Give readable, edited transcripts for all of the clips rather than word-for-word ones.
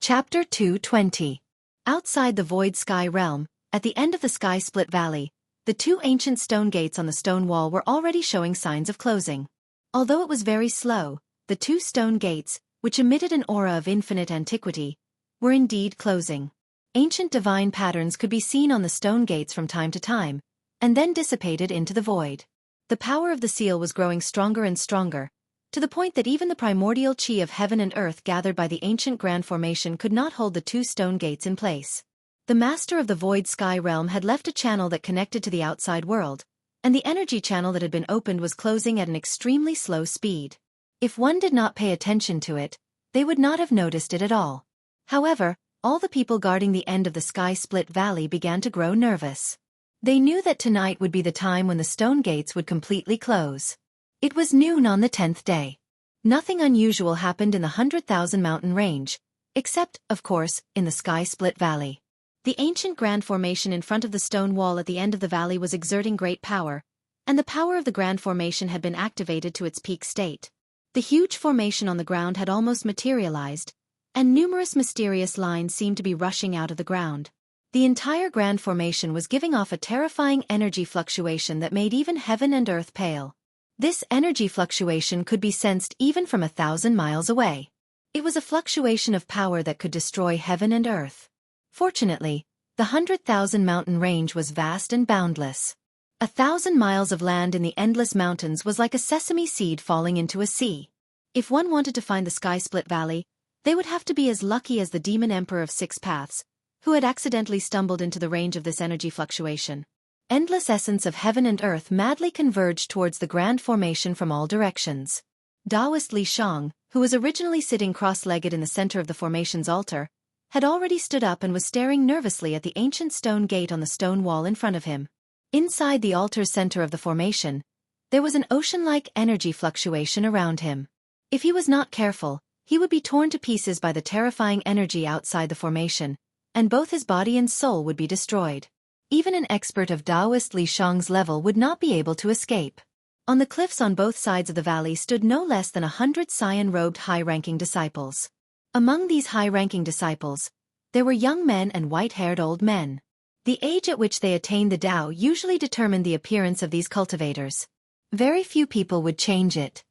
Chapter 220. Outside the void sky realm, at the end of the sky-split valley, the two ancient stone gates on the stone wall were already showing signs of closing. Although it was very slow, the two stone gates, which emitted an aura of infinite antiquity, were indeed closing. Ancient divine patterns could be seen on the stone gates from time to time, and then dissipated into the void. The power of the seal was growing stronger and stronger, to the point that even the primordial chi of heaven and earth gathered by the ancient grand formation could not hold the two stone gates in place. The master of the void sky realm had left a channel that connected to the outside world, and the energy channel that had been opened was closing at an extremely slow speed. If one did not pay attention to it, they would not have noticed it at all. However, all the people guarding the end of the sky-split valley began to grow nervous. They knew that tonight would be the time when the stone gates would completely close. It was noon on the 10th day. Nothing unusual happened in the 100,000 mountain range, except, of course, in the sky-split valley. The ancient grand formation in front of the stone wall at the end of the valley was exerting great power, and the power of the grand formation had been activated to its peak state. The huge formation on the ground had almost materialized, and numerous mysterious lines seemed to be rushing out of the ground. The entire grand formation was giving off a terrifying energy fluctuation that made even heaven and earth pale. This energy fluctuation could be sensed even from 1,000 miles away. It was a fluctuation of power that could destroy heaven and earth. Fortunately, the 100,000 mountain range was vast and boundless. 1,000 miles of land in the endless mountains was like a sesame seed falling into a sea. If one wanted to find the sky-split valley, they would have to be as lucky as the demon emperor of Six Paths, who had accidentally stumbled into the range of this energy fluctuation. Endless essence of heaven and earth madly converged towards the grand formation from all directions. Taoist Li Shang, who was originally sitting cross-legged in the center of the formation's altar, had already stood up and was staring nervously at the ancient stone gate on the stone wall in front of him. Inside the altar's center of the formation, there was an ocean-like energy fluctuation around him. If he was not careful, he would be torn to pieces by the terrifying energy outside the formation, and both his body and soul would be destroyed. Even an expert of Taoist Li Shang's level would not be able to escape. On the cliffs on both sides of the valley stood no less than 100 cyan-robed high-ranking disciples. Among these high-ranking disciples, there were young men and white-haired old men. The age at which they attained the Tao usually determined the appearance of these cultivators. Very few people would change it.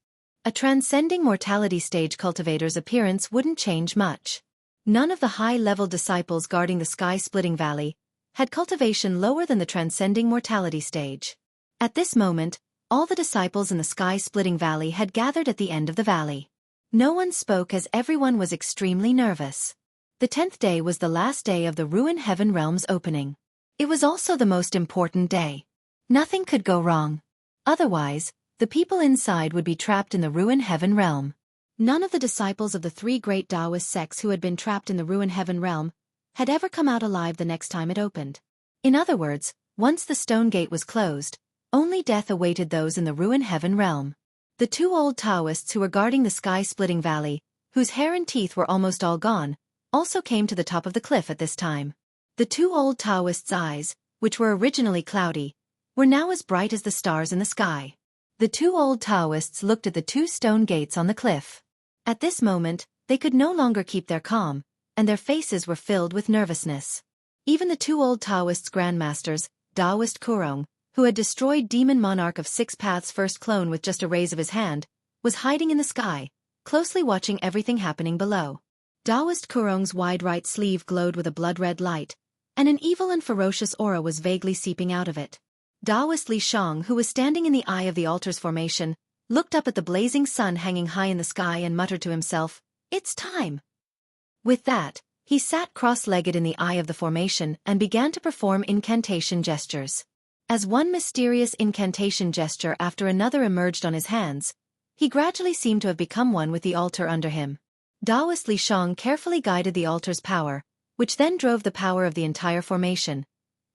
A transcending mortality stage cultivator's appearance wouldn't change much. None of the high-level disciples guarding the sky-splitting valley had cultivation lower than the transcending mortality stage. At this moment, all the disciples in the sky-splitting valley had gathered at the end of the valley. No one spoke as everyone was extremely nervous. The 10th day was the last day of the Ruin Heaven Realm's opening. It was also the most important day. Nothing could go wrong. Otherwise, the people inside would be trapped in the Ruin Heaven Realm. None of the disciples of the three great Taoist sects who had been trapped in the Ruin Heaven Realm had ever come out alive the next time it opened. In other words, once the stone gate was closed, only death awaited those in the Ruin Heaven Realm. The two old Taoists who were guarding the sky-splitting valley, whose hair and teeth were almost all gone, also came to the top of the cliff at this time. The two old Taoists' eyes, which were originally cloudy, were now as bright as the stars in the sky. The two old Taoists looked at the two stone gates on the cliff. At this moment, they could no longer keep their calm, and their faces were filled with nervousness. Even the two old Taoists' grandmasters, Taoist Kurong, who had destroyed Demon Monarch of Six Paths' first clone with just a raise of his hand, was hiding in the sky, closely watching everything happening below. Taoist Kurong's wide right sleeve glowed with a blood-red light, and an evil and ferocious aura was vaguely seeping out of it. Taoist Li Shang, who was standing in the eye of the altar's formation, looked up at the blazing sun hanging high in the sky and muttered to himself, "It's time." With that, he sat cross-legged in the eye of the formation and began to perform incantation gestures. As one mysterious incantation gesture after another emerged on his hands, he gradually seemed to have become one with the altar under him. Taoist Li Shang carefully guided the altar's power, which then drove the power of the entire formation,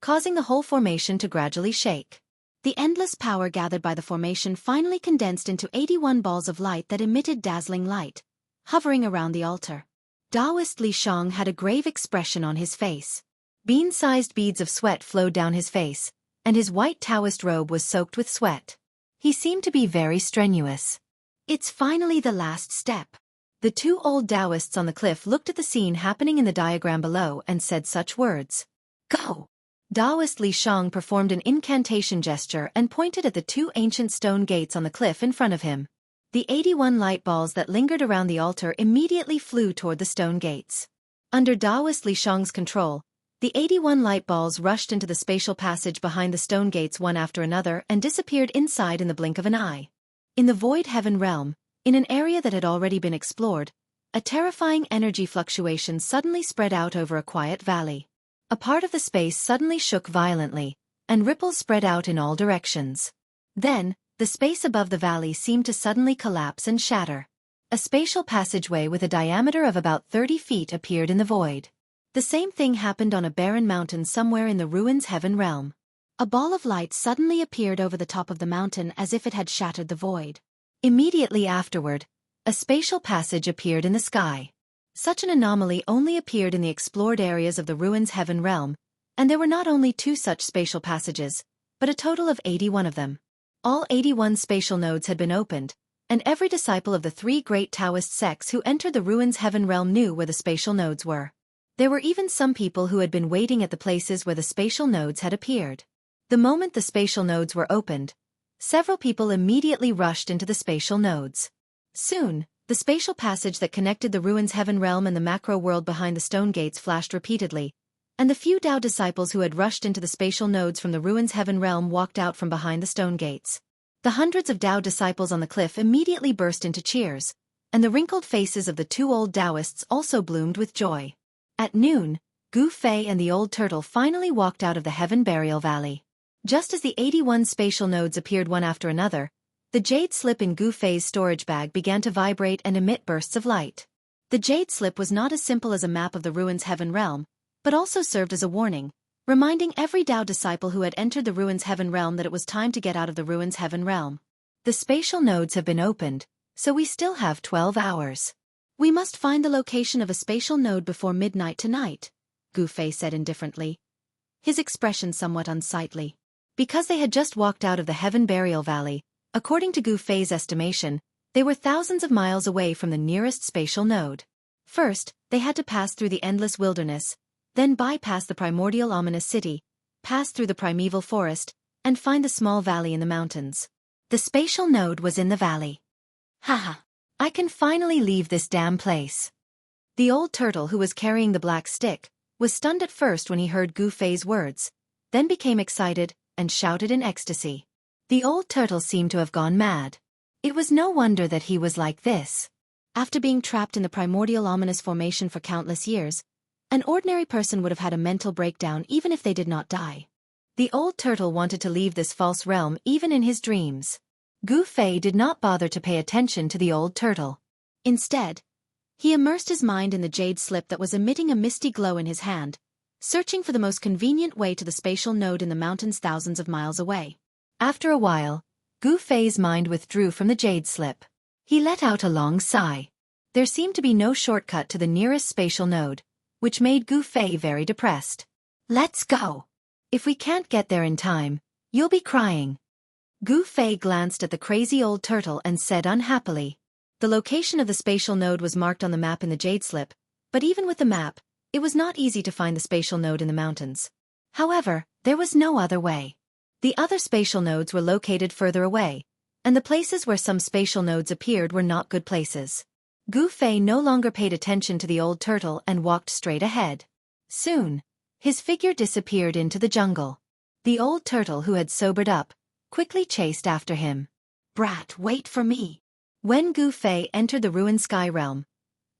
causing the whole formation to gradually shake. The endless power gathered by the formation finally condensed into 81 balls of light that emitted dazzling light, hovering around the altar. Taoist Li Shang had a grave expression on his face. Bean-sized beads of sweat flowed down his face, and his white Taoist robe was soaked with sweat. He seemed to be very strenuous. "It's finally the last step. The two old Taoists on the cliff looked at the scene happening in the diagram below and said such words. Go! Taoist Li Shang performed an incantation gesture and pointed at the two ancient stone gates on the cliff in front of him. The 81 light balls that lingered around the altar immediately flew toward the stone gates. Under Taoist Li Shang's control, the 81 light balls rushed into the spatial passage behind the stone gates one after another and disappeared inside in the blink of an eye. In the void heaven realm, in an area that had already been explored, a terrifying energy fluctuation suddenly spread out over a quiet valley. A part of the space suddenly shook violently, and ripples spread out in all directions. Then, the space above the valley seemed to suddenly collapse and shatter. A spatial passageway with a diameter of about 30 feet appeared in the void. The same thing happened on a barren mountain somewhere in the ruins heaven realm. A ball of light suddenly appeared over the top of the mountain as if it had shattered the void. Immediately afterward, a spatial passage appeared in the sky. Such an anomaly only appeared in the explored areas of the ruins heaven realm, and there were not only 2 such spatial passages, but a total of 81 of them. All 81 spatial nodes had been opened, and every disciple of the 3 great Taoist sects who entered the ruins heaven realm knew where the spatial nodes were. There were even some people who had been waiting at the places where the spatial nodes had appeared. The moment the spatial nodes were opened, several people immediately rushed into the spatial nodes. Soon, the spatial passage that connected the ruins heaven realm and the macro world behind the stone gates flashed repeatedly, and the few Tao disciples who had rushed into the spatial nodes from the ruins heaven realm walked out from behind the stone gates. The hundreds of Tao disciples on the cliff immediately burst into cheers, and the wrinkled faces of the 2 old Taoists also bloomed with joy. At noon, Gu Fei and the old turtle finally walked out of the heaven burial valley. Just as the 81 spatial nodes appeared one after another, the jade slip in Gu Fei's storage bag began to vibrate and emit bursts of light. The jade slip was not as simple as a map of the ruins heaven realm, but also served as a warning, reminding every Tao disciple who had entered the ruins heaven realm that it was time to get out of the ruins heaven realm. The spatial nodes have been opened, so we still have 12 hours. We must find the location of a spatial node before midnight tonight, Gu Fei said indifferently, his expression somewhat unsightly. Because they had just walked out of the heaven burial valley, according to Gu Fei's estimation, they were thousands of miles away from the nearest spatial node. First, they had to pass through the endless wilderness, then bypass the primordial ominous city, pass through the primeval forest, and find the small valley in the mountains. The spatial node was in the valley. Haha, I can finally leave this damn place. The old turtle who was carrying the black stick was stunned at first when he heard Gu Fei's words, then became excited and shouted in ecstasy. The old turtle seemed to have gone mad. It was no wonder that he was like this. After being trapped in the primordial ominous formation for countless years, an ordinary person would have had a mental breakdown even if they did not die. The old turtle wanted to leave this false realm even in his dreams. Gu Fei did not bother to pay attention to the old turtle. Instead, he immersed his mind in the jade slip that was emitting a misty glow in his hand, searching for the most convenient way to the spatial node in the mountains thousands of miles away. After a while, Gu Fei's mind withdrew from the jade slip. He let out a long sigh. There seemed to be no shortcut to the nearest spatial node, which made Gu Fei very depressed. Let's go. If we can't get there in time, you'll be crying. Gu Fei glanced at the crazy old turtle and said unhappily. The location of the spatial node was marked on the map in the jade slip, but even with the map, it was not easy to find the spatial node in the mountains. However, there was no other way. The other spatial nodes were located further away, and the places where some spatial nodes appeared were not good places. Gu Fei no longer paid attention to the old turtle and walked straight ahead. Soon, his figure disappeared into the jungle. The old turtle, who had sobered up, quickly chased after him. Brat, wait for me. When Gu Fei entered the ruined sky realm,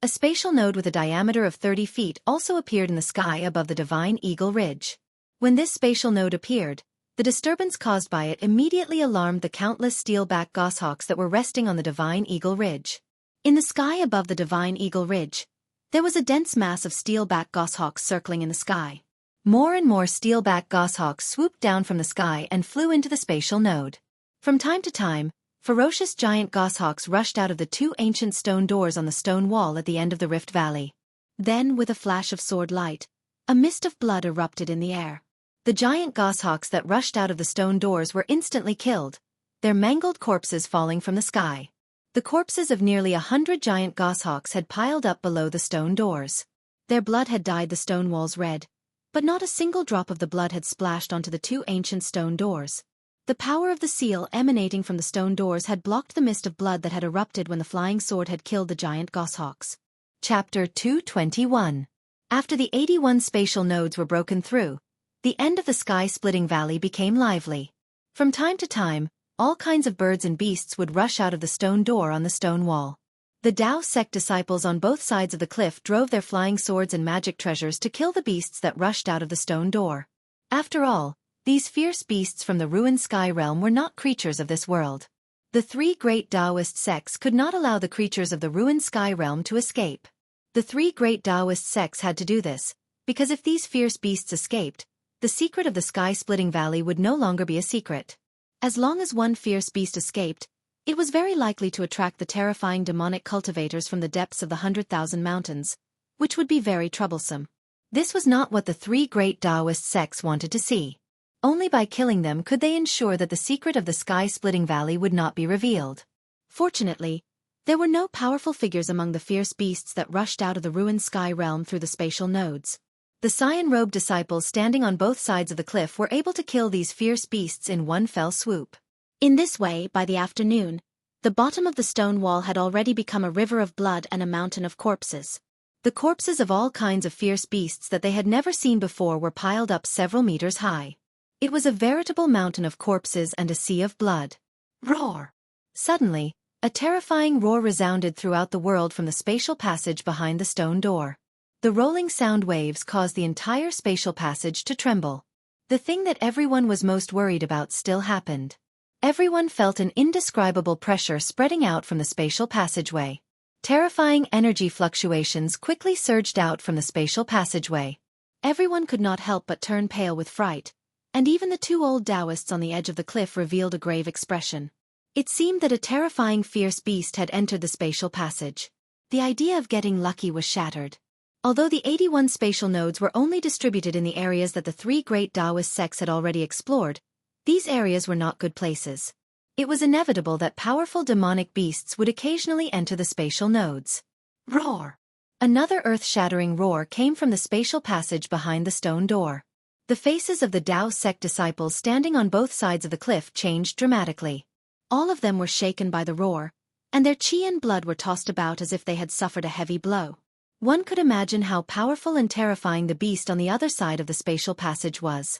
a spatial node with a diameter of 30 feet also appeared in the sky above the Divine Eagle Ridge. When this spatial node appeared, the disturbance caused by it immediately alarmed the countless steel-backed goshawks that were resting on the Divine Eagle Ridge. In the sky above the Divine Eagle Ridge, there was a dense mass of steel-backed goshawks circling in the sky. More and more steel-backed goshawks swooped down from the sky and flew into the spatial node. From time to time, ferocious giant goshawks rushed out of the 2 ancient stone doors on the stone wall at the end of the Rift Valley. Then, with a flash of sword light, a mist of blood erupted in the air. The giant goshawks that rushed out of the stone doors were instantly killed, their mangled corpses falling from the sky. The corpses of nearly 100 giant goshawks had piled up below the stone doors. Their blood had dyed the stone walls red, but not a single drop of the blood had splashed onto the two ancient stone doors. The power of the seal emanating from the stone doors had blocked the mist of blood that had erupted when the flying sword had killed the giant goshawks. Chapter 221. After the 81 spatial nodes were broken through, the end of the sky-splitting valley became lively. From time to time, all kinds of birds and beasts would rush out of the stone door on the stone wall. The Tao sect disciples on both sides of the cliff drove their flying swords and magic treasures to kill the beasts that rushed out of the stone door. After all, these fierce beasts from the ruined sky realm were not creatures of this world. The three great Taoist sects could not allow the creatures of the ruined sky realm to escape. The three great Taoist sects had to do this, because if these fierce beasts escaped, the secret of the sky-splitting valley would no longer be a secret. As long as one fierce beast escaped, it was very likely to attract the terrifying demonic cultivators from the depths of the 100,000 mountains, which would be very troublesome. This was not what the three great Taoist sects wanted to see. Only by killing them could they ensure that the secret of the sky-splitting valley would not be revealed. Fortunately, there were no powerful figures among the fierce beasts that rushed out of the ruined sky realm through the spatial nodes. The cyan-robed disciples standing on both sides of the cliff were able to kill these fierce beasts in one fell swoop. In this way, by the afternoon, the bottom of the stone wall had already become a river of blood and a mountain of corpses. The corpses of all kinds of fierce beasts that they had never seen before were piled up several meters high. It was a veritable mountain of corpses and a sea of blood. Roar! Suddenly, a terrifying roar resounded throughout the world from the spatial passage behind the stone door. The rolling sound waves caused the entire spatial passage to tremble. The thing that everyone was most worried about still happened. Everyone felt an indescribable pressure spreading out from the spatial passageway. Terrifying energy fluctuations quickly surged out from the spatial passageway. Everyone could not help but turn pale with fright, and even the two old Taoists on the edge of the cliff revealed a grave expression. It seemed that a terrifying fierce beast had entered the spatial passage. The idea of getting lucky was shattered. Although the 81 spatial nodes were only distributed in the areas that the three great Taoist sects had already explored, these areas were not good places. It was inevitable that powerful demonic beasts would occasionally enter the spatial nodes. Roar! Another earth-shattering roar came from the spatial passage behind the stone door. The faces of the Tao sect disciples standing on both sides of the cliff changed dramatically. All of them were shaken by the roar, and their chi and blood were tossed about as if they had suffered a heavy blow. One could imagine how powerful and terrifying the beast on the other side of the spatial passage was.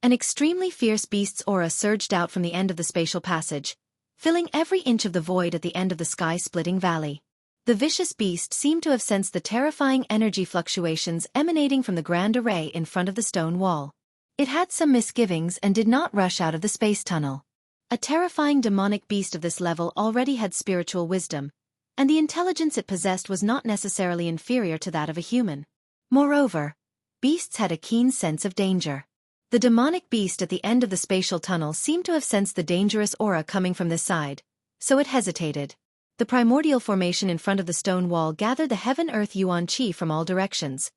An extremely fierce beast's aura surged out from the end of the spatial passage, filling every inch of the void at the end of the sky-splitting valley. The vicious beast seemed to have sensed the terrifying energy fluctuations emanating from the grand array in front of the stone wall. It had some misgivings and did not rush out of the space tunnel. A terrifying demonic beast of this level already had spiritual wisdom, and the intelligence it possessed was not necessarily inferior to that of a human. Moreover, beasts had a keen sense of danger. The demonic beast at the end of the spatial tunnel seemed to have sensed the dangerous aura coming from this side, so it hesitated. The primordial formation in front of the stone wall gathered the heaven-earth yuan qi from all directions,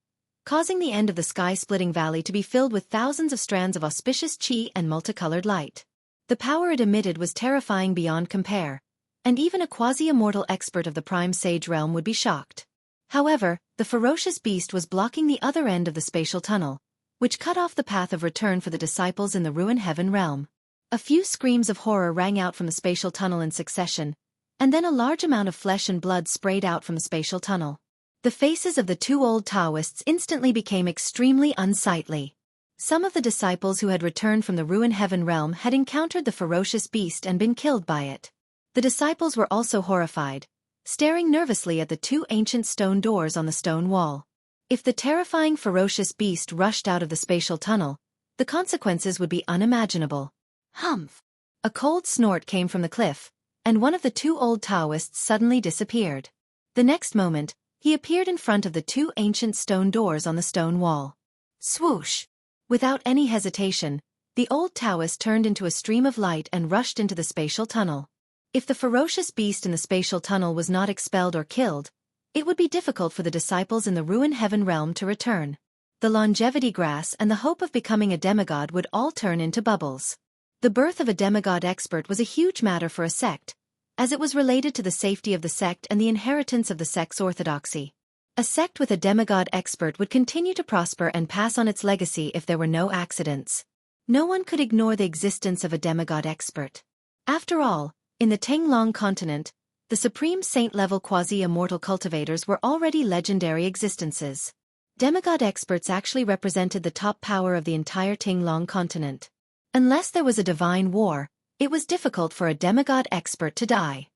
causing the end of the sky-splitting valley to be filled with thousands of strands of auspicious qi and multicolored light. The power it emitted was terrifying beyond compare, and even a quasi-immortal expert of the prime sage realm would be shocked. However, the ferocious beast was blocking the other end of the spatial tunnel, which cut off the path of return for the disciples in the ruined heaven realm. A few screams of horror rang out from the spatial tunnel in succession, and then a large amount of flesh and blood sprayed out from the spatial tunnel. The faces of the two old Taoists instantly became extremely unsightly. Some of the disciples who had returned from the ruined heaven realm had encountered the ferocious beast and been killed by it. The disciples were also horrified, staring nervously at the two ancient stone doors on the stone wall. If the terrifying ferocious beast rushed out of the spatial tunnel, the consequences would be unimaginable. Humph! A cold snort came from the cliff, and one of the two old Taoists suddenly disappeared. The next moment, he appeared in front of the two ancient stone doors on the stone wall. Swoosh! Without any hesitation, the old Taoist turned into a stream of light and rushed into the spatial tunnel. If the ferocious beast in the spatial tunnel was not expelled or killed, it would be difficult for the disciples in the ruined heaven realm to return. The longevity grass and the hope of becoming a demigod would all turn into bubbles. The birth of a demigod expert was a huge matter for a sect, as it was related to the safety of the sect and the inheritance of the sect's orthodoxy. A sect with a demigod expert would continue to prosper and pass on its legacy if there were no accidents. No one could ignore the existence of a demigod expert. After all, in the Tinglong continent, the supreme saint-level quasi-immortal cultivators were already legendary existences. Demigod experts actually represented the top power of the entire Tinglong continent. Unless there was a divine war, it was difficult for a demigod expert to die.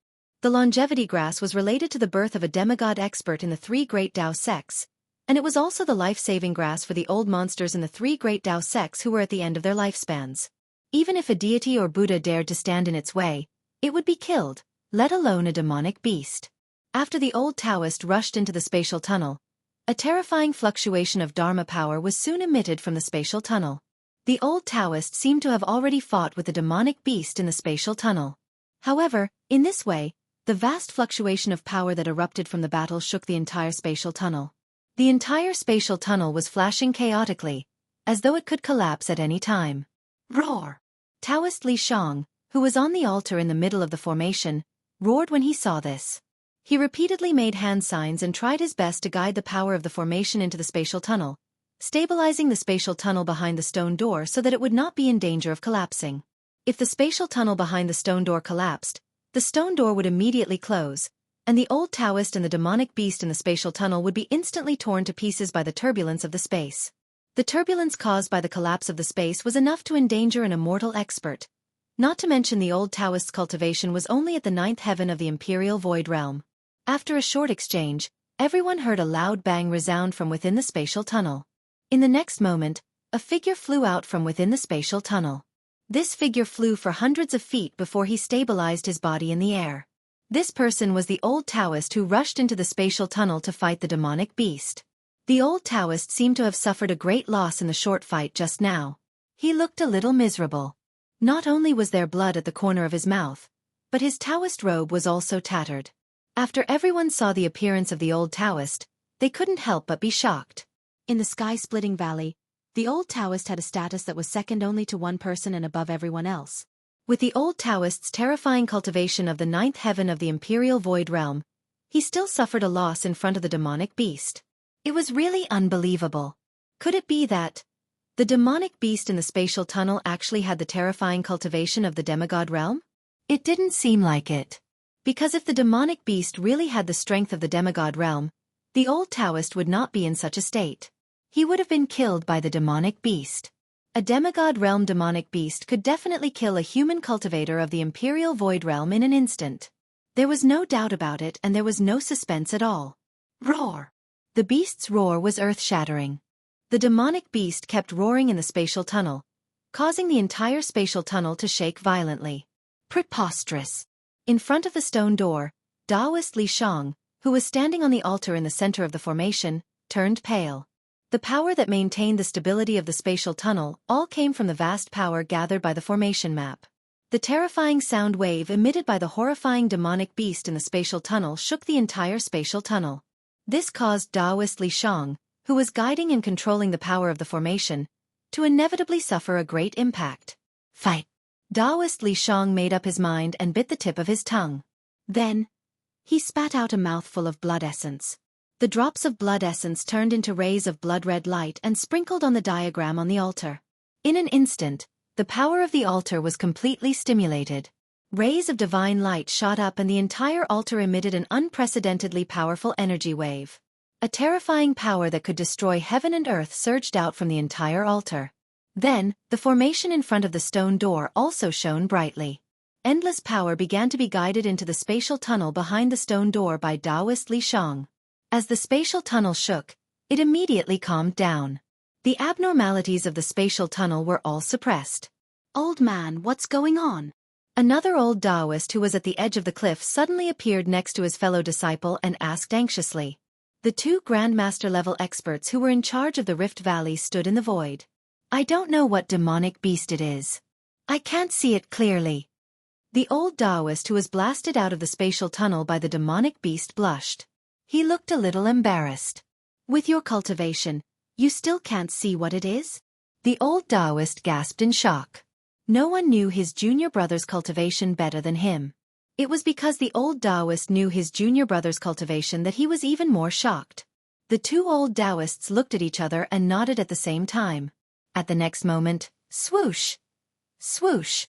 The longevity grass was related to the birth of a demigod expert in the three great Tao sects, and it was also the life-saving grass for the old monsters in the three great Tao sects who were at the end of their lifespans. Even if a deity or Buddha dared to stand in its way, it would be killed, let alone a demonic beast. After the old Taoist rushed into the spatial tunnel, a terrifying fluctuation of Dharma power was soon emitted from the spatial tunnel. The old Taoist seemed to have already fought with the demonic beast in the spatial tunnel. However, in this way, the vast fluctuation of power that erupted from the battle shook the entire spatial tunnel. The entire spatial tunnel was flashing chaotically, as though it could collapse at any time. Roar! Taoist Li Shang, who was on the altar in the middle of the formation, roared when he saw this. He repeatedly made hand signs and tried his best to guide the power of the formation into the spatial tunnel, stabilizing the spatial tunnel behind the stone door so that it would not be in danger of collapsing. If the spatial tunnel behind the stone door collapsed, the stone door would immediately close, and the old Taoist and the demonic beast in the spatial tunnel would be instantly torn to pieces by the turbulence of the space. The turbulence caused by the collapse of the space was enough to endanger an immortal expert. Not to mention the old Taoist's cultivation was only at the ninth heaven of the imperial void realm. After a short exchange, everyone heard a loud bang resound from within the spatial tunnel. In the next moment, a figure flew out from within the spatial tunnel. This figure flew for hundreds of feet before he stabilized his body in the air. This person was the old Taoist who rushed into the spatial tunnel to fight the demonic beast. The old Taoist seemed to have suffered a great loss in the short fight just now. He looked a little miserable. Not only was there blood at the corner of his mouth, but his Taoist robe was also tattered. After everyone saw the appearance of the old Taoist, they couldn't help but be shocked. In the sky-splitting valley, the old Taoist had a status that was second only to one person and above everyone else. With the old Taoist's terrifying cultivation of the ninth heaven of the imperial void realm, he still suffered a loss in front of the demonic beast. It was really unbelievable. Could it be that the demonic beast in the spatial tunnel actually had the terrifying cultivation of the demigod realm? It didn't seem like it. Because if the demonic beast really had the strength of the demigod realm, the old Taoist would not be in such a state. He would have been killed by the demonic beast. A demigod realm demonic beast could definitely kill a human cultivator of the imperial void realm in an instant. There was no doubt about it, and there was no suspense at all. Roar! The beast's roar was earth-shattering. The demonic beast kept roaring in the spatial tunnel, causing the entire spatial tunnel to shake violently. Preposterous! In front of the stone door, Taoist Li Shang, who was standing on the altar in the center of the formation, turned pale. The power that maintained the stability of the spatial tunnel all came from the vast power gathered by the formation map. The terrifying sound wave emitted by the horrifying demonic beast in the spatial tunnel shook the entire spatial tunnel. This caused Taoist Li Shang, who was guiding and controlling the power of the formation, to inevitably suffer a great impact. Fight! Taoist Li Shang made up his mind and bit the tip of his tongue. Then, he spat out a mouthful of blood essence. The drops of blood essence turned into rays of blood-red light and sprinkled on the diagram on the altar. In an instant, the power of the altar was completely stimulated. Rays of divine light shot up and the entire altar emitted an unprecedentedly powerful energy wave. A terrifying power that could destroy heaven and earth surged out from the entire altar. Then, the formation in front of the stone door also shone brightly. Endless power began to be guided into the spatial tunnel behind the stone door by Taoist Li Shang. As the spatial tunnel shook, it immediately calmed down. The abnormalities of the spatial tunnel were all suppressed. Old man, what's going on? Another old Taoist who was at the edge of the cliff suddenly appeared next to his fellow disciple and asked anxiously. The two Grandmaster-level experts who were in charge of the Rift Valley stood in the void. I don't know what demonic beast it is. I can't see it clearly. The old Taoist who was blasted out of the spatial tunnel by the demonic beast blushed. He looked a little embarrassed. With your cultivation, you still can't see what it is? The old Taoist gasped in shock. No one knew his junior brother's cultivation better than him. It was because the old Taoist knew his junior brother's cultivation that he was even more shocked. The two old Taoists looked at each other and nodded at the same time. At the next moment, swoosh! Swoosh!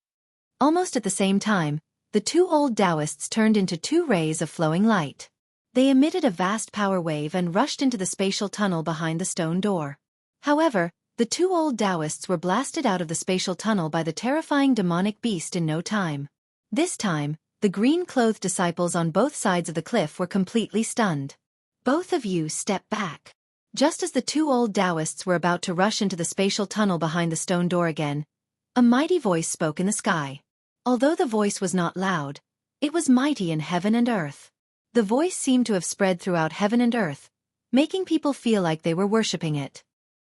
Almost at the same time, the two old Taoists turned into two rays of flowing light. They emitted a vast power wave and rushed into the spatial tunnel behind the stone door. However, the two old Taoists were blasted out of the spatial tunnel by the terrifying demonic beast in no time. This time, the green-clothed disciples on both sides of the cliff were completely stunned. Both of you step back. Just as the two old Taoists were about to rush into the spatial tunnel behind the stone door again, a mighty voice spoke in the sky. Although the voice was not loud, it was mighty in heaven and earth. The voice seemed to have spread throughout heaven and earth, making people feel like they were worshipping it.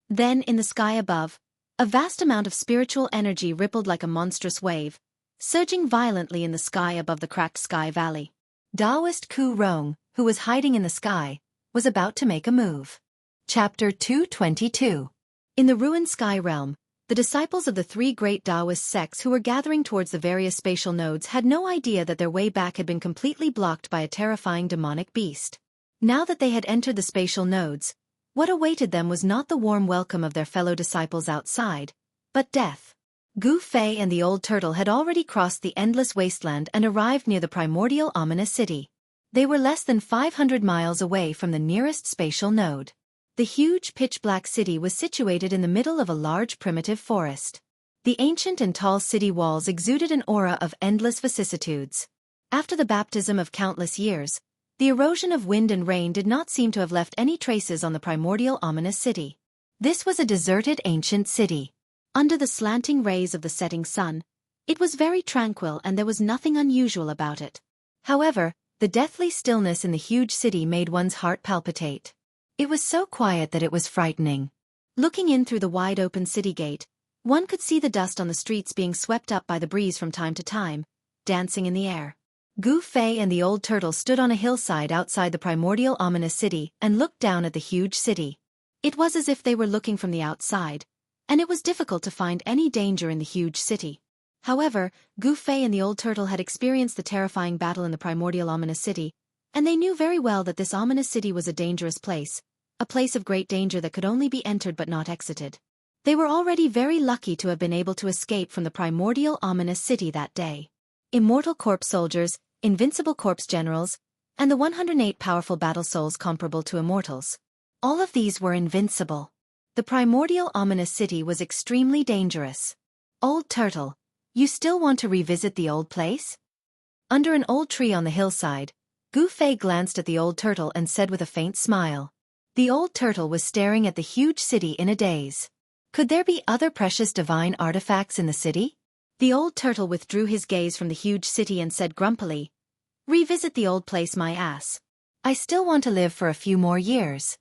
Then, in the sky above, a vast amount of spiritual energy rippled like a monstrous wave, surging violently in the sky above the cracked sky valley. Taoist Ku Rong, who was hiding in the sky, was about to make a move. Chapter 222. In the ruined sky realm, the disciples of the three great Taoist sects who were gathering towards the various spatial nodes had no idea that their way back had been completely blocked by a terrifying demonic beast. Now that they had entered the spatial nodes, what awaited them was not the warm welcome of their fellow disciples outside, but death. Gu Fei and the old turtle had already crossed the endless wasteland and arrived near the primordial ominous city. They were less than 500 miles away from the nearest spatial node. The huge pitch-black city was situated in the middle of a large primitive forest. The ancient and tall city walls exuded an aura of endless vicissitudes. After the baptism of countless years, the erosion of wind and rain did not seem to have left any traces on the primordial ominous city. This was a deserted ancient city. Under the slanting rays of the setting sun, it was very tranquil and there was nothing unusual about it. However, the deathly stillness in the huge city made one's heart palpitate. It was so quiet that it was frightening. Looking in through the wide-open city gate, one could see the dust on the streets being swept up by the breeze from time to time, dancing in the air. Gu Fei and the old turtle stood on a hillside outside the primordial ominous city and looked down at the huge city. It was as if they were looking from the outside, and it was difficult to find any danger in the huge city. However, Gu Fei and the old turtle had experienced the terrifying battle in the primordial ominous city, and they knew very well that this ominous city was a dangerous place, a place of great danger that could only be entered but not exited. They were already very lucky to have been able to escape from the primordial ominous city that day. Immortal corpse soldiers, invincible corpse generals, and the 108 powerful battle souls comparable to immortals. All of these were invincible. The primordial ominous city was extremely dangerous. Old turtle, you still want to revisit the old place? Under an old tree on the hillside, Gu Fei glanced at the old turtle and said with a faint smile. The old turtle was staring at the huge city in a daze. Could there be other precious divine artifacts in the city? The old turtle withdrew his gaze from the huge city and said grumpily, "Revisit the old place, my ass. I still want to live for a few more years."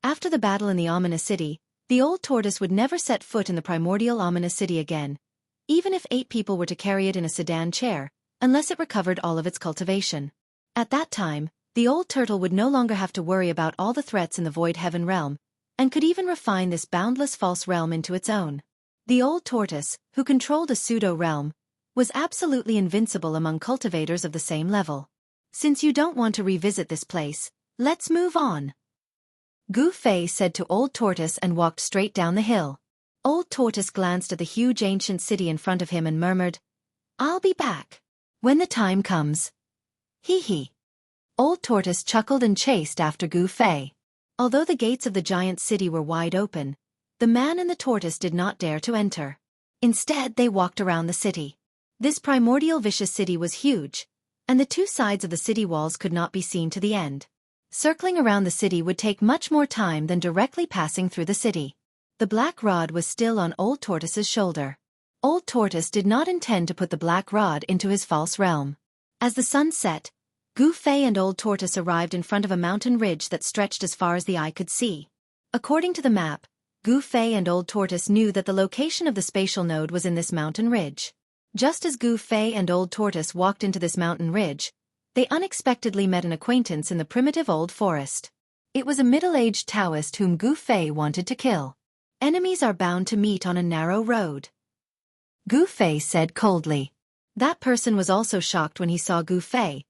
After the battle in the ominous city, the old tortoise would never set foot in the primordial ominous city again, even if 8 people were to carry it in a sedan chair, unless it recovered all of its cultivation. At that time, the old turtle would no longer have to worry about all the threats in the void heaven realm, and could even refine this boundless false realm into its own. The old tortoise, who controlled a pseudo-realm, was absolutely invincible among cultivators of the same level. Since you don't want to revisit this place, let's move on. Gu Fei said to Old Tortoise and walked straight down the hill. Old Tortoise glanced at the huge ancient city in front of him and murmured, "I'll be back when the time comes." Hee hee. Old Tortoise chuckled and chased after Gu Fei. Although the gates of the giant city were wide open, the man and the tortoise did not dare to enter. Instead, they walked around the city. This primordial vicious city was huge, and the 2 sides of the city walls could not be seen to the end. Circling around the city would take much more time than directly passing through the city. The black rod was still on Old Tortoise's shoulder. Old Tortoise did not intend to put the black rod into his false realm. As the sun set, Gu Fei and Old Tortoise arrived in front of a mountain ridge that stretched as far as the eye could see. According to the map, Gu Fei and Old Tortoise knew that the location of the spatial node was in this mountain ridge. Just as Gu Fei and Old Tortoise walked into this mountain ridge, they unexpectedly met an acquaintance in the primitive old forest. It was a middle-aged Taoist whom Gu Fei wanted to kill. Enemies are bound to meet on a narrow road, Gu Fei said coldly. That person was also shocked when he saw Gu Fei,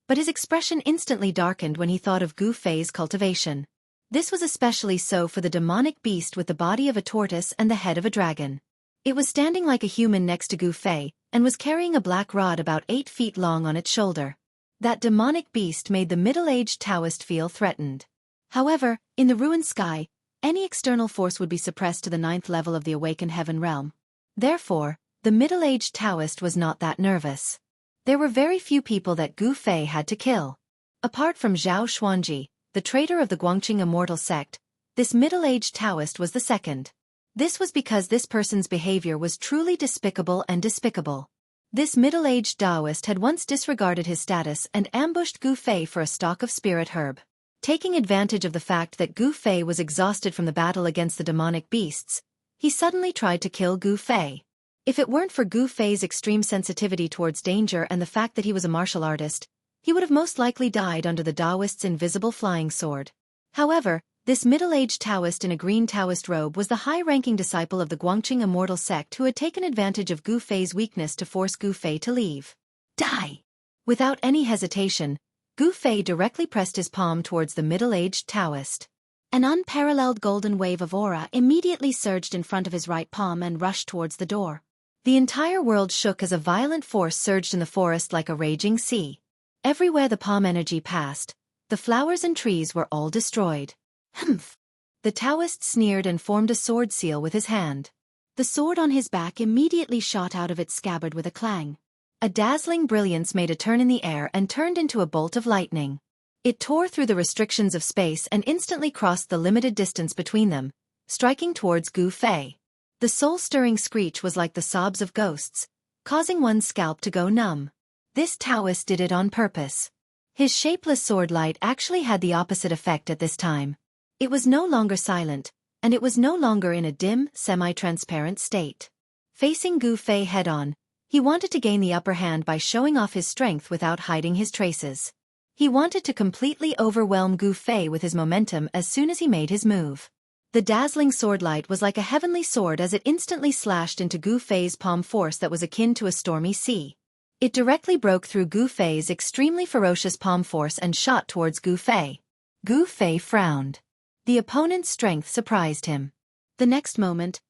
but his expression instantly darkened when he thought of Gu Fei's cultivation. This was especially so for the demonic beast with the body of a tortoise and the head of a dragon. It was standing like a human next to Gu Fei, and was carrying a black rod about 8 feet long on its shoulder. That demonic beast made the middle-aged Taoist feel threatened. However, in the ruined sky, any external force would be suppressed to the 9th level of the awakened heaven realm. Therefore, the middle-aged Taoist was not that nervous. There were very few people that Gu Fei had to kill. Apart from Zhao Xuanji, the traitor of the Guangqing immortal sect, this middle-aged Taoist was the second. This was because this person's behavior was truly despicable and despicable. This middle-aged Taoist had once disregarded his status and ambushed Gu Fei for a stalk of spirit herb. Taking advantage of the fact that Gu Fei was exhausted from the battle against the demonic beasts, he suddenly tried to kill Gu Fei. If it weren't for Gu Fei's extreme sensitivity towards danger and the fact that he was a martial artist, he would have most likely died under the Taoist's invisible flying sword. However, this middle-aged Taoist in a green Taoist robe was the high-ranking disciple of the Guangqing immortal sect who had taken advantage of Gu Fei's weakness to force Gu Fei to leave. Die! Without any hesitation, Gu Fei directly pressed his palm towards the middle-aged Taoist. An unparalleled golden wave of aura immediately surged in front of his right palm and rushed towards the door. The entire world shook as a violent force surged in the forest like a raging sea. Everywhere the palm energy passed, the flowers and trees were all destroyed. Humph! The Taoist sneered and formed a sword seal with his hand. The sword on his back immediately shot out of its scabbard with a clang. A dazzling brilliance made a turn in the air and turned into a bolt of lightning. It tore through the restrictions of space and instantly crossed the limited distance between them, striking towards Gu Fei. The soul-stirring screech was like the sobs of ghosts, causing one's scalp to go numb. This Taoist did it on purpose. His shapeless sword light actually had the opposite effect at this time. It was no longer silent, and it was no longer in a dim, semi-transparent state. Facing Gu Fei head-on, he wanted to gain the upper hand by showing off his strength without hiding his traces. He wanted to completely overwhelm Gu Fei with his momentum as soon as he made his move. The dazzling sword light was like a heavenly sword as it instantly slashed into Gu Fei's palm force that was akin to a stormy sea. It directly broke through Gu Fei's extremely ferocious palm force and shot towards Gu Fei. Gu Fei frowned. The opponent's strength surprised him. The next moment,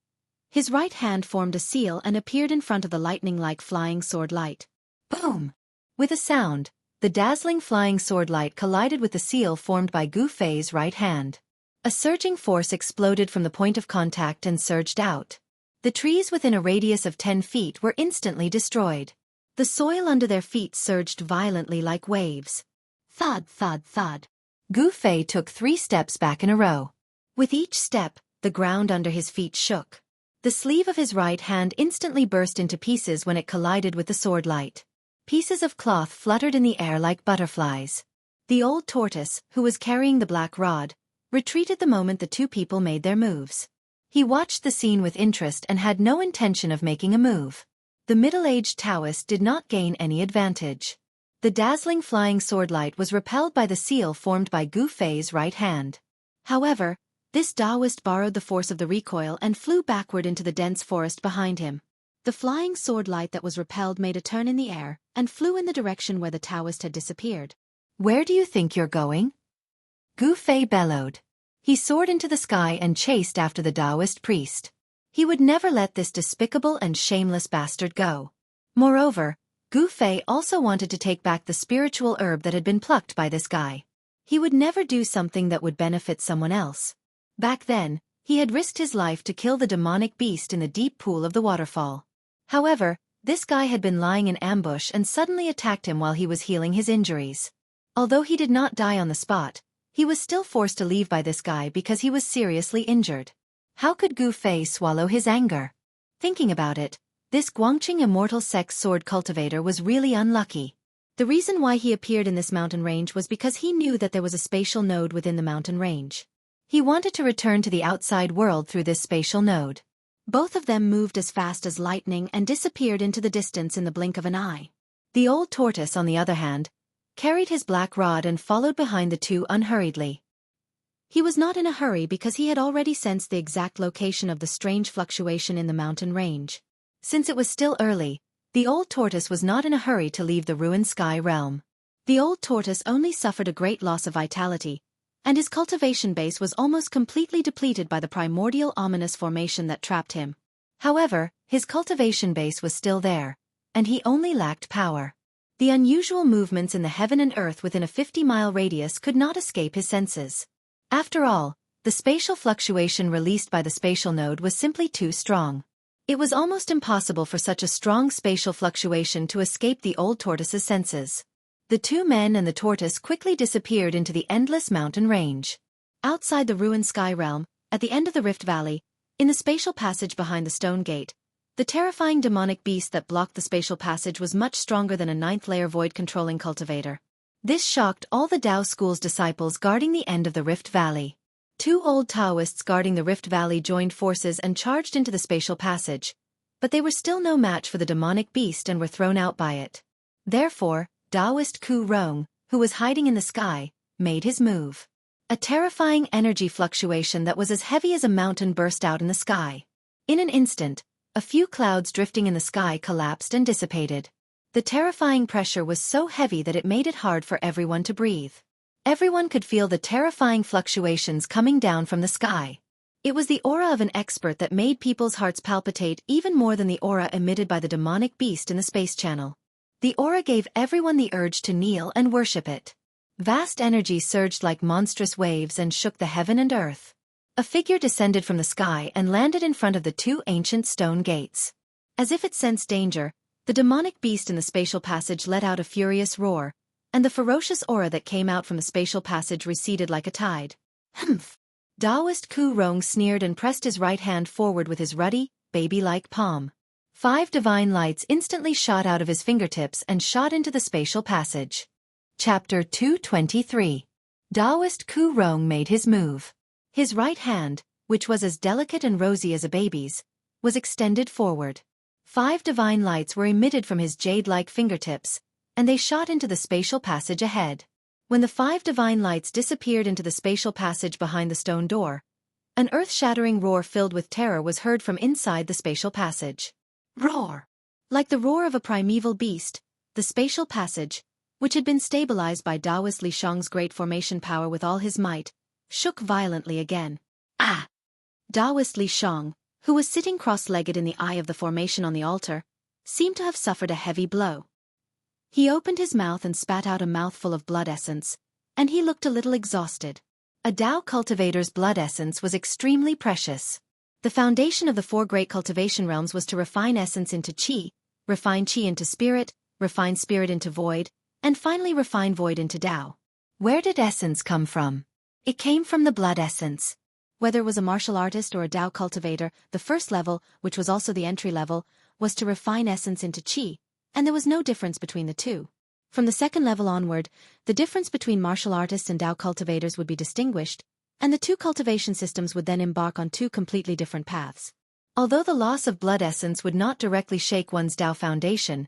his right hand formed a seal and appeared in front of the lightning-like flying sword light. Boom! With a sound, the dazzling flying sword light collided with the seal formed by Gu Fei's right hand. A surging force exploded from the point of contact and surged out. The trees within a radius of 10 feet were instantly destroyed. The soil under their feet surged violently like waves. Thud, thud, thud. Gu Fei took 3 steps back in a row. With each step, the ground under his feet shook. The sleeve of his right hand instantly burst into pieces when it collided with the sword light. Pieces of cloth fluttered in the air like butterflies. The old tortoise, who was carrying the black rod, retreated the moment the two people made their moves. He watched the scene with interest and had no intention of making a move. The middle-aged Taoist did not gain any advantage. The dazzling flying sword light was repelled by the seal formed by Gu Fei's right hand. However, this Taoist borrowed the force of the recoil and flew backward into the dense forest behind him. The flying sword light that was repelled made a turn in the air and flew in the direction where the Taoist had disappeared. "Where do you think you're going?" Gu Fei bellowed. He soared into the sky and chased after the Taoist priest. He would never let this despicable and shameless bastard go. Moreover, Gu Fei also wanted to take back the spiritual herb that had been plucked by this guy. He would never do something that would benefit someone else. Back then, he had risked his life to kill the demonic beast in the deep pool of the waterfall. However, this guy had been lying in ambush and suddenly attacked him while he was healing his injuries. Although he did not die on the spot, he was still forced to leave by this guy because he was seriously injured. How could Gu Fei swallow his anger? Thinking about it, this Guangqing immortal sex sword cultivator was really unlucky. The reason why he appeared in this mountain range was because he knew that there was a spatial node within the mountain range. He wanted to return to the outside world through this spatial node. Both of them moved as fast as lightning and disappeared into the distance in the blink of an eye. The old tortoise, on the other hand, carried his black rod and followed behind the two unhurriedly. He was not in a hurry because he had already sensed the exact location of the strange fluctuation in the mountain range. Since it was still early, The old tortoise was not in a hurry to leave the ruined sky realm. The old tortoise only suffered a great loss of vitality, and his cultivation base was almost completely depleted by the primordial ominous formation that trapped him. However, his cultivation base was still there, and he only lacked power. The unusual movements in the heaven and earth within a 50-mile radius could not escape his senses. After all, the spatial fluctuation released by the spatial node was simply too strong. It was almost impossible for such a strong spatial fluctuation to escape the old tortoise's senses. The two men and the tortoise quickly disappeared into the endless mountain range. Outside the ruined sky realm, at the end of the Rift Valley, in the spatial passage behind the stone gate, the terrifying demonic beast that blocked the spatial passage was much stronger than a ninth-layer void-controlling cultivator. This shocked all the Tao School's disciples guarding the end of the Rift Valley. Two old Taoists guarding the Rift Valley joined forces and charged into the spatial passage, but they were still no match for the demonic beast and were thrown out by it. Therefore, Taoist Ku Rong, who was hiding in the sky, made his move. A terrifying energy fluctuation that was as heavy as a mountain burst out in the sky. In an instant, a few clouds drifting in the sky collapsed and dissipated. The terrifying pressure was so heavy that it made it hard for everyone to breathe. Everyone could feel the terrifying fluctuations coming down from the sky. It was the aura of an expert that made people's hearts palpitate even more than the aura emitted by the demonic beast in the space channel. The aura gave everyone the urge to kneel and worship it. Vast energy surged like monstrous waves and shook the heaven and earth. A figure descended from the sky and landed in front of the two ancient stone gates. As if it sensed danger, the demonic beast in the spatial passage let out a furious roar, and the ferocious aura that came out from the spatial passage receded like a tide. Humph! Taoist Ku Rong sneered and pressed his right hand forward with his ruddy, baby-like palm. 5 divine lights instantly shot out of his fingertips and shot into the spatial passage. Chapter 223. Taoist Ku Rong made his move. His right hand, which was as delicate and rosy as a baby's, was extended forward. 5 divine lights were emitted from his jade-like fingertips, and they shot into the spatial passage ahead. When the 5 divine lights disappeared into the spatial passage behind the stone door, an earth-shattering roar filled with terror was heard from inside the spatial passage. Roar! Like the roar of a primeval beast, the spatial passage, which had been stabilized by Taoist Li Shang's great formation power with all his might, shook violently again. Ah! Taoist Li Shang, who was sitting cross-legged in the eye of the formation on the altar, seemed to have suffered a heavy blow. He opened his mouth and spat out a mouthful of blood essence, and he looked a little exhausted. A Tao cultivator's blood essence was extremely precious. The foundation of the 4 great cultivation realms was to refine essence into qi, refine qi into spirit, refine spirit into void, and finally refine void into Tao. Where did essence come from? It came from the blood essence. Whether it was a martial artist or a Tao cultivator, the first level, which was also the entry level, was to refine essence into qi, and there was no difference between the two. From the second level onward, the difference between martial artists and Tao cultivators would be distinguished, and the 2 cultivation systems would then embark on 2 completely different paths. Although the loss of blood essence would not directly shake one's Tao foundation,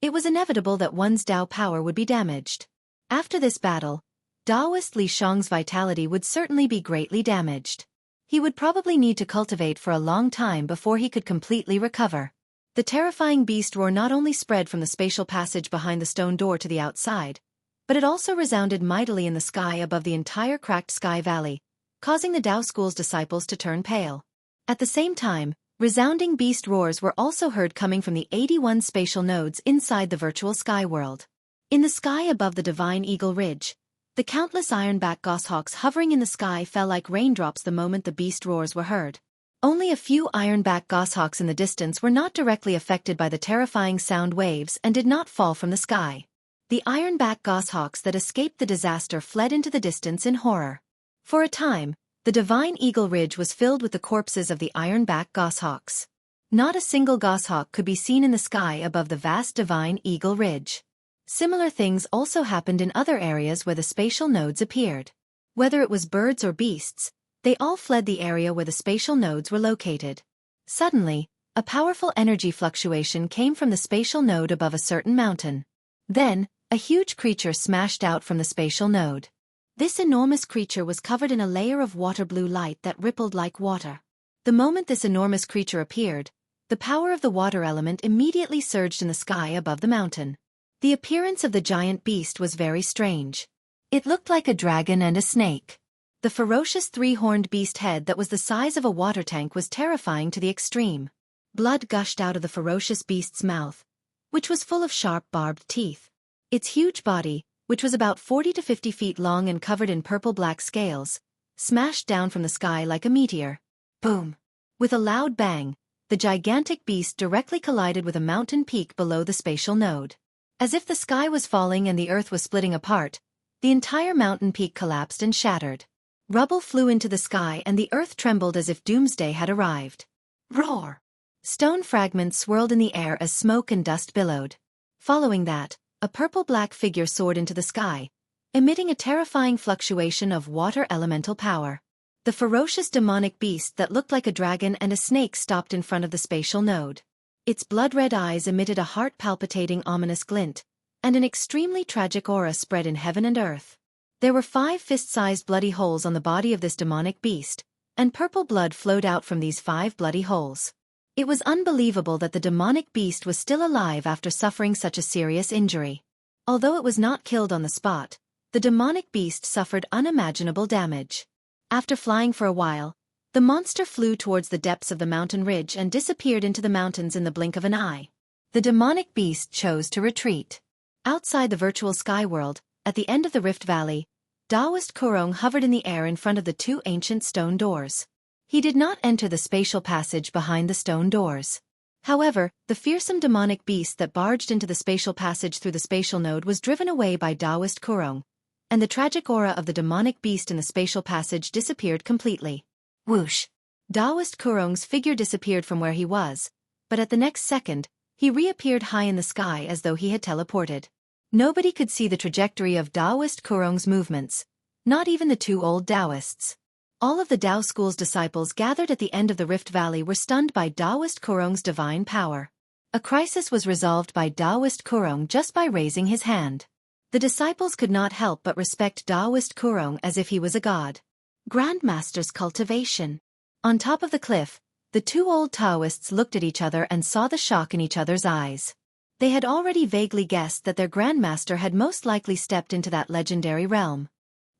it was inevitable that one's Tao power would be damaged. After this battle, Taoist Li Shang's vitality would certainly be greatly damaged. He would probably need to cultivate for a long time before he could completely recover. The terrifying beast roar not only spread from the spatial passage behind the stone door to the outside, but it also resounded mightily in the sky above the entire cracked sky valley, causing the Tao School's disciples to turn pale. At the same time, resounding beast roars were also heard coming from the 81 spatial nodes inside the virtual sky world. In the sky above the divine Eagle Ridge, the countless ironback goshawks hovering in the sky fell like raindrops the moment the beast roars were heard. Only a few ironback goshawks in the distance were not directly affected by the terrifying sound waves and did not fall from the sky. The ironback goshawks that escaped the disaster fled into the distance in horror. For a time, the divine Eagle Ridge was filled with the corpses of the ironback goshawks. Not a single goshawk could be seen in the sky above the vast divine Eagle Ridge. Similar things also happened in other areas where the spatial nodes appeared. Whether it was birds or beasts, they all fled the area where the spatial nodes were located. Suddenly, a powerful energy fluctuation came from the spatial node above a certain mountain. Then, a huge creature smashed out from the spatial node. This enormous creature was covered in a layer of water blue light that rippled like water. The moment this enormous creature appeared, the power of the water element immediately surged in the sky above the mountain. The appearance of the giant beast was very strange. It looked like a dragon and a snake. The ferocious three-horned beast head that was the size of a water tank was terrifying to the extreme. Blood gushed out of the ferocious beast's mouth, which was full of sharp barbed teeth. Its huge body, which was about 40 to 50 feet long and covered in purple-black scales, smashed down from the sky like a meteor. Boom! With a loud bang, the gigantic beast directly collided with a mountain peak below the spatial node. As if the sky was falling and the earth was splitting apart, the entire mountain peak collapsed and shattered. Rubble flew into the sky and the earth trembled as if doomsday had arrived. Roar! Stone fragments swirled in the air as smoke and dust billowed. Following that, a purple-black figure soared into the sky, emitting a terrifying fluctuation of water elemental power. The ferocious demonic beast that looked like a dragon and a snake stopped in front of the spatial node. Its blood-red eyes emitted a heart-palpitating ominous glint, and an extremely tragic aura spread in heaven and earth. There were 5 fist-sized bloody holes on the body of this demonic beast, and purple blood flowed out from these 5 bloody holes. It was unbelievable that the demonic beast was still alive after suffering such a serious injury. Although it was not killed on the spot, the demonic beast suffered unimaginable damage. After flying for a while, the monster flew towards the depths of the mountain ridge and disappeared into the mountains in the blink of an eye. The demonic beast chose to retreat. Outside the virtual sky world, at the end of the Rift Valley, Taoist Kurong hovered in the air in front of the 2 ancient stone doors. He did not enter the spatial passage behind the stone doors. However, the fearsome demonic beast that barged into the spatial passage through the spatial node was driven away by Taoist Kurong, and the tragic aura of the demonic beast in the spatial passage disappeared completely. Whoosh! Taoist Kurong's figure disappeared from where he was, but at the next second, he reappeared high in the sky as though he had teleported. Nobody could see the trajectory of Taoist Kurong's movements, not even the 2 old Taoists. All of the Tao school's disciples gathered at the end of the Rift Valley were stunned by Taoist Kurong's divine power. A crisis was resolved by Taoist Kurong just by raising his hand. The disciples could not help but respect Taoist Kurong as if he was a god. Grandmaster's cultivation. On top of the cliff, the 2 old Taoists looked at each other and saw the shock in each other's eyes. They had already vaguely guessed that their grandmaster had most likely stepped into that legendary realm.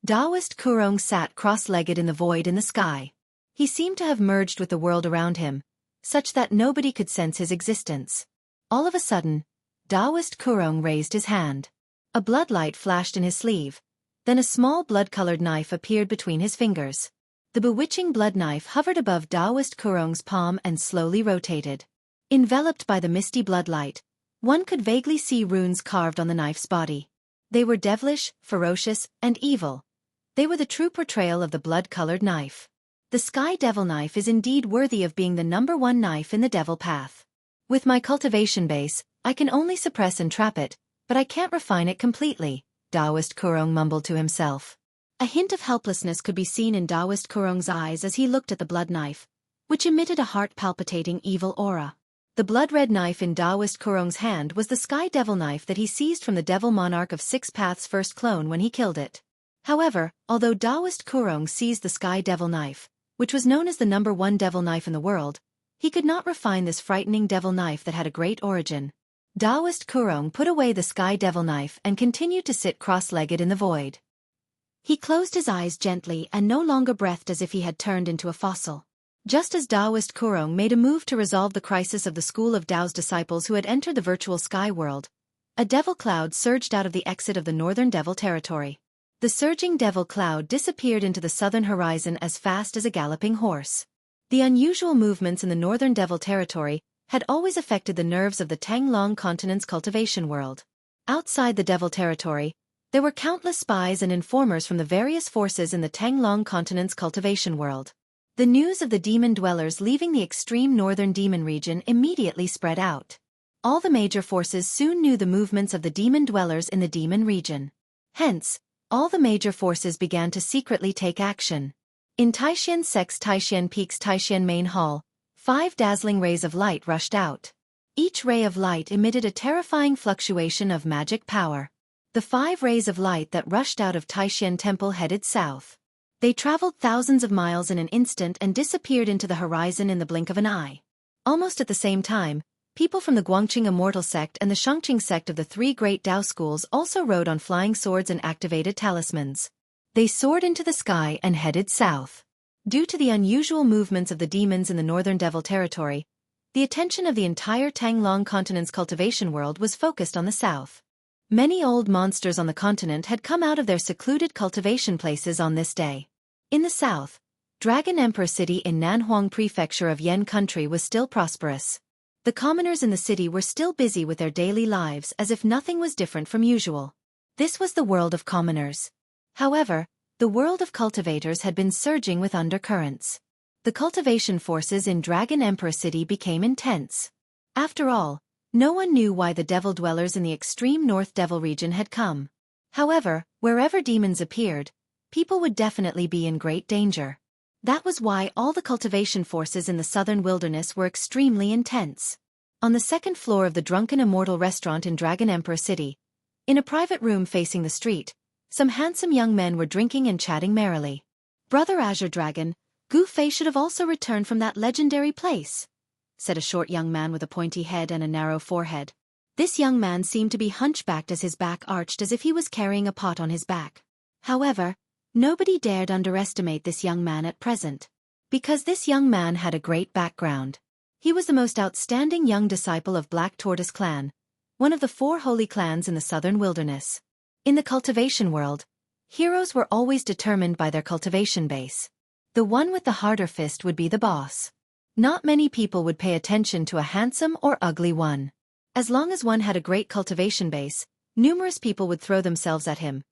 Taoist Kurong sat cross-legged in the void in the sky. He seemed to have merged with the world around him, such that nobody could sense his existence. All of a sudden, Taoist Kurong raised his hand. A bloodlight flashed in his sleeve, then a small blood-colored knife appeared between his fingers. The bewitching blood knife hovered above Taoist Kurong's palm and slowly rotated. Enveloped by the misty bloodlight, one could vaguely see runes carved on the knife's body. They were devilish, ferocious, and evil. They were the true portrayal of the blood-colored knife. The Sky Devil knife is indeed worthy of being the #1 knife in the devil path. With my cultivation base, I can only suppress and trap it, but I can't refine it completely, Taoist Kurong mumbled to himself. A hint of helplessness could be seen in Taoist Kurong's eyes as he looked at the blood knife, which emitted a heart-palpitating evil aura. The blood-red knife in Taoist Kurong's hand was the Sky Devil knife that he seized from the Devil Monarch of 6 Paths' first clone when he killed it. However, although Taoist Kurong seized the Sky Devil knife, which was known as the #1 devil knife in the world, he could not refine this frightening devil knife that had a great origin. Taoist Kurong put away the Sky Devil knife and continued to sit cross-legged in the void. He closed his eyes gently and no longer breathed as if he had turned into a fossil. Just as Taoist Kurong made a move to resolve the crisis of the school of Tao's disciples who had entered the virtual sky world, a devil cloud surged out of the exit of the northern devil territory. The surging devil cloud disappeared into the southern horizon as fast as a galloping horse. The unusual movements in the northern devil territory had always affected the nerves of the Tanglong continent's cultivation world. Outside the devil territory, there were countless spies and informers from the various forces in the Tanglong continent's cultivation world. The news of the demon dwellers leaving the extreme northern demon region immediately spread out. All the major forces soon knew the movements of the demon dwellers in the demon region. Hence, all the major forces began to secretly take action. In Taishan Sec's Taishan Peak's Taishan Main Hall, 5 dazzling rays of light rushed out. Each ray of light emitted a terrifying fluctuation of magic power. The 5 rays of light that rushed out of Taishan Temple headed south. They traveled thousands of miles in an instant and disappeared into the horizon in the blink of an eye. Almost at the same time, people from the Guangqing Immortal sect and the Shangqing sect of the three great Dao schools also rode on flying swords and activated talismans. They soared into the sky and headed south. Due to the unusual movements of the demons in the northern devil territory, the attention of the entire Tanglong continent's cultivation world was focused on the south. Many old monsters on the continent had come out of their secluded cultivation places on this day. In the south, Dragon Emperor City in Nanhuang Prefecture of Yan Country was still prosperous. The commoners in the city were still busy with their daily lives as if nothing was different from usual. This was the world of commoners. However, the world of cultivators had been surging with undercurrents. The cultivation forces in Dragon Emperor City became intense. After all, no one knew why the devil dwellers in the extreme North Devil region had come. However, wherever demons appeared, people would definitely be in great danger. That was why all the cultivation forces in the southern wilderness were extremely intense. On the second floor of the Drunken Immortal restaurant in Dragon Emperor City, in a private room facing the street, some handsome young men were drinking and chatting merrily. "Brother Azure Dragon, Gu Fei should have also returned from that legendary place," said a short young man with a pointy head and a narrow forehead. This young man seemed to be hunchbacked as his back arched as if he was carrying a pot on his back. However, nobody dared underestimate this young man at present. Because this young man had a great background. He was the most outstanding young disciple of Black Tortoise Clan, one of the 4 holy clans in the southern wilderness. In the cultivation world, heroes were always determined by their cultivation base. The one with the harder fist would be the boss. Not many people would pay attention to a handsome or ugly one. As long as one had a great cultivation base, numerous people would throw themselves at him,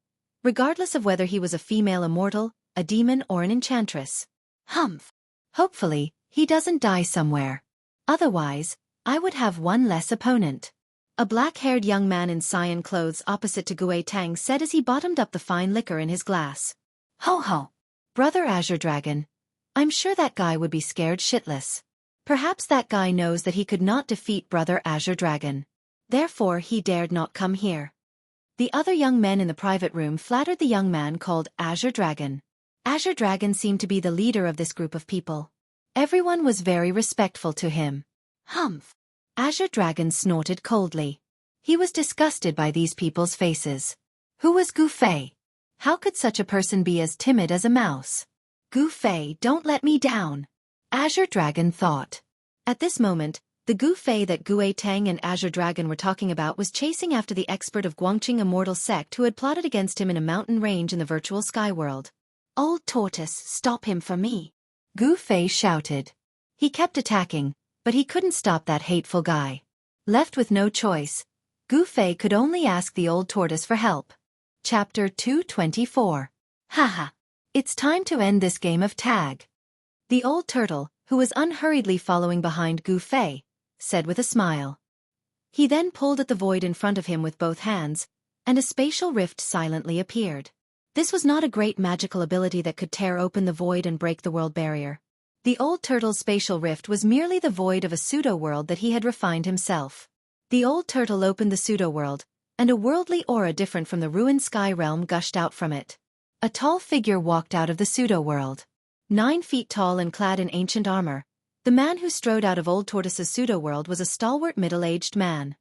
regardless of whether he was a female immortal, a demon or an enchantress. Humph. Hopefully, he doesn't die somewhere. Otherwise, I would have one less opponent. A black-haired young man in cyan clothes opposite to Gui Tang said as he bottomed up the fine liquor in his glass. "Ho ho! Brother Azure Dragon, I'm sure that guy would be scared shitless. Perhaps that guy knows that he could not defeat Brother Azure Dragon. Therefore he dared not come here." The other young men in the private room flattered the young man called Azure Dragon. Azure Dragon seemed to be the leader of this group of people. Everyone was very respectful to him. Humph! Azure Dragon snorted coldly. He was disgusted by these people's faces. Who was Gu Fei? How could such a person be as timid as a mouse? Gu Fei, don't let me down, Azure Dragon thought. At this moment, the Gu Fei that Gui Tang and Azure Dragon were talking about was chasing after the expert of Guangqing Immortal sect who had plotted against him in a mountain range in the virtual sky world. "Old Tortoise, stop him for me," Gu Fei shouted. He kept attacking, but he couldn't stop that hateful guy. Left with no choice, Gu Fei could only ask the old tortoise for help. Chapter 224. Haha. It's time to end this game of tag. The old turtle, who was unhurriedly following behind Gu Fei, said with a smile. He then pulled at the void in front of him with both hands, and a spatial rift silently appeared. This was not a great magical ability that could tear open the void and break the world barrier. The old turtle's spatial rift was merely the void of a pseudo-world that he had refined himself. The old turtle opened the pseudo-world, and a worldly aura different from the ruined sky realm gushed out from it. A tall figure walked out of the pseudo-world. 9 feet tall and clad in ancient armor, the man who strode out of Old Tortoise's pseudo-world was a stalwart middle-aged man.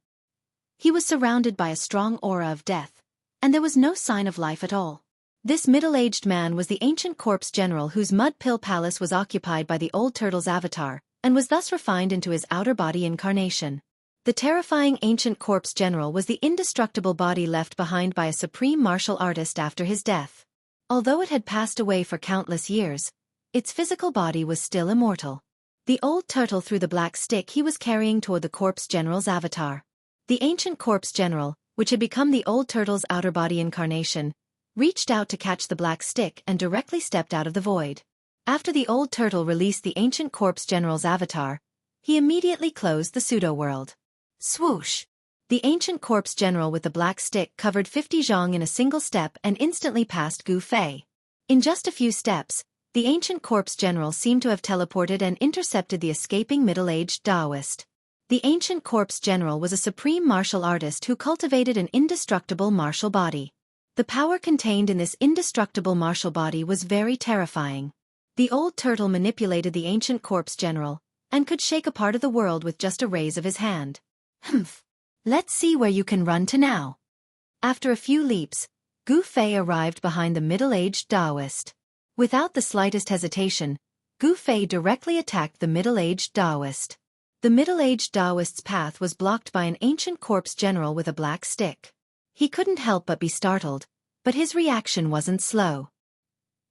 He was surrounded by a strong aura of death, and there was no sign of life at all. This middle-aged man was the ancient corpse general whose mud pill palace was occupied by the old turtle's avatar, and was thus refined into his outer body incarnation. The terrifying ancient corpse general was the indestructible body left behind by a supreme martial artist after his death. Although it had passed away for countless years, its physical body was still immortal. The old turtle threw the black stick he was carrying toward the corpse general's avatar. The ancient corpse general, which had become the old turtle's outer body incarnation, reached out to catch the black stick and directly stepped out of the void. After the old turtle released the ancient corpse general's avatar, he immediately closed the pseudo-world. Swoosh! The ancient corpse general with the black stick covered 50 zhong in a single step and instantly passed Gu Fei. In just a few steps, the ancient corpse general seemed to have teleported and intercepted the escaping middle-aged Taoist. The ancient corpse general was a supreme martial artist who cultivated an indestructible martial body. The power contained in this indestructible martial body was very terrifying. The old turtle manipulated the ancient corpse general, and could shake a part of the world with just a raise of his hand. Humph. Let's see where you can run to now. After a few leaps, Gu Fei arrived behind the middle-aged Taoist. Without the slightest hesitation, Gu Fei directly attacked the middle-aged Taoist. The middle-aged Taoist's path was blocked by an ancient corpse general with a black stick. He couldn't help but be startled, but his reaction wasn't slow.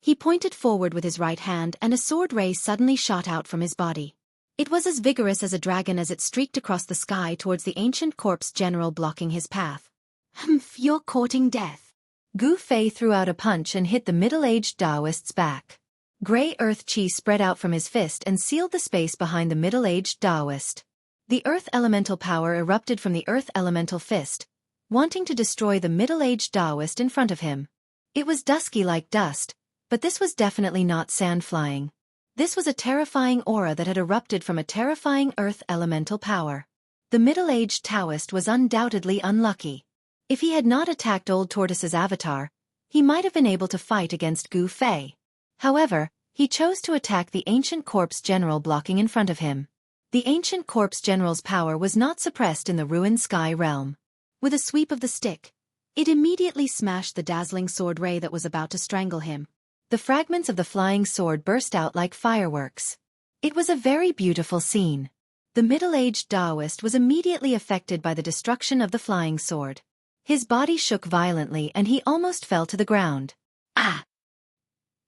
He pointed forward with his right hand and a sword ray suddenly shot out from his body. It was as vigorous as a dragon as it streaked across the sky towards the ancient corpse general blocking his path. Humph, you're courting death. Gu Fei threw out a punch and hit the middle-aged Taoist's back. Grey earth chi spread out from his fist and sealed the space behind the middle-aged Taoist. The earth elemental power erupted from the earth elemental fist, wanting to destroy the middle-aged Taoist in front of him. It was dusky like dust, but this was definitely not sand flying. This was a terrifying aura that had erupted from a terrifying earth elemental power. The middle-aged Taoist was undoubtedly unlucky. If he had not attacked Old Tortoise's avatar, he might have been able to fight against Gu Fei. However, he chose to attack the ancient corpse general blocking in front of him. The ancient corpse general's power was not suppressed in the ruined sky realm. With a sweep of the stick, it immediately smashed the dazzling sword ray that was about to strangle him. The fragments of the flying sword burst out like fireworks. It was a very beautiful scene. The middle-aged Taoist was immediately affected by the destruction of the flying sword. His body shook violently and he almost fell to the ground. Ah!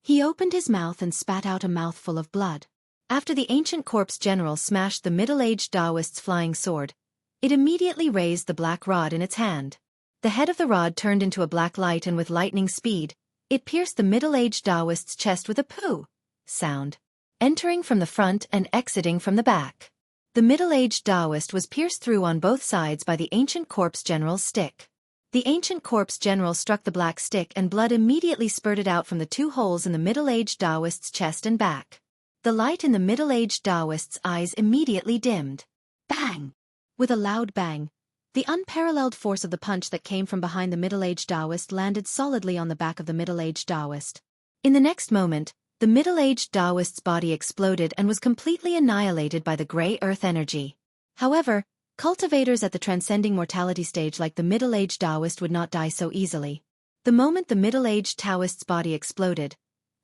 He opened his mouth and spat out a mouthful of blood. After the ancient corpse general smashed the middle-aged Taoist's flying sword, it immediately raised the black rod in its hand. The head of the rod turned into a black light and with lightning speed, it pierced the middle-aged Taoist's chest with a pooh sound, entering from the front and exiting from the back. The middle-aged Taoist was pierced through on both sides by the ancient corpse general's stick. The ancient corpse general struck the black stick and blood immediately spurted out from the two holes in the middle-aged Taoist's chest and back. The light in the middle-aged Taoist's eyes immediately dimmed. Bang! With a loud bang, the unparalleled force of the punch that came from behind the middle-aged Taoist landed solidly on the back of the middle-aged Taoist. In the next moment, the middle-aged Taoist's body exploded and was completely annihilated by the grey earth energy. However, cultivators at the transcending mortality stage like the middle-aged Taoist would not die so easily. The moment the middle-aged Taoist's body exploded,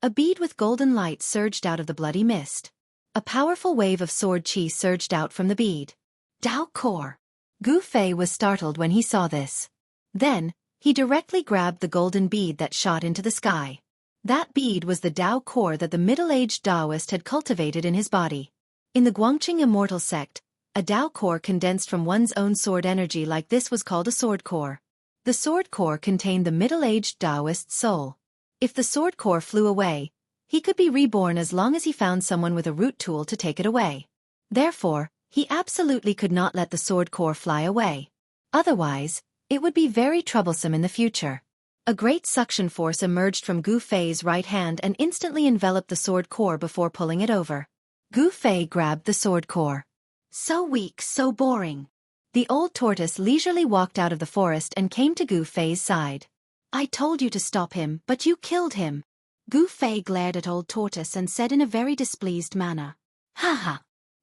a bead with golden light surged out of the bloody mist. A powerful wave of sword chi surged out from the bead. Dao Core! Gu Fei was startled when he saw this. Then, he directly grabbed the golden bead that shot into the sky. That bead was the Dao Core that the middle-aged Taoist had cultivated in his body. In the Guangqing immortal sect, a Dao Core condensed from one's own sword energy like this was called a sword core. The sword core contained the middle-aged Taoist's soul. If the sword core flew away, he could be reborn as long as he found someone with a root tool to take it away. Therefore, he absolutely could not let the sword core fly away. Otherwise, it would be very troublesome in the future. A great suction force emerged from Gu Fei's right hand and instantly enveloped the sword core before pulling it over. Gu Fei grabbed the sword core. So weak, so boring. The old tortoise leisurely walked out of the forest and came to Gu Fei's side. I told you to stop him, but you killed him. Gu Fei glared at old tortoise and said in a very displeased manner. Haha.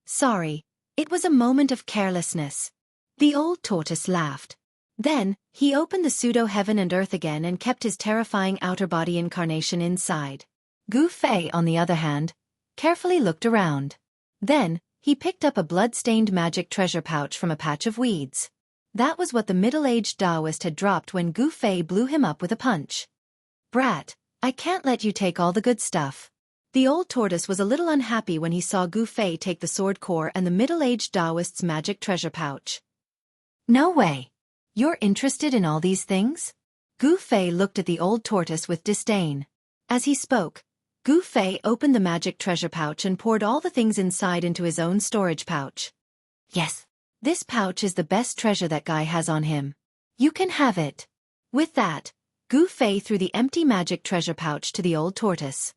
Sorry. It was a moment of carelessness. The old tortoise laughed. Then, he opened the pseudo-heaven and earth again and kept his terrifying outer body incarnation inside. Gu Fei, on the other hand, carefully looked around. Then, he picked up a blood-stained magic treasure pouch from a patch of weeds. That was what the middle-aged Taoist had dropped when Gu Fei blew him up with a punch. Brat, I can't let you take all the good stuff. The old tortoise was a little unhappy when he saw Gu Fei take the sword core and the middle-aged Taoist's magic treasure pouch. No way. You're interested in all these things? Gu Fei looked at the old tortoise with disdain. As he spoke, Gu Fei opened the magic treasure pouch and poured all the things inside into his own storage pouch. Yes, this pouch is the best treasure that guy has on him. You can have it. With that, Gu Fei threw the empty magic treasure pouch to the old tortoise.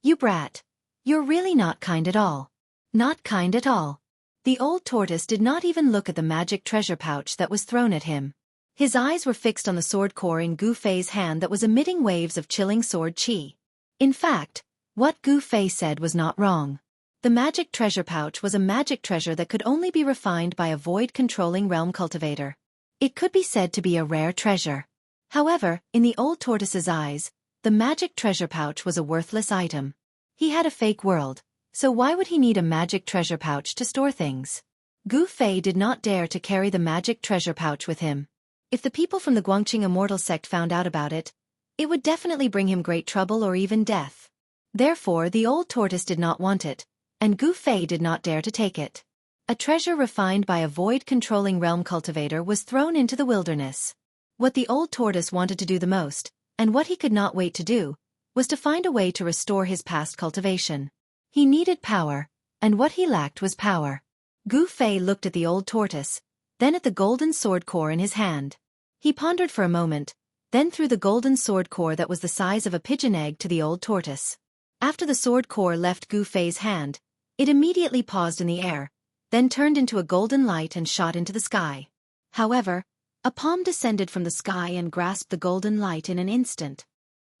You brat. You're really not kind at all. Not kind at all. The old tortoise did not even look at the magic treasure pouch that was thrown at him. His eyes were fixed on the sword core in Gu Fei's hand that was emitting waves of chilling sword chi. In fact, what Gu Fei said was not wrong. The magic treasure pouch was a magic treasure that could only be refined by a void-controlling realm cultivator. It could be said to be a rare treasure. However, in the old tortoise's eyes, the magic treasure pouch was a worthless item. He had a fake world, so why would he need a magic treasure pouch to store things? Gu Fei did not dare to carry the magic treasure pouch with him. If the people from the Guangqing Immortal sect found out about it, it would definitely bring him great trouble or even death. Therefore, the old tortoise did not want it, and Gu Fei did not dare to take it. A treasure refined by a void-controlling realm cultivator was thrown into the wilderness. What the old tortoise wanted to do the most, and what he could not wait to do, was to find a way to restore his past cultivation. He needed power, and what he lacked was power. Gu Fei looked at the old tortoise, then at the golden sword core in his hand. He pondered for a moment, then threw the golden sword core that was the size of a pigeon egg to the old tortoise. After the sword core left Gu Fei's hand, it immediately paused in the air, then turned into a golden light and shot into the sky. However, a palm descended from the sky and grasped the golden light in an instant.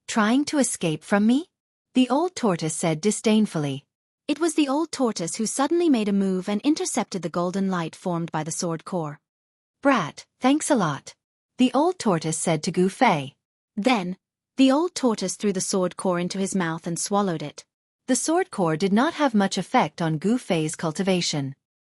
"Trying to escape from me?" the old tortoise said disdainfully. It was the old tortoise who suddenly made a move and intercepted the golden light formed by the sword core. "Brat, thanks a lot," the old tortoise said to Gu Fei. Then, the old tortoise threw the sword core into his mouth and swallowed it. The sword core did not have much effect on Gu Fei's cultivation.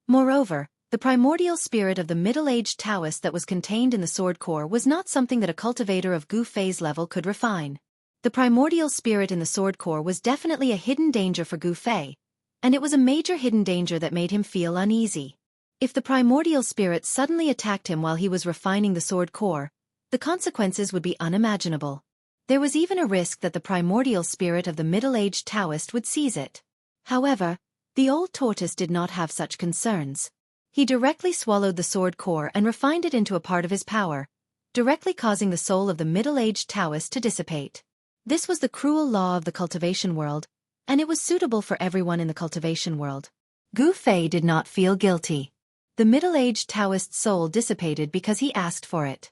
Moreover, the primordial spirit of the middle-aged Taoist that was contained in the sword core was not something that a cultivator of Gu Fei's level could refine. The primordial spirit in the sword core was definitely a hidden danger for Gu Fei, and it was a major hidden danger that made him feel uneasy. If the primordial spirit suddenly attacked him while he was refining the sword core, the consequences would be unimaginable. There was even a risk that the primordial spirit of the middle-aged Taoist would seize it. However, the old tortoise did not have such concerns. He directly swallowed the sword core and refined it into a part of his power, directly causing the soul of the middle-aged Taoist to dissipate. This was the cruel law of the cultivation world, and it was suitable for everyone in the cultivation world. Gu Fei did not feel guilty. The middle-aged Taoist's soul dissipated because he asked for it.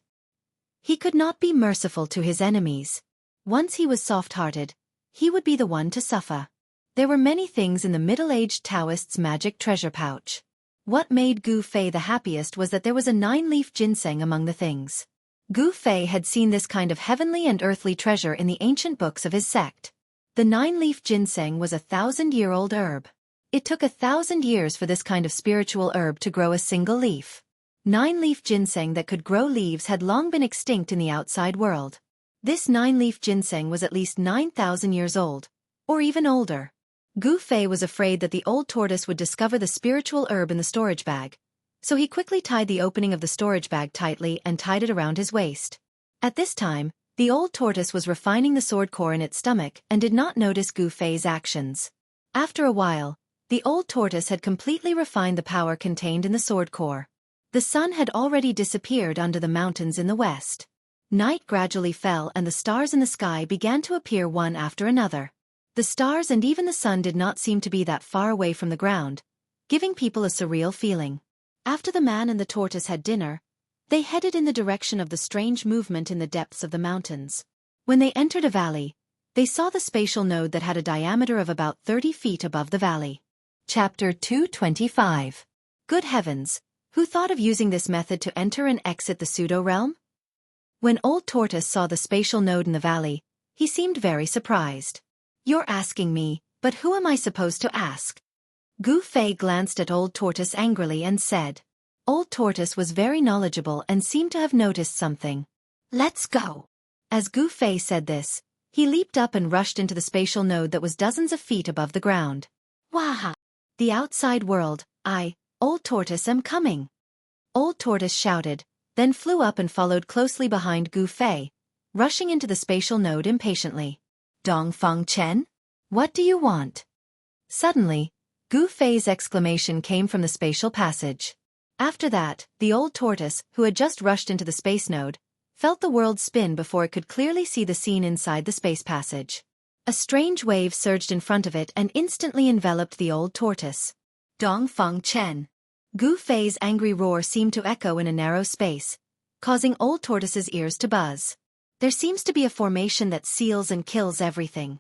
He could not be merciful to his enemies. Once he was soft-hearted, he would be the one to suffer. There were many things in the middle-aged Taoist's magic treasure pouch. What made Gu Fei the happiest was that there was a 9-leaf ginseng among the things. Gu Fei had seen this kind of heavenly and earthly treasure in the ancient books of his sect. The 9-leaf ginseng was a 1,000-year-old herb. It took 1,000 years for this kind of spiritual herb to grow a single leaf. 9-leaf ginseng that could grow leaves had long been extinct in the outside world. This 9-leaf ginseng was at least 9,000 years old, or even older. Gu Fei was afraid that the old tortoise would discover the spiritual herb in the storage bag, so he quickly tied the opening of the storage bag tightly and tied it around his waist. At this time, the old tortoise was refining the sword core in its stomach and did not notice Gu Fei's actions. After a while, the old tortoise had completely refined the power contained in the sword core. The sun had already disappeared under the mountains in the west. Night gradually fell and the stars in the sky began to appear one after another. The stars and even the sun did not seem to be that far away from the ground, giving people a surreal feeling. After the man and the tortoise had dinner, they headed in the direction of the strange movement in the depths of the mountains. When they entered a valley, they saw the spatial node that had a diameter of about 30 feet above the valley. Chapter 225. Good heavens! Who thought of using this method to enter and exit the pseudo-realm? When Old Tortoise saw the spatial node in the valley, he seemed very surprised. "You're asking me, but who am I supposed to ask?" Gu Fei glanced at Old Tortoise angrily and said. Old Tortoise was very knowledgeable and seemed to have noticed something. "Let's go." As Gu Fei said this, he leaped up and rushed into the spatial node that was dozens of feet above the ground. "Waha! The outside world, Old Tortoise, am coming." Old Tortoise shouted, then flew up and followed closely behind Gu Fei, rushing into the spatial node impatiently. "Dong Feng Chen? What do you want?" Suddenly, Gu Fei's exclamation came from the spatial passage. After that, the old tortoise, who had just rushed into the space node, felt the world spin before it could clearly see the scene inside the space passage. A strange wave surged in front of it and instantly enveloped the old tortoise. Dong Feng Chen. Gu Fei's angry roar seemed to echo in a narrow space, causing Old Tortoise's ears to buzz. "There seems to be a formation that seals and kills everything,"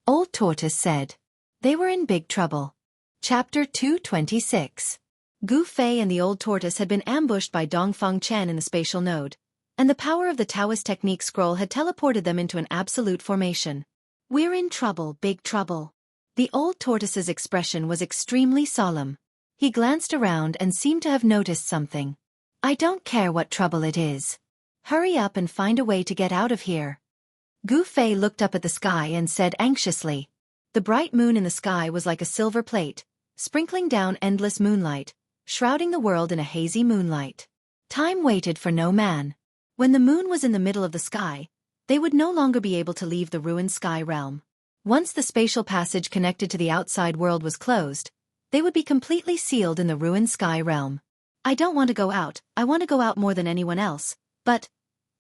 Old Tortoise said. They were in big trouble. Chapter 226. Gu Fei and the old tortoise had been ambushed by Dongfeng Chen in the spatial node, and the power of the Taoist technique scroll had teleported them into an absolute formation. "We're in trouble, big trouble." The old tortoise's expression was extremely solemn. He glanced around and seemed to have noticed something. "I don't care what trouble it is. Hurry up and find a way to get out of here." Gu Fei looked up at the sky and said anxiously. The bright moon in the sky was like a silver plate, sprinkling down endless moonlight, shrouding the world in a hazy moonlight. Time waited for no man. When the moon was in the middle of the sky, they would no longer be able to leave the ruined sky realm. Once the spatial passage connected to the outside world was closed, they would be completely sealed in the ruined sky realm. "I don't want to go out, I want to go out more than anyone else, but,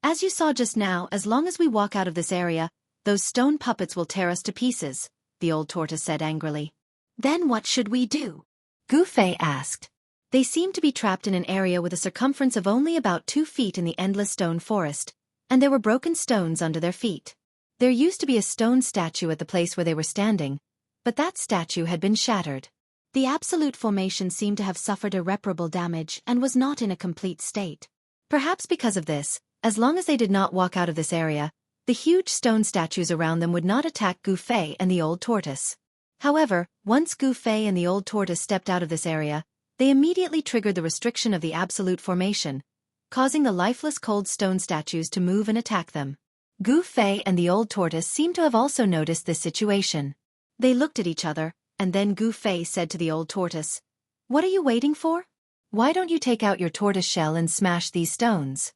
as you saw just now, as long as we walk out of this area, those stone puppets will tear us to pieces," the old tortoise said angrily. "Then what should we do?" Gu Fei asked. They seemed to be trapped in an area with a circumference of only about 2 feet in the endless stone forest, and there were broken stones under their feet. There used to be a stone statue at the place where they were standing, but that statue had been shattered. The absolute formation seemed to have suffered irreparable damage and was not in a complete state. Perhaps because of this, as long as they did not walk out of this area, the huge stone statues around them would not attack Gu Fei and the old tortoise. However, once Gu Fei and the old tortoise stepped out of this area, they immediately triggered the restriction of the absolute formation, causing the lifeless cold stone statues to move and attack them. Gu Fei and the old tortoise seemed to have also noticed this situation. They looked at each other, and then Gu Fei said to the old tortoise, "What are you waiting for? Why don't you take out your tortoise shell and smash these stones?"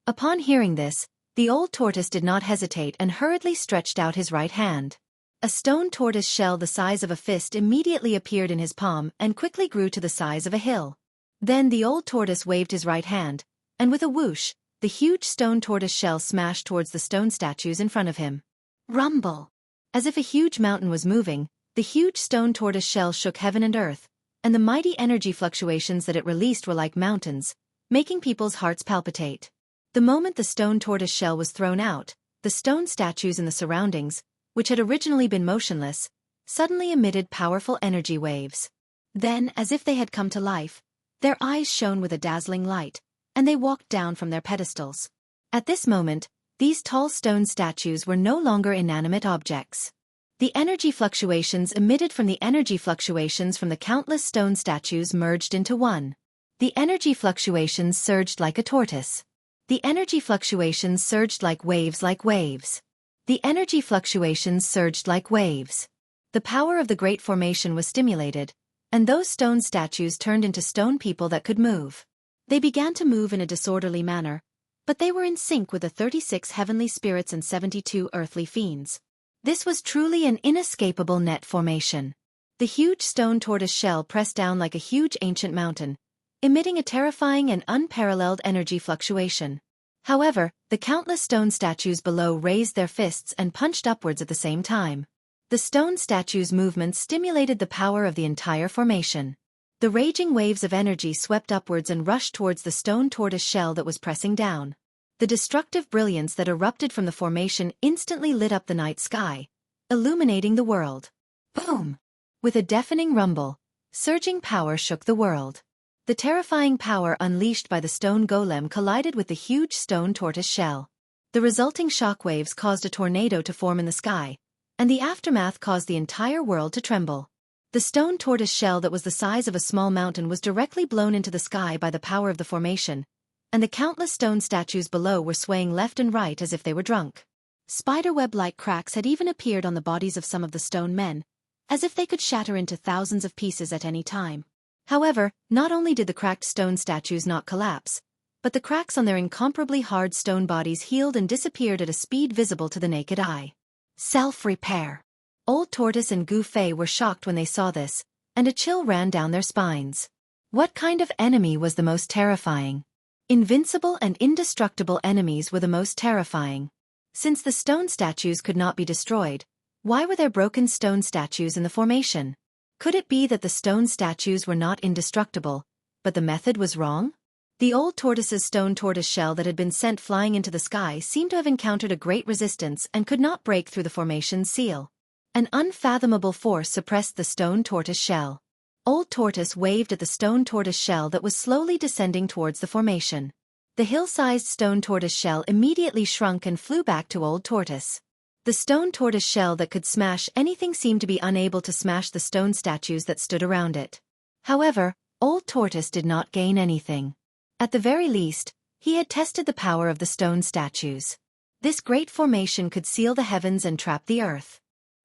Upon hearing this, the old tortoise did not hesitate and hurriedly stretched out his right hand. A stone tortoise shell the size of a fist immediately appeared in his palm and quickly grew to the size of a hill. Then the old tortoise waved his right hand, and with a whoosh, the huge stone tortoise shell smashed towards the stone statues in front of him. Rumble! As if a huge mountain was moving, the huge stone tortoise shell shook heaven and earth, and the mighty energy fluctuations that it released were like mountains, making people's hearts palpitate. The moment the stone tortoise shell was thrown out, the stone statues in the surroundings, which had originally been motionless, suddenly emitted powerful energy waves. Then, as if they had come to life, their eyes shone with a dazzling light, and they walked down from their pedestals. At this moment, these tall stone statues were no longer inanimate objects. The energy fluctuations emitted from the energy fluctuations from the countless stone statues merged into one. The energy fluctuations surged like a tortoise. The energy fluctuations surged like waves like waves. The energy fluctuations surged like waves. The power of the great formation was stimulated, and those stone statues turned into stone people that could move. They began to move in a disorderly manner, but they were in sync with the 36 heavenly spirits and 72 earthly fiends. This was truly an inescapable net formation. The huge stone tortoise shell pressed down like a huge ancient mountain, emitting a terrifying and unparalleled energy fluctuation. However, the countless stone statues below raised their fists and punched upwards at the same time. The stone statues' movements stimulated the power of the entire formation. The raging waves of energy swept upwards and rushed towards the stone tortoise shell that was pressing down. The destructive brilliance that erupted from the formation instantly lit up the night sky, illuminating the world. Boom! With a deafening rumble, surging power shook the world. The terrifying power unleashed by the stone golem collided with the huge stone tortoise shell. The resulting shockwaves caused a tornado to form in the sky, and the aftermath caused the entire world to tremble. The stone tortoise shell that was the size of a small mountain was directly blown into the sky by the power of the formation, and the countless stone statues below were swaying left and right as if they were drunk. Spiderweb-like cracks had even appeared on the bodies of some of the stone men, as if they could shatter into thousands of pieces at any time. However, not only did the cracked stone statues not collapse, but the cracks on their incomparably hard stone bodies healed and disappeared at a speed visible to the naked eye. Self-repair. Old Tortoise and Gu Fei were shocked when they saw this, and a chill ran down their spines. What kind of enemy was the most terrifying? Invincible and indestructible enemies were the most terrifying. Since the stone statues could not be destroyed, why were there broken stone statues in the formation? Could it be that the stone statues were not indestructible, but the method was wrong? The old tortoise's stone tortoise shell that had been sent flying into the sky seemed to have encountered a great resistance and could not break through the formation's seal. An unfathomable force suppressed the stone tortoise shell. Old Tortoise waved at the stone tortoise shell that was slowly descending towards the formation. The hill-sized stone tortoise shell immediately shrunk and flew back to Old Tortoise. The stone tortoise shell that could smash anything seemed to be unable to smash the stone statues that stood around it. However, Old Tortoise did not gain anything. At the very least, he had tested the power of the stone statues. This great formation could seal the heavens and trap the earth.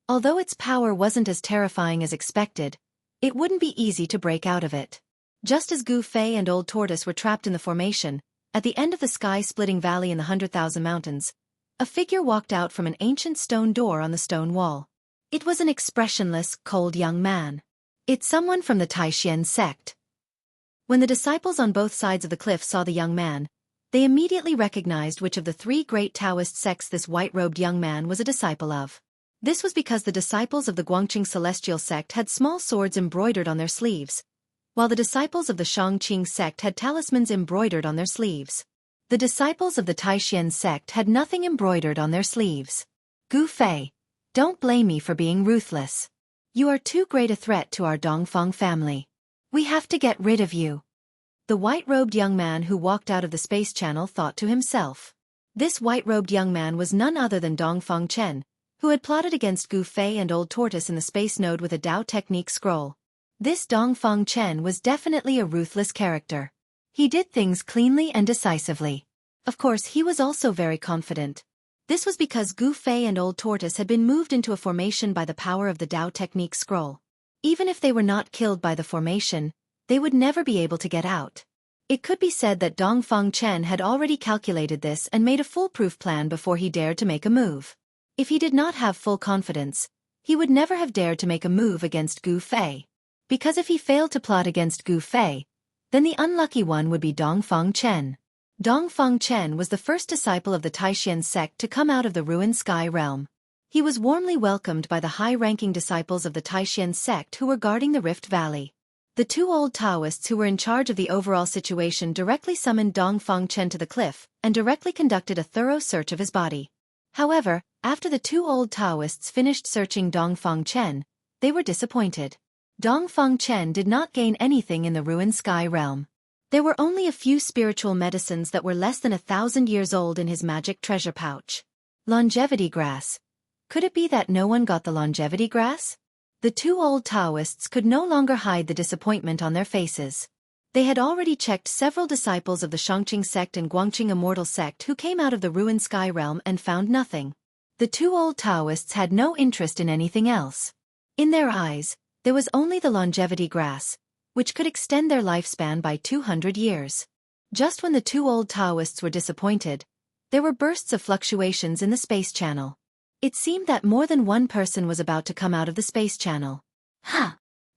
Although its power wasn't as terrifying as expected, it wouldn't be easy to break out of it. Just as Gu Fei and Old Tortoise were trapped in the formation, at the end of the sky-splitting valley in the 100,000 mountains, a figure walked out from an ancient stone door on the stone wall. It was an expressionless, cold young man. It's someone from the Taishan sect. When the disciples on both sides of the cliff saw the young man, they immediately recognized which of the three great Taoist sects this white-robed young man was a disciple of. This was because the disciples of the Guangqing Celestial sect had small swords embroidered on their sleeves, while the disciples of the Shangqing sect had talismans embroidered on their sleeves. The disciples of the Taishan sect had nothing embroidered on their sleeves. Gu Fei, don't blame me for being ruthless. You are too great a threat to our Dongfang family. We have to get rid of you. The white-robed young man who walked out of the space channel thought to himself. This white-robed young man was none other than Dongfang Chen, who had plotted against Gu Fei and Old Tortoise in the space node with a Dao technique scroll. This Dongfang Chen was definitely a ruthless character. He did things cleanly and decisively. Of course, he was also very confident. This was because Gu Fei and Old Tortoise had been moved into a formation by the power of the Dao technique scroll. Even if they were not killed by the formation, they would never be able to get out. It could be said that Dongfang Chen had already calculated this and made a foolproof plan before he dared to make a move. If he did not have full confidence, he would never have dared to make a move against Gu Fei. Because if he failed to plot against Gu Fei, then the unlucky one would be Dongfang Chen. Dongfang Chen was the first disciple of the Taishan sect to come out of the ruined sky realm. He was warmly welcomed by the high-ranking disciples of the Taishan sect who were guarding the Rift Valley. The two old Taoists who were in charge of the overall situation directly summoned Dongfang Chen to the cliff and directly conducted a thorough search of his body. However, after the two old Taoists finished searching Dongfang Chen, they were disappointed. Dongfang Chen did not gain anything in the ruined sky realm. There were only a few spiritual medicines that were less than 1,000 years old in his magic treasure pouch. Longevity grass. Could it be that no one got the longevity grass? The two old Taoists could no longer hide the disappointment on their faces. They had already checked several disciples of the Shangqing sect and Guangqing Immortal sect who came out of the ruined sky realm and found nothing. The two old Taoists had no interest in anything else. In their eyes, there was only the longevity grass, which could extend their lifespan by 200 years. Just when the two old Taoists were disappointed, there were bursts of fluctuations in the space channel. It seemed that more than one person was about to come out of the space channel.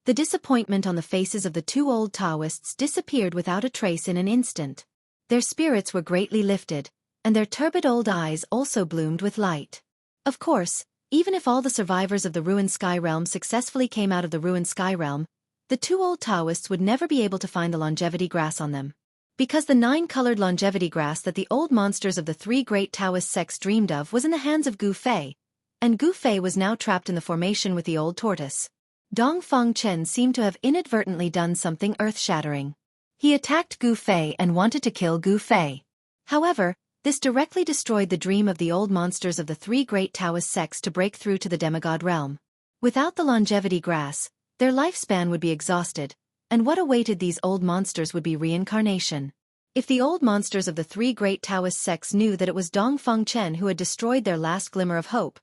The disappointment on the faces of the two old Taoists disappeared without a trace in an instant. Their spirits were greatly lifted, and their turbid old eyes also bloomed with light. Of course, even if all the survivors of the ruined sky realm successfully came out of the ruined sky realm, the two old Taoists would never be able to find the longevity grass on them. Because the 9-colored longevity grass that the old monsters of the three great Taoist sects dreamed of was in the hands of Gu Fei, and Gu Fei was now trapped in the formation with the old tortoise. Dongfang Chen seemed to have inadvertently done something earth-shattering. He attacked Gu Fei and wanted to kill Gu Fei. However, this directly destroyed the dream of the old monsters of the three great Taoist sects to break through to the demigod realm. Without the longevity grass, their lifespan would be exhausted, and what awaited these old monsters would be reincarnation. If the old monsters of the three great Taoist sects knew that it was Dongfang Chen who had destroyed their last glimmer of hope,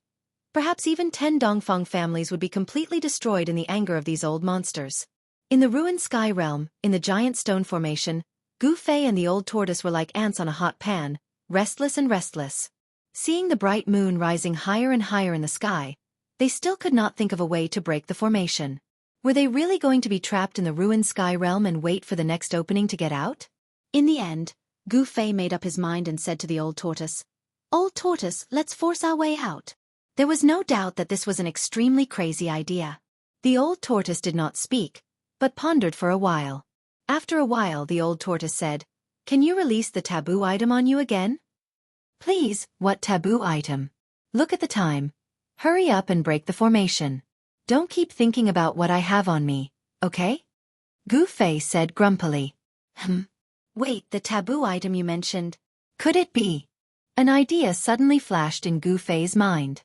perhaps even 10 Dongfang families would be completely destroyed in the anger of these old monsters. In the ruined sky realm, in the giant stone formation, Gu Fei and the old tortoise were like ants on a hot pan, restless and restless. Seeing the bright moon rising higher and higher in the sky, they still could not think of a way to break the formation. Were they really going to be trapped in the ruined sky realm and wait for the next opening to get out? In the end, Gu Fei made up his mind and said to the old tortoise, "Old tortoise, let's force our way out." There was no doubt that this was an extremely crazy idea. The old tortoise did not speak, but pondered for a while. After a while the old tortoise said, "Can you release the taboo item on you again?" "Please, what taboo item? Look at the time. Hurry up and break the formation. Don't keep thinking about what I have on me, okay?" Gu Fei said grumpily. Wait, the taboo item you mentioned. Could it be? An idea suddenly flashed in Gu Fei's mind.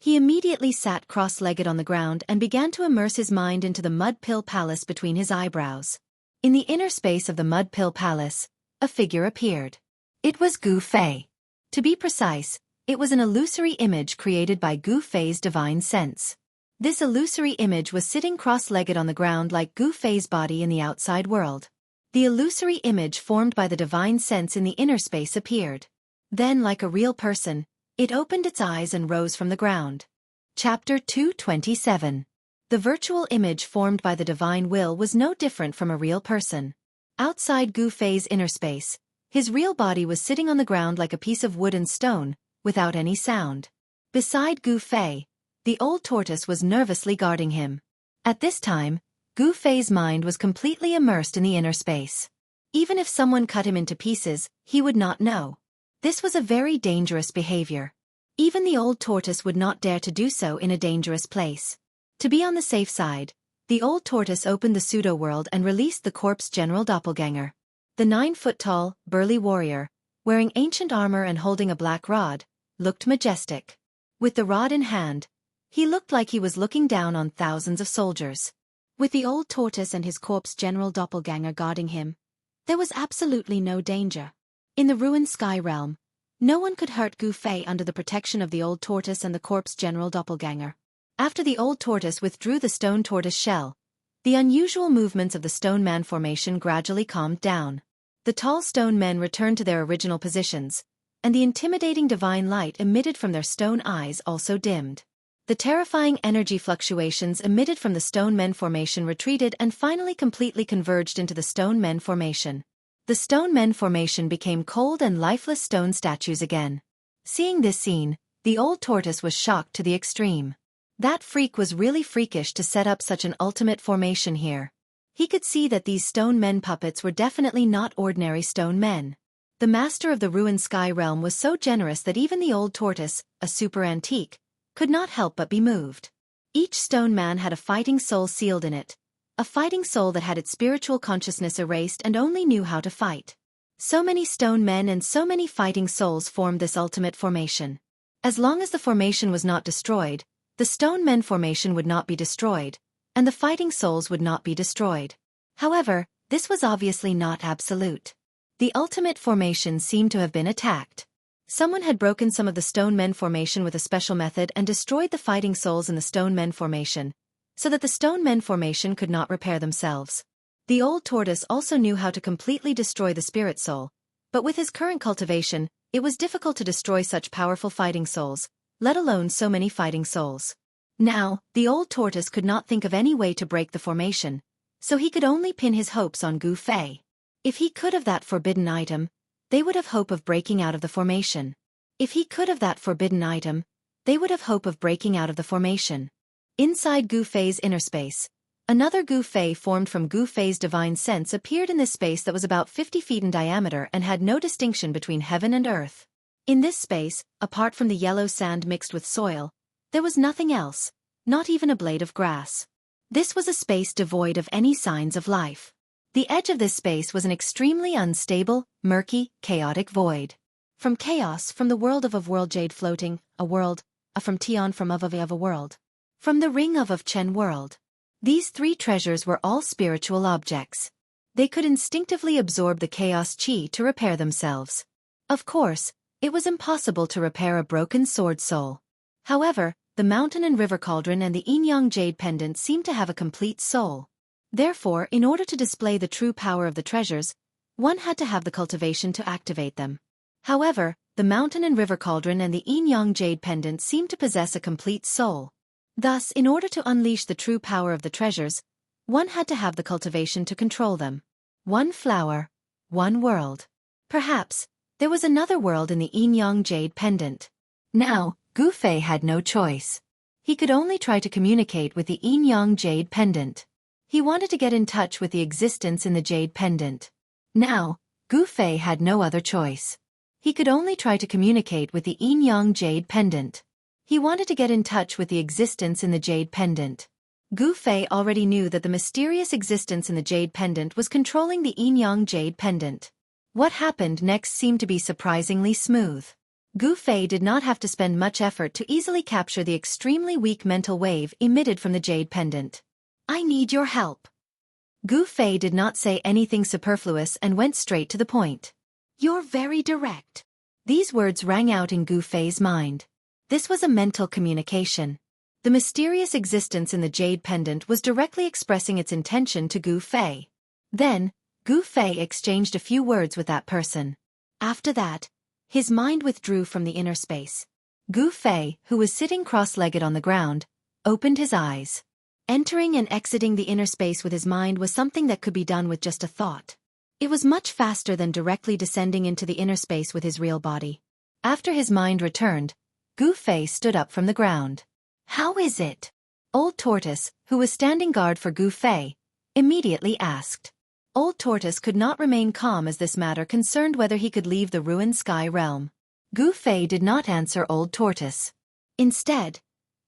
He immediately sat cross-legged on the ground and began to immerse his mind into the mud pill palace between his eyebrows. In the inner space of the mud pill palace, a figure appeared. It was Gu Fei. To be precise, it was an illusory image created by Gu Fei's divine sense. This illusory image was sitting cross-legged on the ground like Gu Fei's body in the outside world. The illusory image formed by the divine sense in the inner space appeared. Then, like a real person, it opened its eyes and rose from the ground. Chapter 227. The virtual image formed by the divine will was no different from a real person. Outside Gu Fei's inner space, his real body was sitting on the ground like a piece of wood and stone, without any sound. Beside Gu Fei, the old tortoise was nervously guarding him. At this time, Gu Fei's mind was completely immersed in the inner space. Even if someone cut him into pieces, he would not know. This was a very dangerous behavior. Even the old tortoise would not dare to do so in a dangerous place. To be on the safe side, the old tortoise opened the pseudo-world and released the corpse general doppelganger. The 9-foot-tall, burly warrior, wearing ancient armor and holding a black rod, looked majestic. With the rod in hand, he looked like he was looking down on thousands of soldiers. With the old tortoise and his corpse general doppelganger guarding him, there was absolutely no danger. In the ruined sky realm, no one could hurt Gu Fei under the protection of the old tortoise and the corpse general doppelganger. After the old tortoise withdrew the stone tortoise shell, the unusual movements of the stone man formation gradually calmed down. The tall stone men returned to their original positions, and the intimidating divine light emitted from their stone eyes also dimmed. The terrifying energy fluctuations emitted from the stone men formation retreated and finally completely converged into the stone men formation. The stone men formation became cold and lifeless stone statues again. Seeing this scene, the old tortoise was shocked to the extreme. That freak was really freakish to set up such an ultimate formation here. He could see that these stone men puppets were definitely not ordinary stone men. The master of the ruined sky realm was so generous that even the old tortoise, a super antique, could not help but be moved. Each stone man had a fighting soul sealed in it, a fighting soul that had its spiritual consciousness erased and only knew how to fight. So many stone men and so many fighting souls formed this ultimate formation. As long as the formation was not destroyed, the stone men formation would not be destroyed, and the fighting souls would not be destroyed. However, this was obviously not absolute. The ultimate formation seemed to have been attacked. Someone had broken some of the stone men formation with a special method and destroyed the fighting souls in the stone men formation, so that the stone men formation could not repair themselves. The old tortoise also knew how to completely destroy the spirit soul, but with his current cultivation, it was difficult to destroy such powerful fighting souls, let alone so many fighting souls. Now, the old tortoise could not think of any way to break the formation, so he could only pin his hopes on Gu Fei. If he could have that forbidden item, they would have hope of breaking out of the formation. If he could have that forbidden item, they would have hope of breaking out of the formation. Inside Gu Fei's inner space, another Gu Fei formed from Gu Fei's divine sense appeared in this space that was about 50 feet in diameter and had no distinction between heaven and earth. In this space, apart from the yellow sand mixed with soil, there was nothing else, not even a blade of grass. This was a space devoid of any signs of life. The edge of this space was an extremely unstable, murky, chaotic void. From chaos, from the world of world jade floating, a world, from Tion from of a world. From the ring of Chen world. These three treasures were all spiritual objects. They could instinctively absorb the chaos chi to repair themselves. Of course, it was impossible to repair a broken sword soul. However, the mountain and river cauldron and the yin-yang jade pendant seemed to have a complete soul. Therefore, in order to display the true power of the treasures, one had to have the cultivation to activate them. However, the mountain and river cauldron and the yin-yang jade pendant seemed to possess a complete soul. Thus, in order to unleash the true power of the treasures, one had to have the cultivation to control them. One flower, one world. Perhaps, there was another world in the yin-yang jade pendant. Now, Gu Fei had no choice. He could only try to communicate with the yin-yang jade pendant. He wanted to get in touch with the existence in the jade pendant. Now, Gu Fei had no other choice. He could only try to communicate with the yin-yang jade pendant. He wanted to get in touch with the existence in the jade pendant. Gu Fei already knew that the mysterious existence in the jade pendant was controlling the yin-yang jade pendant. What happened next seemed to be surprisingly smooth. Gu Fei did not have to spend much effort to easily capture the extremely weak mental wave emitted from the jade pendant. I need your help. Gu Fei did not say anything superfluous and went straight to the point. You're very direct. These words rang out in Gu Fei's mind. This was a mental communication. The mysterious existence in the jade pendant was directly expressing its intention to Gu Fei. Then, Gu Fei exchanged a few words with that person. After that, his mind withdrew from the inner space. Gu Fei, who was sitting cross-legged on the ground, opened his eyes. Entering and exiting the inner space with his mind was something that could be done with just a thought. It was much faster than directly descending into the inner space with his real body. After his mind returned, Gu Fei stood up from the ground. How is it? Old Tortoise, who was standing guard for Gu Fei, immediately asked. Old Tortoise could not remain calm as this matter concerned whether he could leave the ruined sky realm. Gu Fei did not answer Old Tortoise. Instead,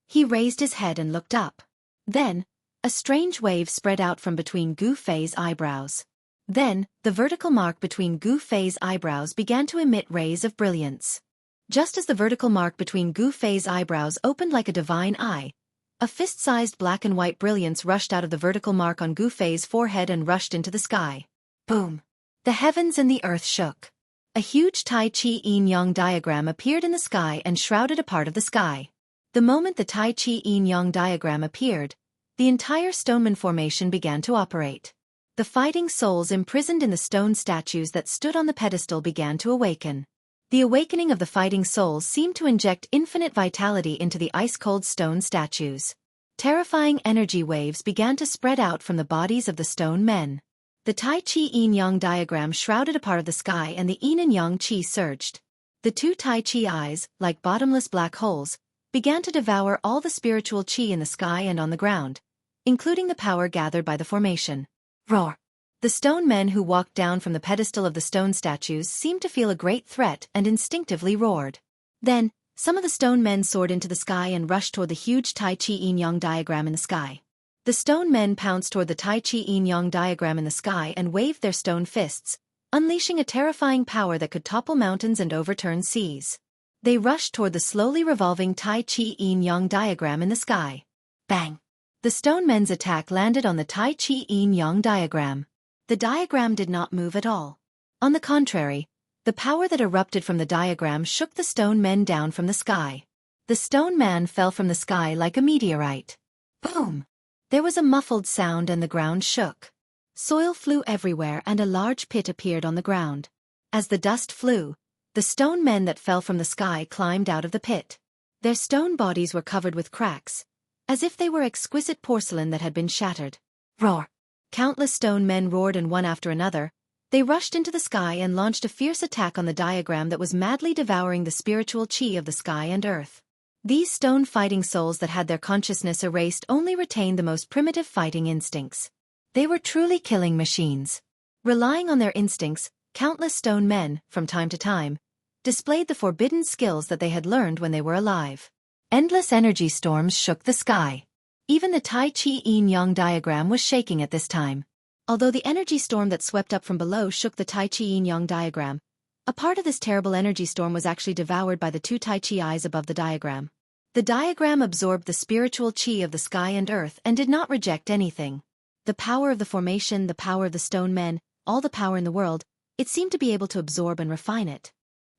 he raised his head and looked up. Then, a strange wave spread out from between Gu Fei's eyebrows. Then, the vertical mark between Gu Fei's eyebrows began to emit rays of brilliance. Just as the vertical mark between Gu Fei's eyebrows opened like a divine eye, a fist-sized black and white brilliance rushed out of the vertical mark on Gu Fei's forehead and rushed into the sky. Boom! The heavens and the earth shook. A huge Tai Chi yin-yang diagram appeared in the sky and shrouded a part of the sky. The moment the Tai Chi yin-yang diagram appeared, the entire stoneman formation began to operate. The fighting souls imprisoned in the stone statues that stood on the pedestal began to awaken. The awakening of the fighting souls seemed to inject infinite vitality into the ice-cold stone statues. Terrifying energy waves began to spread out from the bodies of the stone men. The Tai Chi yin-yang diagram shrouded a part of the sky and the yin and yang chi surged. The two Tai Chi eyes, like bottomless black holes, began to devour all the spiritual chi in the sky and on the ground, including the power gathered by the formation. Roar! The stone men who walked down from the pedestal of the stone statues seemed to feel a great threat and instinctively roared. Then, some of the stone men soared into the sky and rushed toward the huge Tai Chi yin-yang diagram in the sky. The stone men pounced toward the Tai Chi yin-yang diagram in the sky and waved their stone fists, unleashing a terrifying power that could topple mountains and overturn seas. They rushed toward the slowly revolving Tai Chi yin-yang diagram in the sky. Bang! The stone men's attack landed on the Tai Chi yin-yang diagram. The diagram did not move at all. On the contrary, the power that erupted from the diagram shook the stone men down from the sky. The stone man fell from the sky like a meteorite. Boom! There was a muffled sound and the ground shook. Soil flew everywhere and a large pit appeared on the ground. As the dust flew, the stone men that fell from the sky climbed out of the pit. Their stone bodies were covered with cracks, as if they were exquisite porcelain that had been shattered. Roar! Countless stone men roared, and one after another, they rushed into the sky and launched a fierce attack on the diagram that was madly devouring the spiritual chi of the sky and earth. These stone fighting souls that had their consciousness erased only retained the most primitive fighting instincts. They were truly killing machines. Relying on their instincts, countless stone men, from time to time, displayed the forbidden skills that they had learned when they were alive. Endless energy storms shook the sky. Even the Tai Chi yin-yang diagram was shaking at this time. Although the energy storm that swept up from below shook the Tai Chi yin-yang diagram, a part of this terrible energy storm was actually devoured by the two Tai Chi eyes above the diagram. The diagram absorbed the spiritual chi of the sky and earth and did not reject anything. The power of the formation, the power of the stone men, all the power in the world, it seemed to be able to absorb and refine it.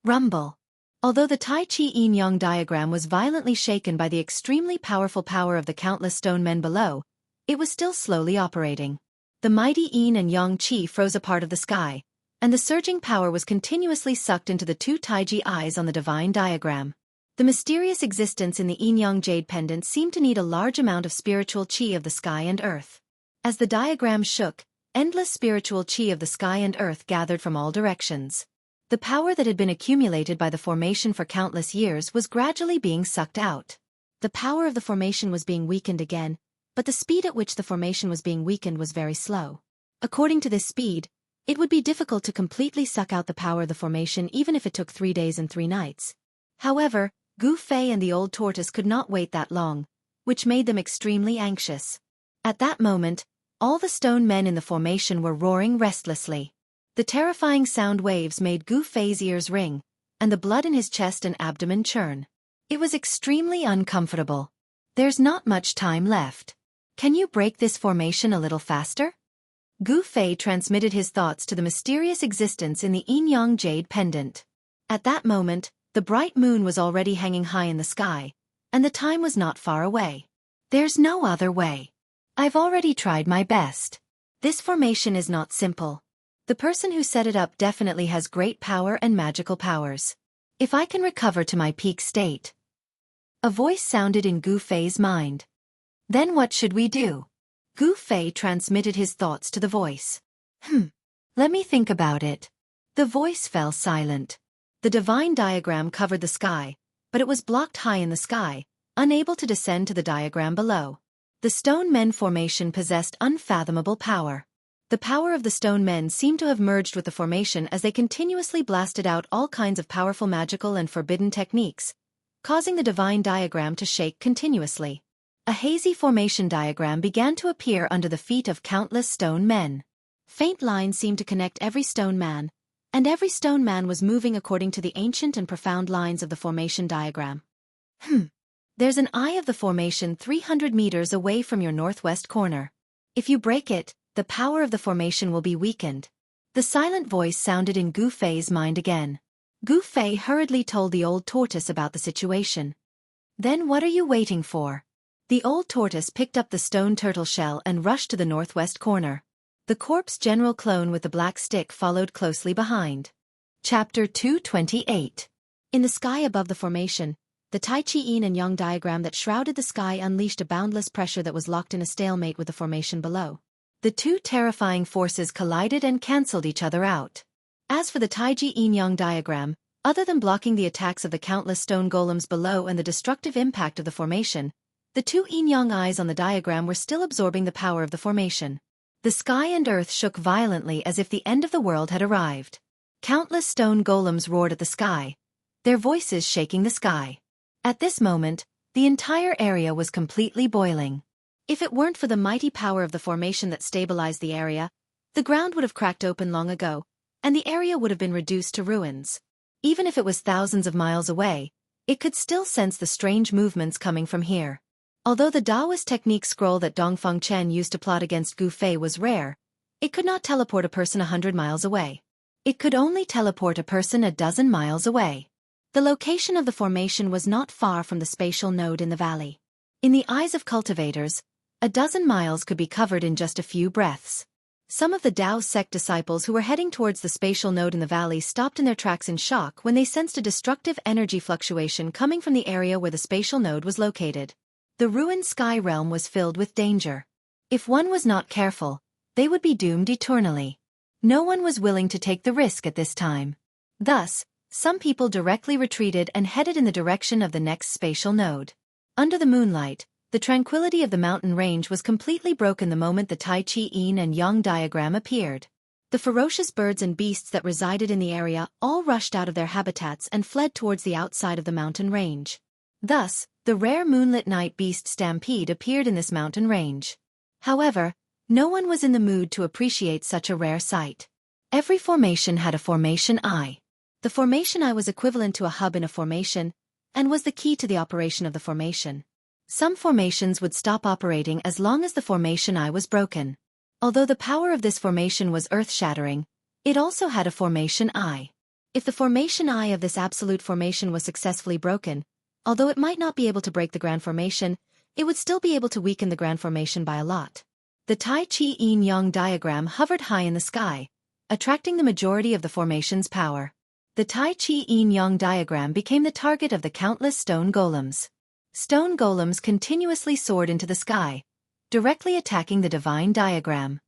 Rumble. Although the Tai Chi yin-yang diagram was violently shaken by the extremely powerful power of the countless stone men below, it was still slowly operating. The mighty yin and yang chi froze a part of the sky, and the surging power was continuously sucked into the two Taiji eyes on the divine diagram. The mysterious existence in the yin-yang jade pendant seemed to need a large amount of spiritual chi of the sky and earth. As the diagram shook, endless spiritual chi of the sky and earth gathered from all directions. The power that had been accumulated by the formation for countless years was gradually being sucked out. The power of the formation was being weakened again, but the speed at which the formation was being weakened was very slow. According to this speed, it would be difficult to completely suck out the power of the formation even if it took 3 days and 3 nights. However, Gu Fei and the old tortoise could not wait that long, which made them extremely anxious. At that moment, all the stone men in the formation were roaring restlessly. The terrifying sound waves made Gu Fei's ears ring, and the blood in his chest and abdomen churn. It was extremely uncomfortable. There's not much time left. Can you break this formation a little faster? Gu Fei transmitted his thoughts to the mysterious existence in the yin-yang jade pendant. At that moment, the bright moon was already hanging high in the sky, and the time was not far away. There's no other way. I've already tried my best. This formation is not simple. The person who set it up definitely has great power and magical powers. If I can recover to my peak state. A voice sounded in Gu Fei's mind. Then what should we do? Gu Fei transmitted his thoughts to the voice. Let me think about it. The voice fell silent. The divine diagram covered the sky, but it was blocked high in the sky, unable to descend to the diagram below. The stone men formation possessed unfathomable power. The power of the stone men seemed to have merged with the formation as they continuously blasted out all kinds of powerful magical and forbidden techniques, causing the divine diagram to shake continuously. A hazy formation diagram began to appear under the feet of countless stone men. Faint lines seemed to connect every stone man, and every stone man was moving according to the ancient and profound lines of the formation diagram. There's an eye of the formation 300 meters away from your northwest corner. If you break it, the power of the formation will be weakened. The silent voice sounded in Gu Fei's mind again. Gu Fei hurriedly told the old tortoise about the situation. Then what are you waiting for? The old tortoise picked up the stone turtle shell and rushed to the northwest corner. The corpse general clone with the black stick followed closely behind. Chapter 228. In the sky above the formation, the Tai Chi yin and yang diagram that shrouded the sky unleashed a boundless pressure that was locked in a stalemate with the formation below. The two terrifying forces collided and cancelled each other out. As for the Tai Chi yin-yang diagram, other than blocking the attacks of the countless stone golems below and the destructive impact of the formation, the two yin-yang eyes on the diagram were still absorbing the power of the formation. The sky and earth shook violently as if the end of the world had arrived. Countless stone golems roared at the sky, their voices shaking the sky. At this moment, the entire area was completely boiling. If it weren't for the mighty power of the formation that stabilized the area, the ground would have cracked open long ago, and the area would have been reduced to ruins. Even if it was thousands of miles away, it could still sense the strange movements coming from here. Although the Taoist technique scroll that Dongfeng Chen used to plot against Gu Fei was rare, it could not teleport a person 100 miles away. It could only teleport a person a dozen miles away. The location of the formation was not far from the spatial node in the valley. In the eyes of cultivators, a dozen miles could be covered in just a few breaths. Some of the Dao sect disciples who were heading towards the spatial node in the valley stopped in their tracks in shock when they sensed a destructive energy fluctuation coming from the area where the spatial node was located. The ruined sky realm was filled with danger. If one was not careful, they would be doomed eternally. No one was willing to take the risk at this time. Thus, some people directly retreated and headed in the direction of the next spatial node. Under the moonlight, the tranquility of the mountain range was completely broken the moment the Tai Chi yin and yang diagram appeared. The ferocious birds and beasts that resided in the area all rushed out of their habitats and fled towards the outside of the mountain range. Thus, the rare moonlit night beast stampede appeared in this mountain range. However, no one was in the mood to appreciate such a rare sight. Every formation had a formation eye. The formation eye was equivalent to a hub in a formation, and was the key to the operation of the formation. Some formations would stop operating as long as the formation eye was broken. Although the power of this formation was earth-shattering, it also had a formation eye. If the formation eye of this absolute formation was successfully broken, although it might not be able to break the grand formation, it would still be able to weaken the grand formation by a lot. The Tai Chi yin-yang diagram hovered high in the sky, attracting the majority of the formation's power. The Tai Chi yin-yang diagram became the target of the countless stone golems. Stone golems continuously soared into the sky, directly attacking the divine diagram.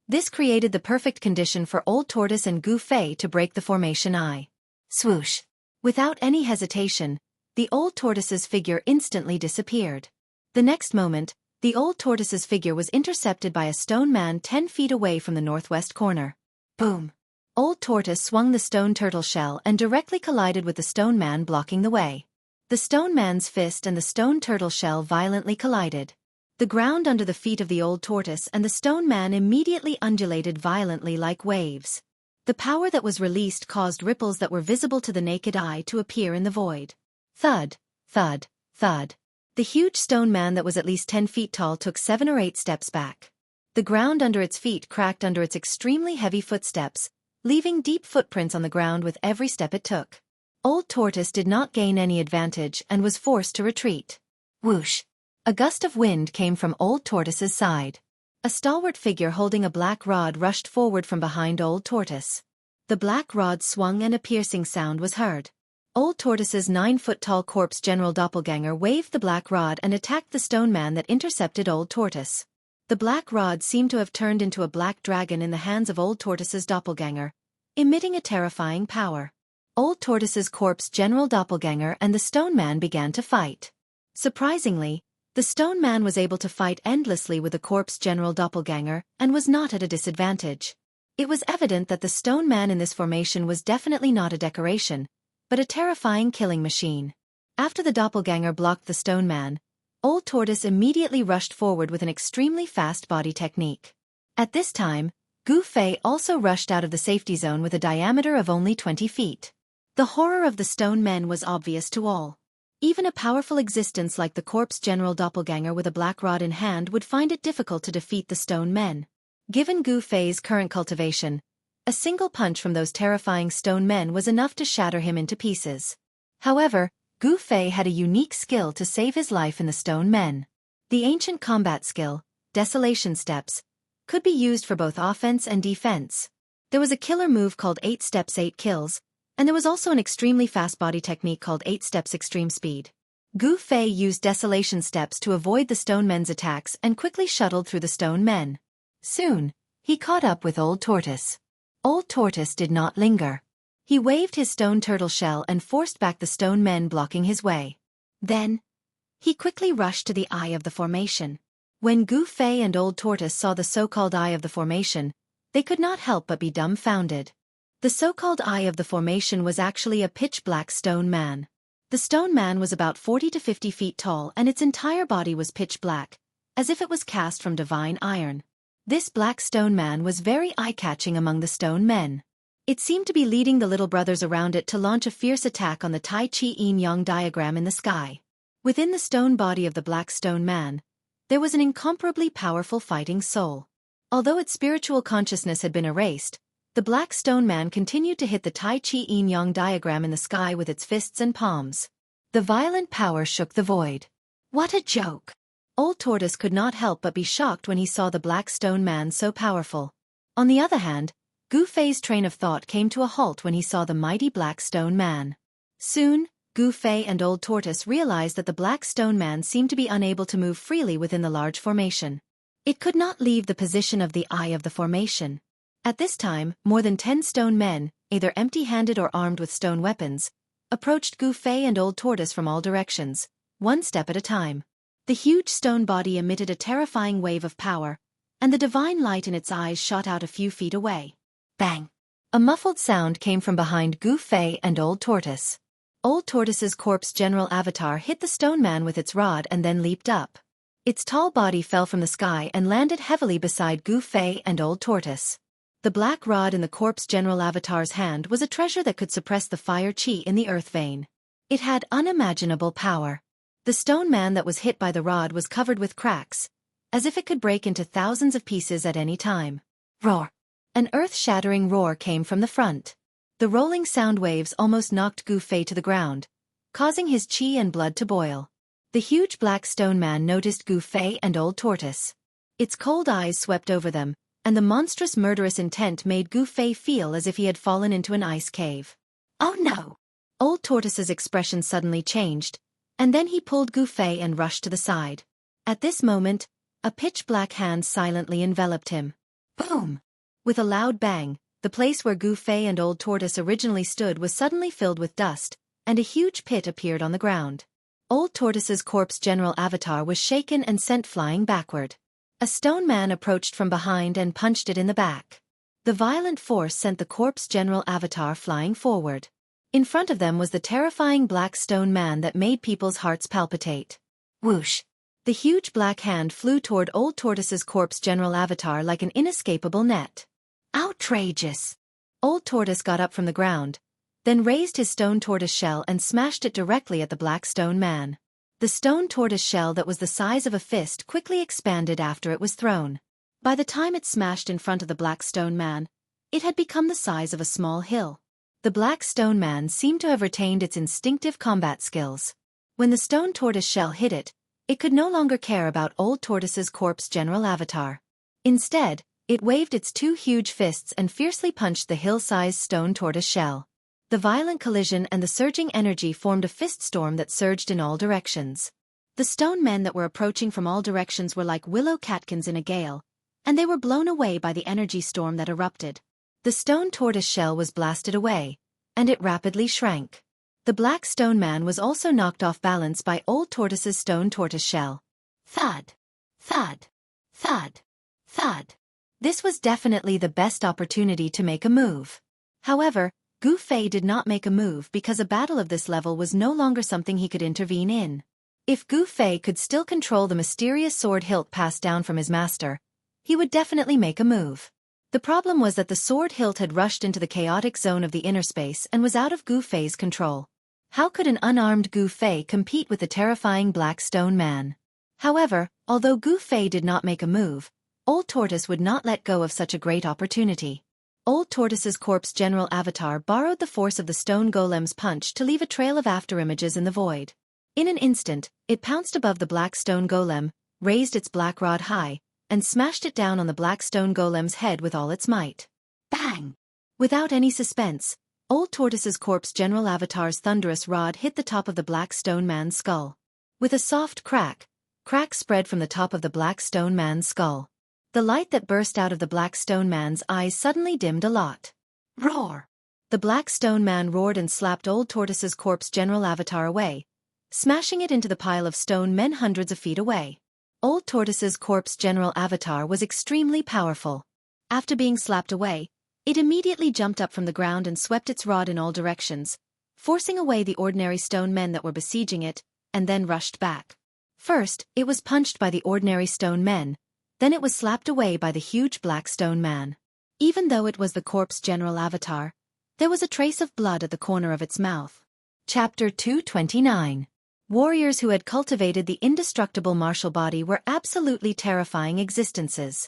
This created the perfect condition for Old Tortoise and Gu Fei to break the formation eye. Swoosh! Without any hesitation, the Old Tortoise's figure instantly disappeared. The next moment, the Old Tortoise's figure was intercepted by a stone man 10 feet away from the northwest corner. Boom! Old Tortoise swung the stone turtle shell and directly collided with the stone man blocking the way. The stone man's fist and the stone turtle shell violently collided. The ground under the feet of the old tortoise and the stone man immediately undulated violently like waves. The power that was released caused ripples that were visible to the naked eye to appear in the void. Thud, thud, thud. The huge stone man that was at least 10 feet tall took 7 or 8 steps back. The ground under its feet cracked under its extremely heavy footsteps, leaving deep footprints on the ground with every step it took. Old Tortoise did not gain any advantage and was forced to retreat. Whoosh! A gust of wind came from Old Tortoise's side. A stalwart figure holding a black rod rushed forward from behind Old Tortoise. The black rod swung and a piercing sound was heard. Old Tortoise's 9-foot-tall corpse general doppelganger waved the black rod and attacked the stone man that intercepted Old Tortoise. The black rod seemed to have turned into a black dragon in the hands of Old Tortoise's doppelganger, emitting a terrifying power. Old Tortoise's corpse general doppelganger and the stone man began to fight. Surprisingly, the stone man was able to fight endlessly with the corpse general doppelganger and was not at a disadvantage. It was evident that the stone man in this formation was definitely not a decoration, but a terrifying killing machine. After the doppelganger blocked the stone man, Old Tortoise immediately rushed forward with an extremely fast body technique. At this time, Gu Fei also rushed out of the safety zone with a diameter of only 20 feet. The horror of the stone men was obvious to all. Even a powerful existence like the corpse general doppelganger with a black rod in hand would find it difficult to defeat the stone men. Given Gu Fei's current cultivation, a single punch from those terrifying stone men was enough to shatter him into pieces. However, Gu Fei had a unique skill to save his life in the stone men. The ancient combat skill, Desolation Steps, could be used for both offense and defense. There was a killer move called 8 Steps 8 Kills, and there was also an extremely fast body technique called 8 Steps Extreme Speed. Gu Fei used Desolation Steps to avoid the stone men's attacks and quickly shuttled through the stone men. Soon, he caught up with Old Tortoise. Old Tortoise did not linger. He waved his stone turtle shell and forced back the stone men blocking his way. Then, he quickly rushed to the eye of the formation. When Gu Fei and Old Tortoise saw the so-called eye of the formation, they could not help but be dumbfounded. The so-called eye of the formation was actually a pitch-black stone man. The stone man was about 40 to 50 feet tall and its entire body was pitch black, as if it was cast from divine iron. This black stone man was very eye-catching among the stone men. It seemed to be leading the little brothers around it to launch a fierce attack on the Tai Chi Yin-Yang diagram in the sky. Within the stone body of the black stone man, there was an incomparably powerful fighting soul. Although its spiritual consciousness had been erased, the black stone man continued to hit the Tai Chi Yin-Yang diagram in the sky with its fists and palms. The violent power shook the void. What a joke! Old Tortoise could not help but be shocked when he saw the black stone man so powerful. On the other hand, Gu Fei's train of thought came to a halt when he saw the mighty black stone man. Soon, Gu Fei and Old Tortoise realized that the black stone man seemed to be unable to move freely within the large formation. It could not leave the position of the eye of the formation. At this time, more than 10 stone men, either empty-handed or armed with stone weapons, approached Gu Fei and Old Tortoise from all directions, one step at a time. The huge stone body emitted a terrifying wave of power, and the divine light in its eyes shot out a few feet away. Bang! A muffled sound came from behind Gu Fei and Old Tortoise. Old Tortoise's corpse general avatar hit the stone man with its rod and then leaped up. Its tall body fell from the sky and landed heavily beside Gu Fei and Old Tortoise. The black rod in the corpse general avatar's hand was a treasure that could suppress the fire chi in the earth vein. It had unimaginable power. The stone man that was hit by the rod was covered with cracks, as if it could break into thousands of pieces at any time. Roar! An earth-shattering roar came from the front. The rolling sound waves almost knocked Gu Fei to the ground, causing his chi and blood to boil. The huge black stone man noticed Gu Fei and Old Tortoise. Its cold eyes swept over them, and the monstrous murderous intent made Gu Fei feel as if he had fallen into an ice cave. Oh no! Old Tortoise's expression suddenly changed, and then he pulled Gu Fei and rushed to the side. At this moment, a pitch-black hand silently enveloped him. Boom! With a loud bang, the place where Gu Fei and Old Tortoise originally stood was suddenly filled with dust, and a huge pit appeared on the ground. Old Tortoise's corpse general avatar was shaken and sent flying backward. A stone man approached from behind and punched it in the back. The violent force sent the corpse general avatar flying forward. In front of them was the terrifying black stone man that made people's hearts palpitate. Whoosh! The huge black hand flew toward Old Tortoise's corpse general avatar like an inescapable net. Outrageous! Old Tortoise got up from the ground, then raised his stone tortoise shell and smashed it directly at the black stone man. The stone tortoise shell that was the size of a fist quickly expanded after it was thrown. By the time it smashed in front of the black stone man, it had become the size of a small hill. The black stone man seemed to have retained its instinctive combat skills. When the stone tortoise shell hit it, it could no longer care about Old Tortoise's corpse general avatar. Instead, it waved its two huge fists and fiercely punched the hill-sized stone tortoise shell. The violent collision and the surging energy formed a fist storm that surged in all directions. The stone men that were approaching from all directions were like willow catkins in a gale, and they were blown away by the energy storm that erupted. The stone tortoise shell was blasted away, and it rapidly shrank. The black stone man was also knocked off balance by Old Tortoise's stone tortoise shell. Thud! Thud! Thud! Thud! This was definitely the best opportunity to make a move. However, Gu Fei did not make a move because a battle of this level was no longer something he could intervene in. If Gu Fei could still control the mysterious sword hilt passed down from his master, he would definitely make a move. The problem was that the sword hilt had rushed into the chaotic zone of the inner space and was out of Gu Fei's control. How could an unarmed Gu Fei compete with the terrifying black stone man? However, although Gu Fei did not make a move, Old Tortoise would not let go of such a great opportunity. Old Tortoise's corpse general avatar borrowed the force of the stone golem's punch to leave a trail of afterimages in the void. In an instant, it pounced above the black stone golem, raised its black rod high, and smashed it down on the black stone golem's head with all its might. Bang! Without any suspense, Old Tortoise's corpse general avatar's thunderous rod hit the top of the black stone man's skull. With a soft crack, cracks spread from the top of the black stone man's skull. The light that burst out of the black stone man's eyes suddenly dimmed a lot. Roar! The black stone man roared and slapped Old Tortoise's corpse general avatar away, smashing it into the pile of stone men hundreds of feet away. Old Tortoise's corpse general avatar was extremely powerful. After being slapped away, it immediately jumped up from the ground and swept its rod in all directions, forcing away the ordinary stone men that were besieging it, and then rushed back. First, it was punched by the ordinary stone men, then it was slapped away by the huge black stone man. Even though it was the corpse general avatar, there was a trace of blood at the corner of its mouth. Chapter 229. Warriors who had cultivated the indestructible martial body were absolutely terrifying existences.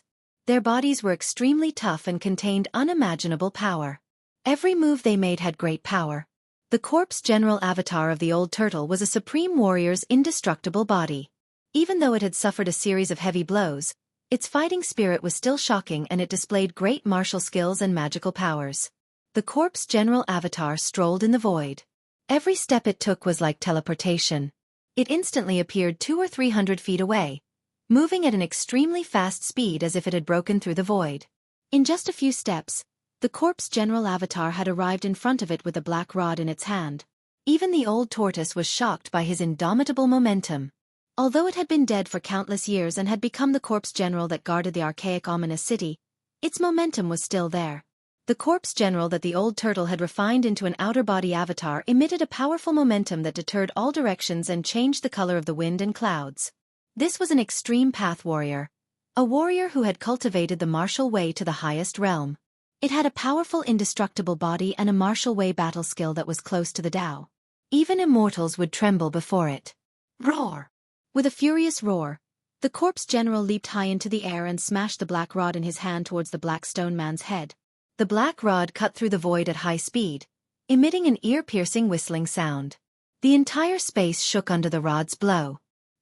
Their bodies were extremely tough and contained unimaginable power. Every move they made had great power. The corpse general avatar of the old turtle was a supreme warrior's indestructible body. Even though it had suffered a series of heavy blows, its fighting spirit was still shocking and it displayed great martial skills and magical powers. The corpse general avatar strolled in the void. Every step it took was like teleportation. It instantly appeared 200 or 300 feet away, moving at an extremely fast speed as if it had broken through the void. In just a few steps, the corpse general avatar had arrived in front of it with a black rod in its hand. Even the old tortoise was shocked by his indomitable momentum. Although it had been dead for countless years and had become the corpse general that guarded the archaic ominous city, its momentum was still there. The corpse general that the old turtle had refined into an outer body avatar emitted a powerful momentum that deterred all directions and changed the color of the wind and clouds. This was an extreme path warrior, a warrior who had cultivated the martial way to the highest realm. It had a powerful indestructible body and a martial way battle skill that was close to the Tao. Even immortals would tremble before it. Roar! With a furious roar, the corpse general leaped high into the air and smashed the black rod in his hand towards the black stone man's head. The black rod cut through the void at high speed, emitting an ear-piercing whistling sound. The entire space shook under the rod's blow.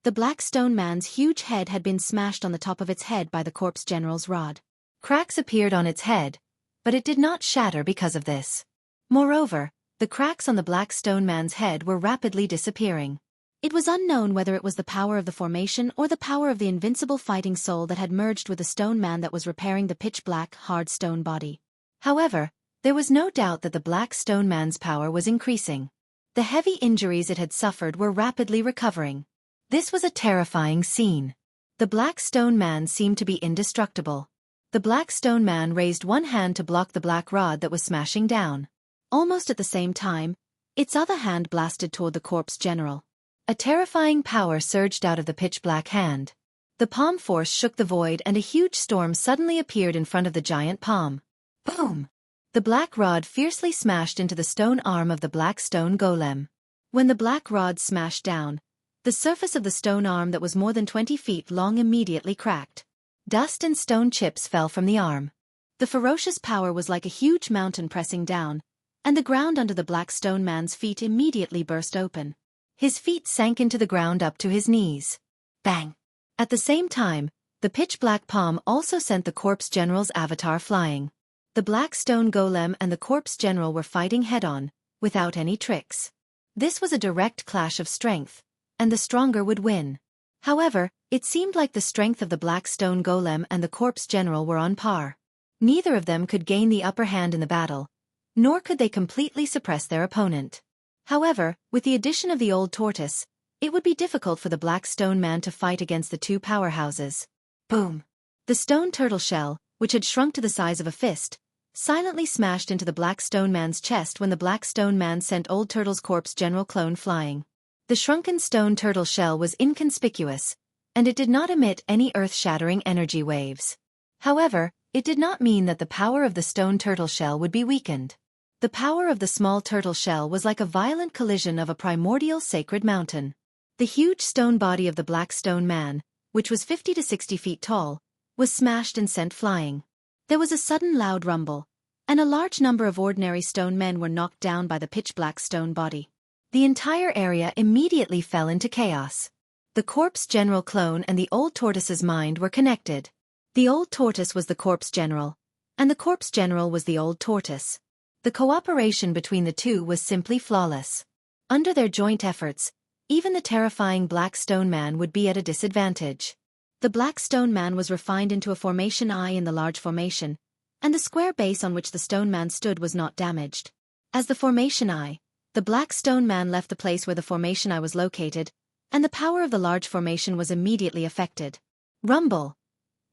The black stone man's huge head had been smashed on the top of its head by the corpse general's rod. Cracks appeared on its head, but it did not shatter because of this. Moreover, the cracks on the black stone man's head were rapidly disappearing. It was unknown whether it was the power of the formation or the power of the invincible fighting soul that had merged with the stone man that was repairing the pitch-black, hard stone body. However, there was no doubt that the black stone man's power was increasing. The heavy injuries it had suffered were rapidly recovering. This was a terrifying scene. The black stone man seemed to be indestructible. The black stone man raised one hand to block the black rod that was smashing down. Almost at the same time, its other hand blasted toward the corpse general. A terrifying power surged out of the pitch-black hand. The palm force shook the void and a huge storm suddenly appeared in front of the giant palm. Boom! The black rod fiercely smashed into the stone arm of the black stone golem. When the black rod smashed down, the surface of the stone arm that was more than 20 feet long immediately cracked. Dust and stone chips fell from the arm. The ferocious power was like a huge mountain pressing down, and the ground under the black stone man's feet immediately burst open. His feet sank into the ground up to his knees. Bang! At the same time, the pitch-black palm also sent the corpse general's avatar flying. The black stone golem and the corpse general were fighting head-on, without any tricks. This was a direct clash of strength, and the stronger would win. However, it seemed like the strength of the black stone golem and the corpse general were on par. Neither of them could gain the upper hand in the battle, nor could they completely suppress their opponent. However, with the addition of the old tortoise, it would be difficult for the black stone man to fight against the two powerhouses. Boom! The stone turtle shell, which had shrunk to the size of a fist, silently smashed into the black stone man's chest when the black stone man sent old turtle's corpse general clone flying. The shrunken stone turtle shell was inconspicuous, and it did not emit any earth-shattering energy waves. However, it did not mean that the power of the stone turtle shell would be weakened. The power of the small turtle shell was like a violent collision of a primordial sacred mountain. The huge stone body of the black stone man, which was 50 to 60 feet tall, was smashed and sent flying. There was a sudden loud rumble, and a large number of ordinary stone men were knocked down by the pitch-black stone body. The entire area immediately fell into chaos. The corpse general clone and the old tortoise's mind were connected. The old tortoise was the corpse general, and the corpse general was the old tortoise. The cooperation between the two was simply flawless. Under their joint efforts, even the terrifying black stone man would be at a disadvantage. The black stone man was refined into a formation eye in the large formation, and the square base on which the stone man stood was not damaged. As the formation eye, the black stone man left the place where the formation eye was located, and the power of the large formation was immediately affected. Rumble!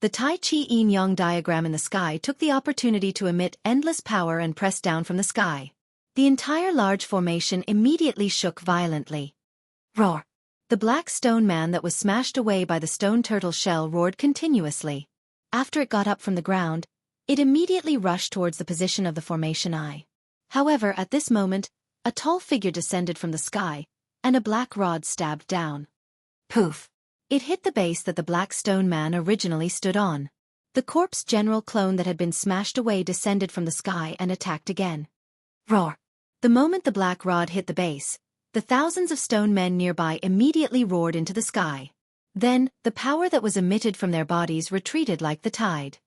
The Tai Chi yin-yang diagram in the sky took the opportunity to emit endless power and press down from the sky. The entire large formation immediately shook violently. Roar! The black stone man that was smashed away by the stone turtle shell roared continuously. After it got up from the ground, it immediately rushed towards the position of the formation eye. However, at this moment, a tall figure descended from the sky, and a black rod stabbed down. Poof! It hit the base that the black stone man originally stood on. The corpse general clone that had been smashed away descended from the sky and attacked again. Roar! The moment the black rod hit the base, the thousands of stone men nearby immediately roared into the sky. Then, the power that was emitted from their bodies retreated like the tide.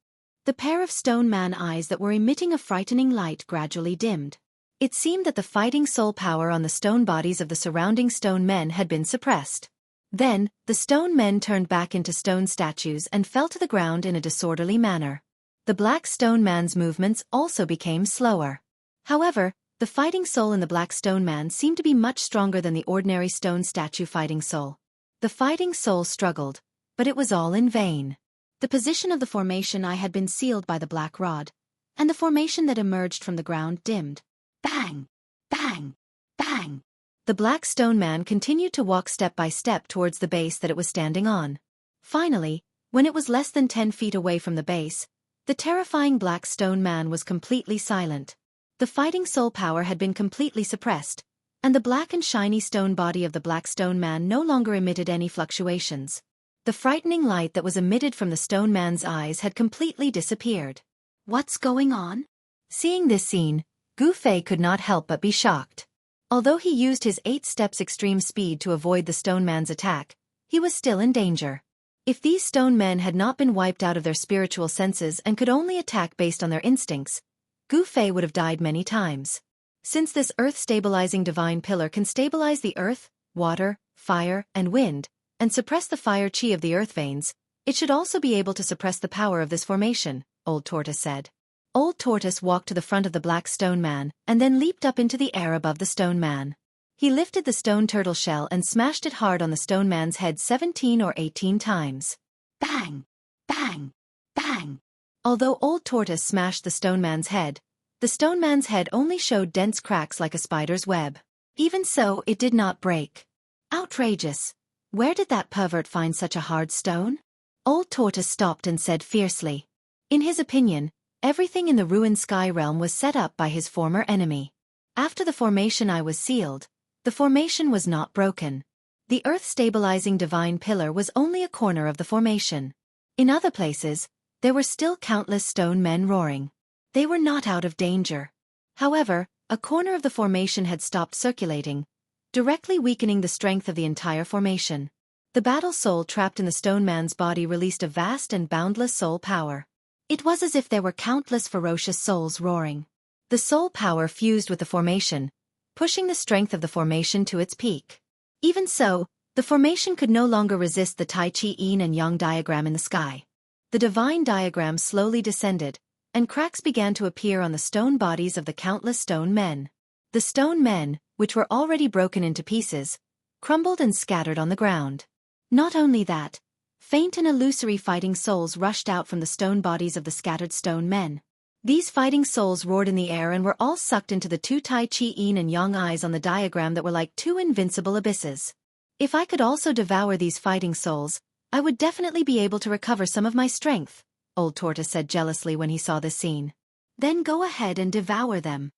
The pair of stone man eyes that were emitting a frightening light gradually dimmed. It seemed that the fighting soul power on the stone bodies of the surrounding stone men had been suppressed. Then, the stone men turned back into stone statues and fell to the ground in a disorderly manner. The black stone man's movements also became slower. However, the fighting soul in the black stone man seemed to be much stronger than the ordinary stone statue fighting soul. The fighting soul struggled, but it was all in vain. The position of the formation eye had been sealed by the black rod, and the formation that emerged from the ground dimmed. Bang! Bang! Bang! The black stone man continued to walk step by step towards the base that it was standing on. Finally, when it was less than 10 feet away from the base, the terrifying black stone man was completely silent. The fighting soul power had been completely suppressed, and the black and shiny stone body of the black stone man no longer emitted any fluctuations. The frightening light that was emitted from the stone man's eyes had completely disappeared. What's going on? Seeing this scene, Gu Fei could not help but be shocked. Although he used his 8 steps extreme speed to avoid the stone man's attack, he was still in danger. If these stone men had not been wiped out of their spiritual senses and could only attack based on their instincts, Gu Fei would have died many times. Since this earth-stabilizing divine pillar can stabilize the earth, water, fire, and wind, and suppress the fire chi of the earth veins, it should also be able to suppress the power of this formation, Old Tortoise said. Old Tortoise walked to the front of the black stone man and then leaped up into the air above the stone man. He lifted the stone turtle shell and smashed it hard on the stone man's head 17 or 18 times. Bang! Bang! Bang! Although Old Tortoise smashed the stone man's head, the stone man's head only showed dense cracks like a spider's web. Even so, it did not break. Outrageous! Where did that pervert find such a hard stone? Old Tortoise stopped and said fiercely. In his opinion, everything in the ruined sky realm was set up by his former enemy. After the formation eye was sealed, the formation was not broken. The earth-stabilizing divine pillar was only a corner of the formation. In other places, there were still countless stone men roaring. They were not out of danger. However, a corner of the formation had stopped circulating, directly weakening the strength of the entire formation. The battle soul trapped in the stone man's body released a vast and boundless soul power. It was as if there were countless ferocious souls roaring. The soul power fused with the formation, pushing the strength of the formation to its peak. Even so, the formation could no longer resist the Tai Chi Yin and Yang diagram in the sky. The divine diagram slowly descended, and cracks began to appear on the stone bodies of the countless stone men. The stone men, which were already broken into pieces, crumbled and scattered on the ground. Not only that, faint and illusory fighting souls rushed out from the stone bodies of the scattered stone men. These fighting souls roared in the air and were all sucked into the two Tai Chi Yin and Yang eyes on the diagram that were like two invincible abysses. If I could also devour these fighting souls, I would definitely be able to recover some of my strength, Old Tortoise said jealously when he saw this scene. Then go ahead and devour them.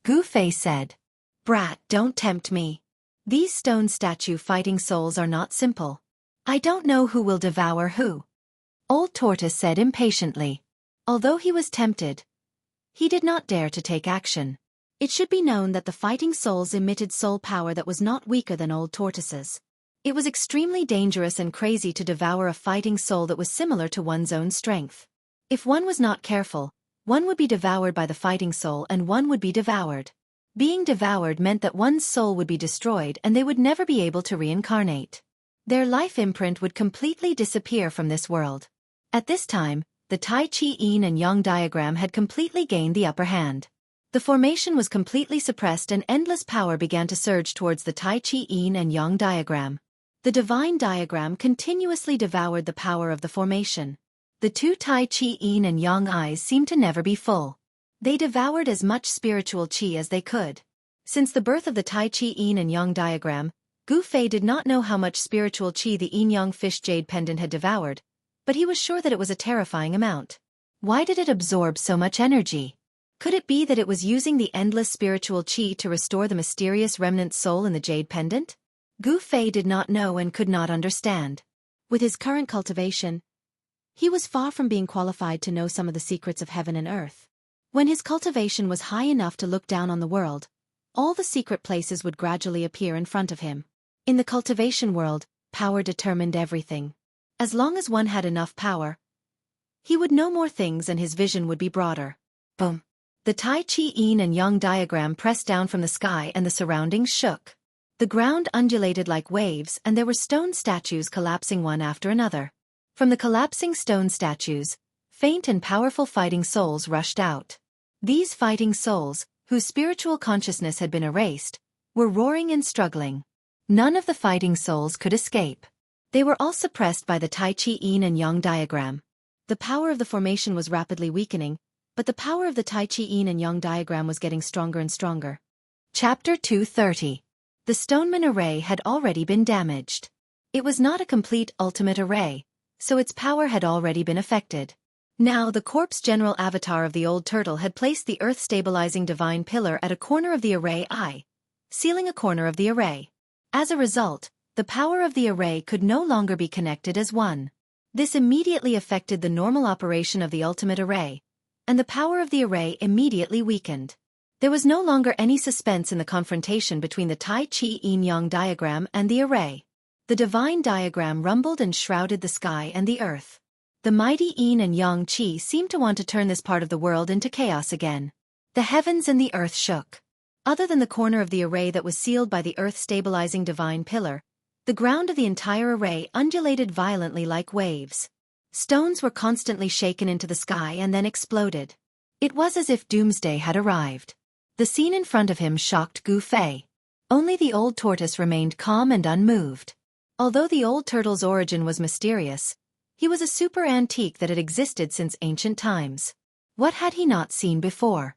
Goofy said. Brat, don't tempt me. These stone statue fighting souls are not simple. I don't know who will devour who. Old Tortoise said impatiently. Although he was tempted, he did not dare to take action. It should be known that the fighting souls emitted soul power that was not weaker than Old Tortoise's. It was extremely dangerous and crazy to devour a fighting soul that was similar to one's own strength. If one was not careful, one would be devoured by the fighting soul and one would be devoured. Being devoured meant that one's soul would be destroyed and they would never be able to reincarnate. Their life imprint would completely disappear from this world. At this time, the Tai Chi Yin and Yang diagram had completely gained the upper hand. The formation was completely suppressed and endless power began to surge towards the Tai Chi Yin and Yang diagram. The divine diagram continuously devoured the power of the formation. The two Tai Chi Yin and Yang eyes seemed to never be full. They devoured as much spiritual qi as they could. Since the birth of the Tai Chi Yin and Yang diagram, Gu Fei did not know how much spiritual qi the Yin Yang fish jade pendant had devoured, but he was sure that it was a terrifying amount. Why did it absorb so much energy? Could it be that it was using the endless spiritual qi to restore the mysterious remnant soul in the jade pendant? Gu Fei did not know and could not understand. With his current cultivation, he was far from being qualified to know some of the secrets of heaven and earth. When his cultivation was high enough to look down on the world, all the secret places would gradually appear in front of him. In the cultivation world, power determined everything. As long as one had enough power, he would know more things and his vision would be broader. Boom! The Tai Chi Yin and Yang diagram pressed down from the sky and the surroundings shook. The ground undulated like waves and there were stone statues collapsing one after another. From the collapsing stone statues, faint and powerful fighting souls rushed out. These fighting souls, whose spiritual consciousness had been erased, were roaring and struggling. None of the fighting souls could escape. They were all suppressed by the Tai Chi Yin and Yang diagram. The power of the formation was rapidly weakening, but the power of the Tai Chi Yin and Yang diagram was getting stronger and stronger. Chapter 230. The Stoneman Array had already been damaged. It was not a complete ultimate array, so its power had already been affected. Now the corpse general avatar of the old turtle had placed the earth-stabilizing divine pillar at a corner of the array eye, sealing a corner of the array. As a result, the power of the array could no longer be connected as one. This immediately affected the normal operation of the ultimate array, and the power of the array immediately weakened. There was no longer any suspense in the confrontation between the Tai Chi Yin Yang diagram and the array. The divine diagram rumbled and shrouded the sky and the earth. The mighty Yin and Yang Qi seemed to want to turn this part of the world into chaos again. The heavens and the earth shook. Other than the corner of the array that was sealed by the earth-stabilizing divine pillar, the ground of the entire array undulated violently like waves. Stones were constantly shaken into the sky and then exploded. It was as if doomsday had arrived. The scene in front of him shocked Gu Fei. Only the old tortoise remained calm and unmoved. Although the old turtle's origin was mysterious, he was a super antique that had existed since ancient times. What had he not seen before?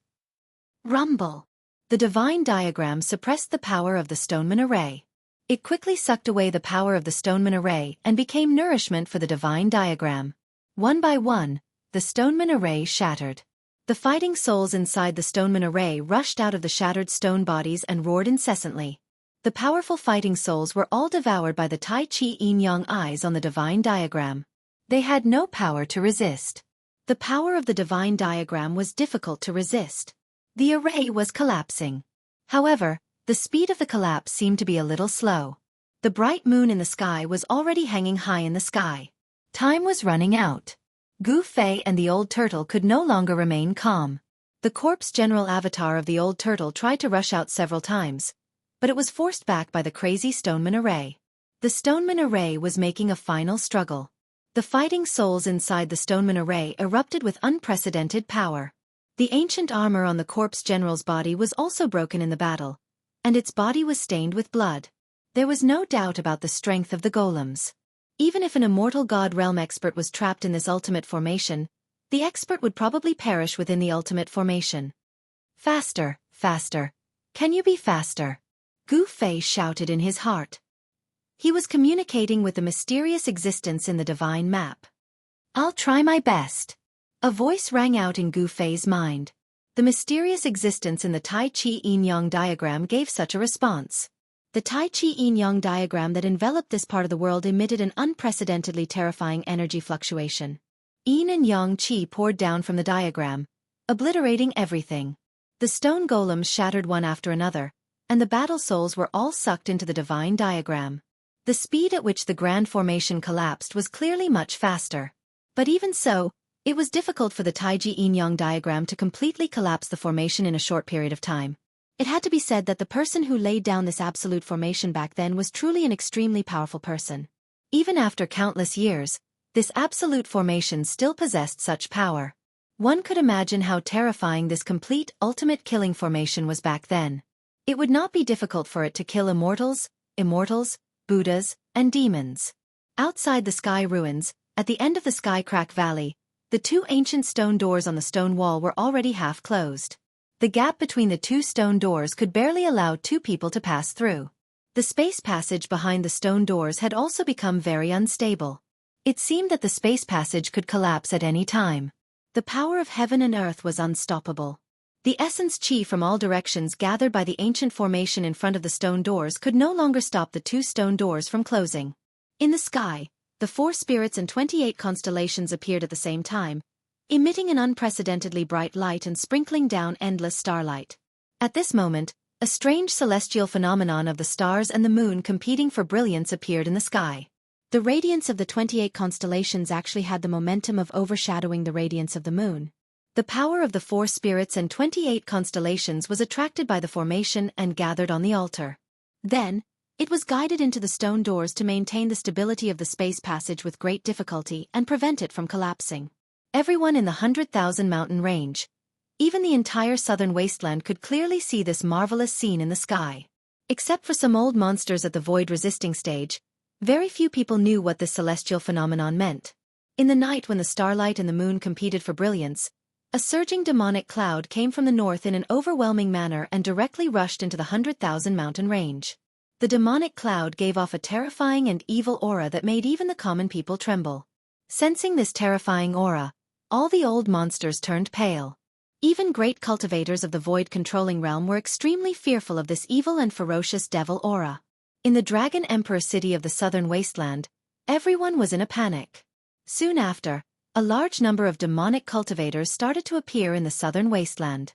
Rumble! The divine diagram suppressed the power of the Stoneman Array. It quickly sucked away the power of the Stoneman Array and became nourishment for the divine diagram. One by one, the Stoneman Array shattered. The fighting souls inside the Stoneman Array rushed out of the shattered stone bodies and roared incessantly. The powerful fighting souls were all devoured by the Tai Chi Yin-Yang eyes on the divine diagram. They had no power to resist. The power of the divine diagram was difficult to resist. The array was collapsing. However, the speed of the collapse seemed to be a little slow. The bright moon in the sky was already hanging high in the sky. Time was running out. Gu Fei and the old turtle could no longer remain calm. The corpse general avatar of the old turtle tried to rush out several times, but it was forced back by the crazy Stoneman Array. The Stoneman Array was making a final struggle. The fighting souls inside the Stoneman Array erupted with unprecedented power. The ancient armor on the corpse general's body was also broken in the battle, and its body was stained with blood. There was no doubt about the strength of the golems. Even if an immortal god realm expert was trapped in this ultimate formation, the expert would probably perish within the ultimate formation. Faster, faster. Can you be faster? Gu Fei shouted in his heart. He was communicating with the mysterious existence in the divine map. I'll try my best. A voice rang out in Gu Fei's mind. The mysterious existence in the Tai Chi Yin-Yang diagram gave such a response. The Tai Chi Yin-Yang diagram that enveloped this part of the world emitted an unprecedentedly terrifying energy fluctuation. Yin and Yang Qi poured down from the diagram, obliterating everything. The stone golems shattered one after another, and the battle souls were all sucked into the divine diagram. The speed at which the grand formation collapsed was clearly much faster. But even so, it was difficult for the Taiji Yin-Yang diagram to completely collapse the formation in a short period of time. It had to be said that the person who laid down this absolute formation back then was truly an extremely powerful person. Even after countless years, this absolute formation still possessed such power. One could imagine how terrifying this complete ultimate killing formation was back then. It would not be difficult for it to kill immortals, Buddhas, and demons. Outside the sky ruins, at the end of the Sky Crack Valley, the two ancient stone doors on the stone wall were already half closed. The gap between the two stone doors could barely allow two people to pass through. The space passage behind the stone doors had also become very unstable. It seemed that the space passage could collapse at any time. The power of heaven and earth was unstoppable. The essence chi from all directions gathered by the ancient formation in front of the stone doors could no longer stop the two stone doors from closing. In the sky, the 4 spirits and 28 constellations appeared at the same time, emitting an unprecedentedly bright light and sprinkling down endless starlight. At this moment, a strange celestial phenomenon of the stars and the moon competing for brilliance appeared in the sky. The radiance of the 28 constellations actually had the momentum of overshadowing the radiance of the moon. The power of the 4 spirits and 28 constellations was attracted by the formation and gathered on the altar. Then, it was guided into the stone doors to maintain the stability of the space passage with great difficulty and prevent it from collapsing. Everyone in the 100,000 mountain range, even the entire southern wasteland, could clearly see this marvelous scene in the sky. Except for some old monsters at the void resisting stage, very few people knew what this celestial phenomenon meant. In the night when the starlight and the moon competed for brilliance, a surging demonic cloud came from the north in an overwhelming manner and directly rushed into the 100,000 mountain range. The demonic cloud gave off a terrifying and evil aura that made even the common people tremble. Sensing this terrifying aura, all the old monsters turned pale. Even great cultivators of the void-controlling realm were extremely fearful of this evil and ferocious devil aura. In the Dragon Emperor city of the southern wasteland, everyone was in a panic. Soon after, a large number of demonic cultivators started to appear in the southern wasteland.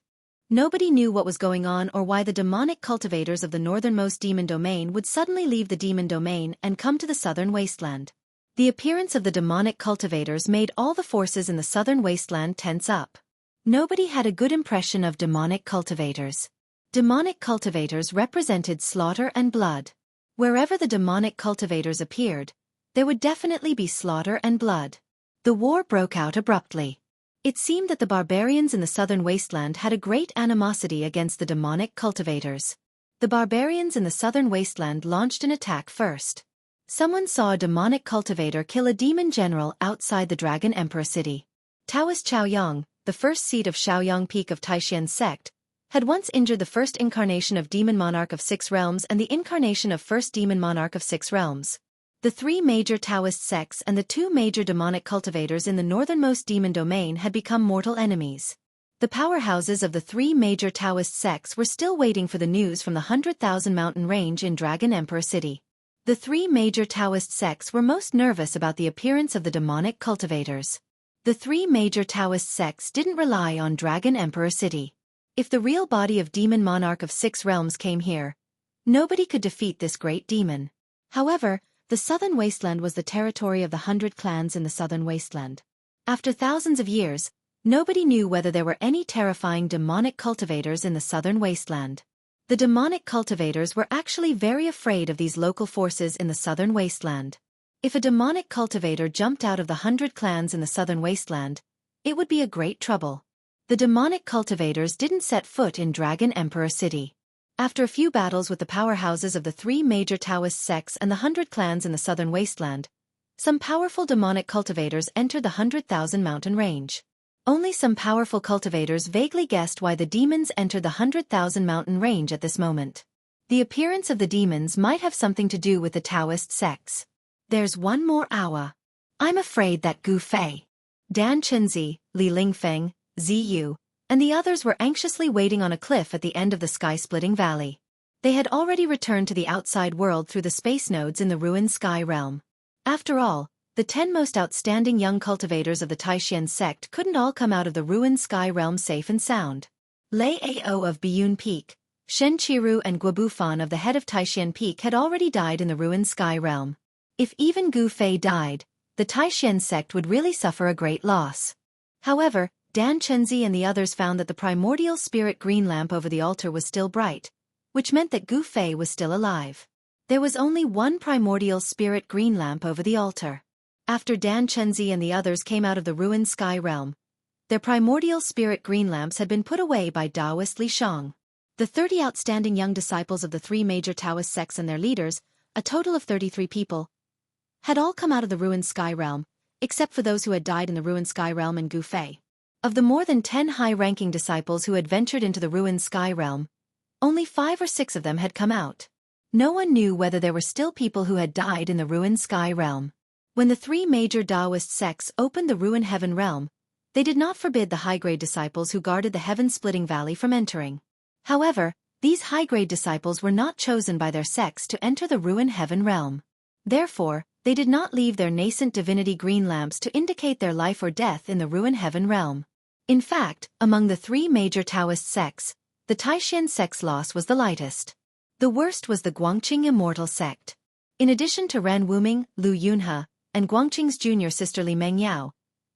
Nobody knew what was going on or why the demonic cultivators of the northernmost demon domain would suddenly leave the demon domain and come to the southern wasteland. The appearance of the demonic cultivators made all the forces in the southern wasteland tense up. Nobody had a good impression of demonic cultivators. Demonic cultivators represented slaughter and blood. Wherever the demonic cultivators appeared, there would definitely be slaughter and blood. The war broke out abruptly. It seemed that the barbarians in the southern wasteland had a great animosity against the demonic cultivators. The barbarians in the southern wasteland launched an attack first. Someone saw a demonic cultivator kill a demon general outside the Dragon Emperor city. Taoist Chaoyang, the first seed of Shaoyang Peak of Taishan sect, had once injured the first incarnation of Demon Monarch of Six Realms and the incarnation of first Demon Monarch of Six Realms. The three major Taoist sects and the two major demonic cultivators in the northernmost demon domain had become mortal enemies. The powerhouses of the three major Taoist sects were still waiting for the news from the 100,000 mountain range in Dragon Emperor City. The three major Taoist sects were most nervous about the appearance of the demonic cultivators. The three major Taoist sects didn't rely on Dragon Emperor City. If the real body of Demon Monarch of Six Realms came here, nobody could defeat this great demon. However, the Southern Wasteland was the territory of the 100 clans in the Southern Wasteland. After thousands of years, nobody knew whether there were any terrifying demonic cultivators in the Southern Wasteland. The demonic cultivators were actually very afraid of these local forces in the Southern Wasteland. If a demonic cultivator jumped out of the 100 clans in the Southern Wasteland, it would be a great trouble. The demonic cultivators didn't set foot in Dragon Emperor City. After a few battles with the powerhouses of the three major Taoist sects and the 100 clans in the Southern Wasteland, some powerful demonic cultivators entered the 100,000 mountain range. Only some powerful cultivators vaguely guessed why the demons entered the 100,000 mountain range at this moment. The appearance of the demons might have something to do with the Taoist sects. There's one more hour. I'm afraid that Gu Fei, Dan Chenzi, Li Lingfeng, Ziyu, and the others were anxiously waiting on a cliff at the end of the sky-splitting valley. They had already returned to the outside world through the space nodes in the ruined sky realm. After all, the 10 most outstanding young cultivators of the Taishan sect couldn't all come out of the ruined sky realm safe and sound. Lei Ao of Biyun Peak, Shen Qiru and Guobufan of the head of Taishan Peak had already died in the ruined sky realm. If even Gu Fei died, the Taishan sect would really suffer a great loss. However, Dan Chenzi and the others found that the primordial spirit green lamp over the altar was still bright, which meant that Gu Fei was still alive. There was only one primordial spirit green lamp over the altar. After Dan Chenzi and the others came out of the ruined sky realm, their primordial spirit green lamps had been put away by Taoist Li Shang. The 30 outstanding young disciples of the three major Taoist sects and their leaders, a total of 33 people, had all come out of the ruined sky realm, except for those who had died in the ruined sky realm and Gu Fei. Of the more than 10 high-ranking disciples who had ventured into the ruined sky realm, only 5 or 6 of them had come out. No one knew whether there were still people who had died in the ruined sky realm. When the three major Taoist sects opened the ruined heaven realm, they did not forbid the high-grade disciples who guarded the heaven-splitting valley from entering. However, these high-grade disciples were not chosen by their sects to enter the ruined heaven realm. Therefore, they did not leave their nascent divinity green lamps to indicate their life or death in the ruined heaven realm. In fact, among the three major Taoist sects, the Taishan sect's loss was the lightest. The worst was the Guangqing Immortal sect. In addition to Ren Wuming, Lu Yunhe, and Guangqing's junior sister Li Mengyao,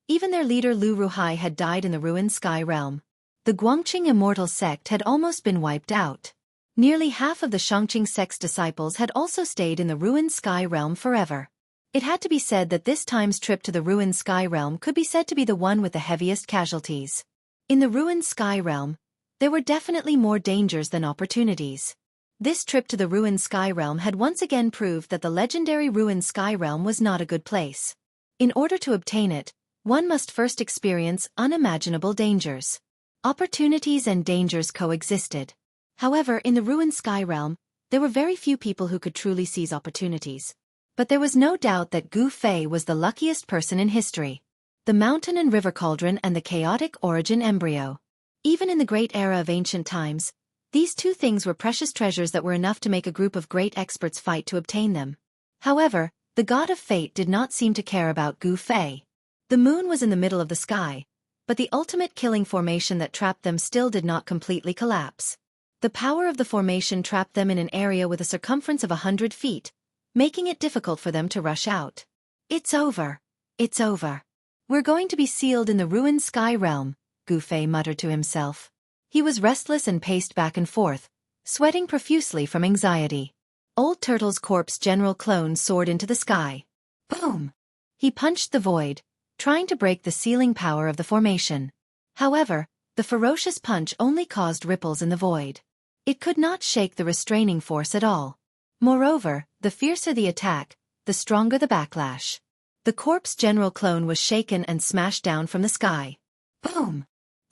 even their leader Lu Ruhai had died in the ruined sky realm. The Guangqing Immortal sect had almost been wiped out. Nearly half of the Shangqing sect's disciples had also stayed in the ruined sky realm forever. It had to be said that this time's trip to the ruined sky realm could be said to be the one with the heaviest casualties. In the ruined sky realm, there were definitely more dangers than opportunities. This trip to the ruined sky realm had once again proved that the legendary ruined sky realm was not a good place. In order to obtain it, one must first experience unimaginable dangers. Opportunities and dangers coexisted. However, in the ruined sky realm, there were very few people who could truly seize opportunities. But there was no doubt that Gu Fei was the luckiest person in history. The mountain and river cauldron and the chaotic origin embryo. Even in the great era of ancient times, these two things were precious treasures that were enough to make a group of great experts fight to obtain them. However, the god of fate did not seem to care about Gu Fei. The moon was in the middle of the sky, but the ultimate killing formation that trapped them still did not completely collapse. The power of the formation trapped them in an area with a circumference of 100 feet, making it difficult for them to rush out. It's over. It's over. We're going to be sealed in the ruined sky realm, Gu Fei muttered to himself. He was restless and paced back and forth, sweating profusely from anxiety. Old Turtle's corpse general clone soared into the sky. Boom! He punched the void, trying to break the sealing power of the formation. However, the ferocious punch only caused ripples in the void. It could not shake the restraining force at all. Moreover, the fiercer the attack, the stronger the backlash. The corpse general clone was shaken and smashed down from the sky. Boom!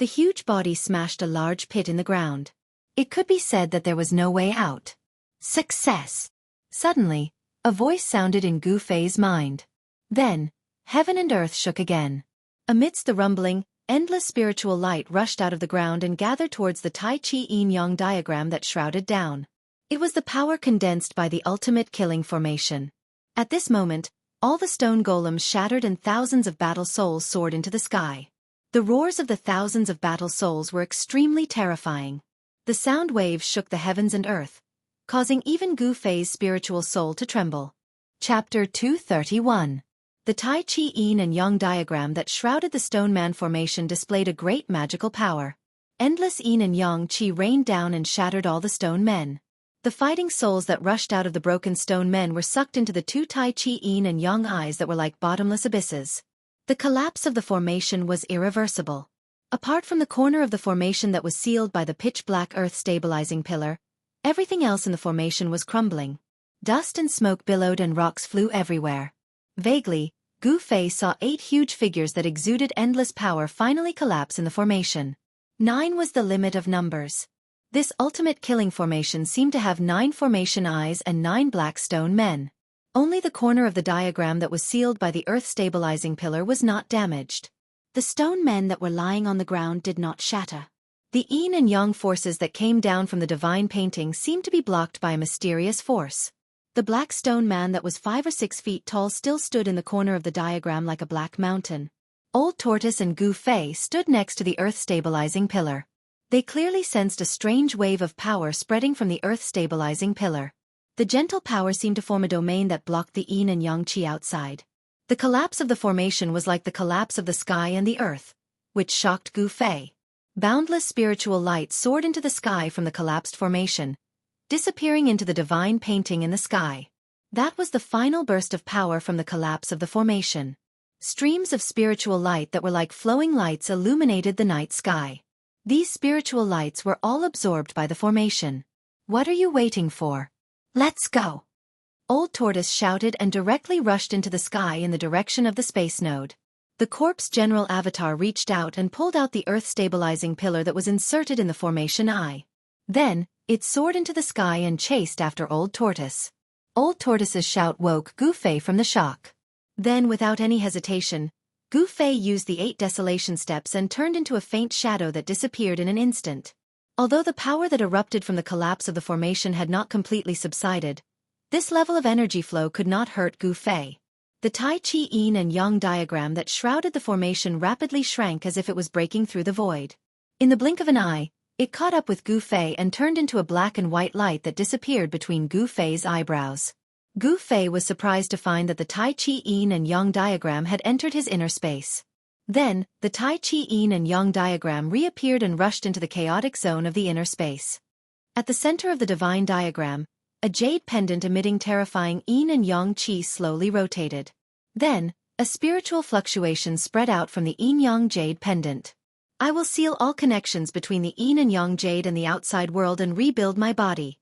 The huge body smashed a large pit in the ground. It could be said that there was no way out. Success! Suddenly, a voice sounded in Gu Fei's mind. Then, heaven and earth shook again. Amidst the rumbling, endless spiritual light rushed out of the ground and gathered towards the Tai Chi Yin-Yang diagram that shrouded down. It was the power condensed by the ultimate killing formation. At this moment, all the stone golems shattered and thousands of battle souls soared into the sky. The roars of the thousands of battle souls were extremely terrifying. The sound waves shook the heavens and earth, causing even Gu Fei's spiritual soul to tremble. Chapter 231. The Tai Chi Yin and Yang diagram that shrouded the stone man formation displayed a great magical power. Endless Yin and Yang Qi rained down and shattered all the stone men. The fighting souls that rushed out of the broken stone men were sucked into the two Tai Chi Yin and Yang eyes that were like bottomless abysses. The collapse of the formation was irreversible. Apart from the corner of the formation that was sealed by the pitch-black earth stabilizing pillar, everything else in the formation was crumbling. Dust and smoke billowed and rocks flew everywhere. Vaguely, Gu Fei saw 8 huge figures that exuded endless power finally collapse in the formation. 9 was the limit of numbers. This ultimate killing formation seemed to have 9 formation eyes and 9 black stone men. Only the corner of the diagram that was sealed by the earth-stabilizing pillar was not damaged. The stone men that were lying on the ground did not shatter. The Yin and Yang forces that came down from the divine painting seemed to be blocked by a mysterious force. The black stone man that was 5 or 6 feet tall still stood in the corner of the diagram like a black mountain. Old Tortoise and Gu Fei stood next to the earth-stabilizing pillar. They clearly sensed a strange wave of power spreading from the earth-stabilizing pillar. The gentle power seemed to form a domain that blocked the Yin and Yang Qi outside. The collapse of the formation was like the collapse of the sky and the earth, which shocked Gu Fei. Boundless spiritual light soared into the sky from the collapsed formation, disappearing into the divine painting in the sky. That was the final burst of power from the collapse of the formation. Streams of spiritual light that were like flowing lights illuminated the night sky. These spiritual lights were all absorbed by the formation. What are you waiting for? Let's go! Old Tortoise shouted and directly rushed into the sky in the direction of the space node. The corpse general avatar reached out and pulled out the earth-stabilizing pillar that was inserted in the formation eye. Then, it soared into the sky and chased after Old Tortoise. Old Tortoise's shout woke Gu Fei from the shock. Then, without any hesitation, Gu Fei used the 8 desolation steps and turned into a faint shadow that disappeared in an instant. Although the power that erupted from the collapse of the formation had not completely subsided, this level of energy flow could not hurt Gu Fei. The Tai Chi Yin and Yang diagram that shrouded the formation rapidly shrank as if it was breaking through the void. In the blink of an eye, it caught up with Gu Fei and turned into a black and white light that disappeared between Gu Fei's eyebrows. Gu Fei was surprised to find that the Tai Chi Yin and Yang diagram had entered his inner space. Then, the Tai Chi Yin and Yang diagram reappeared and rushed into the chaotic zone of the inner space. At the center of the divine diagram, a jade pendant emitting terrifying Yin and Yang Qi slowly rotated. Then, a spiritual fluctuation spread out from the Yin-Yang jade pendant. I will seal all connections between the Yin and Yang jade and the outside world and rebuild my body.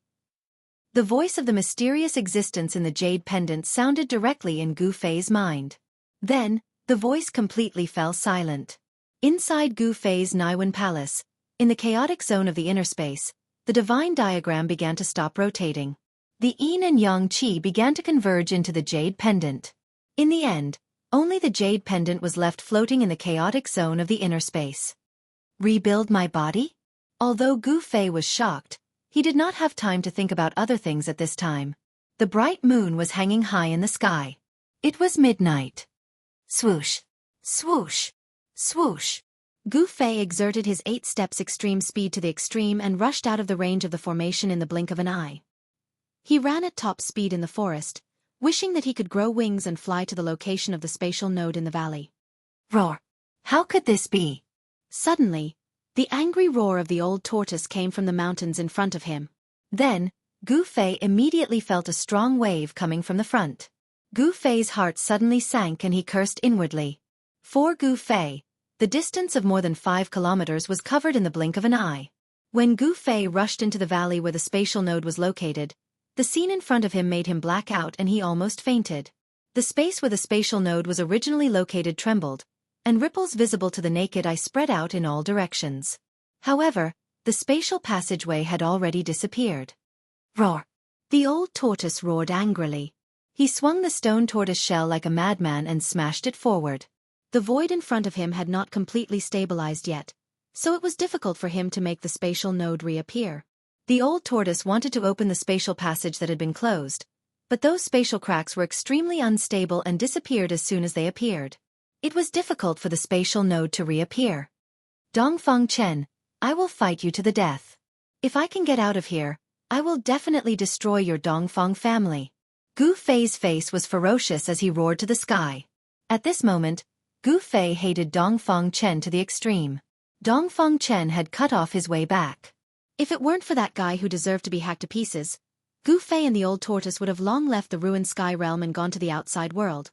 The voice of the mysterious existence in the jade pendant sounded directly in Gu Fei's mind. Then, the voice completely fell silent. Inside Gu Fei's Naiwan Palace, in the chaotic zone of the inner space, the divine diagram began to stop rotating. The Yin and Yang Qi began to converge into the jade pendant. In the end, only the jade pendant was left floating in the chaotic zone of the inner space. Rebuild my body? Although Gu Fei was shocked, he did not have time to think about other things at this time. The bright moon was hanging high in the sky. It was midnight. Swoosh! Swoosh! Swoosh! Gu Fei exerted his 8 steps extreme speed to the extreme and rushed out of the range of the formation in the blink of an eye. He ran at top speed in the forest, wishing that he could grow wings and fly to the location of the spatial node in the valley. Roar! How could this be? Suddenly, the angry roar of the old tortoise came from the mountains in front of him. Then, Gu Fei immediately felt a strong wave coming from the front. Gu Fei's heart suddenly sank and he cursed inwardly. For Gu Fei, the distance of more than 5 kilometers was covered in the blink of an eye. When Gu Fei rushed into the valley where the spatial node was located, the scene in front of him made him black out and he almost fainted. The space where the spatial node was originally located trembled, and ripples visible to the naked eye spread out in all directions. However, the spatial passageway had already disappeared. Roar! The old tortoise roared angrily. He swung the stone tortoise shell like a madman and smashed it forward. The void in front of him had not completely stabilized yet, so it was difficult for him to make the spatial node reappear. The old tortoise wanted to open the spatial passage that had been closed, but those spatial cracks were extremely unstable and disappeared as soon as they appeared. It was difficult for the spatial node to reappear. Dongfeng Chen, I will fight you to the death. If I can get out of here, I will definitely destroy your Dongfeng family. Gu Fei's face was ferocious as he roared to the sky. At this moment, Gu Fei hated Dongfeng Chen to the extreme. Dongfeng Chen had cut off his way back. If it weren't for that guy who deserved to be hacked to pieces, Gu Fei and the old tortoise would have long left the ruined sky realm and gone to the outside world.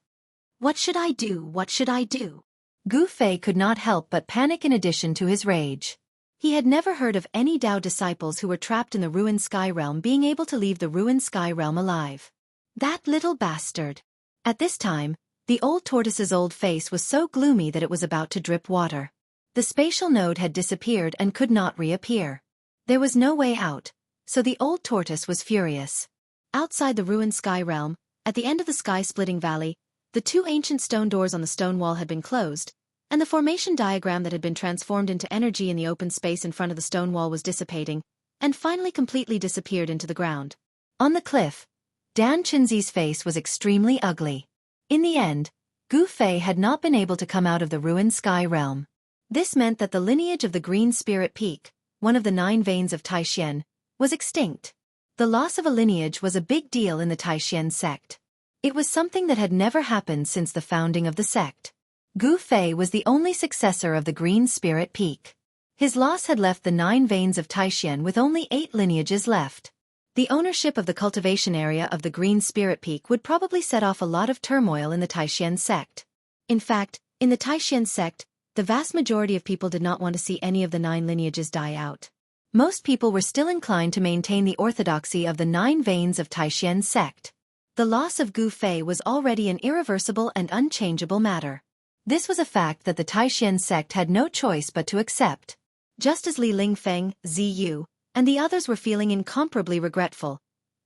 What should I do? What should I do? Gu Fei could not help but panic in addition to his rage. He had never heard of any Tao disciples who were trapped in the ruined sky realm being able to leave the ruined sky realm alive. That little bastard. At this time, the old tortoise's old face was so gloomy that it was about to drip water. The spatial node had disappeared and could not reappear. There was no way out, so the old tortoise was furious. Outside the ruined sky realm, at the end of the sky-splitting valley, the two ancient stone doors on the stone wall had been closed, and the formation diagram that had been transformed into energy in the open space in front of the stone wall was dissipating, and finally completely disappeared into the ground. On the cliff, Dan Chinzi's face was extremely ugly. In the end, Gu Fei had not been able to come out of the ruined sky realm. This meant that the lineage of the Green Spirit Peak, one of the 9 veins of Taixuan, was extinct. The loss of a lineage was a big deal in the Taixuan sect. It was something that had never happened since the founding of the sect. Gu Fei was the only successor of the Green Spirit Peak. His loss had left the 9 veins of Taixuan with only 8 lineages left. The ownership of the cultivation area of the Green Spirit Peak would probably set off a lot of turmoil in the Taixuan sect. In fact, in the Taixuan sect, the vast majority of people did not want to see any of the 9 lineages die out. Most people were still inclined to maintain the orthodoxy of the 9 veins of Taixuan sect. The loss of Gu Fei was already an irreversible and unchangeable matter. This was a fact that the Taixuan sect had no choice but to accept. Just as Li Lingfeng, Ziyu, and the others were feeling incomparably regretful,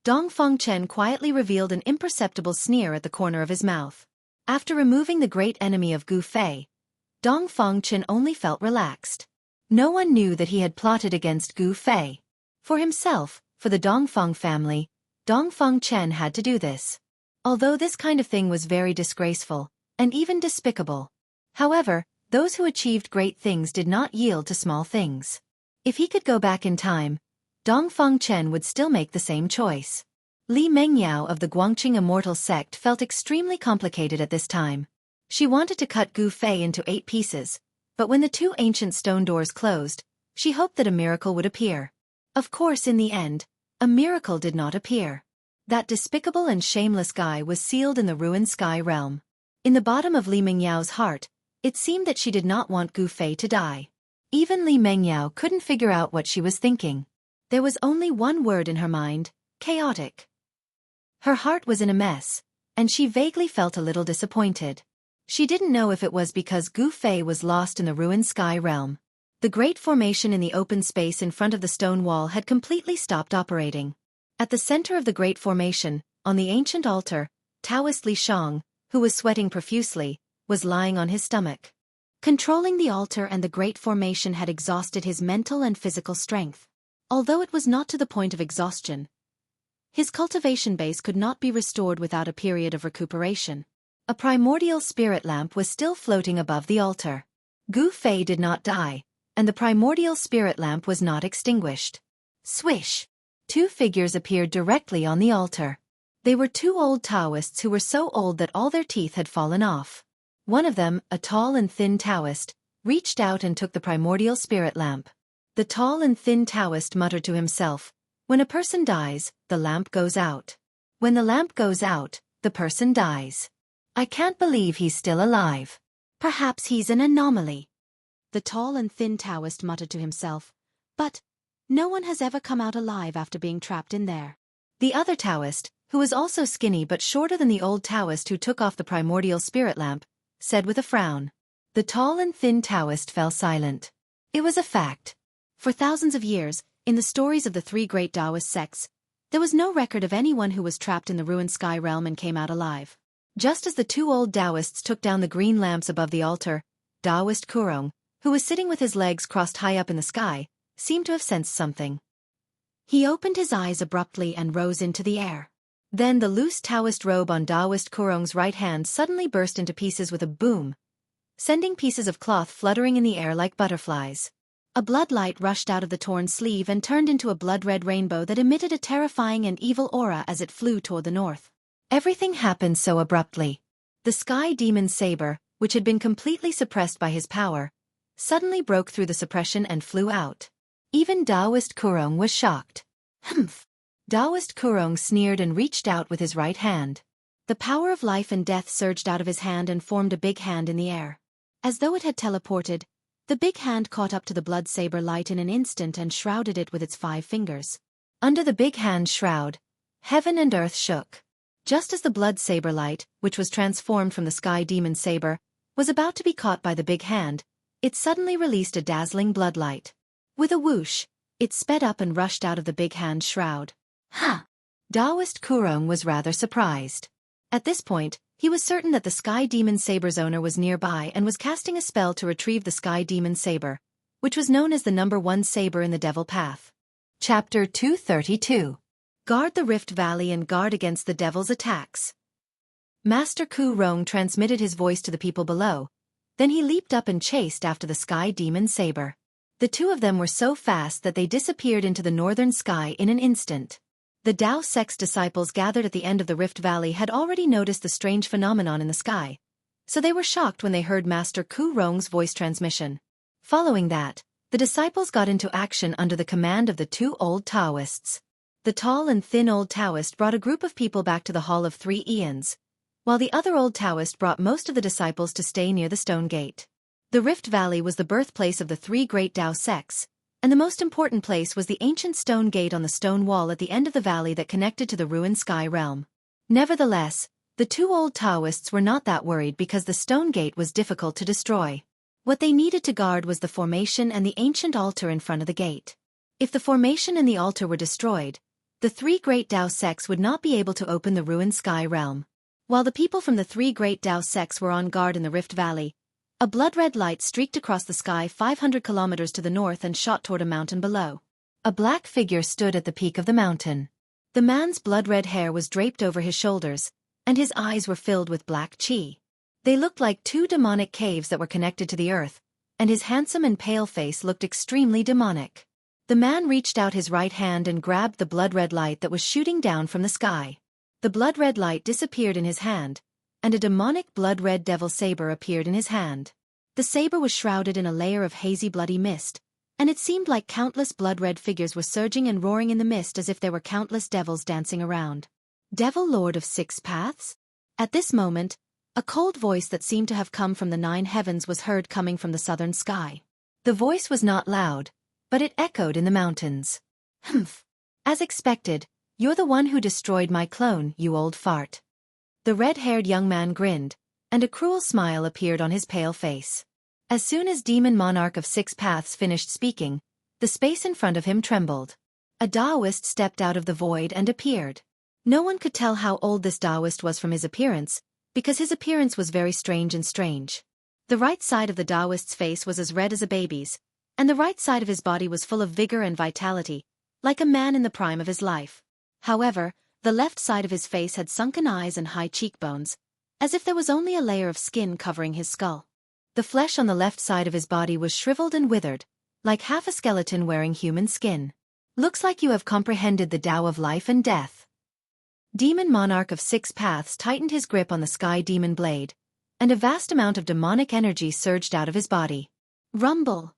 Dongfeng Chen quietly revealed an imperceptible sneer at the corner of his mouth. After removing the great enemy of Gu Fei, Dongfeng Chen only felt relaxed. No one knew that he had plotted against Gu Fei. For himself, for the Dongfeng family, Dongfeng Chen had to do this. Although this kind of thing was very disgraceful, and even despicable. However, those who achieved great things did not yield to small things. If he could go back in time, Dongfeng Chen would still make the same choice. Li Mengyao of the Guangqing Immortal sect felt extremely complicated at this time. She wanted to cut Gu Fei into 8 pieces, but when the 2 ancient stone doors closed, she hoped that a miracle would appear. Of course, in the end, a miracle did not appear. That despicable and shameless guy was sealed in the ruined sky realm. In the bottom of Li Mengyao's heart, it seemed that she did not want Gu Fei to die. Even Li Mengyao couldn't figure out what she was thinking. There was only one word in her mind: chaotic. Her heart was in a mess, and she vaguely felt a little disappointed. She didn't know if it was because Gu Fei was lost in the ruined sky realm. The great formation in the open space in front of the stone wall had completely stopped operating. At the center of the great formation, on the ancient altar, Taoist Li Shang, who was sweating profusely, was lying on his stomach. Controlling the altar and the great formation had exhausted his mental and physical strength. Although it was not to the point of exhaustion, his cultivation base could not be restored without a period of recuperation. A primordial spirit lamp was still floating above the altar. Gu Fei did not die, and the primordial spirit lamp was not extinguished. Swish! 2 figures appeared directly on the altar. They were 2 old Taoists who were so old that all their teeth had fallen off. One of them, a tall and thin Taoist, reached out and took the primordial spirit lamp. The tall and thin Taoist muttered to himself, "When a person dies, the lamp goes out. When the lamp goes out, the person dies. I can't believe he's still alive. Perhaps he's an anomaly." The tall and thin Taoist muttered to himself, "But no one has ever come out alive after being trapped in there." The other Taoist, who was also skinny but shorter than the old Taoist who took off the primordial spirit lamp, said with a frown, The tall and thin Taoist fell silent. It was a fact. For thousands of years, in the stories of the three great Taoist sects, there was no record of anyone who was trapped in the ruined sky realm and came out alive. Just as the two old Taoists took down the green lamps above the altar, Taoist Kurong, who was sitting with his legs crossed high up in the sky, seemed to have sensed something. He opened his eyes abruptly and rose into the air. Then the loose Taoist robe on Taoist Kurong's right hand suddenly burst into pieces with a boom, sending pieces of cloth fluttering in the air like butterflies. A blood light rushed out of the torn sleeve and turned into a blood-red rainbow that emitted a terrifying and evil aura as it flew toward the north. Everything happened so abruptly. The sky demon saber, which had been completely suppressed by his power, suddenly broke through the suppression and flew out. Even Taoist Kurong was shocked. Humph! Taoist Kurong sneered and reached out with his right hand. The power of life and death surged out of his hand and formed a big hand in the air. As though it had teleported, the big hand caught up to the blood saber light in an instant and shrouded it with its 5 fingers. Under the big hand's shroud, heaven and earth shook. Just as the blood saber light, which was transformed from the sky demon saber, was about to be caught by the big hand, it suddenly released a dazzling blood light. With a whoosh, it sped up and rushed out of the big hand's shroud. Ha! Taoist Kurong was rather surprised. At this point, he was certain that the sky demon saber's owner was nearby and was casting a spell to retrieve the sky demon saber, which was known as the #1 saber in the Devil Path. Chapter 232. Guard the Rift Valley and guard against the devil's attacks. Master Kurong transmitted his voice to the people below, then he leaped up and chased after the sky demon saber. The two of them were so fast that they disappeared into the northern sky in an instant. The Tao sect's disciples gathered at the end of the Rift Valley had already noticed the strange phenomenon in the sky, so they were shocked when they heard Master Kurong's voice transmission. Following that, the disciples got into action under the command of the two old Taoists. The tall and thin old Taoist brought a group of people back to the Hall of Three Eons, while the other old Taoist brought most of the disciples to stay near the Stone Gate. The Rift Valley was the birthplace of the three great Tao sects, and the most important place was the ancient stone gate on the stone wall at the end of the valley that connected to the ruined sky realm. Nevertheless, the two old Taoists were not that worried because the stone gate was difficult to destroy. What they needed to guard was the formation and the ancient altar in front of the gate. If the formation and the altar were destroyed, the three great Tao sects would not be able to open the ruined sky realm. While the people from the three great Tao sects were on guard in the Rift Valley, a blood-red light streaked across the sky 500 kilometers to the north and shot toward a mountain below. A black figure stood at the peak of the mountain. The man's blood-red hair was draped over his shoulders, and his eyes were filled with black chi. They looked like two demonic caves that were connected to the earth, and his handsome and pale face looked extremely demonic. The man reached out his right hand and grabbed the blood-red light that was shooting down from the sky. The blood-red light disappeared in his hand, and a demonic blood-red devil saber appeared in his hand. The saber was shrouded in a layer of hazy bloody mist, and it seemed like countless blood-red figures were surging and roaring in the mist as if there were countless devils dancing around. Devil Lord of Six Paths? At this moment, a cold voice that seemed to have come from the 9 heavens was heard coming from the southern sky. The voice was not loud, but it echoed in the mountains. Humph! As expected, you're the one who destroyed my clone, you old fart. The red-haired young man grinned, and a cruel smile appeared on his pale face. As soon as Demon Monarch of Six Paths finished speaking, the space in front of him trembled. A Taoist stepped out of the void and appeared. No one could tell how old this Taoist was from his appearance, because his appearance was very strange and strange. The right side of the Taoist's face was as red as a baby's, and the right side of his body was full of vigor and vitality, like a man in the prime of his life. However, the left side of his face had sunken eyes and high cheekbones, as if there was only a layer of skin covering his skull. The flesh on the left side of his body was shriveled and withered, like half a skeleton wearing human skin. Looks like you have comprehended the Tao of life and death. Demon Monarch of Six Paths tightened his grip on the sky demon blade, and a vast amount of demonic energy surged out of his body. Rumble!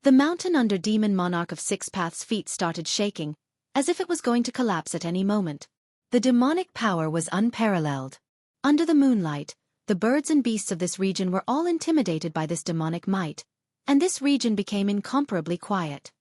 The mountain under Demon Monarch of Six Paths' feet started shaking, as if it was going to collapse at any moment. The demonic power was unparalleled. Under the moonlight, the birds and beasts of this region were all intimidated by this demonic might, and this region became incomparably quiet.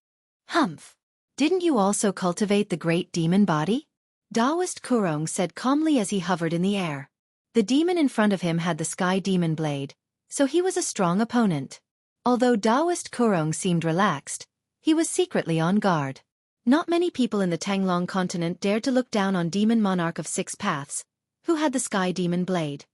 Humph! Didn't you also cultivate the great demon body? Taoist Kurong said calmly as he hovered in the air. The demon in front of him had the sky demon blade, so he was a strong opponent. Although Taoist Kurong seemed relaxed, he was secretly on guard. Not many people in the Tanglong continent dared to look down on Demon Monarch of Six Paths, who had the Sky Demon Blade.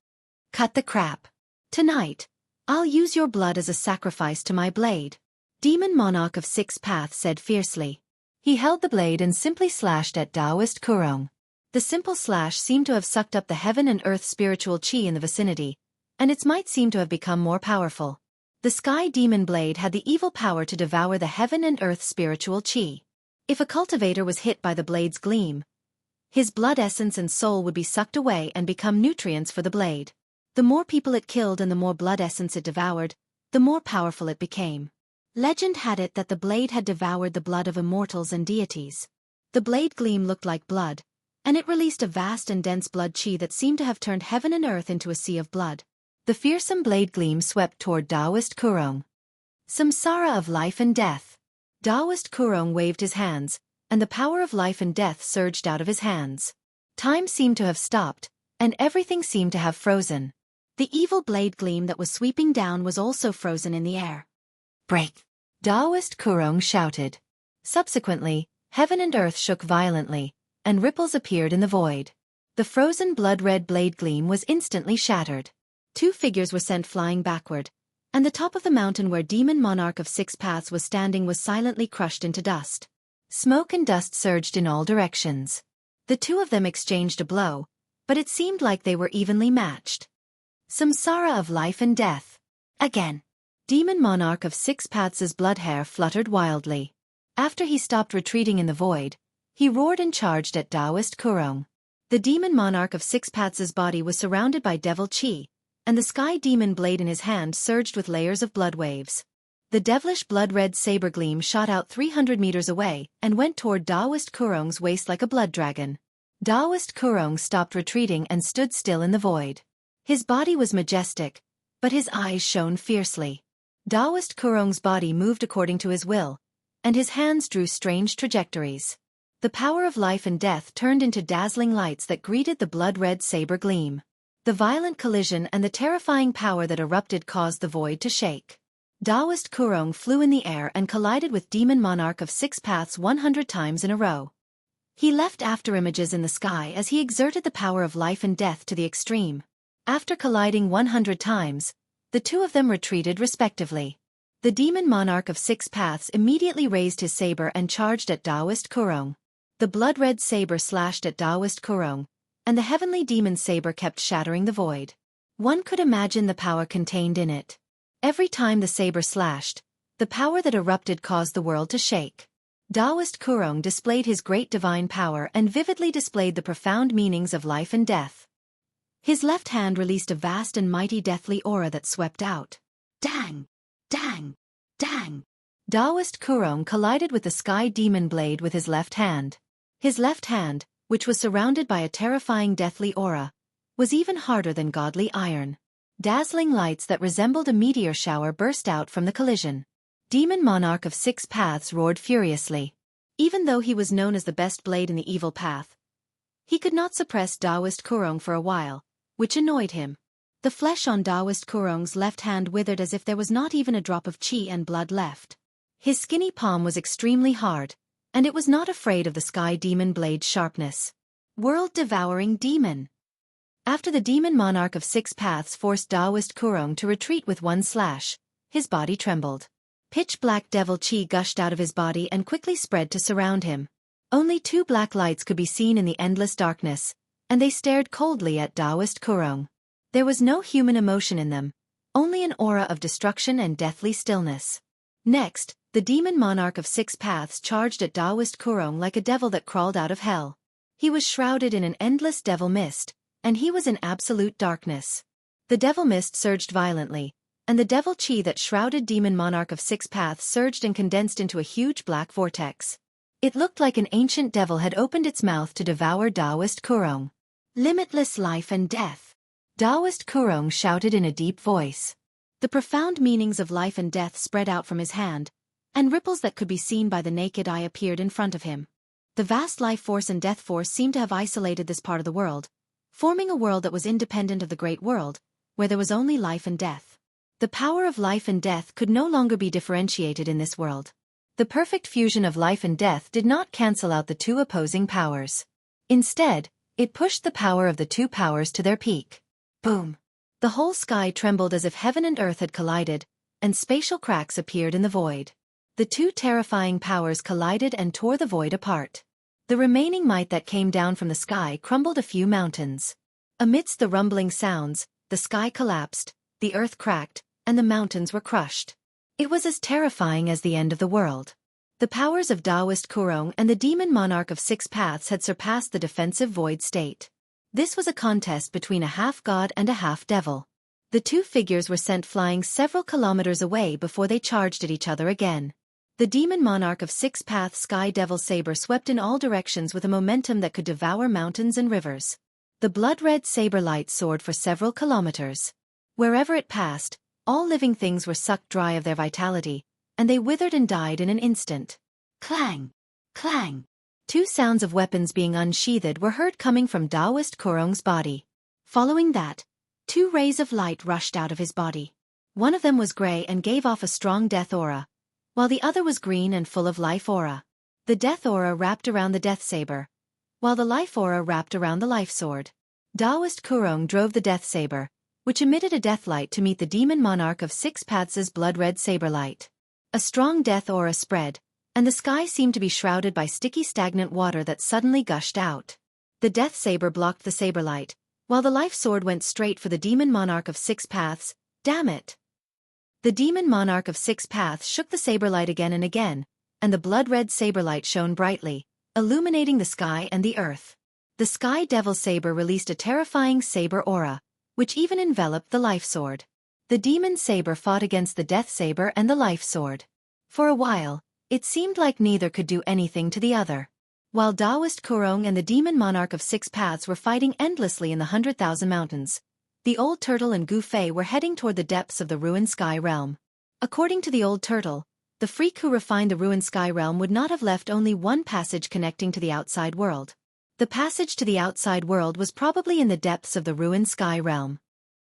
Cut the crap. Tonight, I'll use your blood as a sacrifice to my blade, Demon Monarch of Six Paths said fiercely. He held the blade and simply slashed at Taoist Kurong. The simple slash seemed to have sucked up the heaven and earth spiritual chi in the vicinity, and its might seemed to have become more powerful. The Sky Demon Blade had the evil power to devour the heaven and earth spiritual chi. If a cultivator was hit by the blade's gleam, his blood essence and soul would be sucked away and become nutrients for the blade. The more people it killed and the more blood essence it devoured, the more powerful it became. Legend had it that the blade had devoured the blood of immortals and deities. The blade gleam looked like blood, and it released a vast and dense blood chi that seemed to have turned heaven and earth into a sea of blood. The fearsome blade gleam swept toward Taoist Kurong. Samsara of life and death. Taoist Kurong waved his hands, and the power of life and death surged out of his hands. Time seemed to have stopped, and everything seemed to have frozen. The evil blade gleam that was sweeping down was also frozen in the air. Break! Taoist Kurong shouted. Subsequently, heaven and earth shook violently, and ripples appeared in the void. The frozen blood-red blade gleam was instantly shattered. Two figures were sent flying backward, and the top of the mountain where Demon Monarch of Six Paths was standing was silently crushed into dust. Smoke and dust surged in all directions. The two of them exchanged a blow, but it seemed like they were evenly matched. Samsara of life and death. Again. Demon Monarch of Six Paths' blood hair fluttered wildly. After he stopped retreating in the void, he roared and charged at Taoist Kurong. The Demon Monarch of Six Paths' body was surrounded by devil chi, and the Sky Demon Blade in his hand surged with layers of blood waves. The devilish blood-red saber gleam shot out 300 meters away and went toward Taoist Kurong's waist like a blood dragon. Taoist Kurong stopped retreating and stood still in the void. His body was majestic, but his eyes shone fiercely. Taoist Kurong's body moved according to his will, and his hands drew strange trajectories. The power of life and death turned into dazzling lights that greeted the blood-red saber gleam. The violent collision and the terrifying power that erupted caused the void to shake. Taoist Kurong flew in the air and collided with Demon Monarch of Six Paths 100 times in a row. He left afterimages in the sky as he exerted the power of life and death to the extreme. After colliding 100 times, the two of them retreated respectively. The Demon Monarch of Six Paths immediately raised his saber and charged at Taoist Kurong. The blood-red saber slashed at Taoist Kurong, and the heavenly demon saber kept shattering the void. One could imagine the power contained in it. Every time the saber slashed, the power that erupted caused the world to shake. Taoist Kurong displayed his great divine power and vividly displayed the profound meanings of life and death. His left hand released a vast and mighty deathly aura that swept out. Dang! Dang! Dang! Taoist Kurong collided with the Sky Demon Blade with his left hand. His left hand, which was surrounded by a terrifying deathly aura, was even harder than godly iron. Dazzling lights that resembled a meteor shower burst out from the collision. Demon Monarch of Six Paths roared furiously. Even though he was known as the best blade in the evil path, he could not suppress Taoist Kurong for a while, which annoyed him. The flesh on Taoist Kurong's left hand withered as if there was not even a drop of chi and blood left. His skinny palm was extremely hard, and it was not afraid of the Sky Demon Blade's sharpness. World-devouring demon. After the Demon Monarch of Six Paths forced Taoist Kurong to retreat with one slash, his body trembled. Pitch-black devil chi gushed out of his body and quickly spread to surround him. Only two black lights could be seen in the endless darkness, and they stared coldly at Taoist Kurong. There was no human emotion in them, only an aura of destruction and deathly stillness. Next, the Demon Monarch of Six Paths charged at Taoist Kurong like a devil that crawled out of hell. He was shrouded in an endless devil mist, and he was in absolute darkness. The devil mist surged violently, and the devil chi that shrouded Demon Monarch of Six Paths surged and condensed into a huge black vortex. It looked like an ancient devil had opened its mouth to devour Taoist Kurong. Limitless life and death. Taoist Kurong shouted in a deep voice. The profound meanings of life and death spread out from his hand, and ripples that could be seen by the naked eye appeared in front of him. The vast life force and death force seemed to have isolated this part of the world, forming a world that was independent of the great world, where there was only life and death. The power of life and death could no longer be differentiated in this world. The perfect fusion of life and death did not cancel out the two opposing powers. Instead, it pushed the power of the two powers to their peak. Boom! The whole sky trembled as if heaven and earth had collided, and spatial cracks appeared in the void. The two terrifying powers collided and tore the void apart. The remaining might that came down from the sky crumbled a few mountains. Amidst the rumbling sounds, the sky collapsed, the earth cracked, and the mountains were crushed. It was as terrifying as the end of the world. The powers of Taoist Kurong and the demon monarch of Six Paths had surpassed the defensive void state. This was a contest between a half-god and a half-devil. The two figures were sent flying several kilometers away before they charged at each other again. The demon monarch of Six Paths Sky Devil Saber swept in all directions with a momentum that could devour mountains and rivers. The blood-red saber light soared for several kilometers. Wherever it passed, all living things were sucked dry of their vitality, and they withered and died in an instant. Clang! Clang! Two sounds of weapons being unsheathed were heard coming from Taoist Kurong's body. Following that, two rays of light rushed out of his body. One of them was gray and gave off a strong death aura, while the other was green and full of life aura. The death aura wrapped around the death saber, while the life aura wrapped around the life sword. Taoist Kurong drove the death saber, which emitted a death light to meet the demon monarch of Six Paths' blood-red saber light. A strong death aura spread, and the sky seemed to be shrouded by sticky stagnant water that suddenly gushed out. The death saber blocked the saber light, while the life sword went straight for the demon monarch of Six Paths. Damn it! The demon monarch of Six Paths shook the saber light again and again, and the blood-red saber light shone brightly, illuminating the sky and the earth. The Sky Devil Saber released a terrifying saber aura, which even enveloped the life sword. The demon saber fought against the death saber and the life sword. For a while, it seemed like neither could do anything to the other. While Taoist Kurong and the demon monarch of Six Paths were fighting endlessly in the 100,000 mountains, the old turtle and Gu Fei were heading toward the depths of the ruined sky realm. According to the old turtle, the freak who refined the ruined sky realm would not have left only one passage connecting to the outside world. The passage to the outside world was probably in the depths of the ruined sky realm.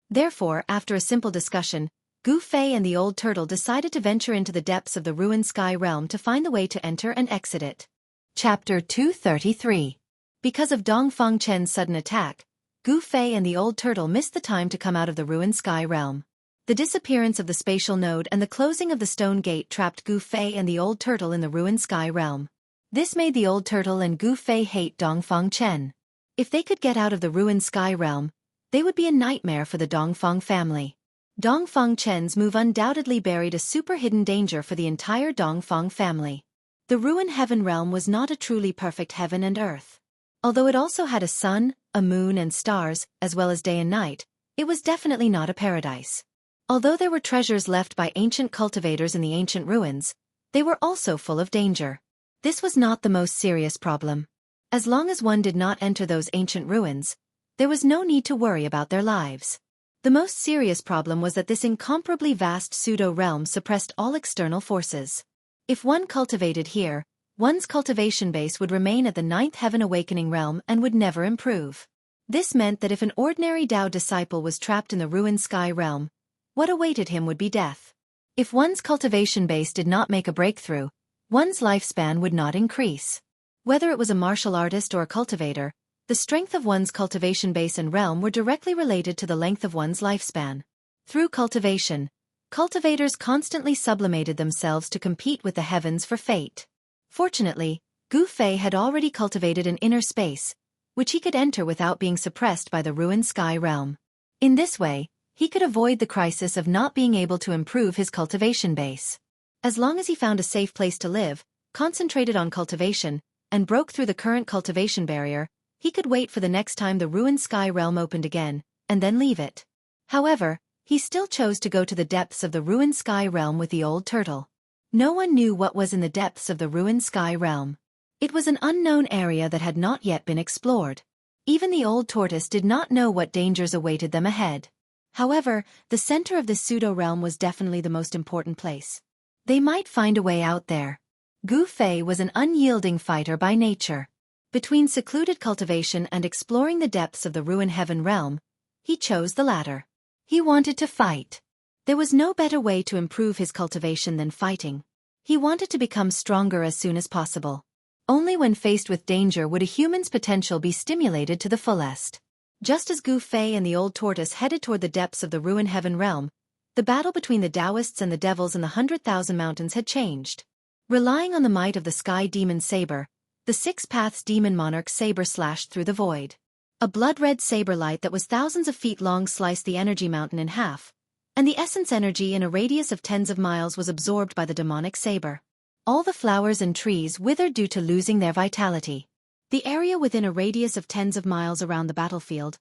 Therefore, after a simple discussion, Gu Fei and the old turtle decided to venture into the depths of the ruined sky realm to find the way to enter and exit it. Chapter 233. Because of Dongfang Chen's sudden attack, Gu Fei and the old turtle missed the time to come out of the ruined sky realm. The disappearance of the spatial node and the closing of the stone gate trapped Gu Fei and the old turtle in the ruined sky realm. This made the old turtle and Gu Fei hate Dongfang Chen. If they could get out of the ruined sky realm, they would be a nightmare for the Dongfang family. Dongfang Chen's move undoubtedly buried a super-hidden danger for the entire Dongfang family. The ruined heaven realm was not a truly perfect heaven and earth. Although it also had a sun, a moon and stars, as well as day and night, it was definitely not a paradise. Although there were treasures left by ancient cultivators in the ancient ruins, they were also full of danger. This was not the most serious problem. As long as one did not enter those ancient ruins, there was no need to worry about their lives. The most serious problem was that this incomparably vast pseudo-realm suppressed all external forces. If one cultivated here, one's cultivation base would remain at the ninth heaven awakening realm and would never improve. This meant that if an ordinary Tao disciple was trapped in the ruined sky realm, what awaited him would be death. If one's cultivation base did not make a breakthrough, one's lifespan would not increase. Whether it was a martial artist or a cultivator, the strength of one's cultivation base and realm were directly related to the length of one's lifespan. Through cultivation, cultivators constantly sublimated themselves to compete with the heavens for fate. Fortunately, Gu Fei had already cultivated an inner space, which he could enter without being suppressed by the ruined sky realm. In this way, he could avoid the crisis of not being able to improve his cultivation base. As long as he found a safe place to live, concentrated on cultivation, and broke through the current cultivation barrier, he could wait for the next time the ruined sky realm opened again, and then leave it. However, he still chose to go to the depths of the ruined sky realm with the old turtle. No one knew what was in the depths of the ruined sky realm. It was an unknown area that had not yet been explored. Even the old tortoise did not know what dangers awaited them ahead. However, the center of this pseudo-realm was definitely the most important place. They might find a way out there. Gu Fei was an unyielding fighter by nature. Between secluded cultivation and exploring the depths of the ruined heaven realm, he chose the latter. He wanted to fight. There was no better way to improve his cultivation than fighting. He wanted to become stronger as soon as possible. Only when faced with danger would a human's potential be stimulated to the fullest. Just as Gu Fei and the old tortoise headed toward the depths of the ruined heaven realm, the battle between the Taoists and the devils in the 100,000 mountains had changed. Relying on the might of the sky demon saber, the Six Paths demon monarch saber slashed through the void. A blood-red saber light that was thousands of feet long sliced the energy mountain in half, and the essence energy in a radius of tens of miles was absorbed by the demonic saber. All the flowers and trees withered due to losing their vitality. The area within a radius of tens of miles around the battlefield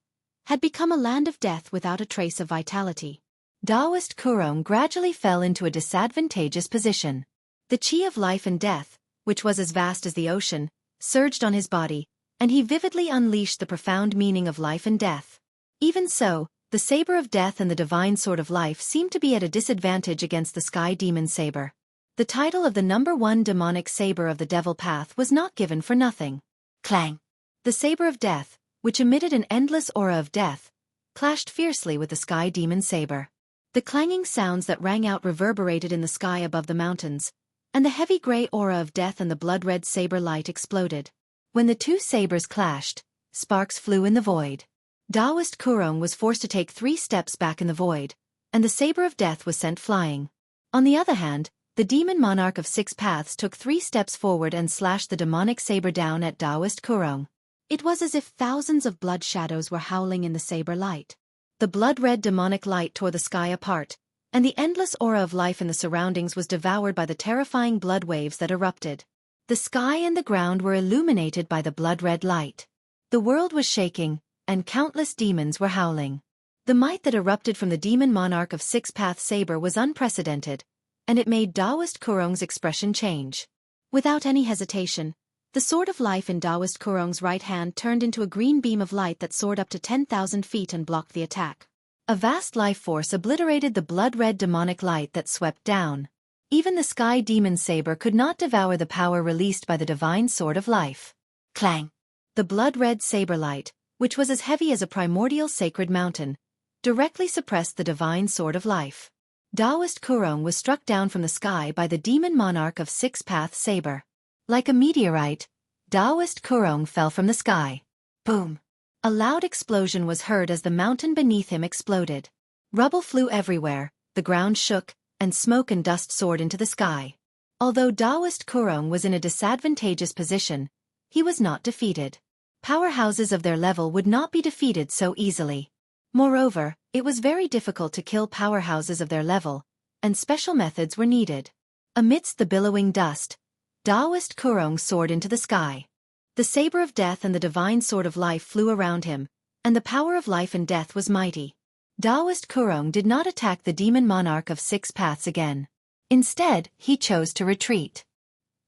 had become a land of death without a trace of vitality. Taoist Kurong gradually fell into a disadvantageous position. The chi of life and death, which was as vast as the ocean, surged on his body, and he vividly unleashed the profound meaning of life and death. Even so, the saber of death and the divine sword of life seemed to be at a disadvantage against the sky demon saber. The title of the #1 demonic saber of the devil path was not given for nothing. Clang! The saber of death, which emitted an endless aura of death, clashed fiercely with the sky demon saber. The clanging sounds that rang out reverberated in the sky above the mountains, and the heavy gray aura of death and the blood-red saber light exploded. When the two sabers clashed, sparks flew in the void. Taoist Kurong was forced to take 3 steps back in the void, and the saber of death was sent flying. On the other hand, the demon monarch of 6 paths took 3 steps forward and slashed the demonic saber down at Taoist Kurong. It was as if thousands of blood shadows were howling in the saber light. The blood-red demonic light tore the sky apart, and the endless aura of life in the surroundings was devoured by the terrifying blood waves that erupted. The sky and the ground were illuminated by the blood-red light. The world was shaking, and countless demons were howling. The might that erupted from the demon monarch of 6 path saber was unprecedented, and it made Taoist Kurong's expression change. Without any hesitation, the sword of life in Taoist Kurong's right hand turned into a green beam of light that soared up to 10,000 feet and blocked the attack. A vast life force obliterated the blood-red demonic light that swept down. Even the sky demon saber could not devour the power released by the divine sword of life. Clang! The blood-red saber light, which was as heavy as a primordial sacred mountain, directly suppressed the divine sword of life. Taoist Kurong was struck down from the sky by the demon monarch of 6 path saber. Like a meteorite, Taoist Kurong fell from the sky. Boom! A loud explosion was heard as the mountain beneath him exploded. Rubble flew everywhere, the ground shook, and smoke and dust soared into the sky. Although Taoist Kurong was in a disadvantageous position, he was not defeated. Powerhouses of their level would not be defeated so easily. Moreover, it was very difficult to kill powerhouses of their level, and special methods were needed. Amidst the billowing dust, Taoist Kurong soared into the sky. The saber of death and the divine sword of life flew around him, and the power of life and death was mighty. Taoist Kurong did not attack the demon monarch of 6 paths again. Instead, he chose to retreat.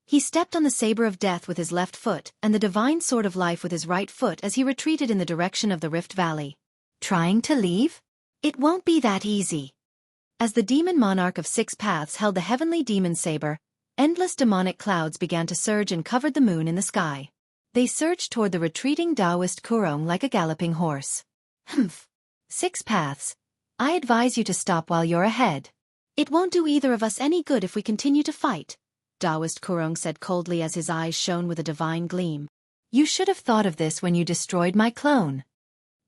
He stepped on the saber of death with his left foot and the divine sword of life with his right foot as he retreated in the direction of the Rift Valley. Trying to leave? It won't be that easy. As the demon monarch of 6 paths held the heavenly demon saber, endless demonic clouds began to surge and covered the moon in the sky. They surged toward the retreating Taoist Kurong like a galloping horse. Humph! 6 paths. I advise you to stop while you're ahead. It won't do either of us any good if we continue to fight, Taoist Kurong said coldly as his eyes shone with a divine gleam. You should have thought of this when you destroyed my clone.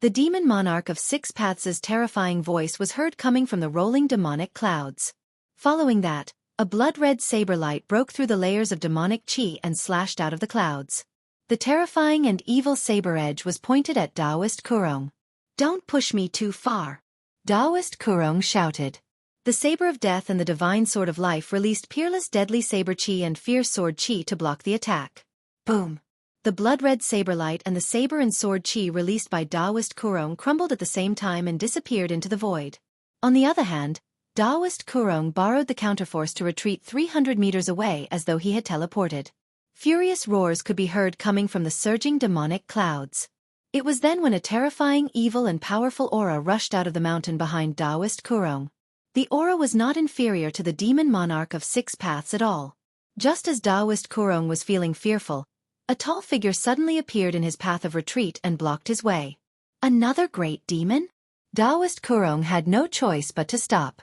The demon monarch of 6 paths' terrifying voice was heard coming from the rolling demonic clouds. Following that, a blood-red saber light broke through the layers of demonic chi and slashed out of the clouds. The terrifying and evil saber edge was pointed at Taoist Kurong. Don't push me too far, Taoist Kurong shouted. The saber of death and the divine sword of life released peerless deadly saber chi and fierce sword chi to block the attack. Boom! The blood-red saber light and the saber and sword chi released by Taoist Kurong crumbled at the same time and disappeared into the void. On the other hand, Taoist Kurong borrowed the counterforce to retreat 300 meters away as though he had teleported. Furious roars could be heard coming from the surging demonic clouds. It was then when a terrifying, evil and powerful aura rushed out of the mountain behind Taoist Kurong. The aura was not inferior to the demon monarch of 6 paths at all. Just as Taoist Kurong was feeling fearful, a tall figure suddenly appeared in his path of retreat and blocked his way. Another great demon? Taoist Kurong had no choice but to stop.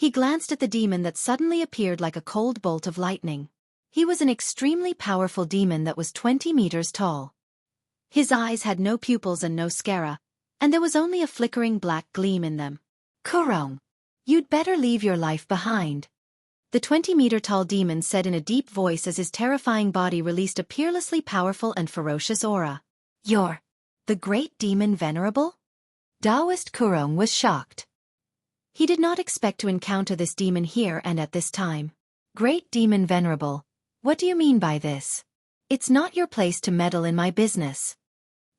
He glanced at the demon that suddenly appeared like a cold bolt of lightning. He was an extremely powerful demon that was 20 meters tall. His eyes had no pupils and no sclera, and there was only a flickering black gleam in them. Kurong, you'd better leave your life behind. The 20-meter-tall demon said in a deep voice as his terrifying body released a peerlessly powerful and ferocious aura. You're the great demon venerable? Taoist Kurong was shocked. He did not expect to encounter this demon here and at this time. Great demon venerable, what do you mean by this? It's not your place to meddle in my business.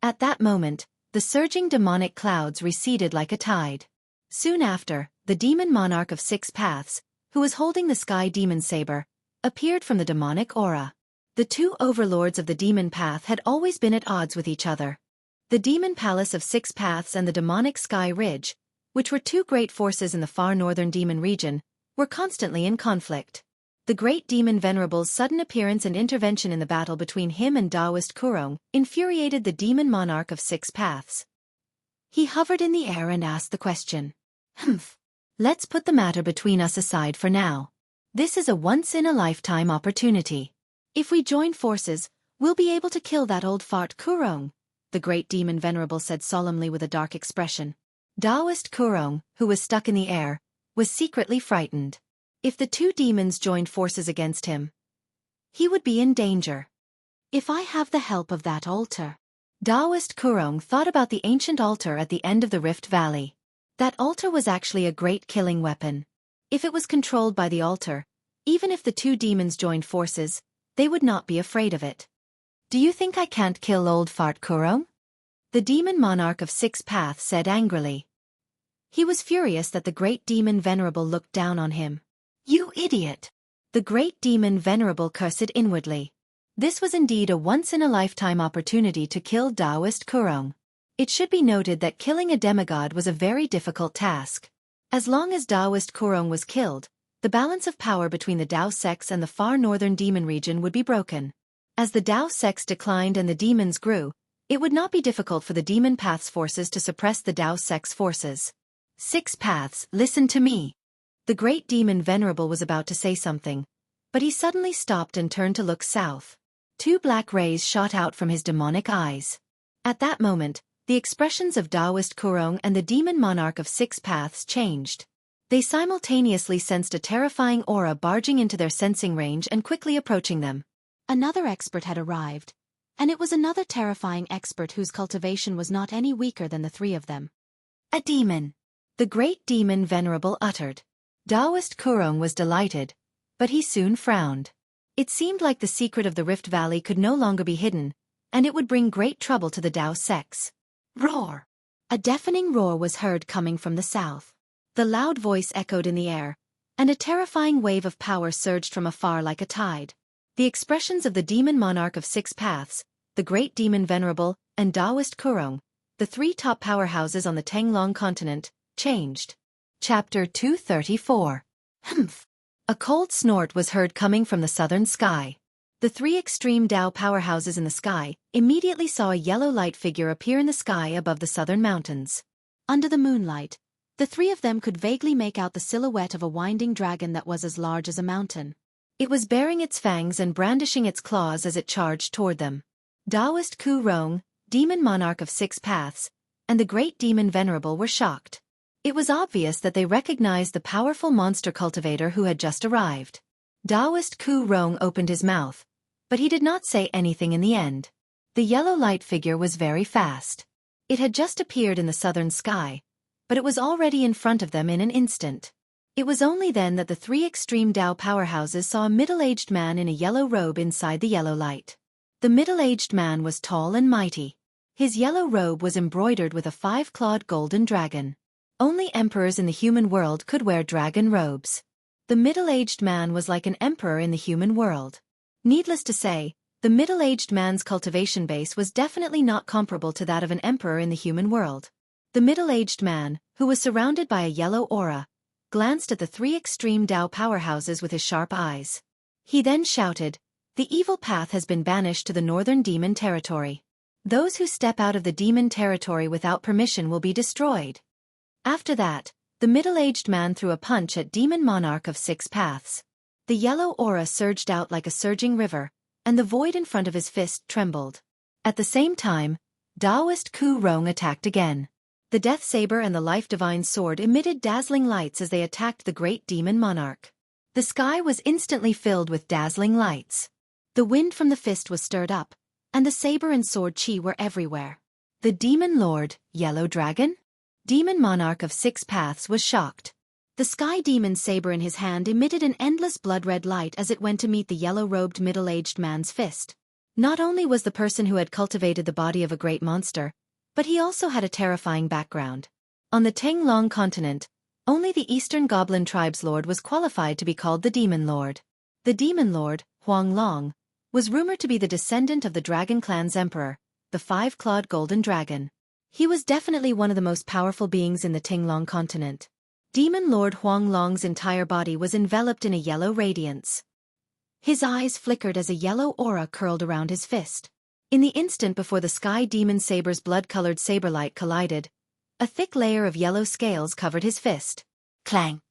At that moment, the surging demonic clouds receded like a tide. Soon after, the demon monarch of 6 paths, who was holding the sky demon saber, appeared from the demonic aura. The two overlords of the demon path had always been at odds with each other. The demon palace of 6 paths and the demonic sky ridge, which were two great forces in the far northern demon region, were constantly in conflict. The great demon venerable's sudden appearance and intervention in the battle between him and Taoist Kurong infuriated the demon monarch of 6 paths. He hovered in the air and asked the question. Let's put the matter between us aside for now. This is a once-in-a-lifetime opportunity. If we join forces, we'll be able to kill that old fart Kurong, the great demon venerable said solemnly with a dark expression. Taoist Kurong, who was stuck in the air, was secretly frightened. If the two demons joined forces against him, he would be in danger. If I have the help of that altar. Taoist Kurong thought about the ancient altar at the end of the Rift Valley. That altar was actually a great killing weapon. If it was controlled by the altar, even if the two demons joined forces, they would not be afraid of it. Do you think I can't kill old fart Kurong? The demon monarch of 6 paths said angrily. He was furious that the great demon venerable looked down on him. You idiot! The great demon venerable cursed inwardly. This was indeed a once-in-a-lifetime opportunity to kill Taoist Kurong. It should be noted that killing a demigod was a very difficult task. As long as Taoist Kurong was killed, the balance of power between the Tao sects and the far northern demon region would be broken. As the Tao sects declined and the demons grew, it would not be difficult for the demon path's forces to suppress the Tao sects' forces. 6 paths, listen to me. The great demon venerable was about to say something, but he suddenly stopped and turned to look south. 2 black rays shot out from his demonic eyes. At that moment, the expressions of Taoist Kurong and the demon monarch of 6 paths changed. They simultaneously sensed a terrifying aura barging into their sensing range and quickly approaching them. Another expert had arrived, and it was another terrifying expert whose cultivation was not any weaker than the 3 of them. A demon! The great demon venerable uttered. Taoist Kurong was delighted, but he soon frowned. It seemed like the secret of the Rift Valley could no longer be hidden, and it would bring great trouble to the Tao sects. Roar! A deafening roar was heard coming from the south. The loud voice echoed in the air, and a terrifying wave of power surged from afar like a tide. The expressions of the demon monarch of 6 paths, the great demon venerable, and Taoist Kurong, the 3 top powerhouses on the Tenglong continent, changed. Chapter 234. A cold snort was heard coming from the southern sky. The 3 extreme Tao powerhouses in the sky immediately saw a yellow light figure appear in the sky above the southern mountains. Under the moonlight, the 3 of them could vaguely make out the silhouette of a winding dragon that was as large as a mountain. It was baring its fangs and brandishing its claws as it charged toward them. Taoist Kurong, demon monarch of 6 paths, and the great demon venerable were shocked. It was obvious that they recognized the powerful monster cultivator who had just arrived. Taoist Kurong opened his mouth, but he did not say anything in the end. The yellow light figure was very fast. It had just appeared in the southern sky, but it was already in front of them in an instant. It was only then that the 3 extreme Tao powerhouses saw a middle-aged man in a yellow robe inside the yellow light. The middle-aged man was tall and mighty. His yellow robe was embroidered with a 5-clawed golden dragon. Only emperors in the human world could wear dragon robes. The middle-aged man was like an emperor in the human world. Needless to say, the middle-aged man's cultivation base was definitely not comparable to that of an emperor in the human world. The middle-aged man, who was surrounded by a yellow aura, glanced at the 3 extreme Tao powerhouses with his sharp eyes. He then shouted, "The evil path has been banished to the northern demon territory. Those who step out of the demon territory without permission will be destroyed." After that, The middle-aged man threw a punch at Demon Monarch of Six Paths. The yellow aura surged out like a surging river, and the void in front of his fist trembled. At the same time, Taoist Ku Rong attacked again. The Death Saber and the Life Divine Sword emitted dazzling lights as they attacked the great demon monarch. The sky was instantly filled with dazzling lights. The wind from the fist was stirred up, and the saber and sword chi were everywhere. The Demon Lord, Yellow Dragon? Demon Monarch of Six Paths was shocked. The Sky Demon's saber in his hand emitted an endless blood-red light as it went to meet the yellow-robed middle-aged man's fist. Not only was the person who had cultivated the body of a great monster, but he also had a terrifying background. On the Tenglong continent, only the Eastern Goblin tribe's lord was qualified to be called the Demon Lord. The Demon Lord, Huang Long, was rumored to be the descendant of the Dragon Clan's emperor, the five-clawed golden dragon. He was definitely one of the most powerful beings in the Tenglong continent. Demon Lord Huang Long's entire body was enveloped in a yellow radiance. His eyes flickered as a yellow aura curled around his fist. In the instant before the Sky Demon Saber's blood-colored saber light collided, a thick layer of yellow scales covered his fist. Clang!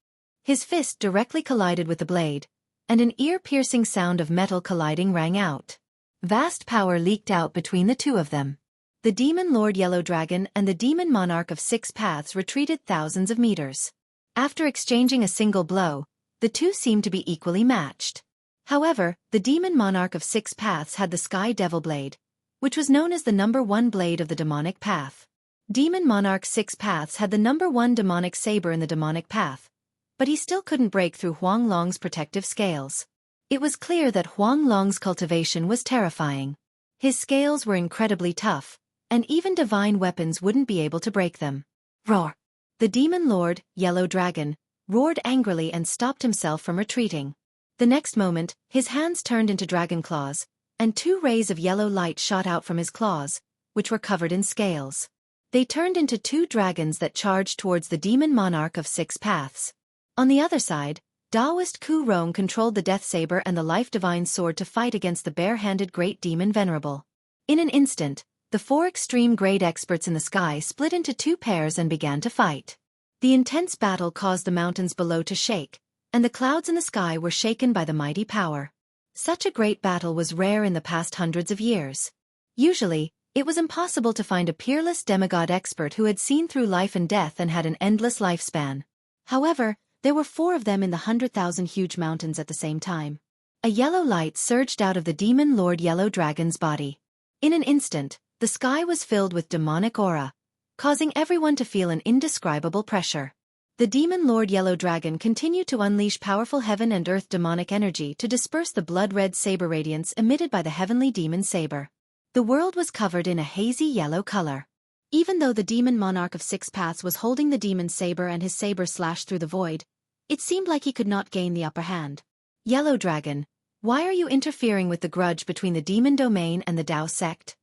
His fist directly collided with the blade, and an ear-piercing sound of metal colliding rang out. Vast power leaked out between the two of them. The Demon Lord Yellow Dragon and the Demon Monarch of Six Paths retreated thousands of meters. After exchanging a single blow, the two seemed to be equally matched. However, the Demon Monarch of Six Paths had the Sky Devil Blade, which was known as the #1 blade of the demonic path. Demon Monarch Six Paths had the #1 demonic saber in the demonic path, but he still couldn't break through Huang Long's protective scales. It was clear that Huang Long's cultivation was terrifying. His scales were incredibly tough, and even divine weapons wouldn't be able to break them. Roar! The Demon Lord, Yellow Dragon, roared angrily and stopped himself from retreating. The next moment, his hands turned into dragon claws, and 2 rays of yellow light shot out from his claws, which were covered in scales. They turned into 2 dragons that charged towards the Demon Monarch of Six Paths. On the other side, Taoist Ku Rong controlled the Death Saber and the Life Divine Sword to fight against the bare-handed Great Demon Venerable. In an instant, the 4 extreme-grade experts in the sky split into 2 pairs and began to fight. The intense battle caused the mountains below to shake, and the clouds in the sky were shaken by the mighty power. Such a great battle was rare in the past hundreds of years. Usually, it was impossible to find a peerless demigod expert who had seen through life and death and had an endless lifespan. However, there were 4 of them in the 100,000 huge mountains at the same time. A yellow light surged out of the Demon Lord Yellow Dragon's body. In an instant, the sky was filled with demonic aura, causing everyone to feel an indescribable pressure. The Demon Lord Yellow Dragon continued to unleash powerful heaven and earth demonic energy to disperse the blood-red saber radiance emitted by the heavenly demon saber. The world was covered in a hazy yellow color. Even though the Demon Monarch of Six Paths was holding the demon saber and his saber slashed through the void, it seemed like he could not gain the upper hand. Yellow Dragon, why are you interfering with the grudge between the demon domain and the Tao sect?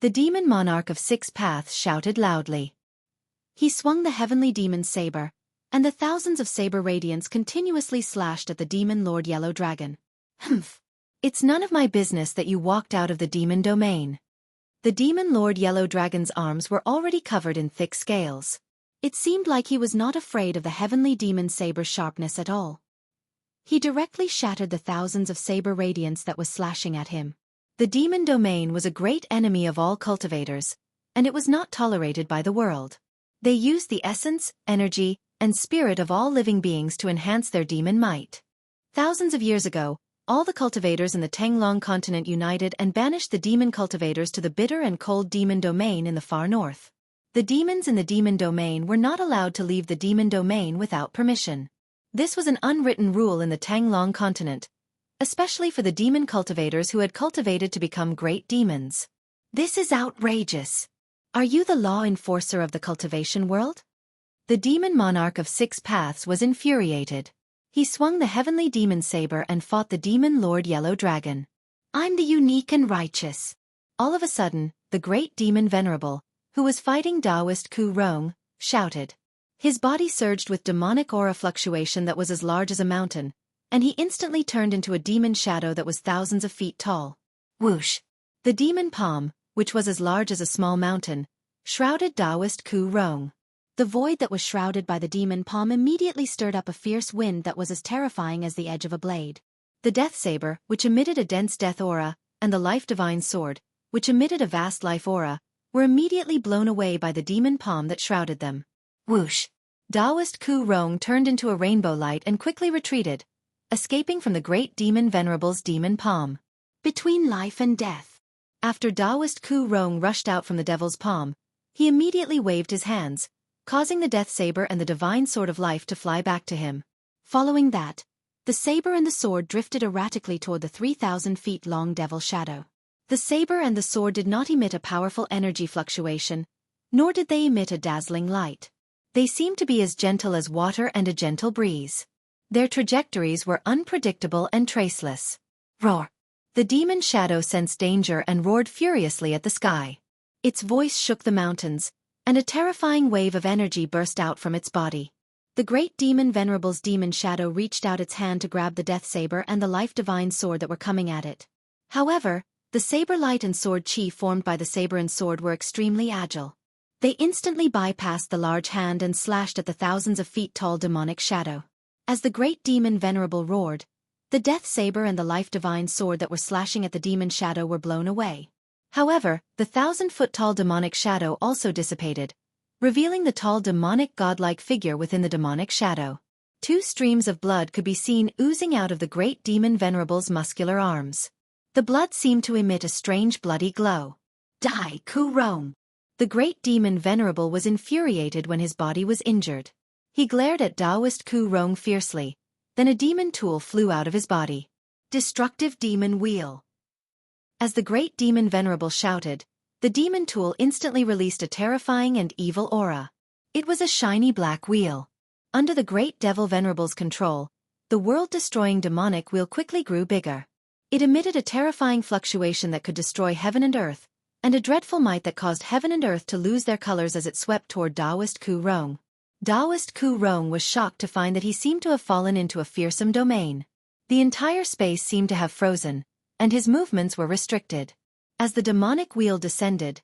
The Demon Monarch of Six Paths shouted loudly. He swung the heavenly demon's saber, and the thousands of saber radiance continuously slashed at the Demon Lord Yellow Dragon. Humph! It's none of my business that you walked out of the demon domain. The Demon Lord Yellow Dragon's arms were already covered in thick scales. It seemed like he was not afraid of the heavenly demon saber's sharpness at all. He directly shattered the thousands of saber radiance that was slashing at him. The demon domain was a great enemy of all cultivators, and it was not tolerated by the world. They used the essence, energy, and spirit of all living beings to enhance their demon might. Thousands of years ago, all the cultivators in the Tenglong continent united and banished the demon cultivators to the bitter and cold demon domain in the far north. The demons in the demon domain were not allowed to leave the demon domain without permission. This was an unwritten rule in the Tenglong continent, especially for the demon cultivators who had cultivated to become great demons. This is outrageous. Are you the law enforcer of the cultivation world? The Demon Monarch of Six Paths was infuriated. He swung the heavenly demon saber and fought the Demon Lord Yellow Dragon. I'm the unique and righteous. All of a sudden, the great demon Venerable, who was fighting Taoist Ku Rong, shouted. His body surged with demonic aura fluctuation that was as large as a mountain, and he instantly turned into a demon shadow that was thousands of feet tall. Whoosh! The demon palm, which was as large as a small mountain, shrouded Taoist Ku Rong. The void that was shrouded by the demon palm immediately stirred up a fierce wind that was as terrifying as the edge of a blade. The death saber, which emitted a dense death aura, and the life divine sword, which emitted a vast life aura, were immediately blown away by the demon palm that shrouded them. Whoosh! Taoist Ku Rong turned into a rainbow light and quickly retreated, escaping from the great demon Venerable's demon palm. Between life and death. After Taoist Ku Rong rushed out from the devil's palm, he immediately waved his hands, causing the death saber and the divine sword of life to fly back to him. Following that, the saber and the sword drifted erratically toward the 3,000 feet long devil shadow. The saber and the sword did not emit a powerful energy fluctuation, nor did they emit a dazzling light. They seemed to be as gentle as water and a gentle breeze. Their trajectories were unpredictable and traceless. Roar! The demon shadow sensed danger and roared furiously at the sky. Its voice shook the mountains, and a terrifying wave of energy burst out from its body. The great demon Venerable's demon shadow reached out its hand to grab the death saber and the life divine sword that were coming at it. However, the saber light and sword chi formed by the saber and sword were extremely agile. They instantly bypassed the large hand and slashed at the thousands of feet tall demonic shadow. As the great demon Venerable roared, the death saber and the life divine sword that were slashing at the demon shadow were blown away. However, the 1,000-foot-tall demonic shadow also dissipated, revealing the tall demonic godlike figure within the demonic shadow. 2 streams of blood could be seen oozing out of the great demon Venerable's muscular arms. The blood seemed to emit a strange bloody glow. Die, Ku Rong! The great demon Venerable was infuriated when his body was injured. He glared at Taoist Ku Rong fiercely, then a demon tool flew out of his body. Destructive Demon Wheel. As the great demon Venerable shouted, the demon tool instantly released a terrifying and evil aura. It was a shiny black wheel. Under the great devil Venerable's control, the world-destroying demonic wheel quickly grew bigger. It emitted a terrifying fluctuation that could destroy heaven and earth, and a dreadful might that caused heaven and earth to lose their colors as it swept toward Taoist Ku Rong. Taoist Ku Rong was shocked to find that he seemed to have fallen into a fearsome domain. The entire space seemed to have frozen, and his movements were restricted. As the demonic wheel descended,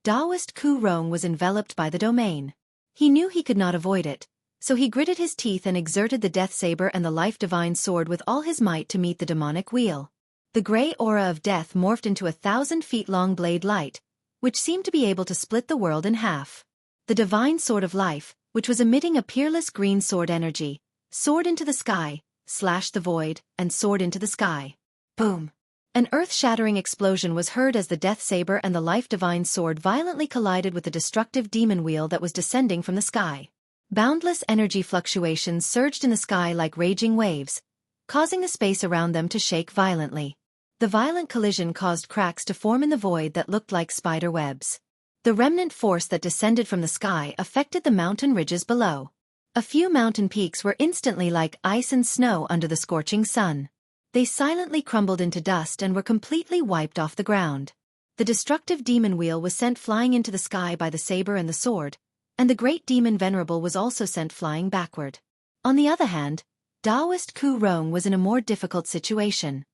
Taoist Ku Rong was enveloped by the domain. He knew he could not avoid it, so he gritted his teeth and exerted the death saber and the life divine sword with all his might to meet the demonic wheel. The gray aura of death morphed into a 1,000-feet-long blade light, which seemed to be able to split the world in half. The divine sword of life, which was emitting a peerless green sword energy, soared into the sky, slashed the void, and soared into the sky. Boom! An earth-shattering explosion was heard as the death saber and the life divine sword violently collided with the destructive demon wheel that was descending from the sky. Boundless energy fluctuations surged in the sky like raging waves, causing the space around them to shake violently. The violent collision caused cracks to form in the void that looked like spider webs. The remnant force that descended from the sky affected the mountain ridges below. A few mountain peaks were instantly like ice and snow under the scorching sun. They silently crumbled into dust and were completely wiped off the ground. The destructive demon wheel was sent flying into the sky by the saber and the sword, and the great demon Venerable was also sent flying backward. On the other hand, Taoist Ku Rong was in a more difficult situation.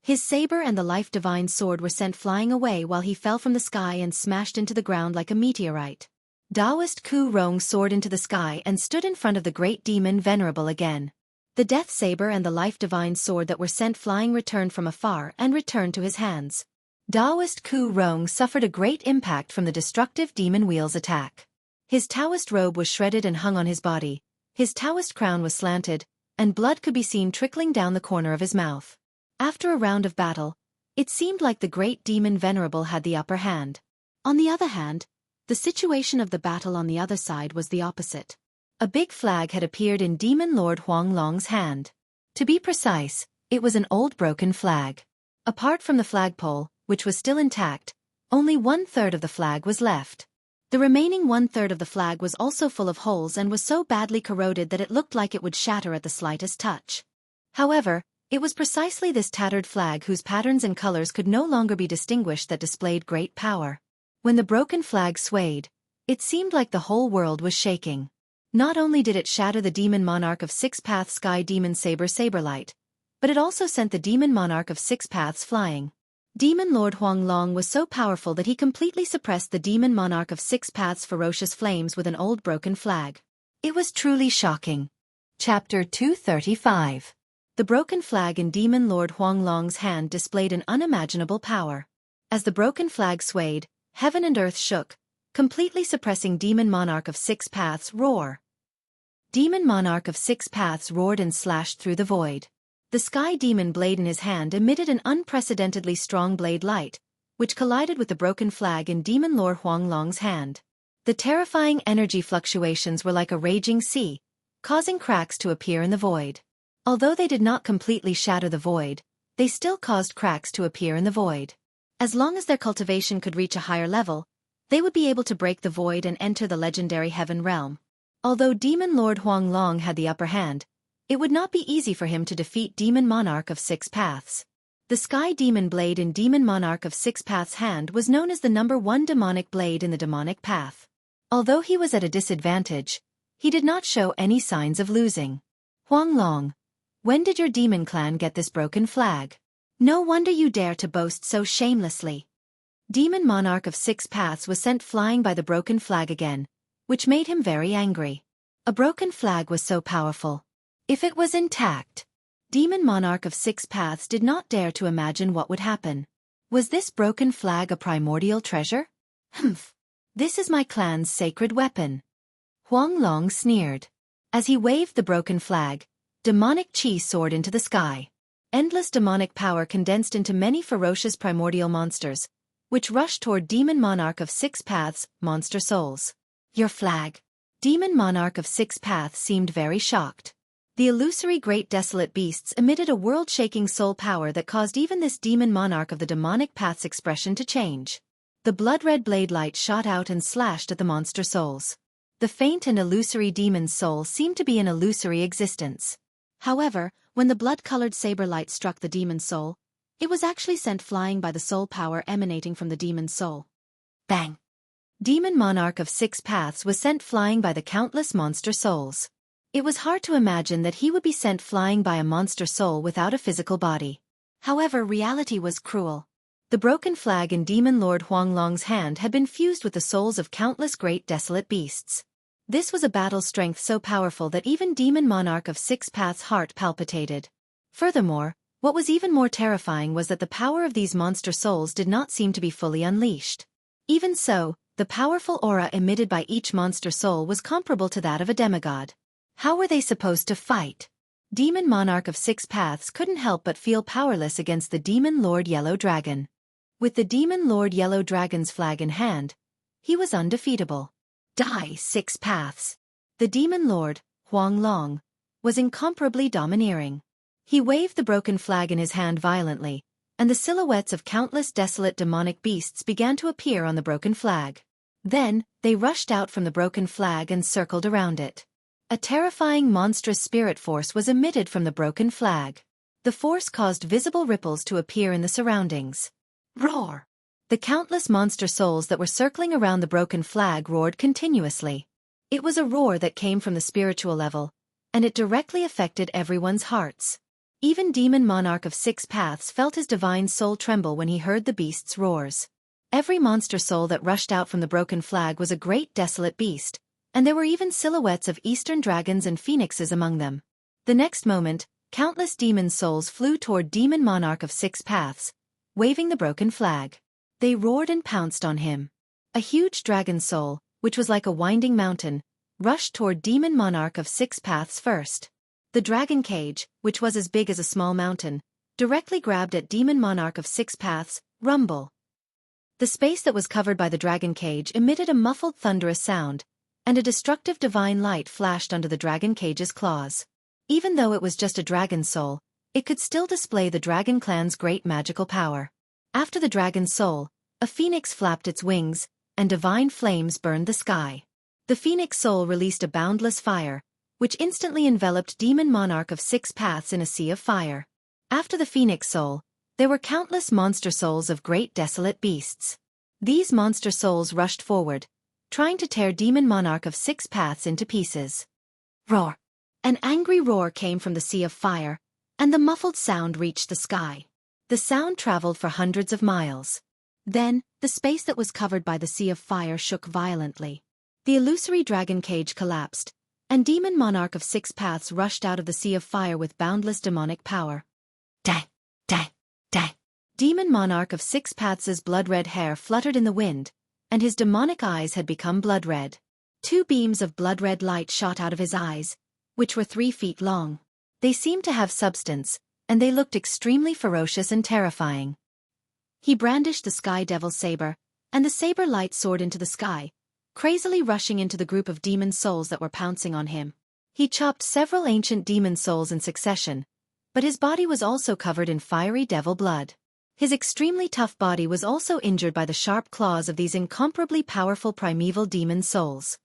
His saber and the life divine sword were sent flying away while he fell from the sky and smashed into the ground like a meteorite. Taoist Ku Rong soared into the sky and stood in front of the great demon Venerable again. The death saber and the life divine sword that were sent flying returned from afar and returned to his hands. Taoist Ku Rong suffered a great impact from the destructive demon wheel's attack. His Taoist robe was shredded and hung on his body, his Taoist crown was slanted, and blood could be seen trickling down the corner of his mouth. After a round of battle, it seemed like the great demon Venerable had the upper hand. On the other hand, the situation of the battle on the other side was the opposite. A big flag had appeared in Demon Lord Huang Long's hand. To be precise, it was an old broken flag. Apart from the flagpole, which was still intact, only 1/3 of the flag was left. The remaining 1/3 of the flag was also full of holes and was so badly corroded that it looked like it would shatter at the slightest touch. However, it was precisely this tattered flag whose patterns and colors could no longer be distinguished that displayed great power. When the broken flag swayed, it seemed like the whole world was shaking. Not only did it shatter the demon monarch of Six Paths Sky Demon Saberlight, but it also sent the demon monarch of Six Paths flying. Demon Lord Huang Long was so powerful that he completely suppressed the demon monarch of Six Paths' ferocious flames with an old broken flag. It was truly shocking. Chapter 235. The broken flag in Demon Lord Huang Long's hand displayed an unimaginable power. As the broken flag swayed, heaven and earth shook, completely suppressing Demon Monarch of Six Paths' roar. Demon Monarch of Six Paths roared and slashed through the void. The sky demon blade in his hand emitted an unprecedentedly strong blade light, which collided with the broken flag in Demon Lord Huang Long's hand. The terrifying energy fluctuations were like a raging sea, causing cracks to appear in the void. Although they did not completely shatter the void, they still caused cracks to appear in the void. As long as their cultivation could reach a higher level, they would be able to break the void and enter the legendary heaven realm. Although Demon Lord Huang Long had the upper hand, it would not be easy for him to defeat Demon Monarch of Six Paths. The Sky Demon blade in Demon Monarch of Six Paths' hand was known as the #1 demonic blade in the demonic path. Although he was at a disadvantage, he did not show any signs of losing. Huang Long, when did your demon clan get this broken flag? No wonder you dare to boast so shamelessly. Demon Monarch of Six Paths was sent flying by the broken flag again, which made him very angry. A broken flag was so powerful. If it was intact, Demon Monarch of Six Paths did not dare to imagine what would happen. Was this broken flag a primordial treasure? Humph! This is my clan's sacred weapon. Huang Long sneered. As he waved the broken flag, demonic chi soared into the sky. Endless demonic power condensed into many ferocious primordial monsters, which rushed toward Demon Monarch of Six Paths' monster souls. Your flag. Demon Monarch of Six Paths seemed very shocked. The illusory great desolate beasts emitted a world-shaking soul power that caused even this Demon Monarch of the demonic path's expression to change. The blood-red blade light shot out and slashed at the monster souls. The faint and illusory demon's soul seemed to be an illusory existence. However, when the blood-colored saber light struck the demon's soul, it was actually sent flying by the soul power emanating from the demon's soul. Bang! Demon Monarch of Six Paths was sent flying by the countless monster souls. It was hard to imagine that he would be sent flying by a monster soul without a physical body. However, reality was cruel. The broken flag in Demon Lord Huang Long's hand had been fused with the souls of countless great desolate beasts. This was a battle strength so powerful that even Demon Monarch of Six Paths' heart palpitated. Furthermore, what was even more terrifying was that the power of these monster souls did not seem to be fully unleashed. Even so, the powerful aura emitted by each monster soul was comparable to that of a demigod. How were they supposed to fight? Demon Monarch of Six Paths couldn't help but feel powerless against the Demon Lord Yellow Dragon. With the Demon Lord Yellow Dragon's flag in hand, he was undefeatable. Die, Six Paths! The Demon Lord, Huang Long, was incomparably domineering. He waved the broken flag in his hand violently, and the silhouettes of countless desolate demonic beasts began to appear on the broken flag. Then, they rushed out from the broken flag and circled around it. A terrifying monstrous spirit force was emitted from the broken flag. The force caused visible ripples to appear in the surroundings. Roar! The countless monster souls that were circling around the broken flag roared continuously. It was a roar that came from the spiritual level, and it directly affected everyone's hearts. Even Demon Monarch of Six Paths felt his divine soul tremble when he heard the beast's roars. Every monster soul that rushed out from the broken flag was a great desolate beast, and there were even silhouettes of eastern dragons and phoenixes among them. The next moment, countless demon souls flew toward Demon Monarch of Six Paths, waving the broken flag. They roared and pounced on him. A huge dragon soul, which was like a winding mountain, rushed toward Demon Monarch of Six Paths first. The dragon cage, which was as big as a small mountain, directly grabbed at Demon Monarch of Six Paths, rumble. The space that was covered by the dragon cage emitted a muffled thunderous sound, and a destructive divine light flashed under the dragon cage's claws. Even though it was just a dragon soul, it could still display the dragon clan's great magical power. After the dragon's soul, a phoenix flapped its wings, and divine flames burned the sky. The phoenix soul released a boundless fire, which instantly enveloped Demon Monarch of Six Paths in a sea of fire. After the phoenix soul, there were countless monster souls of great desolate beasts. These monster souls rushed forward, trying to tear Demon Monarch of Six Paths into pieces. Roar! An angry roar came from the sea of fire, and the muffled sound reached the sky. The sound traveled for hundreds of miles. Then, the space that was covered by the sea of fire shook violently. The illusory dragon cage collapsed, and Demon Monarch of Six Paths rushed out of the sea of fire with boundless demonic power. Da! Da! Da! Demon Monarch of Six Paths' blood-red hair fluttered in the wind, and his demonic eyes had become blood-red. 2 beams of blood-red light shot out of his eyes, which were 3 feet long. They seemed to have substance, and they looked extremely ferocious and terrifying. He brandished the Sky Devil's saber, and the saber light soared into the sky, crazily rushing into the group of demon souls that were pouncing on him. He chopped several ancient demon souls in succession, but his body was also covered in fiery devil blood. His extremely tough body was also injured by the sharp claws of these incomparably powerful primeval demon souls.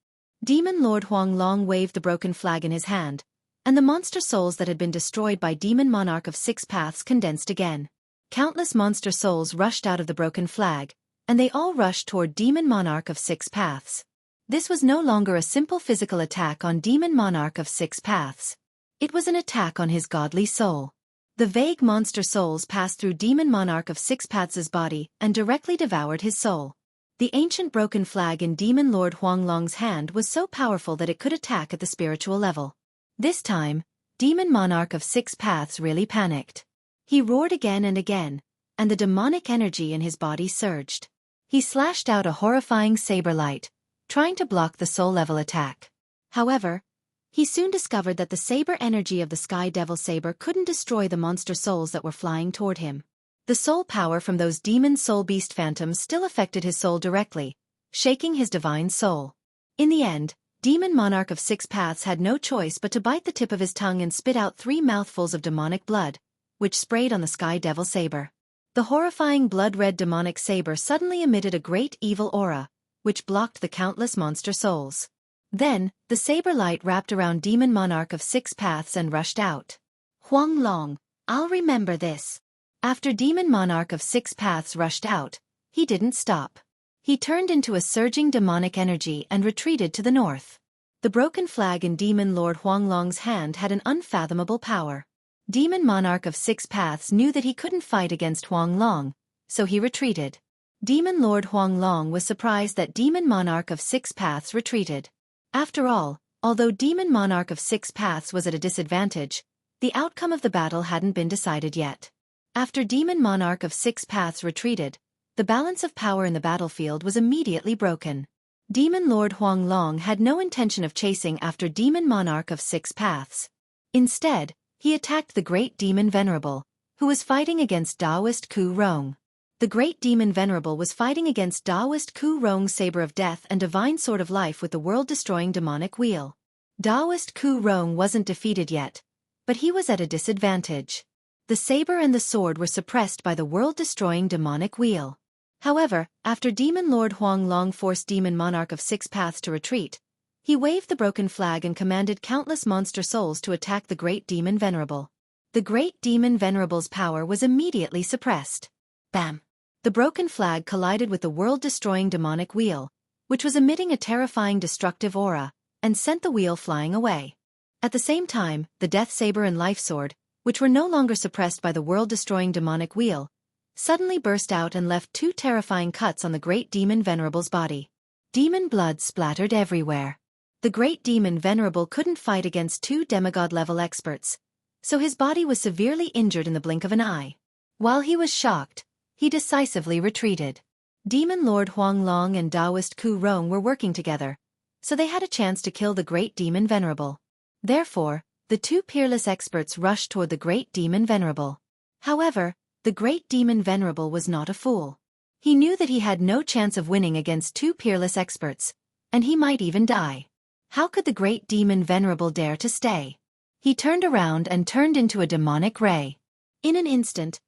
Demon Lord Huang Long waved the broken flag in his hand, and the monster souls that had been destroyed by Demon Monarch of Six Paths condensed again. Countless monster souls rushed out of the broken flag, and they all rushed toward Demon Monarch of Six Paths. This was no longer a simple physical attack on Demon Monarch of Six Paths. It was an attack on his godly soul. The vague monster souls passed through Demon Monarch of Six Paths' body and directly devoured his soul. The ancient broken flag in Demon Lord Huang Long's hand was so powerful that it could attack at the spiritual level. This time, Demon Monarch of Six Paths really panicked. He roared again and again, and the demonic energy in his body surged. He slashed out a horrifying saber light, trying to block the soul-level attack. However, he soon discovered that the saber energy of the Sky Devil saber couldn't destroy the monster souls that were flying toward him. The soul power from those demon soul beast phantoms still affected his soul directly, shaking his divine soul. In the end, Demon Monarch of Six Paths had no choice but to bite the tip of his tongue and spit out 3 mouthfuls of demonic blood, which sprayed on the Sky Devil saber. The horrifying blood-red demonic saber suddenly emitted a great evil aura, which blocked the countless monster souls. Then, the saber light wrapped around Demon Monarch of Six Paths and rushed out. Huang Long, I'll remember this. After Demon Monarch of Six Paths rushed out, he didn't stop. He turned into a surging demonic energy and retreated to the north. The broken flag in Demon Lord Huang Long's hand had an unfathomable power. Demon Monarch of Six Paths knew that he couldn't fight against Huang Long, so he retreated. Demon Lord Huang Long was surprised that Demon Monarch of Six Paths retreated. After all, although Demon Monarch of Six Paths was at a disadvantage, the outcome of the battle hadn't been decided yet. After Demon Monarch of Six Paths retreated, the balance of power in the battlefield was immediately broken. Demon Lord Huang Long had no intention of chasing after Demon Monarch of Six Paths. Instead, he attacked the Great Demon Venerable, who was fighting against Taoist Ku Rong. The Great Demon Venerable was fighting against Taoist Ku Rong's Saber of Death and Divine Sword of Life with the world-destroying demonic wheel. Taoist Ku Rong wasn't defeated yet, but he was at a disadvantage. The saber and the sword were suppressed by the world-destroying demonic wheel. However, after Demon Lord Huang Long forced Demon Monarch of Six Paths to retreat, he waved the broken flag and commanded countless monster souls to attack the Great Demon Venerable. The Great Demon Venerable's power was immediately suppressed. Bam! The broken flag collided with the world-destroying demonic wheel, which was emitting a terrifying destructive aura, and sent the wheel flying away. At the same time, the Death Saber and Life Sword, which were no longer suppressed by the world-destroying demonic wheel, suddenly burst out and left 2 terrifying cuts on the Great Demon Venerable's body. Demon blood splattered everywhere. The Great Demon Venerable couldn't fight against 2 demigod-level experts, so his body was severely injured in the blink of an eye. While he was shocked, he decisively retreated. Demon Lord Huang Long and Taoist Ku Rong were working together, so they had a chance to kill the Great Demon Venerable. Therefore, the 2 peerless experts rushed toward the Great Demon Venerable. However, the Great Demon Venerable was not a fool. He knew that he had no chance of winning against 2 peerless experts, and he might even die. How could the Great Demon Venerable dare to stay? He turned around and turned into a demonic ray. In an instant,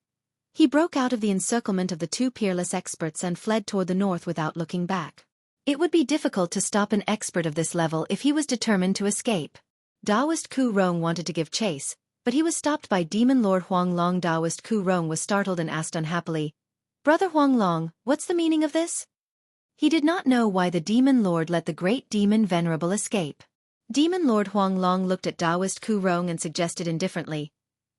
he broke out of the encirclement of the 2 peerless experts and fled toward the north without looking back. It would be difficult to stop an expert of this level if he was determined to escape. Taoist Ku Rong wanted to give chase, but he was stopped by Demon Lord Huang Long. Taoist Ku Rong was startled and asked unhappily, "Brother Huang Long, what's the meaning of this?" He did not know why the Demon Lord let the Great Demon Venerable escape. Demon Lord Huang Long looked at Taoist Ku Rong and suggested indifferently,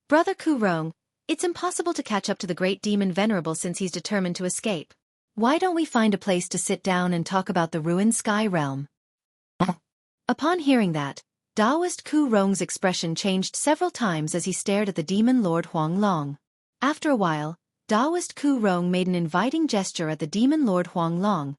"Brother Ku Rong, It's impossible to catch up to the great demon Venerable since he's determined to escape. Why don't we find a place to sit down and talk about the ruined sky realm? Upon hearing that, Taoist Ku Rong's expression changed several times as he stared at the demon Lord Huang Long. After a while, Taoist Ku Rong made an inviting gesture at the demon Lord Huang Long.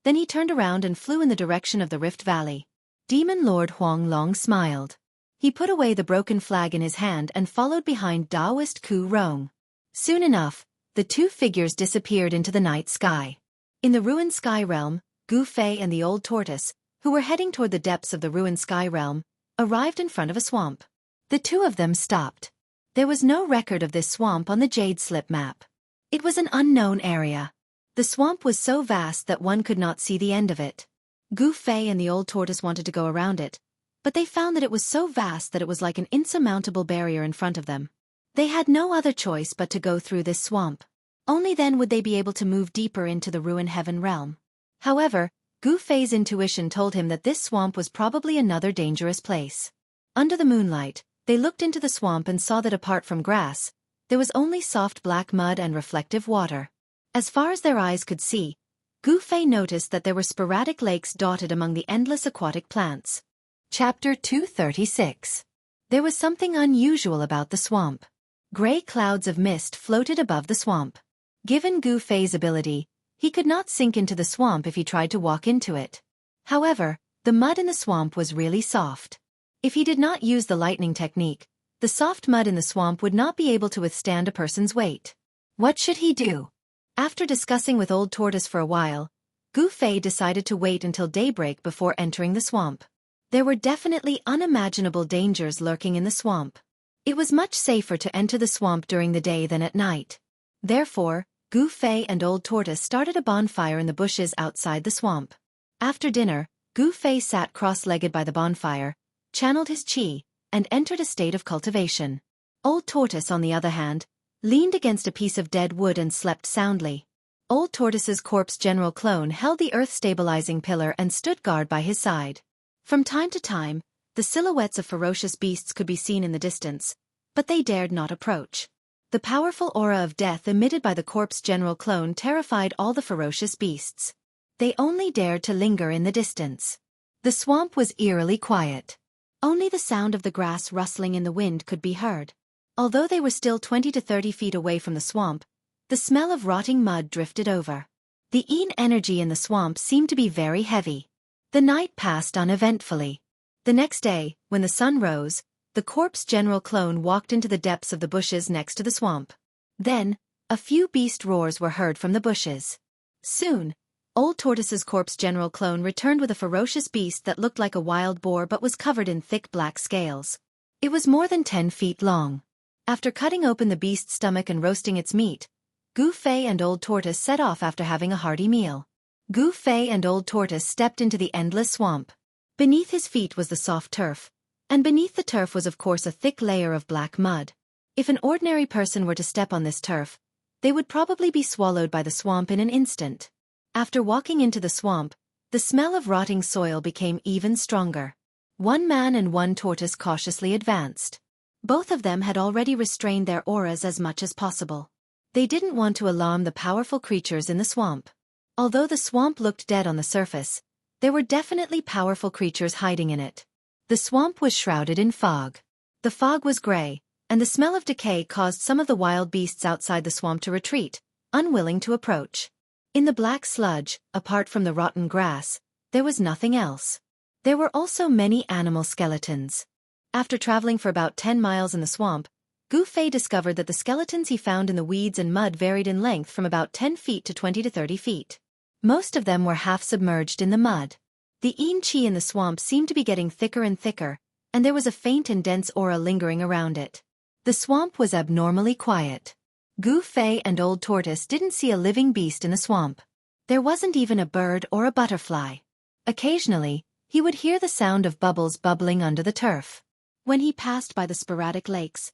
Then he turned around and flew in the direction of the Rift Valley. Demon Lord Huang Long smiled. He put away the broken flag in his hand and followed behind Taoist Ku Rong. Soon enough, the two figures disappeared into the night sky. In the ruined sky realm, Gu Fei and the old tortoise, who were heading toward the depths of the ruined sky realm, arrived in front of a swamp. The two of them stopped. There was no record of this swamp on the Jade Slip map. It was an unknown area. The swamp was so vast that one could not see the end of it. Gu Fei and the old tortoise wanted to go around it, but they found that it was so vast that it was like an insurmountable barrier in front of them. They had no other choice but to go through this swamp. Only then would they be able to move deeper into the ruined heaven realm. However, Gu Fei's intuition told him that this swamp was probably another dangerous place. Under the moonlight, they looked into the swamp and saw that apart from grass, there was only soft black mud and reflective water. As far as their eyes could see, Gu Fei noticed that there were sporadic lakes dotted among the endless aquatic plants. Chapter 236. There was something unusual about the swamp. Gray clouds of mist floated above the swamp. Given Gu Fei's ability, he could not sink into the swamp if he tried to walk into it. However, the mud in the swamp was really soft. If he did not use the lightning technique, the soft mud in the swamp would not be able to withstand a person's weight. What should he do? After discussing with Old Tortoise for a while, Gu Fei decided to wait until daybreak before entering the swamp. There were definitely unimaginable dangers lurking in the swamp. It was much safer to enter the swamp during the day than at night. Therefore, Gu Fei and Old Tortoise started a bonfire in the bushes outside the swamp. After dinner, Gu Fei sat cross-legged by the bonfire, channeled his qi, and entered a state of cultivation. Old Tortoise, on the other hand, leaned against a piece of dead wood and slept soundly. Old Tortoise's corpse general clone held the earth-stabilizing pillar and stood guard by his side. From time to time, the silhouettes of ferocious beasts could be seen in the distance, but they dared not approach. The powerful aura of death emitted by the corpse general clone terrified all the ferocious beasts. They only dared to linger in the distance. The swamp was eerily quiet. Only the sound of the grass rustling in the wind could be heard. Although they were still 20 to 30 feet away from the swamp, the smell of rotting mud drifted over. The energy in the swamp seemed to be very heavy. The night passed uneventfully. The next day, when the sun rose, the corpse general clone walked into the depths of the bushes next to the swamp. Then, a few beast roars were heard from the bushes. Soon, Old Tortoise's corpse general clone returned with a ferocious beast that looked like a wild boar but was covered in thick black scales. It was more than 10 feet long. After cutting open the beast's stomach and roasting its meat, Gu Fei and Old Tortoise set off after having a hearty meal. Gu Fei and Old Tortoise stepped into the endless swamp. Beneath his feet was the soft turf, and beneath the turf was of course a thick layer of black mud. If an ordinary person were to step on this turf, they would probably be swallowed by the swamp in an instant. After walking into the swamp, the smell of rotting soil became even stronger. One man and one tortoise cautiously advanced. Both of them had already restrained their auras as much as possible. They didn't want to alarm the powerful creatures in the swamp. Although the swamp looked dead on the surface, there were definitely powerful creatures hiding in it. The swamp was shrouded in fog. The fog was gray, and the smell of decay caused some of the wild beasts outside the swamp to retreat, unwilling to approach. In the black sludge, apart from the rotten grass, there was nothing else. There were also many animal skeletons. After traveling for about 10 miles in the swamp, Gu Fei discovered that the skeletons he found in the weeds and mud varied in length from about 10 feet to 20 to 30 feet. Most of them were half submerged in the mud. The qi in the swamp seemed to be getting thicker and thicker, and there was a faint and dense aura lingering around it. The swamp was abnormally quiet. Gu Fei and Old Tortoise didn't see a living beast in the swamp. There wasn't even a bird or a butterfly. Occasionally, he would hear the sound of bubbles bubbling under the turf. When he passed by the sporadic lakes,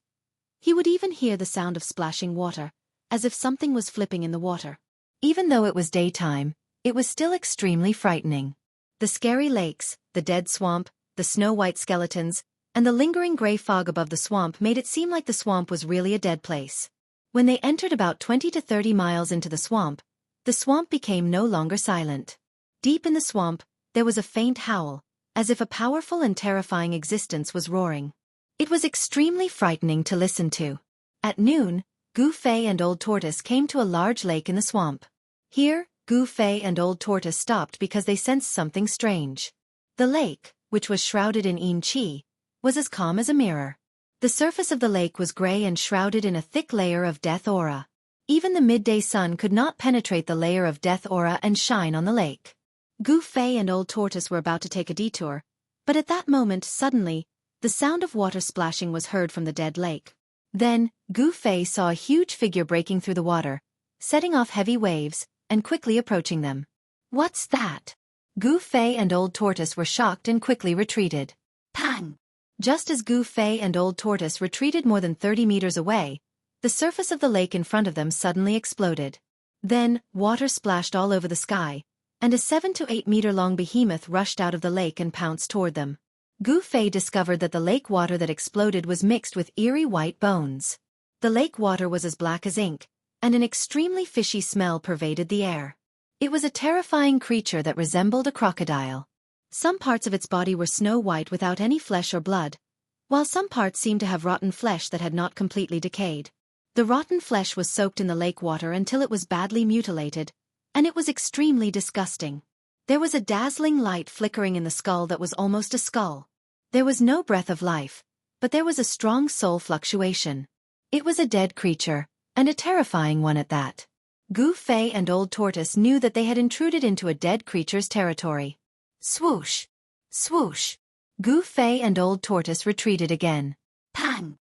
he would even hear the sound of splashing water, as if something was flipping in the water. Even though it was daytime, it was still extremely frightening. The scary lakes, the dead swamp, the snow-white skeletons, and the lingering gray fog above the swamp made it seem like the swamp was really a dead place. When they entered about 20 to 30 miles into the swamp became no longer silent. Deep in the swamp, there was a faint howl, as if a powerful and terrifying existence was roaring. It was extremely frightening to listen to. At noon, Goo-Fei and Old Tortoise came to a large lake in the swamp. Here, Goo-Fei and Old Tortoise stopped because they sensed something strange. The lake, which was shrouded in Yin-Chi, was as calm as a mirror. The surface of the lake was gray and shrouded in a thick layer of death aura. Even the midday sun could not penetrate the layer of death aura and shine on the lake. Goo-Fei and Old Tortoise were about to take a detour, but at that moment, suddenly, the sound of water splashing was heard from the dead lake. Then, Goo-Fei saw a huge figure breaking through the water, setting off heavy waves, and quickly approaching them. "What's that?" Goo-Fei and Old Tortoise were shocked and quickly retreated. Pang! Just as Goo-Fei and Old Tortoise retreated more than 30 meters away, the surface of the lake in front of them suddenly exploded. Then, water splashed all over the sky, and a 7 to 8 meter long behemoth rushed out of the lake and pounced toward them. Goo-Fei discovered that the lake water that exploded was mixed with eerie white bones. The lake water was as black as ink, and an extremely fishy smell pervaded the air. It was a terrifying creature that resembled a crocodile. Some parts of its body were snow white without any flesh or blood, while some parts seemed to have rotten flesh that had not completely decayed. The rotten flesh was soaked in the lake water until it was badly mutilated, and it was extremely disgusting. There was a dazzling light flickering in the skull that was almost a skull. There was no breath of life, but there was a strong soul fluctuation. It was a dead creature, and a terrifying one at that. Goo-Fei and Old Tortoise knew that they had intruded into a dead creature's territory. Swoosh! Swoosh! Goo-Fei and Old Tortoise retreated again. Pang!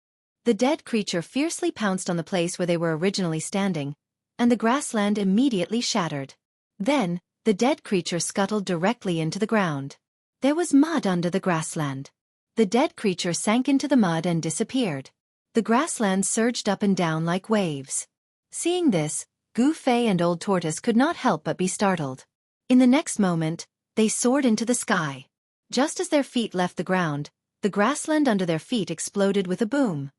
The dead creature fiercely pounced on the place where they were originally standing, and the grassland immediately shattered. Then, the dead creature scuttled directly into the ground. There was mud under the grassland. The dead creature sank into the mud and disappeared. The grassland surged up and down like waves. Seeing this, Goo-Fei and Old Tortoise could not help but be startled. In the next moment, they soared into the sky. Just as their feet left the ground, the grassland under their feet exploded with a boom.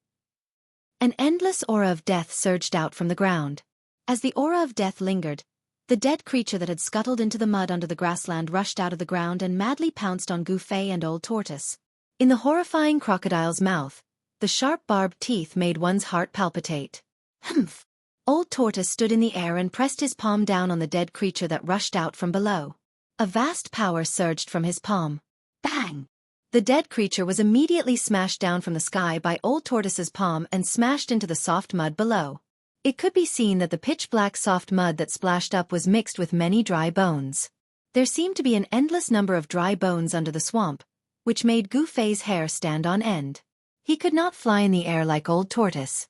An endless aura of death surged out from the ground. As the aura of death lingered, the dead creature that had scuttled into the mud under the grassland rushed out of the ground and madly pounced on Goo-Fei and Old Tortoise. In the horrifying crocodile's mouth, the sharp barbed teeth made one's heart palpitate. Humph! Old Tortoise stood in the air and pressed his palm down on the dead creature that rushed out from below. A vast power surged from his palm. Bang! The dead creature was immediately smashed down from the sky by Old Tortoise's palm and smashed into the soft mud below. It could be seen that the pitch-black soft mud that splashed up was mixed with many dry bones. There seemed to be an endless number of dry bones under the swamp, which made Goo-Fei's hair stand on end. He could not fly in the air like Old Tortoise.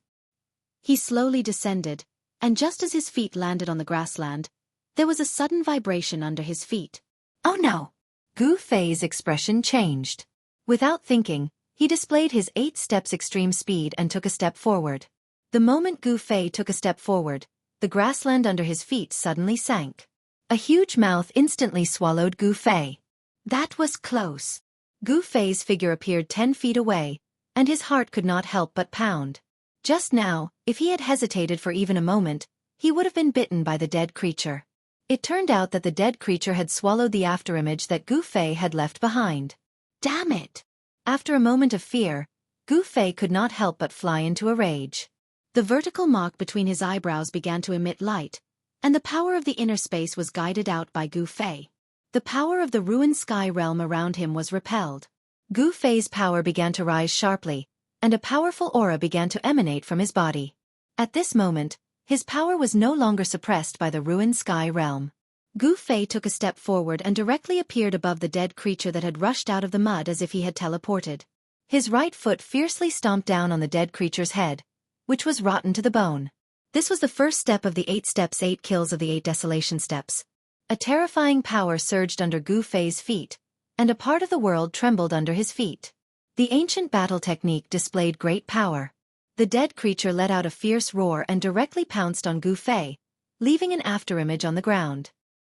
He slowly descended, and just as his feet landed on the grassland, there was a sudden vibration under his feet. Oh no! Goo-Fei's expression changed. Without thinking, he displayed his 8 steps extreme speed and took a step forward. The moment Goo-Fei took a step forward, the grassland under his feet suddenly sank. A huge mouth instantly swallowed Goo-Fei. That was close. Goo-Fei's figure appeared 10 feet away, and his heart could not help but pound. Just now, if he had hesitated for even a moment, he would have been bitten by the dead creature. It turned out that the dead creature had swallowed the afterimage that Goo-Fei had left behind. Damn it! After a moment of fear, Goo-Fei could not help but fly into a rage. The vertical mark between his eyebrows began to emit light, and the power of the inner space was guided out by Goo-Fei. The power of the ruined sky realm around him was repelled. Goo-Fei's power began to rise sharply, and a powerful aura began to emanate from his body. At this moment, his power was no longer suppressed by the ruined sky realm. Goo-Fei took a step forward and directly appeared above the dead creature that had rushed out of the mud as if he had teleported. His right foot fiercely stomped down on the dead creature's head, which was rotten to the bone. This was the first step of the 8 steps, 8 kills of the 8 desolation steps. A terrifying power surged under Goo-Fei's feet, and a part of the world trembled under his feet. The ancient battle technique displayed great power. The dead creature let out a fierce roar and directly pounced on Goo-Fei, leaving an afterimage on the ground.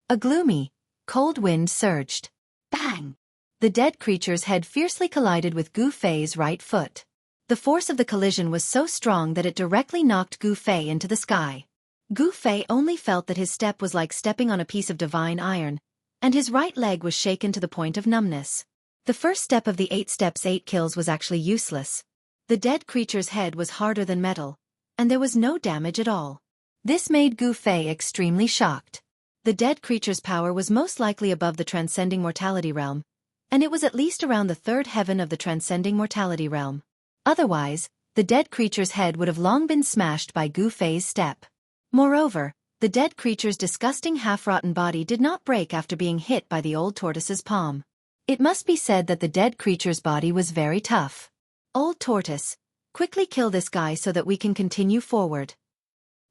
A gloomy, cold wind surged. Bang! The dead creature's head fiercely collided with Goo-Fei's right foot. The force of the collision was so strong that it directly knocked Gu Fei into the sky. Gu Fei only felt that his step was like stepping on a piece of divine iron, and his right leg was shaken to the point of numbness. The first step of the 8 steps 8 kills was actually useless. The dead creature's head was harder than metal, and there was no damage at all. This made Gu Fei extremely shocked. The dead creature's power was most likely above the transcending mortality realm, and it was at least around the 3rd heaven of the transcending mortality realm. Otherwise, the dead creature's head would have long been smashed by Gu Fei's step. Moreover, the dead creature's disgusting half-rotten body did not break after being hit by the old tortoise's palm. It must be said that the dead creature's body was very tough. Old tortoise, quickly kill this guy so that we can continue forward.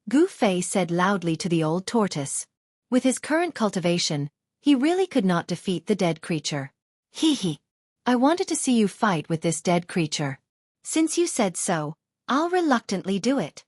Gu Fei said loudly to the old tortoise. With his current cultivation, he really could not defeat the dead creature. Hee. I wanted to see you fight with this dead creature. Since you said so, I'll reluctantly do it.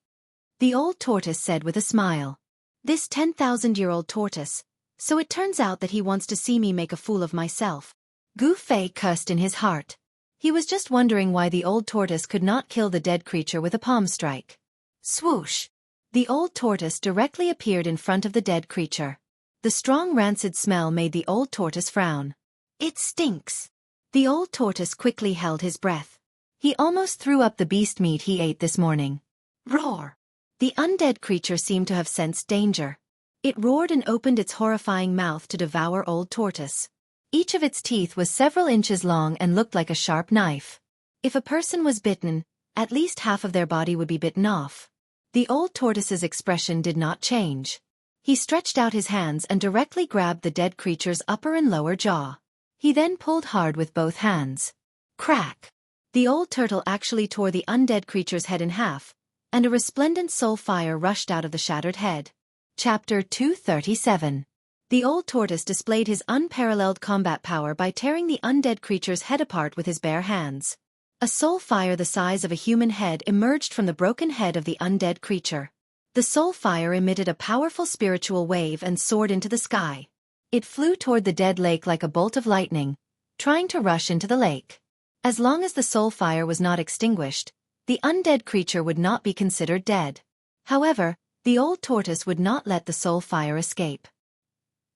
The old tortoise said with a smile. This 10,000-year-old tortoise, so it turns out that he wants to see me make a fool of myself. Gu Fei cursed in his heart. He was just wondering why the old tortoise could not kill the dead creature with a palm strike. Swoosh! The old tortoise directly appeared in front of the dead creature. The strong rancid smell made the old tortoise frown. It stinks. The old tortoise quickly held his breath. He almost threw up the beast meat he ate this morning. Roar! The undead creature seemed to have sensed danger. It roared and opened its horrifying mouth to devour old tortoise. Each of its teeth was several inches long and looked like a sharp knife. If a person was bitten, at least half of their body would be bitten off. The old tortoise's expression did not change. He stretched out his hands and directly grabbed the dead creature's upper and lower jaw. He then pulled hard with both hands. Crack! The old turtle actually tore the undead creature's head in half, and a resplendent soul fire rushed out of the shattered head. Chapter 237. The old tortoise displayed his unparalleled combat power by tearing the undead creature's head apart with his bare hands. A soul fire the size of a human head emerged from the broken head of the undead creature. The soul fire emitted a powerful spiritual wave and soared into the sky. It flew toward the dead lake like a bolt of lightning, trying to rush into the lake. As long as the soul fire was not extinguished, the undead creature would not be considered dead. However, the old tortoise would not let the soul fire escape.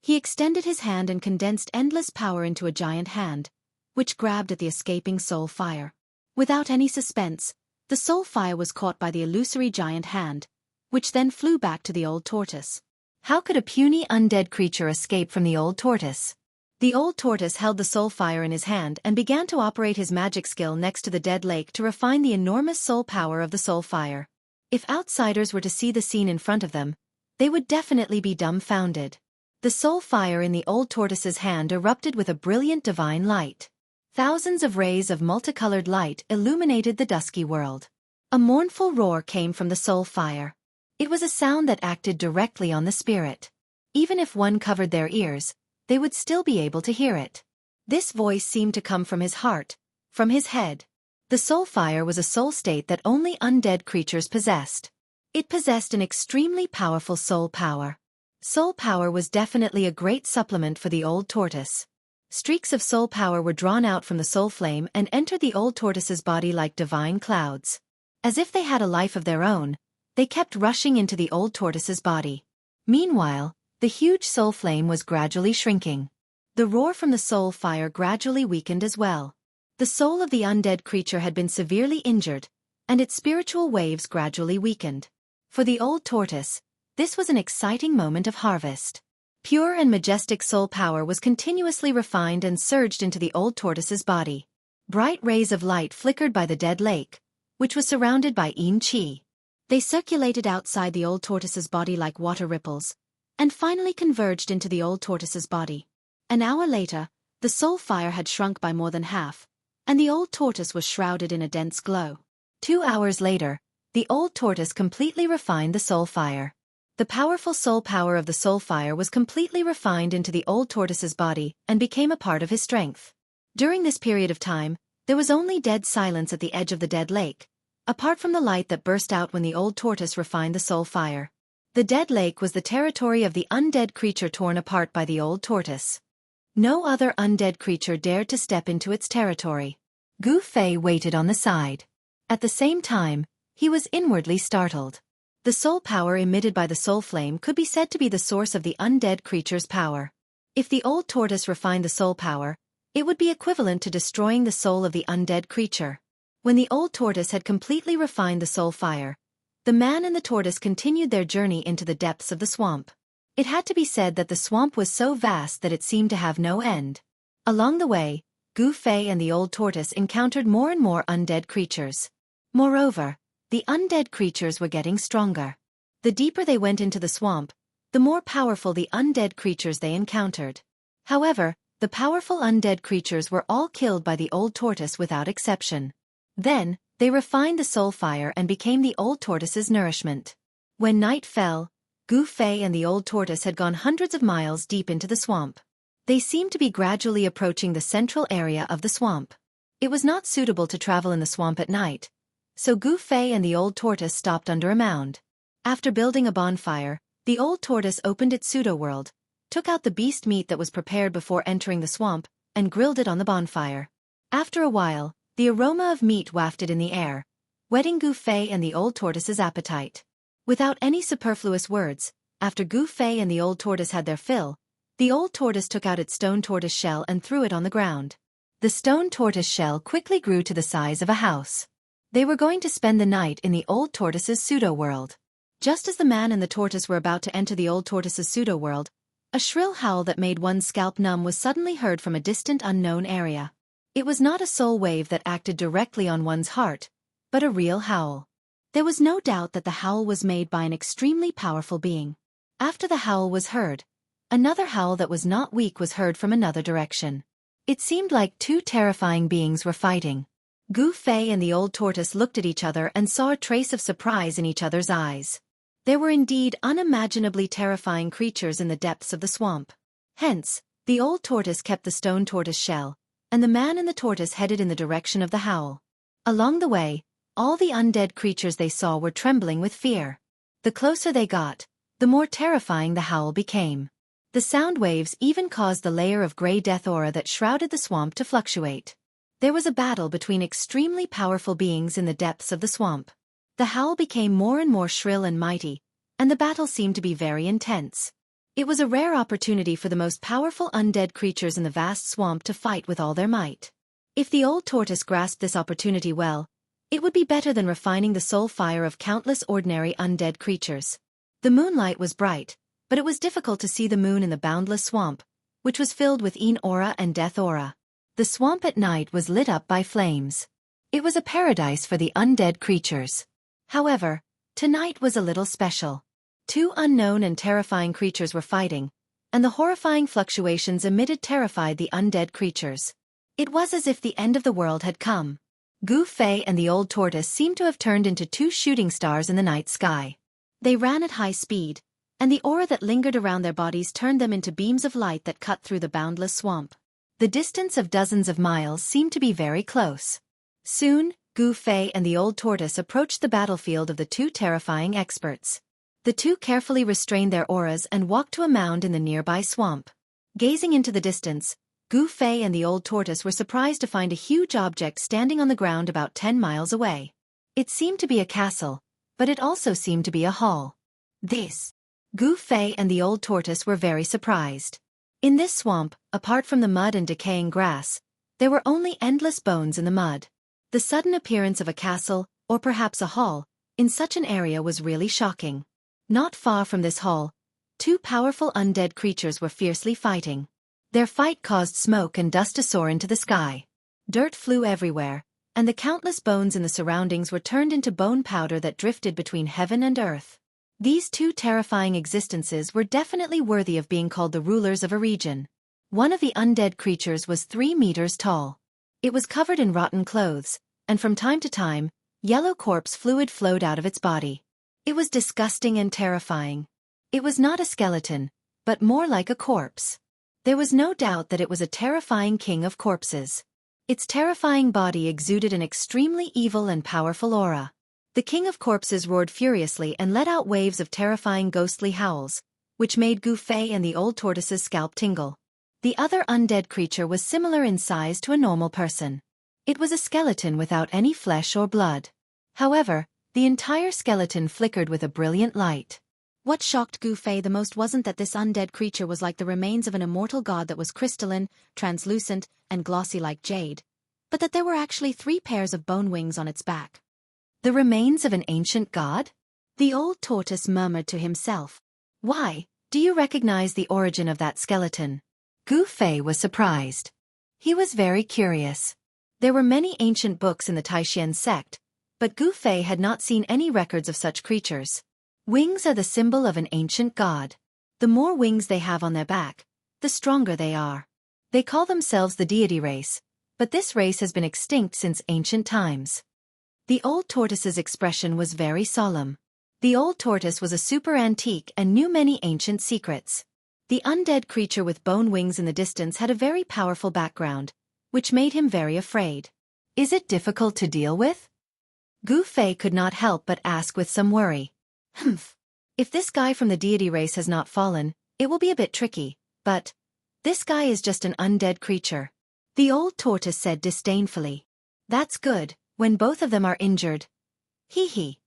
He extended his hand and condensed endless power into a giant hand, which grabbed at the escaping soul fire. Without any suspense, the soul fire was caught by the illusory giant hand, which then flew back to the old tortoise. How could a puny undead creature escape from the old tortoise? The old tortoise held the soul fire in his hand and began to operate his magic skill next to the dead lake to refine the enormous soul power of the soul fire. If outsiders were to see the scene in front of them, they would definitely be dumbfounded. The soul fire in the old tortoise's hand erupted with a brilliant divine light. Thousands of rays of multicolored light illuminated the dusky world. A mournful roar came from the soul fire. It was a sound that acted directly on the spirit. Even if one covered their ears, they would still be able to hear it. This voice seemed to come from his heart, from his head. The soul fire was a soul state that only undead creatures possessed. It possessed an extremely powerful soul power. Soul power was definitely a great supplement for the old tortoise. Streaks of soul power were drawn out from the soul flame and entered the old tortoise's body like divine clouds. As if they had a life of their own, they kept rushing into the old tortoise's body. Meanwhile, the huge soul flame was gradually shrinking. The roar from the soul fire gradually weakened as well. The soul of the undead creature had been severely injured, and its spiritual waves gradually weakened. For the old tortoise, this was an exciting moment of harvest. Pure and majestic soul power was continuously refined and surged into the old tortoise's body. Bright rays of light flickered by the dead lake, which was surrounded by Qi. They circulated outside the old tortoise's body like water ripples, and finally converged into the old tortoise's body. An hour later, the soul fire had shrunk by more than half, and the old tortoise was shrouded in a dense glow. 2 hours later, the old tortoise completely refined the soul fire. The powerful soul power of the soul fire was completely refined into the old tortoise's body and became a part of his strength. During this period of time, there was only dead silence at the edge of the dead lake, apart from the light that burst out when the old tortoise refined the soul fire. The dead lake was the territory of the undead creature torn apart by the old tortoise. No other undead creature dared to step into its territory. Gu Fei waited on the side. At the same time, he was inwardly startled. The soul power emitted by the soul flame could be said to be the source of the undead creature's power. If the old tortoise refined the soul power, it would be equivalent to destroying the soul of the undead creature. When the old tortoise had completely refined the soul fire, the man and the tortoise continued their journey into the depths of the swamp. It had to be said that the swamp was so vast that it seemed to have no end. Along the way, Gu Fei and the old tortoise encountered more and more undead creatures. Moreover, the undead creatures were getting stronger. The deeper they went into the swamp, the more powerful the undead creatures they encountered. However, the powerful undead creatures were all killed by the old tortoise without exception. Then, they refined the soul fire and became the old tortoise's nourishment. When night fell, Gu Fei and the old tortoise had gone hundreds of miles deep into the swamp. They seemed to be gradually approaching the central area of the swamp. It was not suitable to travel in the swamp at night, so Gu Fei and the old tortoise stopped under a mound. After building a bonfire, the old tortoise opened its pseudo-world, took out the beast meat that was prepared before entering the swamp, and grilled it on the bonfire. After a while, the aroma of meat wafted in the air, whetting Gu Fei and the old tortoise's appetite. Without any superfluous words, after Gu Fei and the old tortoise had their fill, the old tortoise took out its stone tortoise shell and threw it on the ground. The stone tortoise shell quickly grew to the size of a house. They were going to spend the night in the old tortoise's pseudo-world. Just as the man and the tortoise were about to enter the old tortoise's pseudo-world, a shrill howl that made one's scalp numb was suddenly heard from a distant unknown area. It was not a soul wave that acted directly on one's heart, but a real howl. There was no doubt that the howl was made by an extremely powerful being. After the howl was heard, another howl that was not weak was heard from another direction. It seemed like two terrifying beings were fighting. Gu Fei and the old tortoise looked at each other and saw a trace of surprise in each other's eyes. There were indeed unimaginably terrifying creatures in the depths of the swamp. Hence, the old tortoise kept the stone tortoise shell, and the man and the tortoise headed in the direction of the howl. Along the way, all the undead creatures they saw were trembling with fear. The closer they got, the more terrifying the howl became. The sound waves even caused the layer of gray death aura that shrouded the swamp to fluctuate. There was a battle between extremely powerful beings in the depths of the swamp. The howl became more and more shrill and mighty, and the battle seemed to be very intense. It was a rare opportunity for the most powerful undead creatures in the vast swamp to fight with all their might. If the old tortoise grasped this opportunity well, it would be better than refining the soul fire of countless ordinary undead creatures. The moonlight was bright, but it was difficult to see the moon in the boundless swamp, which was filled with Een aura and death aura. The swamp at night was lit up by flames. It was a paradise for the undead creatures. However, tonight was a little special. Two unknown and terrifying creatures were fighting, and the horrifying fluctuations emitted terrified the undead creatures. It was as if the end of the world had come. Gu Fei and the old tortoise seemed to have turned into two shooting stars in the night sky. They ran at high speed, and the aura that lingered around their bodies turned them into beams of light that cut through the boundless swamp. The distance of dozens of miles seemed to be very close. Soon, Gu Fei and the old tortoise approached the battlefield of the two terrifying experts. The two carefully restrained their auras and walked to a mound in the nearby swamp. Gazing into the distance, Gu Fei and the old tortoise were surprised to find a huge object standing on the ground about 10 miles away. It seemed to be a castle, but it also seemed to be a hall. Gu Fei and the old tortoise were very surprised. In this swamp, apart from the mud and decaying grass, there were only endless bones in the mud. The sudden appearance of a castle, or perhaps a hall, in such an area was really shocking. Not far from this hall, two powerful undead creatures were fiercely fighting. Their fight caused smoke and dust to soar into the sky. Dirt flew everywhere, and the countless bones in the surroundings were turned into bone powder that drifted between heaven and earth. These two terrifying existences were definitely worthy of being called the rulers of a region. One of the undead creatures was 3 meters tall. It was covered in rotten clothes, and from time to time, yellow corpse fluid flowed out of its body. It was disgusting and terrifying. It was not a skeleton, but more like a corpse. There was no doubt that it was a terrifying king of corpses. Its terrifying body exuded an extremely evil and powerful aura. The king of corpses roared furiously and let out waves of terrifying ghostly howls, which made Gu Fei and the old tortoise's scalp tingle. The other undead creature was similar in size to a normal person. It was a skeleton without any flesh or blood. However, the entire skeleton flickered with a brilliant light. What shocked Gu Fei the most wasn't that this undead creature was like the remains of an immortal god that was crystalline, translucent, and glossy like jade, but that there were actually 3 pairs of bone wings on its back. The remains of an ancient god? The old tortoise murmured to himself. Why, do you recognize the origin of that skeleton? Gu Fei was surprised. He was very curious. There were many ancient books in the Taishan sect, but Gu Fei had not seen any records of such creatures. Wings are the symbol of an ancient god. The more wings they have on their back, the stronger they are. They call themselves the deity race, but this race has been extinct since ancient times. The old tortoise's expression was very solemn. The old tortoise was a super antique and knew many ancient secrets. The undead creature with bone wings in the distance had a very powerful background, which made him very afraid. Is it difficult to deal with? Gu Fei could not help but ask with some worry. Humph. If this guy from the deity race has not fallen, it will be a bit tricky, but this guy is just an undead creature. The old tortoise said disdainfully. That's good, when both of them are injured. Hee hee.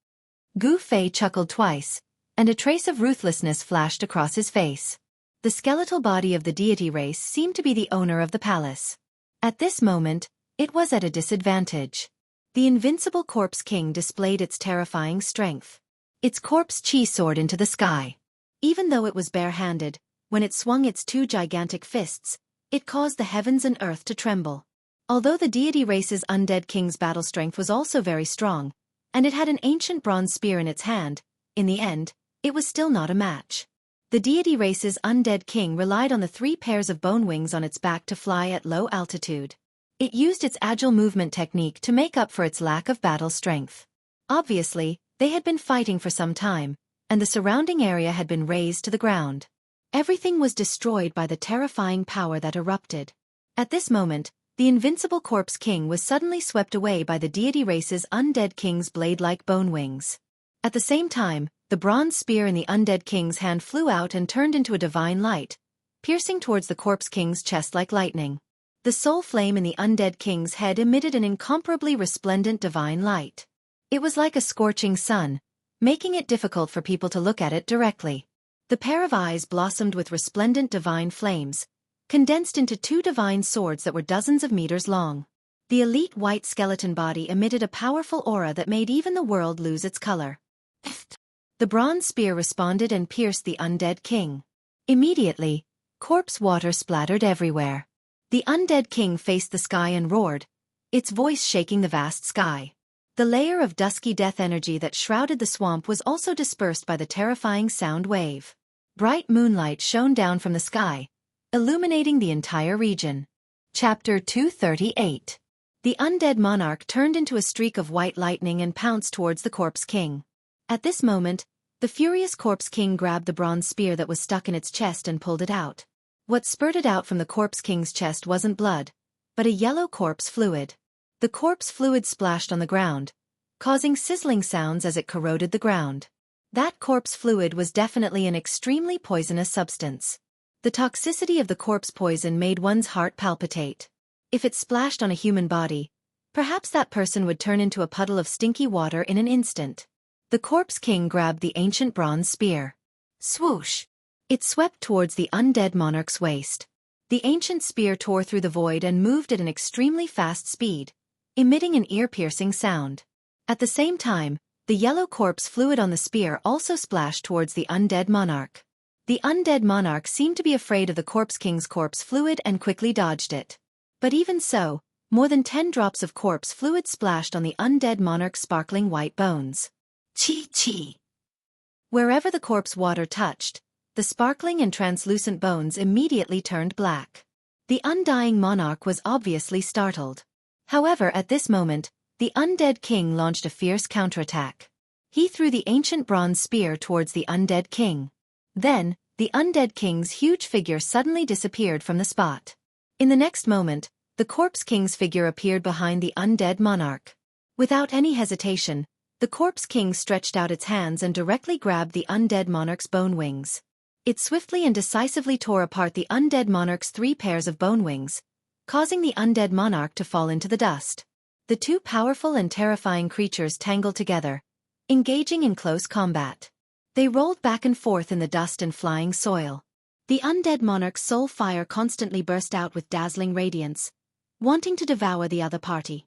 Gu Fei chuckled twice, and a trace of ruthlessness flashed across his face. The skeletal body of the deity race seemed to be the owner of the palace. At this moment, it was at a disadvantage. The invincible corpse king displayed its terrifying strength. Its corpse chi soared into the sky. Even though it was barehanded, when it swung its 2 gigantic fists, it caused the heavens and earth to tremble. Although the deity race's undead king's battle strength was also very strong, and it had an ancient bronze spear in its hand, in the end, it was still not a match. The deity race's undead king relied on the 3 pairs of bone wings on its back to fly at low altitude. It used its agile movement technique to make up for its lack of battle strength. Obviously, they had been fighting for some time, and the surrounding area had been razed to the ground. Everything was destroyed by the terrifying power that erupted. At this moment, the invincible corpse king was suddenly swept away by the deity race's undead king's blade-like bone wings. At the same time, the bronze spear in the undead king's hand flew out and turned into a divine light, piercing towards the corpse king's chest like lightning. The soul flame in the undead king's head emitted an incomparably resplendent divine light. It was like a scorching sun, making it difficult for people to look at it directly. The pair of eyes blossomed with resplendent divine flames, condensed into 2 divine swords that were dozens of meters long. The elite white skeleton body emitted a powerful aura that made even the world lose its color. The bronze spear responded and pierced the undead king. Immediately, corpse water splattered everywhere. The undead king faced the sky and roared, its voice shaking the vast sky. The layer of dusky death energy that shrouded the swamp was also dispersed by the terrifying sound wave. Bright moonlight shone down from the sky, illuminating the entire region. Chapter 238. The undead monarch turned into a streak of white lightning and pounced towards the corpse king. At this moment, the furious corpse king grabbed the bronze spear that was stuck in its chest and pulled it out. What spurted out from the corpse king's chest wasn't blood, but a yellow corpse fluid. The corpse fluid splashed on the ground, causing sizzling sounds as it corroded the ground. That corpse fluid was definitely an extremely poisonous substance. The toxicity of the corpse poison made one's heart palpitate. If it splashed on a human body, perhaps that person would turn into a puddle of stinky water in an instant. The corpse king grabbed the ancient bronze spear. Swoosh! It swept towards the undead monarch's waist. The ancient spear tore through the void and moved at an extremely fast speed, emitting an ear-piercing sound. At the same time, the yellow corpse fluid on the spear also splashed towards the undead monarch. The undead monarch seemed to be afraid of the corpse king's corpse fluid and quickly dodged it. But even so, more than 10 drops of corpse fluid splashed on the undead monarch's sparkling white bones. Chi-chi! Wherever the corpse water touched, the sparkling and translucent bones immediately turned black. The undying monarch was obviously startled. However, at this moment, the undead king launched a fierce counterattack. He threw the ancient bronze spear towards the undead king. Then, the undead king's huge figure suddenly disappeared from the spot. In the next moment, the corpse king's figure appeared behind the undead monarch. Without any hesitation, the corpse king stretched out its hands and directly grabbed the undead monarch's bone wings. It swiftly and decisively tore apart the undead monarch's 3 pairs of bone wings, causing the undead monarch to fall into the dust. The two powerful and terrifying creatures tangled together, engaging in close combat. They rolled back and forth in the dust and flying soil. The undead monarch's soul fire constantly burst out with dazzling radiance, wanting to devour the other party.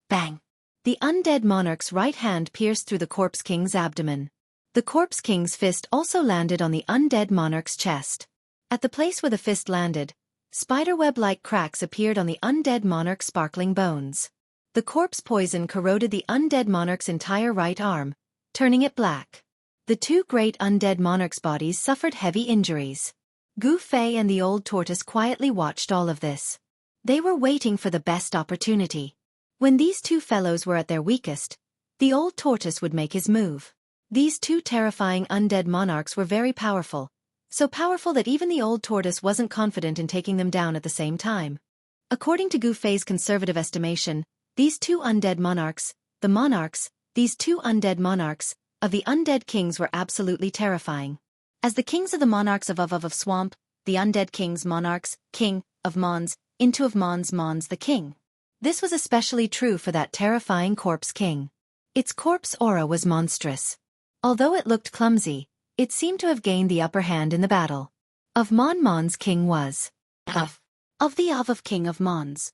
Bang! The undead monarch's right hand pierced through the corpse king's abdomen. The corpse king's fist also landed on the undead monarch's chest. At the place where the fist landed, spiderweb-like cracks appeared on the undead monarch's sparkling bones. The corpse poison corroded the undead monarch's entire right arm, turning it black. The two great undead monarchs' bodies suffered heavy injuries. Gu Fei and the old tortoise quietly watched all of this. They were waiting for the best opportunity. When these two fellows were at their weakest, the old tortoise would make his move. These two terrifying undead monarchs were very powerful, so powerful that even the old tortoise wasn't confident in taking them down at the same time. According to Gu Fei's conservative estimation, these two undead monarchs, these two undead monarchs, of the undead kings were absolutely terrifying. As the kings of the monarchs of Swamp, the undead kings monarchs, king of Mons, into of Mons the king. This was especially true for that terrifying corpse king. Its corpse aura was monstrous. Although it looked clumsy, it seemed to have gained the upper hand in the battle. Of Mon's king was of king of Mons.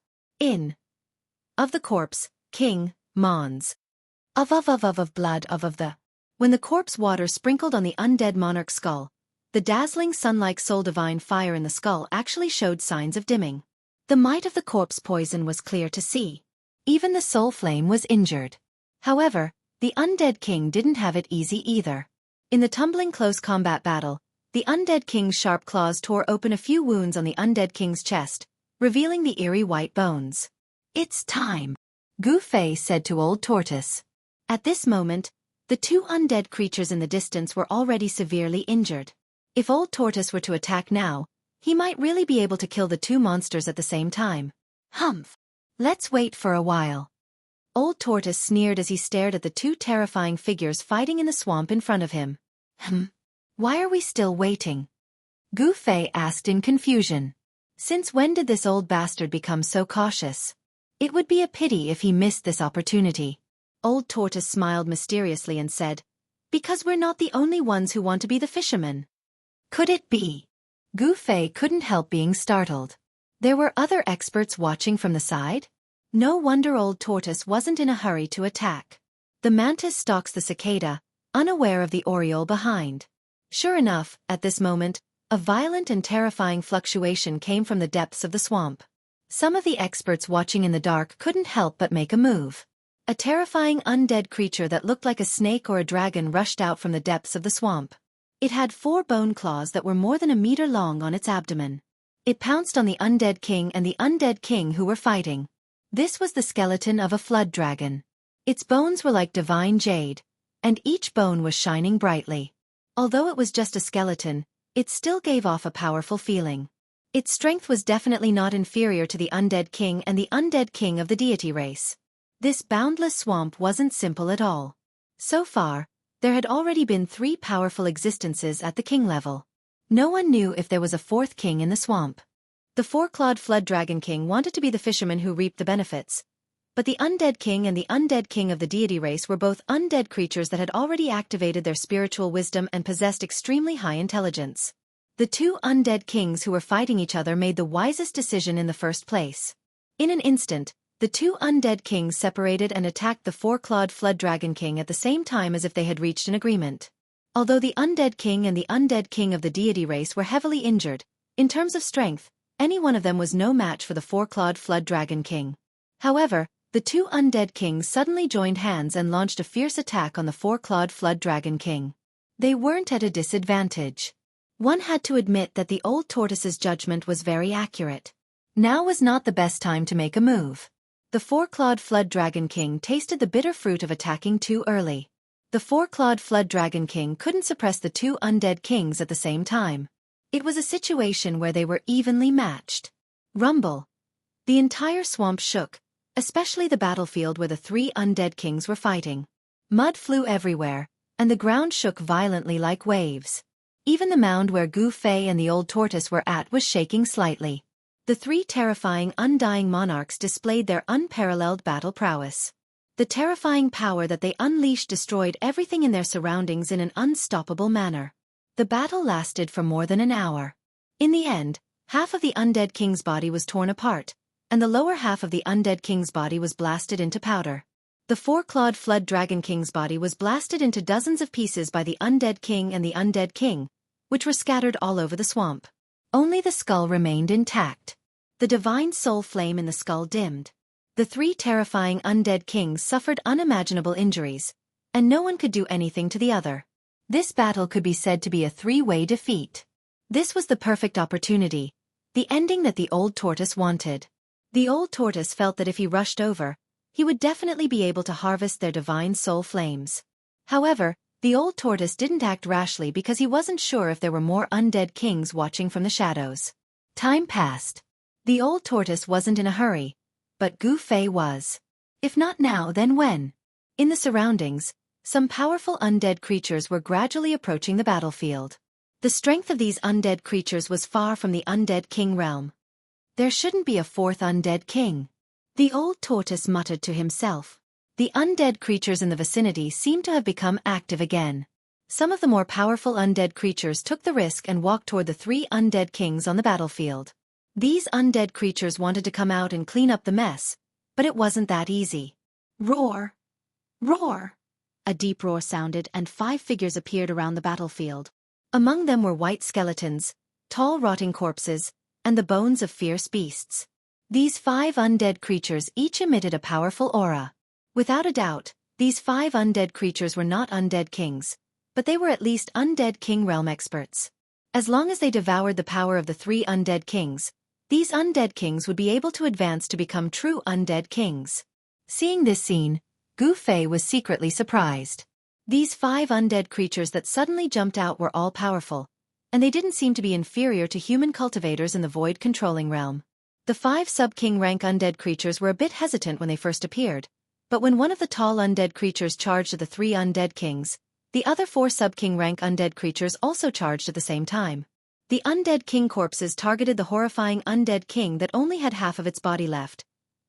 Of the corpse, king, Mons. Of blood of the. When the corpse water sprinkled on the undead monarch's skull, the dazzling sun-like soul divine fire in the skull actually showed signs of dimming. The might of the corpse poison was clear to see. Even the soul flame was injured. However, the undead king didn't have it easy either. In the tumbling close combat battle, the undead king's sharp claws tore open a few wounds on the undead king's chest, revealing the eerie white bones. "It's time," Gu Fei said to Old Tortoise. At this moment, the two undead creatures in the distance were already severely injured. If Old Tortoise were to attack now, he might really be able to kill the two monsters at the same time. Humph! Let's wait for a while. Old Tortoise sneered as he stared at the two terrifying figures fighting in the swamp in front of him. Why are we still waiting? Gu Fei asked in confusion. Since when did this old bastard become so cautious? It would be a pity if he missed this opportunity. Old Tortoise smiled mysteriously and said, "Because we're not the only ones who want to be the fishermen." Could it be? Gu Fei couldn't help being startled. There were other experts watching from the side? No wonder Old Tortoise wasn't in a hurry to attack. The mantis stalks the cicada, unaware of the oriole behind. Sure enough, at this moment, a violent and terrifying fluctuation came from the depths of the swamp. Some of the experts watching in the dark couldn't help but make a move. A terrifying undead creature that looked like a snake or a dragon rushed out from the depths of the swamp. It had 4 bone claws that were more than a meter long on its abdomen. It pounced on the undead king and the undead king who were fighting. This was the skeleton of a flood dragon. Its bones were like divine jade, and each bone was shining brightly. Although it was just a skeleton, it still gave off a powerful feeling. Its strength was definitely not inferior to the undead king and the undead king of the deity race. This boundless swamp wasn't simple at all. So far, there had already been 3 powerful existences at the king level. No one knew if there was a 4th king in the swamp. The 4-clawed flood dragon king wanted to be the fisherman who reaped the benefits, but the undead king and the undead king of the deity race were both undead creatures that had already activated their spiritual wisdom and possessed extremely high intelligence. The 2 undead kings who were fighting each other made the wisest decision in the first place. In an instant, the 2 undead kings separated and attacked the 4-clawed flood dragon king at the same time as if they had reached an agreement. Although the undead king and the undead king of the deity race were heavily injured, in terms of strength, any one of them was no match for the 4-clawed flood dragon king. However, the 2 undead kings suddenly joined hands and launched a fierce attack on the 4-clawed flood dragon king. They weren't at a disadvantage. One had to admit that the old tortoise's judgment was very accurate. Now was not the best time to make a move. The 4-clawed flood dragon king tasted the bitter fruit of attacking too early. The 4-clawed flood dragon king couldn't suppress the 2 undead kings at the same time. It was a situation where they were evenly matched. Rumble. The entire swamp shook, especially the battlefield where the 3 undead kings were fighting. Mud flew everywhere, and the ground shook violently like waves. Even the mound where Gu Fei and the old tortoise were at was shaking slightly. The three terrifying undying monarchs displayed their unparalleled battle prowess. The terrifying power that they unleashed destroyed everything in their surroundings in an unstoppable manner. The battle lasted for more than an hour. In the end, half of the undead king's body was torn apart, and the lower half of the undead king's body was blasted into powder. The four-clawed flood dragon king's body was blasted into dozens of pieces by the undead king and the undead king, which were scattered all over the swamp. Only the skull remained intact. The divine soul flame in the skull dimmed. The three terrifying undead kings suffered unimaginable injuries, and no one could do anything to the other. This battle could be said to be a three-way defeat. This was the perfect opportunity, the ending that the old tortoise wanted. The old tortoise felt that if he rushed over, he would definitely be able to harvest their divine soul flames. However, the old tortoise didn't act rashly because he wasn't sure if there were more undead kings watching from the shadows. Time passed. The old tortoise wasn't in a hurry, but Gu Fei was. If not now, then when? In the surroundings, some powerful undead creatures were gradually approaching the battlefield. The strength of these undead creatures was far from the undead king realm. There shouldn't be a fourth undead king. The old tortoise muttered to himself. The undead creatures in the vicinity seemed to have become active again. Some of the more powerful undead creatures took the risk and walked toward the three undead kings on the battlefield. These undead creatures wanted to come out and clean up the mess, but it wasn't that easy. Roar! Roar! A deep roar sounded and 5 figures appeared around the battlefield. Among them were white skeletons, tall rotting corpses, and the bones of fierce beasts. These 5 undead creatures each emitted a powerful aura. Without a doubt, these 5 undead creatures were not undead kings, but they were at least undead king realm experts. As long as they devoured the power of the 3 undead kings, these undead kings would be able to advance to become true undead kings. Seeing this scene, Gu Fei was secretly surprised. These 5 undead creatures that suddenly jumped out were all powerful, and they didn't seem to be inferior to human cultivators in the void controlling realm. The 5 sub-king rank undead creatures were a bit hesitant when they first appeared, but when one of the tall undead creatures charged at the 3 undead kings, the other 4 sub-king rank undead creatures also charged at the same time. The undead king corpses targeted the horrifying undead king that only had half of its body left,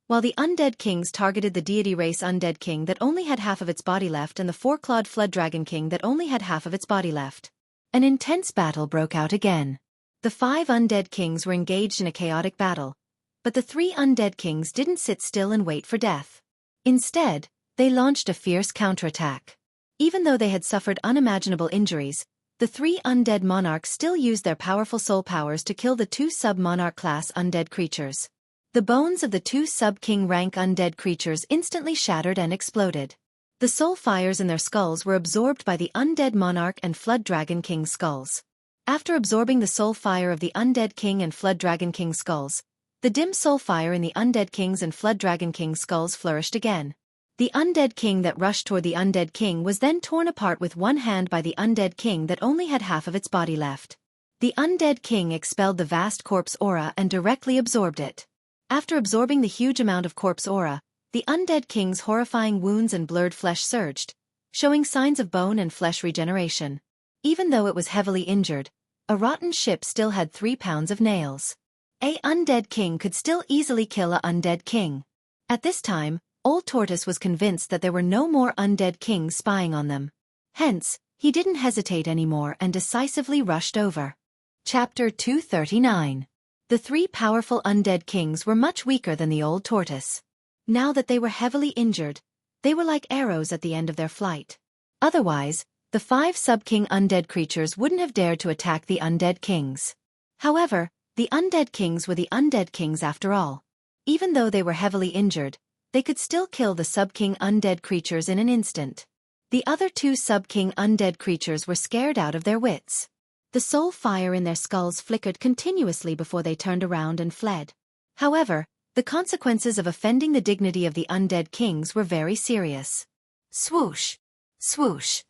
while the undead kings targeted the deity race undead king that only had half of its body left and the 4-clawed flood dragon king that only had half of its body left. An intense battle broke out again. The 5 undead kings were engaged in a chaotic battle, but the 3 undead kings didn't sit still and wait for death. Instead, they launched a fierce counterattack. Even though they had suffered unimaginable injuries, the 3 undead monarchs still used their powerful soul powers to kill the 2 sub-monarch class undead creatures. The bones of the 2 sub-king rank undead creatures instantly shattered and exploded. The soul fires in their skulls were absorbed by the undead monarch and flood dragon king skulls. After absorbing the soul fire of the undead king and flood dragon king skulls, the dim soul fire in the undead kings and flood dragon king skulls flourished again. The undead king that rushed toward the undead king was then torn apart with one hand by the undead king that only had half of its body left. The undead king expelled the vast corpse aura and directly absorbed it. After absorbing the huge amount of corpse aura, the undead king's horrifying wounds and blurred flesh surged, showing signs of bone and flesh regeneration. Even though it was heavily injured, a rotten ship still had 3 pounds of nails. A undead king could still easily kill a undead king. At this time, Old Tortoise was convinced that there were no more undead kings spying on them. Hence, he didn't hesitate anymore and decisively rushed over. Chapter 239. The 3 powerful undead kings were much weaker than the Old Tortoise. Now that they were heavily injured, they were like arrows at the end of their flight. Otherwise, the 5 sub-king undead creatures wouldn't have dared to attack the undead kings. However, the undead kings were the undead kings after all. Even though they were heavily injured, they could still kill the sub-king undead creatures in an instant. The other 2 sub-king undead creatures were scared out of their wits. The soul fire in their skulls flickered continuously before they turned around and fled. However, the consequences of offending the dignity of the undead kings were very serious. Swoosh! Swoosh!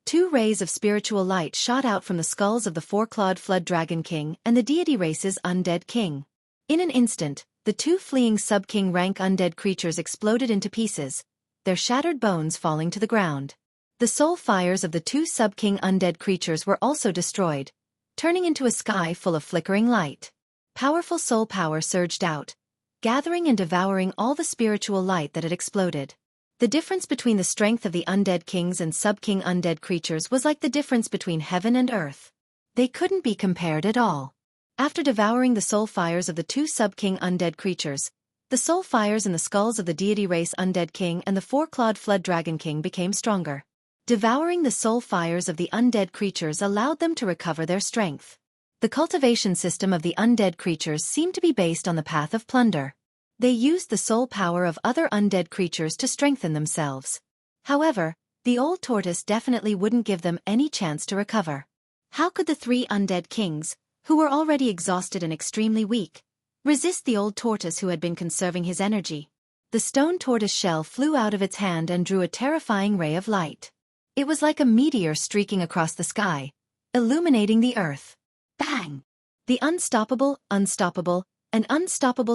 2 rays of spiritual light shot out from the skulls of the 4-clawed flood dragon king and the deity race's undead king. In an instant, the 2 fleeing sub-king rank undead creatures exploded into pieces, their shattered bones falling to the ground. The soul fires of the 2 sub-king undead creatures were also destroyed, turning into a sky full of flickering light. Powerful soul power surged out, gathering and devouring all the spiritual light that had exploded. The difference between the strength of the undead kings and sub-king undead creatures was like the difference between heaven and earth. They couldn't be compared at all. After devouring the soul fires of the two sub-king undead creatures, the soul fires in the skulls of the deity race undead king and the four-clawed flood dragon king became stronger. Devouring the soul fires of the undead creatures allowed them to recover their strength. The cultivation system of the undead creatures seemed to be based on the path of plunder. They used the soul power of other undead creatures to strengthen themselves. However, the old tortoise definitely wouldn't give them any chance to recover. How could the three undead kings, who were already exhausted and extremely weak, resist the old tortoise who had been conserving his energy? The stone tortoise shell flew out of its hand and drew a terrifying ray of light. It was like a meteor streaking across the sky, illuminating the earth. Bang! The unstoppable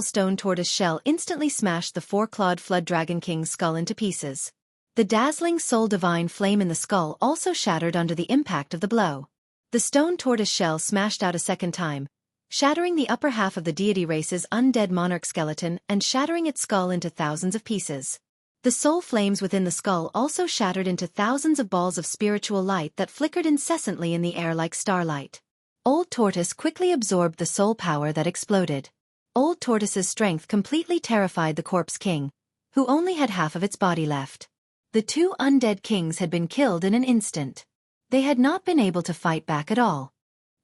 stone tortoise shell instantly smashed the four-clawed flood dragon king's skull into pieces. The dazzling soul divine flame in the skull also shattered under the impact of the blow. The stone tortoise shell smashed out a second time, shattering the upper half of the deity race's undead monarch skeleton and shattering its skull into thousands of pieces. The soul flames within the skull also shattered into thousands of balls of spiritual light that flickered incessantly in the air like starlight. Old Tortoise quickly absorbed the soul power that exploded. Old Tortoise's strength completely terrified the Corpse King, who only had half of its body left. The two undead kings had been killed in an instant. They had not been able to fight back at all.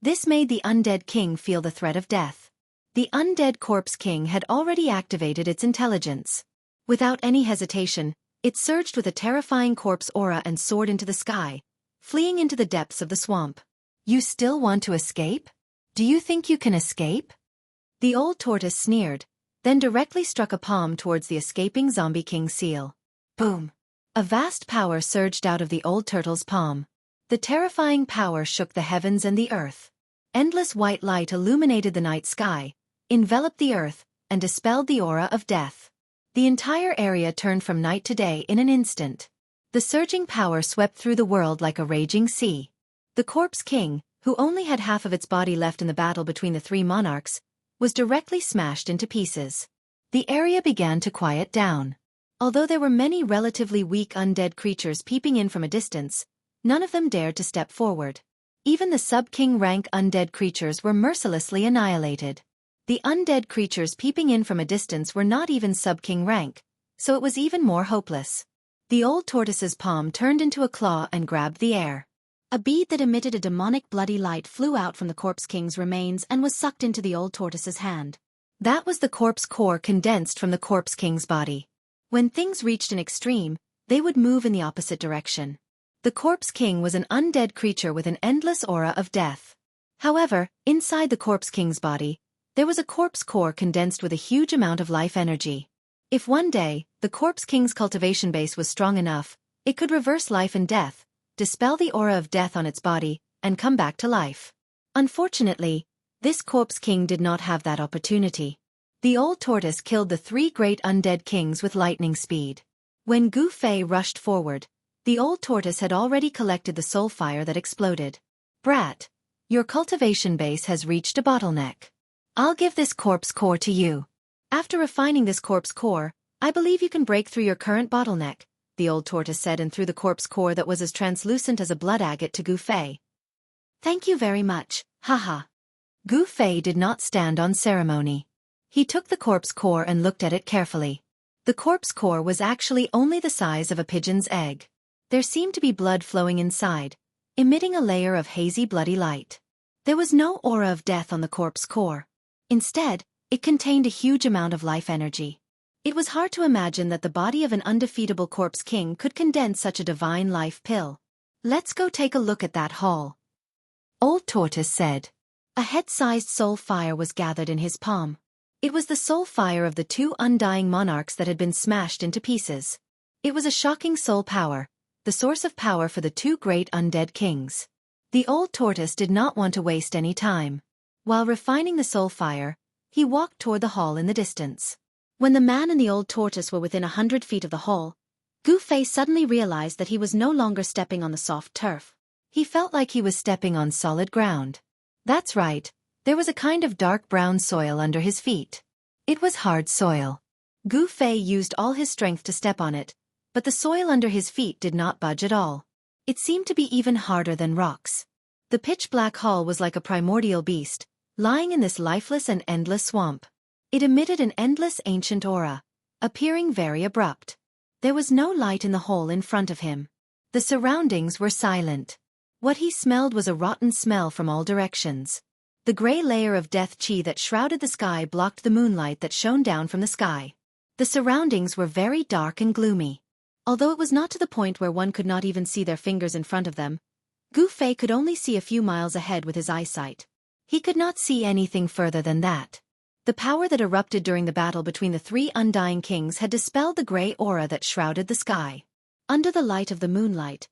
This made the undead king feel the threat of death. The undead Corpse King had already activated its intelligence. Without any hesitation, it surged with a terrifying corpse aura and soared into the sky, fleeing into the depths of the swamp. You still want to escape? Do you think you can escape? The old tortoise sneered, then directly struck a palm towards the escaping zombie king seal. Boom! A vast power surged out of the old turtle's palm. The terrifying power shook the heavens and the earth. Endless white light illuminated the night sky, enveloped the earth, and dispelled the aura of death. The entire area turned from night to day in an instant. The surging power swept through the world like a raging sea. The Corpse King, who only had half of its body left in the battle between the three monarchs, was directly smashed into pieces. The area began to quiet down. Although there were many relatively weak undead creatures peeping in from a distance, none of them dared to step forward. Even the sub-king rank undead creatures were mercilessly annihilated. The undead creatures peeping in from a distance were not even sub-king rank, so it was even more hopeless. The old tortoise's palm turned into a claw and grabbed the air. A bead that emitted a demonic bloody light flew out from the Corpse King's remains and was sucked into the old tortoise's hand. That was the corpse core condensed from the Corpse King's body. When things reached an extreme, they would move in the opposite direction. The Corpse King was an undead creature with an endless aura of death. However, inside the Corpse King's body, there was a corpse core condensed with a huge amount of life energy. If one day, the Corpse King's cultivation base was strong enough, it could reverse life and death, dispel the aura of death on its body, and come back to life. Unfortunately, this Corpse King did not have that opportunity. The old tortoise killed the three great undead kings with lightning speed. When Gu Fei rushed forward, the old tortoise had already collected the soul fire that exploded. Brat, your cultivation base has reached a bottleneck. I'll give this corpse core to you. After refining this corpse core, I believe you can break through your current bottleneck, the old tortoise said and threw the corpse core that was as translucent as a blood agate to Gu Fei. Thank you very much, haha. Gu Fei did not stand on ceremony. He took the corpse core and looked at it carefully. The corpse core was actually only the size of a pigeon's egg. There seemed to be blood flowing inside, emitting a layer of hazy bloody light. There was no aura of death on the corpse core. Instead, it contained a huge amount of life energy. It was hard to imagine that the body of an undefeatable Corpse King could condense such a divine life pill. Let's go take a look at that haul. Old Tortoise said. A head-sized soul fire was gathered in his palm. It was the soul fire of the two undying monarchs that had been smashed into pieces. It was a shocking soul power, the source of power for the two great undead kings. The old tortoise did not want to waste any time. While refining the soul fire, he walked toward the hall in the distance. When the man and the old tortoise were within 100 feet of the hall, Gu Fei suddenly realized that he was no longer stepping on the soft turf. He felt like he was stepping on solid ground. That's right, There was a kind of dark brown soil under his feet. It was hard soil. Gu Fei used all his strength to step on it, but the soil under his feet did not budge at all. It seemed to be even harder than rocks. The pitch-black hall was like a primordial beast, lying in this lifeless and endless swamp. It emitted an endless ancient aura, appearing very abrupt. There was no light in the hole in front of him. The surroundings were silent. What he smelled was a rotten smell from all directions. The gray layer of death chi that shrouded the sky blocked the moonlight that shone down from the sky. The surroundings were very dark and gloomy. Although it was not to the point where one could not even see their fingers in front of them, Gu Fei could only see a few miles ahead with his eyesight. He could not see anything further than that. The power that erupted during the battle between the three undying kings had dispelled the gray aura that shrouded the sky. Under the light of the moonlight,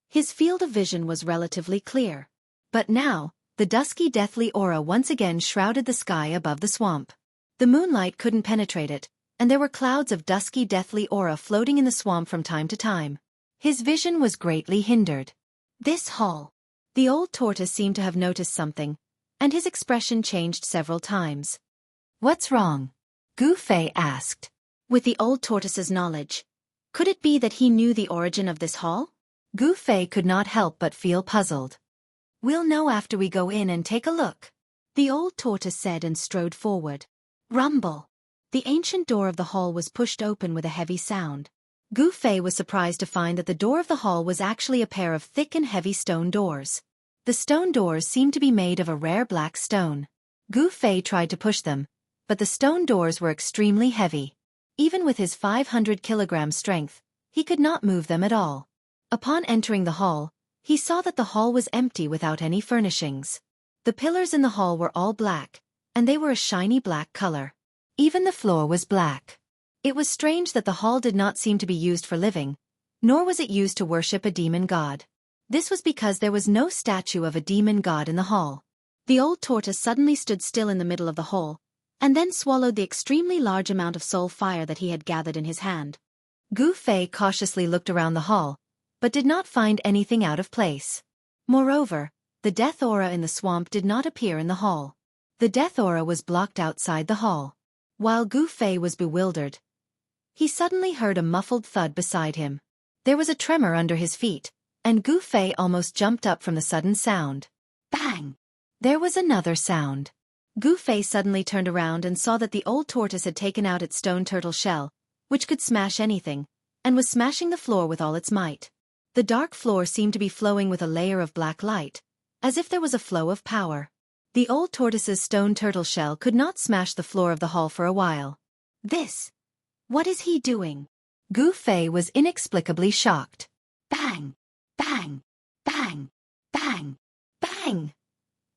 his field of vision was relatively clear. But now, the dusky deathly aura once again shrouded the sky above the swamp. The moonlight couldn't penetrate it, and there were clouds of dusky deathly aura floating in the swamp from time to time. His vision was greatly hindered. This hall. The old tortoise seemed to have noticed something, and his expression changed several times. "What's wrong?" Gu Fei asked. With the old tortoise's knowledge, could it be that he knew the origin of this hall? Gu Fei could not help but feel puzzled. "We'll know after we go in and take a look," the old tortoise said and strode forward. Rumble. The ancient door of the hall was pushed open with a heavy sound. Gu Fei was surprised to find that the door of the hall was actually a pair of thick and heavy stone doors. The stone doors seemed to be made of a rare black stone. Gu Fei tried to push them, but the stone doors were extremely heavy. Even with his 500-kilogram strength, he could not move them at all. Upon entering the hall, he saw that the hall was empty without any furnishings. The pillars in the hall were all black, and they were a shiny black color. Even the floor was black. It was strange that the hall did not seem to be used for living, nor was it used to worship a demon god. This was because there was no statue of a demon god in the hall. The old tortoise suddenly stood still in the middle of the hole, and then swallowed the extremely large amount of soul fire that he had gathered in his hand. Gu Fei cautiously looked around the hall, but did not find anything out of place. Moreover, the death aura in the swamp did not appear in the hall. The death aura was blocked outside the hall. While Gu Fei was bewildered, he suddenly heard a muffled thud beside him. There was a tremor under his feet, and Gu Fei almost jumped up from the sudden sound. Bang! There was another sound. Gu Fei suddenly turned around and saw that the old tortoise had taken out its stone turtle shell, which could smash anything, and was smashing the floor with all its might. The dark floor seemed to be flowing with a layer of black light, as if there was a flow of power. The old tortoise's stone turtle shell could not smash the floor of the hall for a while. What is he doing? Gu Fei was inexplicably shocked. Bang! Bang! Bang! Bang! Bang!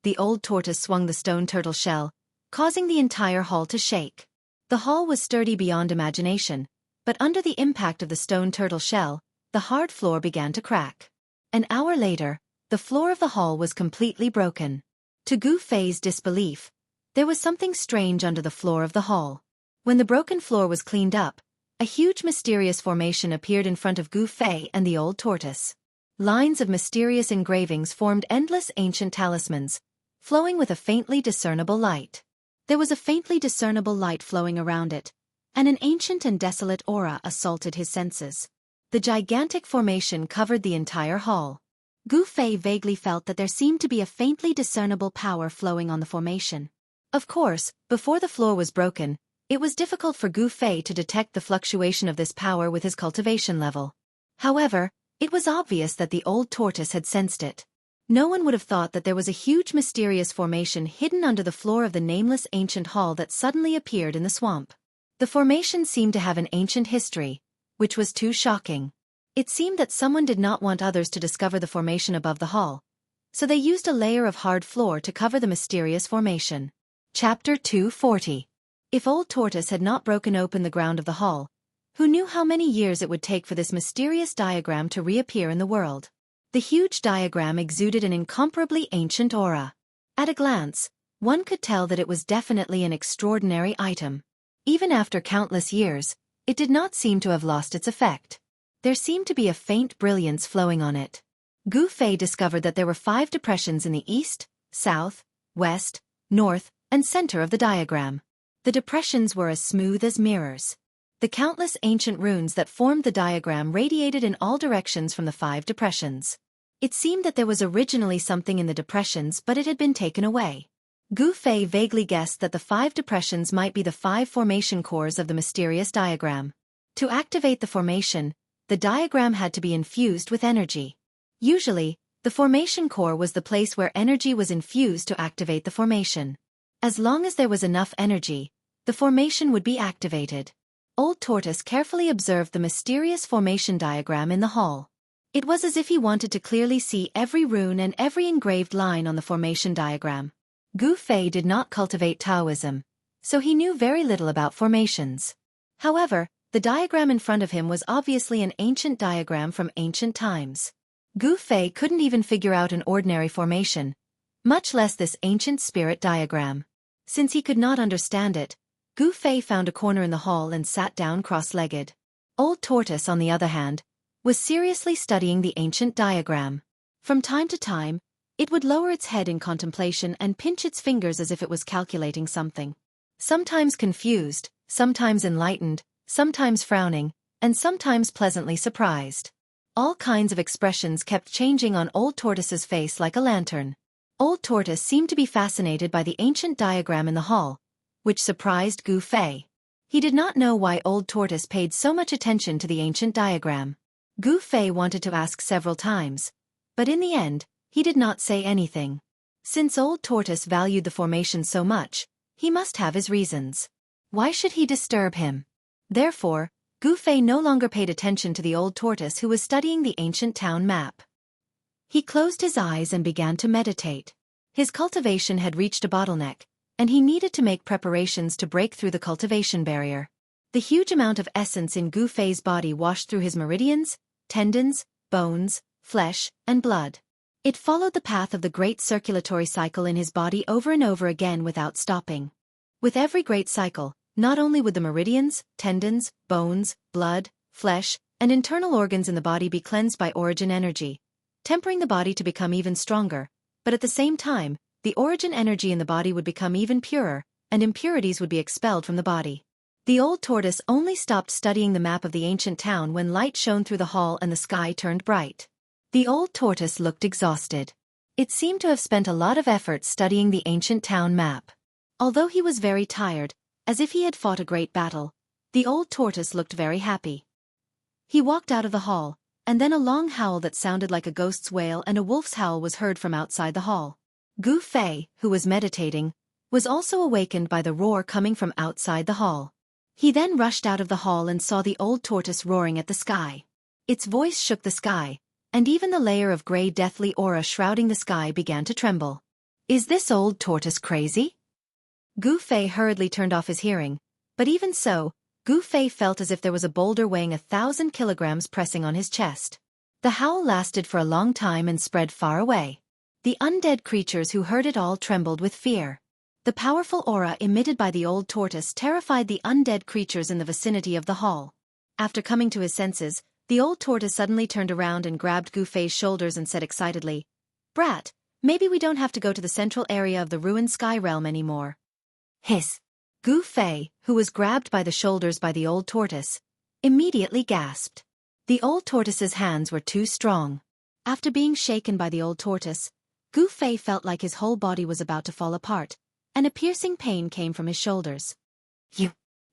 The old tortoise swung the stone turtle shell, causing the entire hall to shake. The hall was sturdy beyond imagination, but under the impact of the stone turtle shell, the hard floor began to crack. An hour later, the floor of the hall was completely broken. To Gu Fei's disbelief, there was something strange under the floor of the hall. When the broken floor was cleaned up, a huge mysterious formation appeared in front of Gu Fei and the old tortoise. Lines of mysterious engravings formed endless ancient talismans, flowing with a faintly discernible light. There was a faintly discernible light flowing around it, and an ancient and desolate aura assaulted his senses. The gigantic formation covered the entire hall. Gu Fei vaguely felt that there seemed to be a faintly discernible power flowing on the formation. Of course, before the floor was broken, it was difficult for Gu Fei to detect the fluctuation of this power with his cultivation level. However, it was obvious that the old tortoise had sensed it. No one would have thought that there was a huge mysterious formation hidden under the floor of the nameless ancient hall that suddenly appeared in the swamp. The formation seemed to have an ancient history, which was too shocking. It seemed that someone did not want others to discover the formation above the hall, so they used a layer of hard floor to cover the mysterious formation. Chapter 240. If Old Tortoise had not broken open the ground of the hall, who knew how many years it would take for this mysterious diagram to reappear in the world? The huge diagram exuded an incomparably ancient aura. At a glance, one could tell that it was definitely an extraordinary item. Even after countless years, it did not seem to have lost its effect. There seemed to be a faint brilliance flowing on it. Gu Fei discovered that there were 5 depressions in the east, south, west, north, and center of the diagram. The depressions were as smooth as mirrors. The countless ancient runes that formed the diagram radiated in all directions from the 5 depressions. It seemed that there was originally something in the depressions, but it had been taken away. Gu Fei vaguely guessed that the 5 depressions might be the 5 formation cores of the mysterious diagram. To activate the formation, the diagram had to be infused with energy. Usually, the formation core was the place where energy was infused to activate the formation. As long as there was enough energy, the formation would be activated. Old Tortoise carefully observed the mysterious formation diagram in the hall. It was as if he wanted to clearly see every rune and every engraved line on the formation diagram. Gu Fei did not cultivate Taoism, so he knew very little about formations. However, the diagram in front of him was obviously an ancient diagram from ancient times. Gu Fei couldn't even figure out an ordinary formation, much less this ancient spirit diagram. Since he could not understand it, Gu Fei found a corner in the hall and sat down cross-legged. Old Tortoise, on the other hand, was seriously studying the ancient diagram. From time to time, it would lower its head in contemplation and pinch its fingers as if it was calculating something. Sometimes confused, sometimes enlightened, sometimes frowning, and sometimes pleasantly surprised. All kinds of expressions kept changing on Old Tortoise's face like a lantern. Old Tortoise seemed to be fascinated by the ancient diagram in the hall, which surprised Gu Fei. He did not know why Old Tortoise paid so much attention to the ancient diagram. Gu Fei wanted to ask several times, but in the end, he did not say anything. Since Old Tortoise valued the formation so much, he must have his reasons. Why should he disturb him? Therefore, Gu Fei no longer paid attention to the Old Tortoise who was studying the ancient town map. He closed his eyes and began to meditate. His cultivation had reached a bottleneck, and he needed to make preparations to break through the cultivation barrier. The huge amount of essence in Gu Fei's body washed through his meridians, tendons, bones, flesh, and blood. It followed the path of the great circulatory cycle in his body over and over again without stopping. With every great cycle, not only would the meridians, tendons, bones, blood, flesh, and internal organs in the body be cleansed by origin energy, tempering the body to become even stronger, but at the same time, the origin energy in the body would become even purer, and impurities would be expelled from the body. The Old Tortoise only stopped studying the map of the ancient town when light shone through the hall and the sky turned bright. The Old Tortoise looked exhausted. It seemed to have spent a lot of effort studying the ancient town map. Although he was very tired, as if he had fought a great battle, the Old Tortoise looked very happy. He walked out of the hall, and then a long howl that sounded like a ghost's wail and a wolf's howl was heard from outside the hall. Gu Fei, who was meditating, was also awakened by the roar coming from outside the hall. He then rushed out of the hall and saw the Old Tortoise roaring at the sky. Its voice shook the sky, and even the layer of gray deathly aura shrouding the sky began to tremble. Is this Old Tortoise crazy? Gu Fei hurriedly turned off his hearing, but even so, Gu Fei felt as if there was a boulder weighing 1,000 kilograms pressing on his chest. The howl lasted for a long time and spread far away. The undead creatures who heard it all trembled with fear. The powerful aura emitted by the Old Tortoise terrified the undead creatures in the vicinity of the hall. After coming to his senses, the Old Tortoise suddenly turned around and grabbed Gu Fei's shoulders and said excitedly, "Brat, maybe we don't have to go to the central area of the ruined sky realm anymore." Hiss! Gu Fei, who was grabbed by the shoulders by the Old Tortoise, immediately gasped. The Old Tortoise's hands were too strong. After being shaken by the Old Tortoise, Gu Fei felt like his whole body was about to fall apart, and a piercing pain came from his shoulders.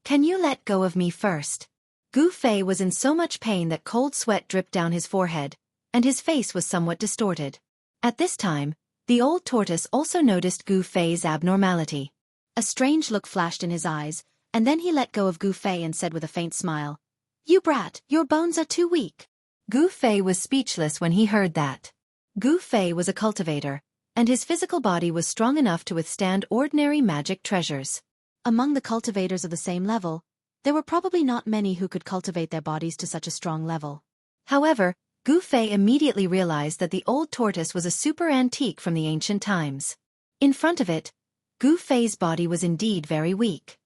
Can you let go of me first? Gu Fei was in so much pain that cold sweat dripped down his forehead, and his face was somewhat distorted. At this time, the Old Tortoise also noticed Gu Fei's abnormality. A strange look flashed in his eyes, and then he let go of Gu Fei and said with a faint smile, "You brat, your bones are too weak." Gu Fei was speechless when he heard that. Gu Fei was a cultivator, and his physical body was strong enough to withstand ordinary magic treasures. Among the cultivators of the same level, there were probably not many who could cultivate their bodies to such a strong level. However, Gu Fei immediately realized that the Old Tortoise was a super antique from the ancient times. In front of it, Gu Fei's body was indeed very weak.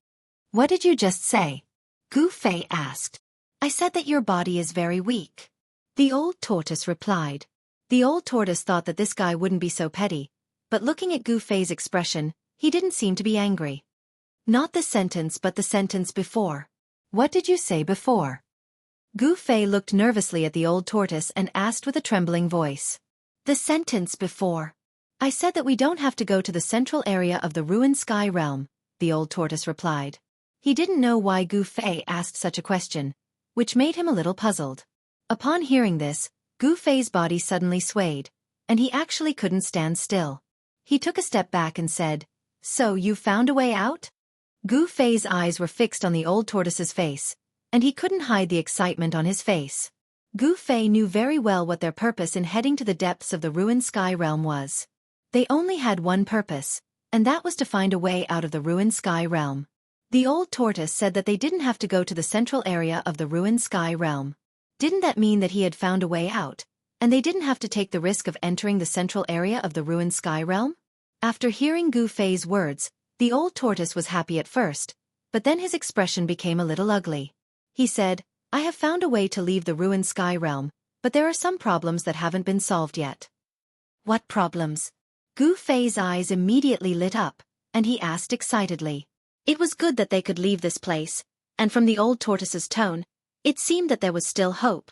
"What did you just say?" Gu Fei asked. "I said that your body is very weak," the Old Tortoise replied. The Old Tortoise thought that this guy wouldn't be so petty, but looking at Gu Fei's expression, He didn't seem to be angry. Not this sentence but the sentence before. What did you say before? Gu Fei looked nervously at the old tortoise and asked with a trembling voice. The sentence before. I said that we don't have to go to the central area of the ruined sky realm, the old tortoise replied. He didn't know why Gu Fei asked such a question, which made him a little puzzled. Upon hearing this, Gu Fei's body suddenly swayed, and he actually couldn't stand still. He took a step back and said, So you found a way out? Gu Fei's eyes were fixed on the old tortoise's face, and he couldn't hide the excitement on his face. Gu Fei knew very well what their purpose in heading to the depths of the ruined sky realm was. They only had one purpose, and that was to find a way out of the ruined sky realm. The old tortoise said that they didn't have to go to the central area of the ruined sky realm. Didn't that mean that he had found a way out, and they didn't have to take the risk of entering the central area of the ruined sky realm? After hearing Gu Fei's words, the old tortoise was happy at first, but then his expression became a little ugly. He said, I have found a way to leave the ruined sky realm, but there are some problems that haven't been solved yet. What problems? Gu Fei's eyes immediately lit up, and he asked excitedly. It was good that they could leave this place, and from the old tortoise's tone, it seemed that there was still hope.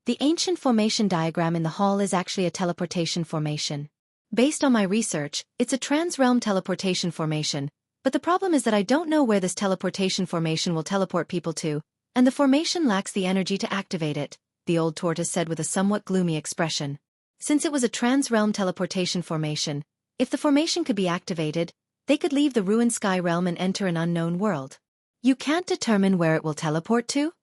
The ancient formation diagram in the hall is actually a teleportation formation. Based on my research, it's a trans-realm teleportation formation, but the problem is that I don't know where this teleportation formation will teleport people to, and the formation lacks the energy to activate it, the old tortoise said with a somewhat gloomy expression. Since it was a trans-realm teleportation formation, if the formation could be activated, they could leave the ruined sky realm and enter an unknown world. You can't determine where it will teleport to?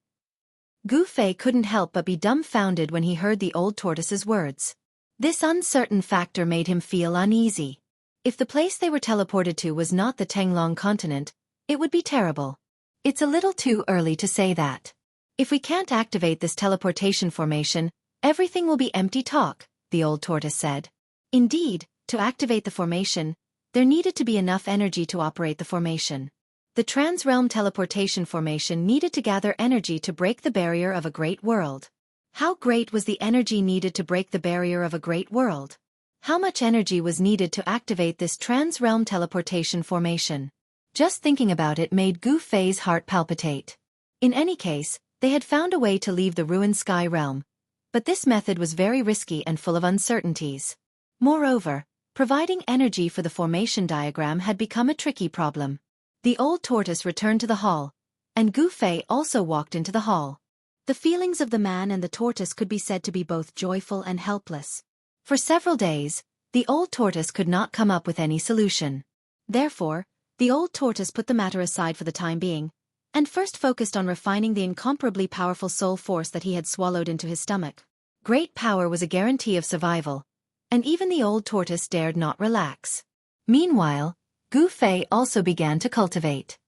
Gu Fei couldn't help but be dumbfounded when he heard the old tortoise's words. This uncertain factor made him feel uneasy. If the place they were teleported to was not the Tenglong continent, it would be terrible. It's a little too early to say that. If we can't activate this teleportation formation, everything will be empty talk, the old tortoise said. Indeed, to activate the formation, there needed to be enough energy to operate the formation. The trans-realm teleportation formation needed to gather energy to break the barrier of a great world. How great was the energy needed to break the barrier of a great world? How much energy was needed to activate this trans-realm teleportation formation? Just thinking about it made Gu Fei's heart palpitate. In any case, they had found a way to leave the ruined sky realm, but this method was very risky and full of uncertainties. Moreover, providing energy for the formation diagram had become a tricky problem. The old tortoise returned to the hall, and Gu Fei also walked into the hall. The feelings of the man and the tortoise could be said to be both joyful and helpless. For several days, the old tortoise could not come up with any solution. Therefore, the old tortoise put the matter aside for the time being, and first focused on refining the incomparably powerful soul force that he had swallowed into his stomach. Great power was a guarantee of survival, and even the old tortoise dared not relax. Meanwhile, Gu Fei also began to cultivate.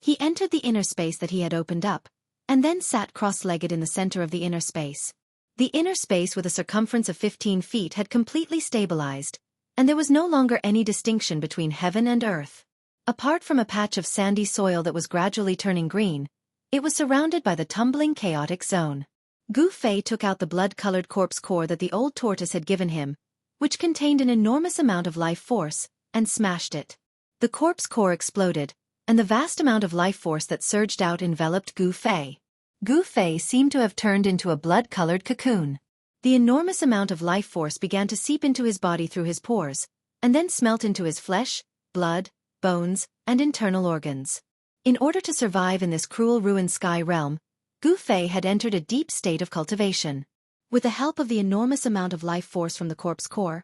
He entered the inner space that he had opened up, and then sat cross-legged in the center of the inner space. The inner space with a circumference of 15 feet had completely stabilized, and there was no longer any distinction between heaven and earth. Apart from a patch of sandy soil that was gradually turning green, it was surrounded by the tumbling chaotic zone. Gu Fei took out the blood-colored corpse core that the old tortoise had given him, which contained an enormous amount of life force, and smashed it. The corpse core exploded, and the vast amount of life force that surged out enveloped Gu Fei. Gu Fei seemed to have turned into a blood-colored cocoon. The enormous amount of life force began to seep into his body through his pores, and then smelt into his flesh, blood, bones, and internal organs. In order to survive in this cruel ruined sky realm, Gu Fei had entered a deep state of cultivation. With the help of the enormous amount of life force from the corpse core,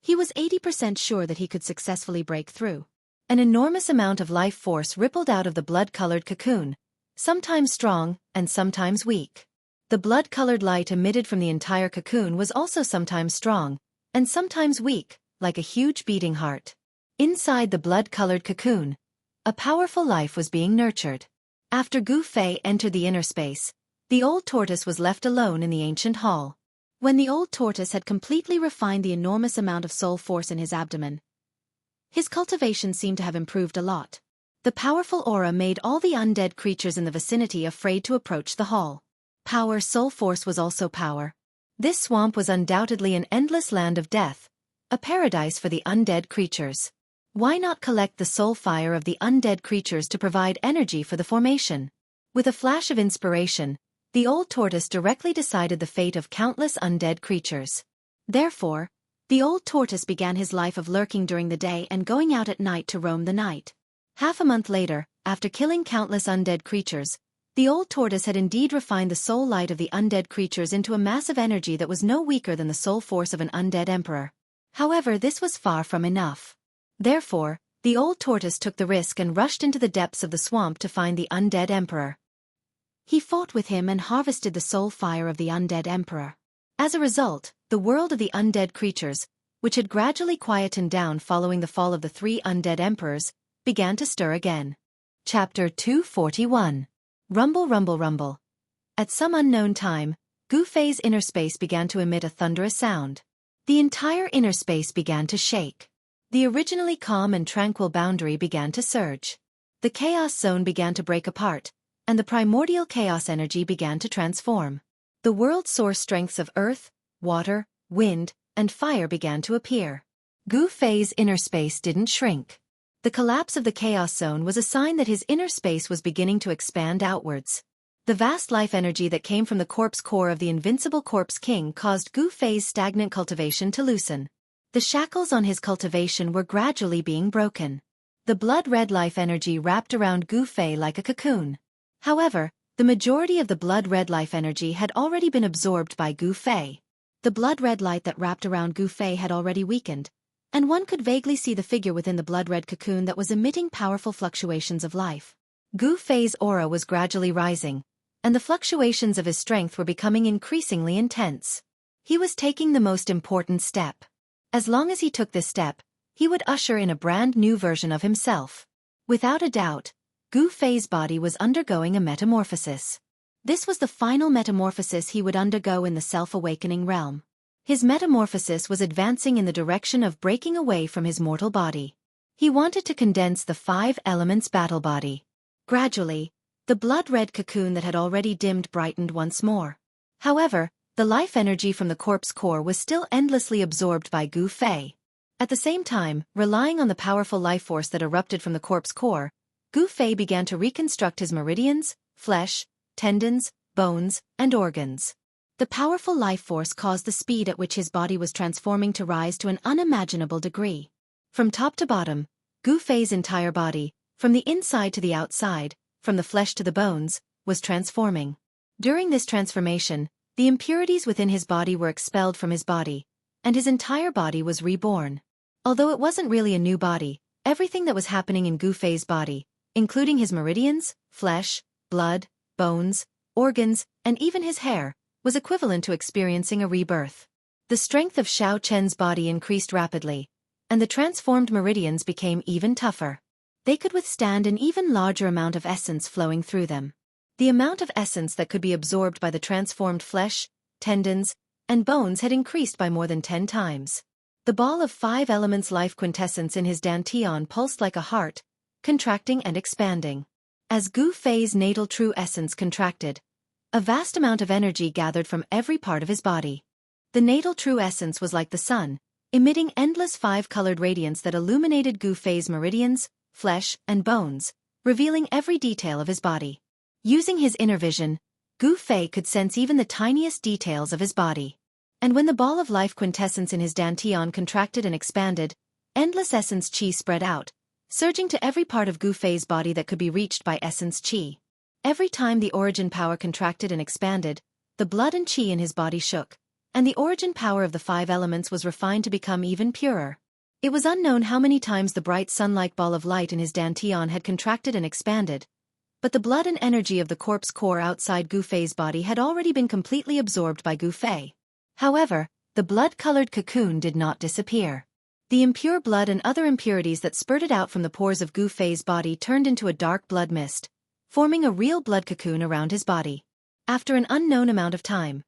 he was 80% sure that he could successfully break through. An enormous amount of life force rippled out of the blood-colored cocoon, sometimes strong and sometimes weak. The blood-colored light emitted from the entire cocoon was also sometimes strong and sometimes weak, like a huge beating heart. Inside the blood-colored cocoon, a powerful life was being nurtured. After Gu Fei entered the inner space, the old tortoise was left alone in the ancient hall. When the old tortoise had completely refined the enormous amount of soul force in his abdomen, his cultivation seemed to have improved a lot. The powerful aura made all the undead creatures in the vicinity afraid to approach the hall. Power soul force was also power. This swamp was undoubtedly an endless land of death, a paradise for the undead creatures. Why not collect the soul fire of the undead creatures to provide energy for the formation? With a flash of inspiration, the old tortoise directly decided the fate of countless undead creatures. Therefore, the old tortoise began his life of lurking during the day and going out at night to roam the night. Half a month later, after killing countless undead creatures, the old tortoise had indeed refined the soul light of the undead creatures into a massive energy that was no weaker than the soul force of an undead emperor. However, this was far from enough. Therefore, the old tortoise took the risk and rushed into the depths of the swamp to find the undead emperor. He fought with him and harvested the soul fire of the undead emperor. As a result, the world of the undead creatures, which had gradually quietened down following the fall of the 3 undead emperors, began to stir again. Chapter 241. Rumble, rumble, rumble. At some unknown time, Gu-Fei's inner space began to emit a thunderous sound. The entire inner space began to shake. The originally calm and tranquil boundary began to surge. The chaos zone began to break apart, and the primordial chaos energy began to transform. The world source strengths of earth, water, wind, and fire began to appear. Gu-Fei's inner space didn't shrink. The collapse of the chaos zone was a sign that his inner space was beginning to expand outwards. The vast life energy that came from the corpse core of the invincible Corpse King caused Gu-Fei's stagnant cultivation to loosen. The shackles on his cultivation were gradually being broken. The blood-red life energy wrapped around Gu-Fei like a cocoon. However, the majority of the blood-red life energy had already been absorbed by Gu-Fei. The blood-red light that wrapped around Gu-Fei had already weakened, and one could vaguely see the figure within the blood-red cocoon that was emitting powerful fluctuations of life. Gu-Fei's aura was gradually rising, and the fluctuations of his strength were becoming increasingly intense. He was taking the most important step. As long as he took this step, he would usher in a brand new version of himself. Without a doubt, Gu-Fei's body was undergoing a metamorphosis. This was the final metamorphosis he would undergo in the self-awakening realm. His metamorphosis was advancing in the direction of breaking away from his mortal body. He wanted to condense the 5 elements battle body. Gradually, the blood-red cocoon that had already dimmed brightened once more. However, the life energy from the corpse core was still endlessly absorbed by Gu-Fei. At the same time, relying on the powerful life force that erupted from the corpse core, Gu-Fei began to reconstruct his meridians, flesh, tendons, bones, and organs. The powerful life force caused the speed at which his body was transforming to rise to an unimaginable degree. From top to bottom, Gu-Fei's entire body, from the inside to the outside, from the flesh to the bones, was transforming. During this transformation, the impurities within his body were expelled from his body, and his entire body was reborn. Although it wasn't really a new body, everything that was happening in Gu-Fei's body, including his meridians, flesh, blood, bones, organs, and even his hair, was equivalent to experiencing a rebirth. The strength of Xiao Chen's body increased rapidly, and the transformed meridians became even tougher. They could withstand an even larger amount of essence flowing through them. The amount of essence that could be absorbed by the transformed flesh, tendons, and bones had increased by more than 10 times. The ball of 5 elements life quintessence in his dantian pulsed like a heart, contracting and expanding. As Gu-Fei's natal true essence contracted, a vast amount of energy gathered from every part of his body. The natal true essence was like the sun, emitting endless 5-colored radiance that illuminated Gu-Fei's meridians, flesh, and bones, revealing every detail of his body. Using his inner vision, Gu-Fei could sense even the tiniest details of his body. And when the ball of life quintessence in his dantian contracted and expanded, endless essence qi spread out, surging to every part of Gu-Fei's body that could be reached by essence qi. Every time the origin power contracted and expanded, the blood and qi in his body shook, and the origin power of the 5 elements was refined to become even purer. It was unknown how many times the bright sun-like ball of light in his dantian had contracted and expanded, but the blood and energy of the corpse core outside Gu-Fei's body had already been completely absorbed by Gu-Fei. However, the blood-colored cocoon did not disappear. The impure blood and other impurities that spurted out from the pores of Gu-Fei's body turned into a dark blood mist, forming a real blood cocoon around his body. After an unknown amount of time,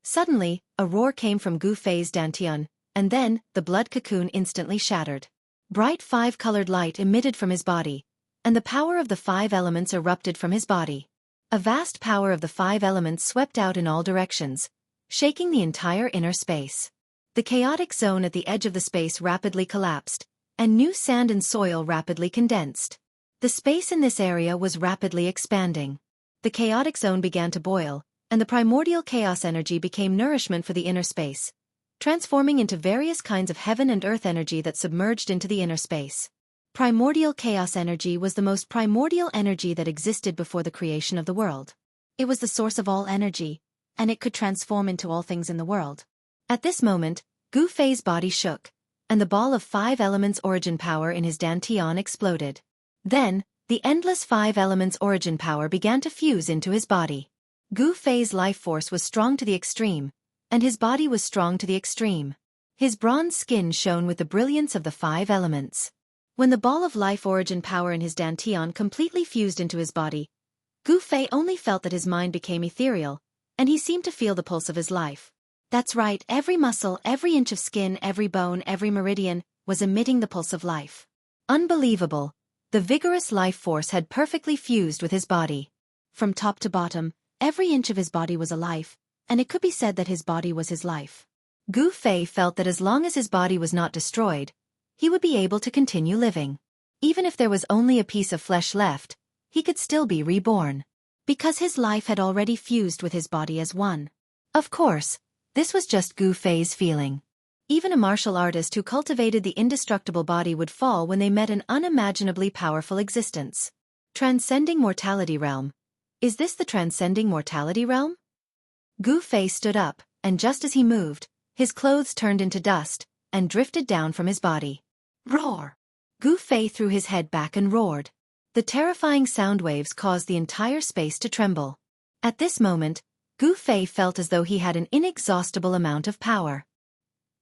suddenly, a roar came from Gu-Fei's dantian, and then, the blood cocoon instantly shattered. Bright 5-colored light emitted from his body, and the power of the 5 elements erupted from his body. A vast power of the 5 elements swept out in all directions, shaking the entire inner space. The chaotic zone at the edge of the space rapidly collapsed, and new sand and soil rapidly condensed. The space in this area was rapidly expanding. The chaotic zone began to boil, and the primordial chaos energy became nourishment for the inner space, transforming into various kinds of heaven and earth energy that submerged into the inner space. Primordial chaos energy was the most primordial energy that existed before the creation of the world. It was the source of all energy, and it could transform into all things in the world. At this moment, Gu Fei's body shook, and the ball of 5 elements origin power in his dantian exploded. Then, the endless 5 elements origin power began to fuse into his body. Gu Fei's life force was strong to the extreme, and his body was strong to the extreme. His bronze skin shone with the brilliance of the 5 elements. When the ball of life origin power in his dantian completely fused into his body, Gu Fei only felt that his mind became ethereal, and he seemed to feel the pulse of his life. That's right, every muscle, every inch of skin, every bone, every meridian, was emitting the pulse of life. Unbelievable. The vigorous life force had perfectly fused with his body. From top to bottom, every inch of his body was a life, and it could be said that his body was his life. Gu Fei felt that as long as his body was not destroyed, he would be able to continue living. Even if there was only a piece of flesh left, he could still be reborn. Because his life had already fused with his body as one. Of course, this was just Gu Fei's feeling. Even a martial artist who cultivated the indestructible body would fall when they met an unimaginably powerful existence. Transcending mortality realm. Is this the transcending mortality realm? Gu Fei stood up, and just as he moved, his clothes turned into dust, and drifted down from his body. Roar! Gu Fei threw his head back and roared. The terrifying sound waves caused the entire space to tremble. At this moment, Gu Fei felt as though he had an inexhaustible amount of power.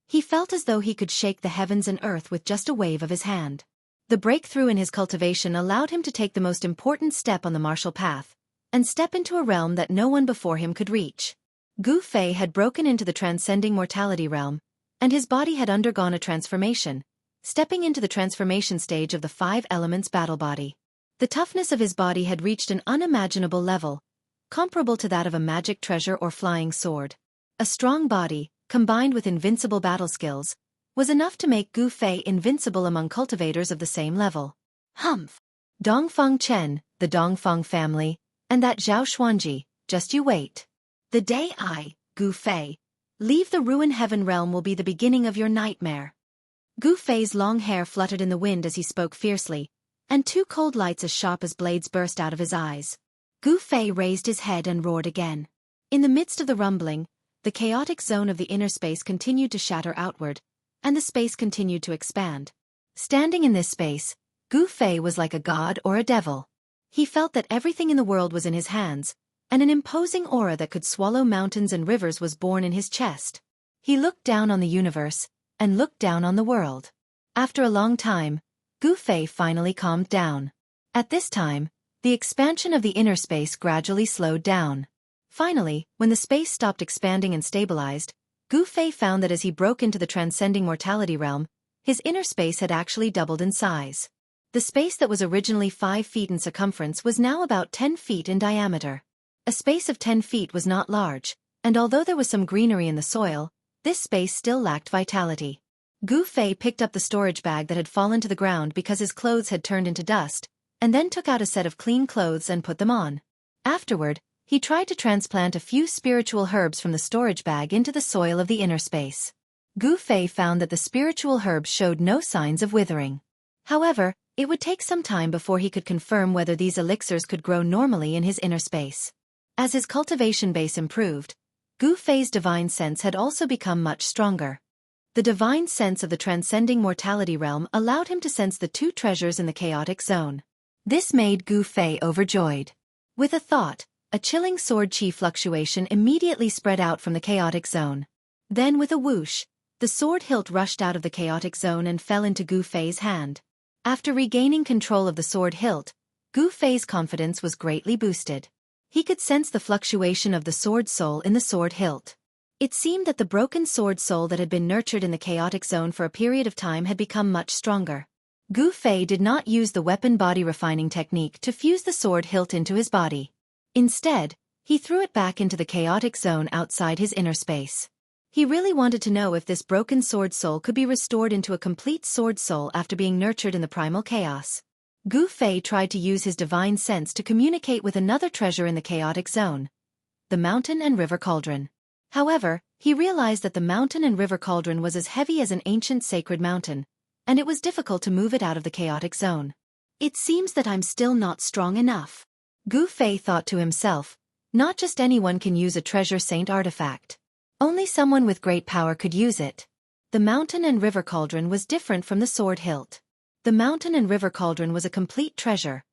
He felt as though he could shake the heavens and earth with just a wave of his hand. The breakthrough in his cultivation allowed him to take the most important step on the martial path, and step into a realm that no one before him could reach. Gu Fei had broken into the transcending mortality realm, and his body had undergone a transformation, stepping into the transformation stage of the 5 elements battle body. The toughness of his body had reached an unimaginable level, comparable to that of a magic treasure or flying sword. A strong body, combined with invincible battle skills, was enough to make Gu Fei invincible among cultivators of the same level. Humph! Dongfeng Chen, the Dongfeng family, and that Zhao Xuanji, just you wait. The day I, Gu Fei, leave the ruin heaven realm will be the beginning of your nightmare. Gu Fei's long hair fluttered in the wind as he spoke fiercely, and 2 cold lights as sharp as blades burst out of his eyes. Gu Fei raised his head and roared again. In the midst of the rumbling, the chaotic zone of the inner space continued to shatter outward, and the space continued to expand. Standing in this space, Gu Fei was like a god or a devil. He felt that everything in the world was in his hands, and an imposing aura that could swallow mountains and rivers was born in his chest. He looked down on the universe, and looked down on the world. After a long time, Gu Fei finally calmed down. At this time, the expansion of the inner space gradually slowed down. Finally, when the space stopped expanding and stabilized, Gu Fei found that as he broke into the transcending mortality realm, his inner space had actually doubled in size. The space that was originally 5 feet in circumference was now about 10 feet in diameter. A space of 10 feet was not large, and although there was some greenery in the soil, this space still lacked vitality. Gu Fei picked up the storage bag that had fallen to the ground because his clothes had turned into dust, and then took out a set of clean clothes and put them on. Afterward, he tried to transplant a few spiritual herbs from the storage bag into the soil of the inner space. Gu Fei found that the spiritual herbs showed no signs of withering. However, it would take some time before he could confirm whether these elixirs could grow normally in his inner space. As his cultivation base improved, Gu Fei's divine sense had also become much stronger. The divine sense of the transcending mortality realm allowed him to sense the 2 treasures in the chaotic zone. This made Gu Fei overjoyed. With a thought, a chilling sword chi fluctuation immediately spread out from the chaotic zone. Then with a whoosh, the sword hilt rushed out of the chaotic zone and fell into Gu Fei's hand. After regaining control of the sword hilt, Gu Fei's confidence was greatly boosted. He could sense the fluctuation of the sword soul in the sword hilt. It seemed that the broken sword soul that had been nurtured in the chaotic zone for a period of time had become much stronger. Gu Fei did not use the weapon body refining technique to fuse the sword hilt into his body. Instead, he threw it back into the chaotic zone outside his inner space. He really wanted to know if this broken sword soul could be restored into a complete sword soul after being nurtured in the primal chaos. Gu Fei tried to use his divine sense to communicate with another treasure in the chaotic zone, the mountain and river cauldron. However, he realized that the mountain and river cauldron was as heavy as an ancient sacred mountain, and it was difficult to move it out of the chaotic zone. It seems that I'm still not strong enough, Gu Fei thought to himself. Not just anyone can use a treasure saint artifact. Only someone with great power could use it. The mountain and river cauldron was different from the sword hilt. The mountain and river cauldron was a complete treasure,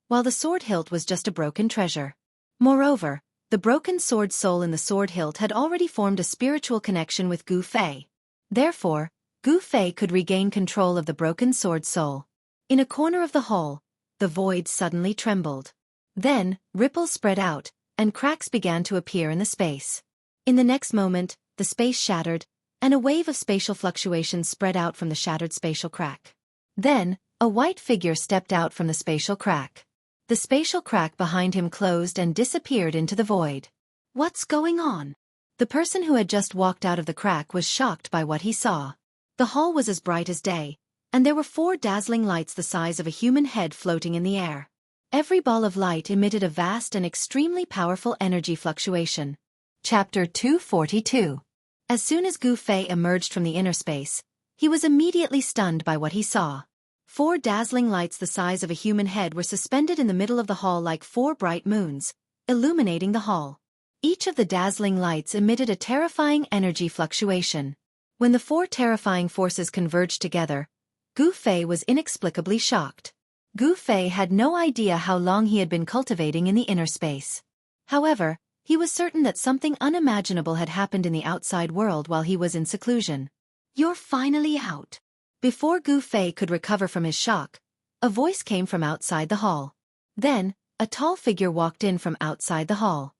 while the sword hilt was just a broken treasure. Moreover, the broken sword soul in the sword hilt had already formed a spiritual connection with Gu Fei. Therefore, Gu Fei could regain control of the broken sword soul. In a corner of the hall, the void suddenly trembled. Then, ripples spread out, and cracks began to appear in the space. In the next moment, the space shattered, and a wave of spatial fluctuations spread out from the shattered spatial crack. Then, a white figure stepped out from the spatial crack. The spatial crack behind him closed and disappeared into the void. What's going on? The person who had just walked out of the crack was shocked by what he saw. The hall was as bright as day, and there were 4 dazzling lights the size of a human head floating in the air. Every ball of light emitted a vast and extremely powerful energy fluctuation. Chapter 242. As soon as Gu Fei emerged from the inner space, he was immediately stunned by what he saw. 4 dazzling lights the size of a human head were suspended in the middle of the hall like 4 bright moons, illuminating the hall. Each of the dazzling lights emitted a terrifying energy fluctuation. When the 4 terrifying forces converged together, Gu Fei was inexplicably shocked. Gu Fei had no idea how long he had been cultivating in the inner space. However, he was certain that something unimaginable had happened in the outside world while he was in seclusion. You're finally out. Before Gu Fei could recover from his shock, a voice came from outside the hall. Then, a tall figure walked in from outside the hall.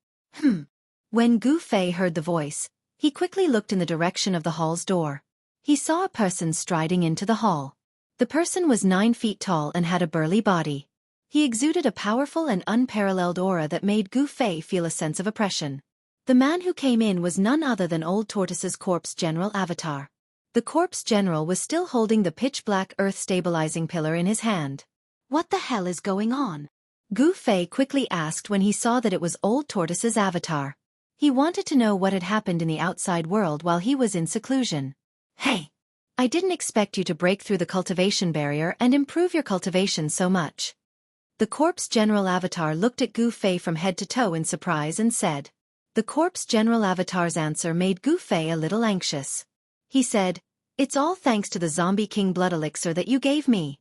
When Gu Fei heard the voice, he quickly looked in the direction of the hall's door. He saw a person striding into the hall. The person was 9 feet tall and had a burly body. He exuded a powerful and unparalleled aura that made Gu Fei feel a sense of oppression. The man who came in was none other than Old Tortoise's corpse general avatar. The corpse general was still holding the pitch-black earth-stabilizing pillar in his hand. What the hell is going on? Gu Fei quickly asked when he saw that it was Old Tortoise's avatar. He wanted to know what had happened in the outside world while he was in seclusion. Hey! I didn't expect you to break through the cultivation barrier and improve your cultivation so much. The corpse general avatar looked at Gu Fei from head to toe in surprise and said. The corpse general avatar's answer made Gu Fei a little anxious. He said, "It's all thanks to the Zombie King blood elixir that you gave me."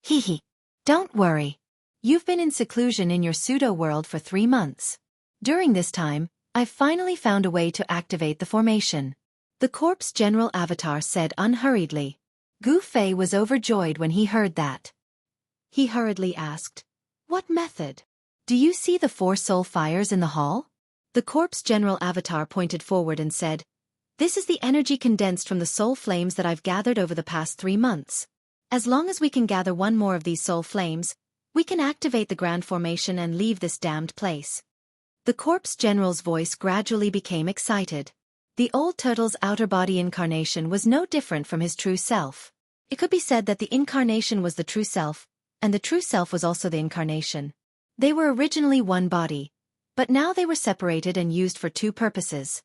Hee. Don't worry. You've been in seclusion in your pseudo-world for 3 months. During this time, I've finally found a way to activate the formation. The corpse general avatar said unhurriedly. Gu Fei was overjoyed when he heard that. He hurriedly asked, "What method? Do you see the 4 soul fires in the hall?" The corpse general avatar pointed forward and said, "This is the energy condensed from the soul flames that I've gathered over the past 3 months. As long as we can gather 1 more of these soul flames, we can activate the grand formation and leave this damned place." The corpse general's voice gradually became excited. The old turtle's outer body incarnation was no different from his true self. It could be said that the incarnation was the true self, and the true self was also the incarnation. They were originally one body, but now they were separated and used for 2 purposes.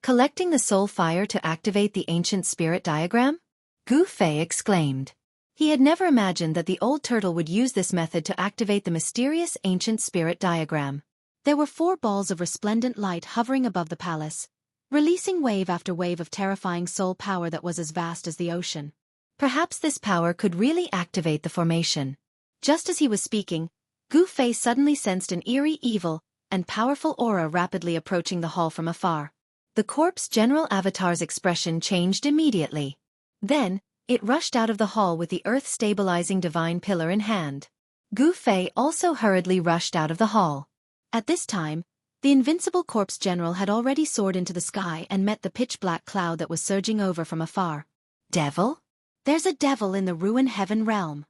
Collecting the soul fire to activate the ancient spirit diagram? Gu Fei exclaimed. He had never imagined that the old turtle would use this method to activate the mysterious ancient spirit diagram. There were 4 balls of resplendent light hovering above the palace, releasing wave after wave of terrifying soul power that was as vast as the ocean. Perhaps this power could really activate the formation. Just as he was speaking, Gu Fei suddenly sensed an eerie, evil, and powerful aura rapidly approaching the hall from afar. The corpse general avatar's expression changed immediately. Then, it rushed out of the hall with the earth-stabilizing divine pillar in hand. Gu Fei also hurriedly rushed out of the hall. At this time, the invincible corpse general had already soared into the sky and met the pitch-black cloud that was surging over from afar. Devil? There's a devil in the ruin heaven realm.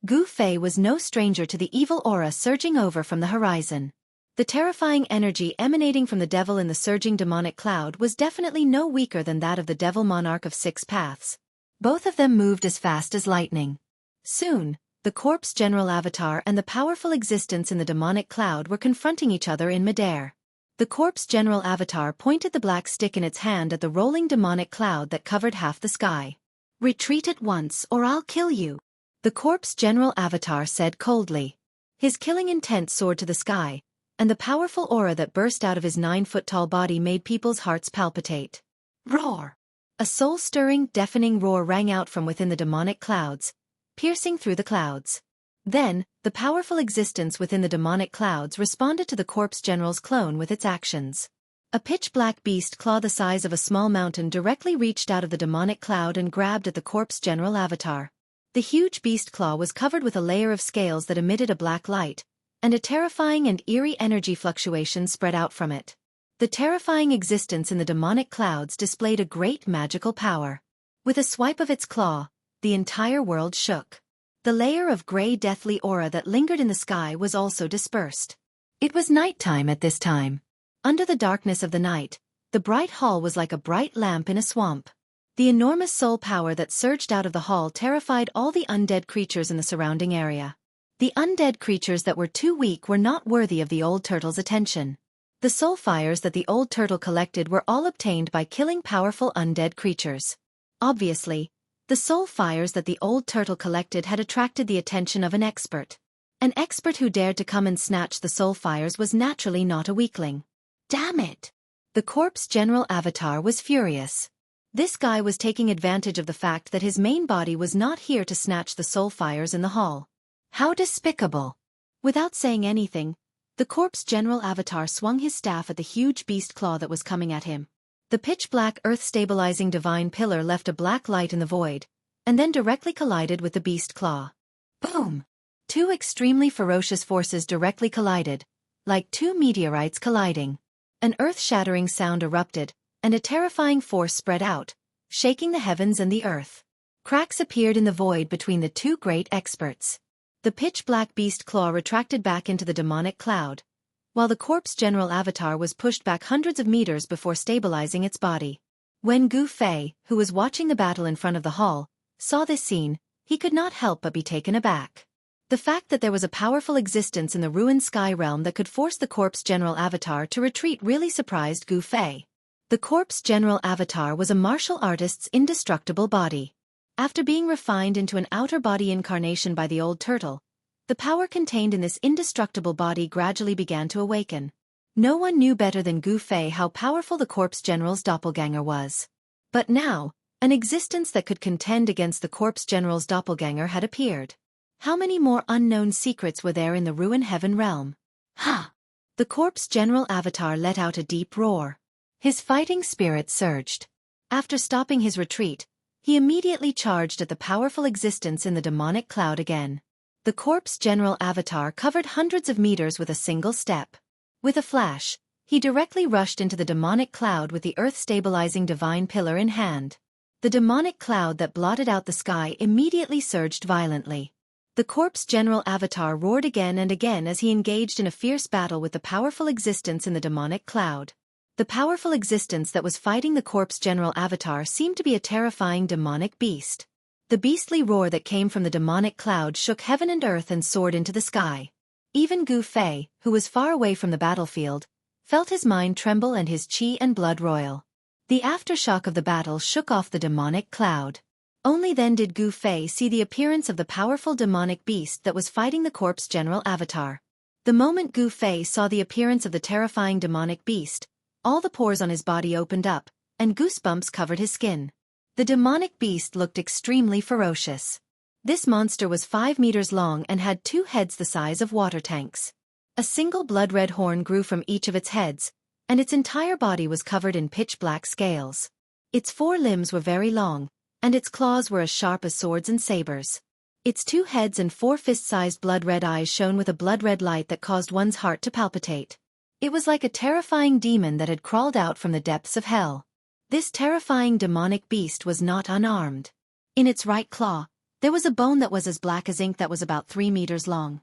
Gu Fei was no stranger to the evil aura surging over from the horizon. The terrifying energy emanating from the devil in the surging demonic cloud was definitely no weaker than that of the devil monarch of 6 paths. Both of them moved as fast as lightning. Soon, the corpse general avatar and the powerful existence in the demonic cloud were confronting each other in midair. The corpse general avatar pointed the black stick in its hand at the rolling demonic cloud that covered half the sky. "Retreat at once or I'll kill you," the corpse general avatar said coldly. His killing intent soared to the sky, and the powerful aura that burst out of his 9-foot-tall body made people's hearts palpitate. Roar! A soul-stirring, deafening roar rang out from within the demonic clouds, piercing through the clouds. Then, the powerful existence within the demonic clouds responded to the corpse general's clone with its actions. A pitch-black beast claw the size of a small mountain directly reached out of the demonic cloud and grabbed at the corpse general avatar. The huge beast claw was covered with a layer of scales that emitted a black light, and a terrifying and eerie energy fluctuation spread out from it. The terrifying existence in the demonic clouds displayed a great magical power. With a swipe of its claw, the entire world shook. The layer of gray deathly aura that lingered in the sky was also dispersed. It was nighttime at this time. Under the darkness of the night, the bright hall was like a bright lamp in a swamp. The enormous soul power that surged out of the hall terrified all the undead creatures in the surrounding area. The undead creatures that were too weak were not worthy of the old turtle's attention. The soul fires that the old turtle collected were all obtained by killing powerful undead creatures. Obviously, the soul fires that the old turtle collected had attracted the attention of an expert. An expert who dared to come and snatch the soul fires was naturally not a weakling. Damn it! The corpse general avatar was furious. This guy was taking advantage of the fact that his main body was not here to snatch the soul fires in the hall. How despicable! Without saying anything, the corpse general avatar swung his staff at the huge beast claw that was coming at him. The pitch-black earth-stabilizing divine pillar left a black light in the void, and then directly collided with the beast claw. Boom! 2 extremely ferocious forces directly collided, like 2 meteorites colliding. An earth-shattering sound erupted, and a terrifying force spread out, shaking the heavens and the earth. Cracks appeared in the void between the 2 great experts. The pitch-black beast claw retracted back into the demonic cloud, while the corpse general avatar was pushed back hundreds of meters before stabilizing its body. When Gu Fei, who was watching the battle in front of the hall, saw this scene, he could not help but be taken aback. The fact that there was a powerful existence in the ruined sky realm that could force the corpse general avatar to retreat really surprised Gu Fei. The corpse general avatar was a martial artist's indestructible body. After being refined into an outer body incarnation by the old turtle, the power contained in this indestructible body gradually began to awaken. No one knew better than Gu Fei how powerful the corpse general's doppelganger was. But now, an existence that could contend against the corpse general's doppelganger had appeared. How many more unknown secrets were there in the ruin heaven realm? Ha! The corpse general avatar let out a deep roar. His fighting spirit surged. After stopping his retreat, he immediately charged at the powerful existence in the demonic cloud again. The corpse general avatar covered hundreds of meters with a single step. With a flash, he directly rushed into the demonic cloud with the earth-stabilizing divine pillar in hand. The demonic cloud that blotted out the sky immediately surged violently. The corpse general avatar roared again and again as he engaged in a fierce battle with the powerful existence in the demonic cloud. The powerful existence that was fighting the corpse general avatar seemed to be a terrifying demonic beast. The beastly roar that came from the demonic cloud shook heaven and earth and soared into the sky. Even Gu Fei, who was far away from the battlefield, felt his mind tremble and his chi and blood roil. The aftershock of the battle shook off the demonic cloud. Only then did Gu Fei see the appearance of the powerful demonic beast that was fighting the corpse general avatar. The moment Gu Fei saw the appearance of the terrifying demonic beast, all the pores on his body opened up, and goosebumps covered his skin. The demonic beast looked extremely ferocious. This monster was 5 meters long and had 2 heads the size of water tanks. A single blood-red horn grew from each of its heads, and its entire body was covered in pitch-black scales. Its 4 limbs were very long, and its claws were as sharp as swords and sabers. Its 2 heads and 4 fist-sized blood-red eyes shone with a blood-red light that caused one's heart to palpitate. It was like a terrifying demon that had crawled out from the depths of hell. This terrifying demonic beast was not unarmed. In its right claw, there was a bone that was as black as ink that was about 3 meters long.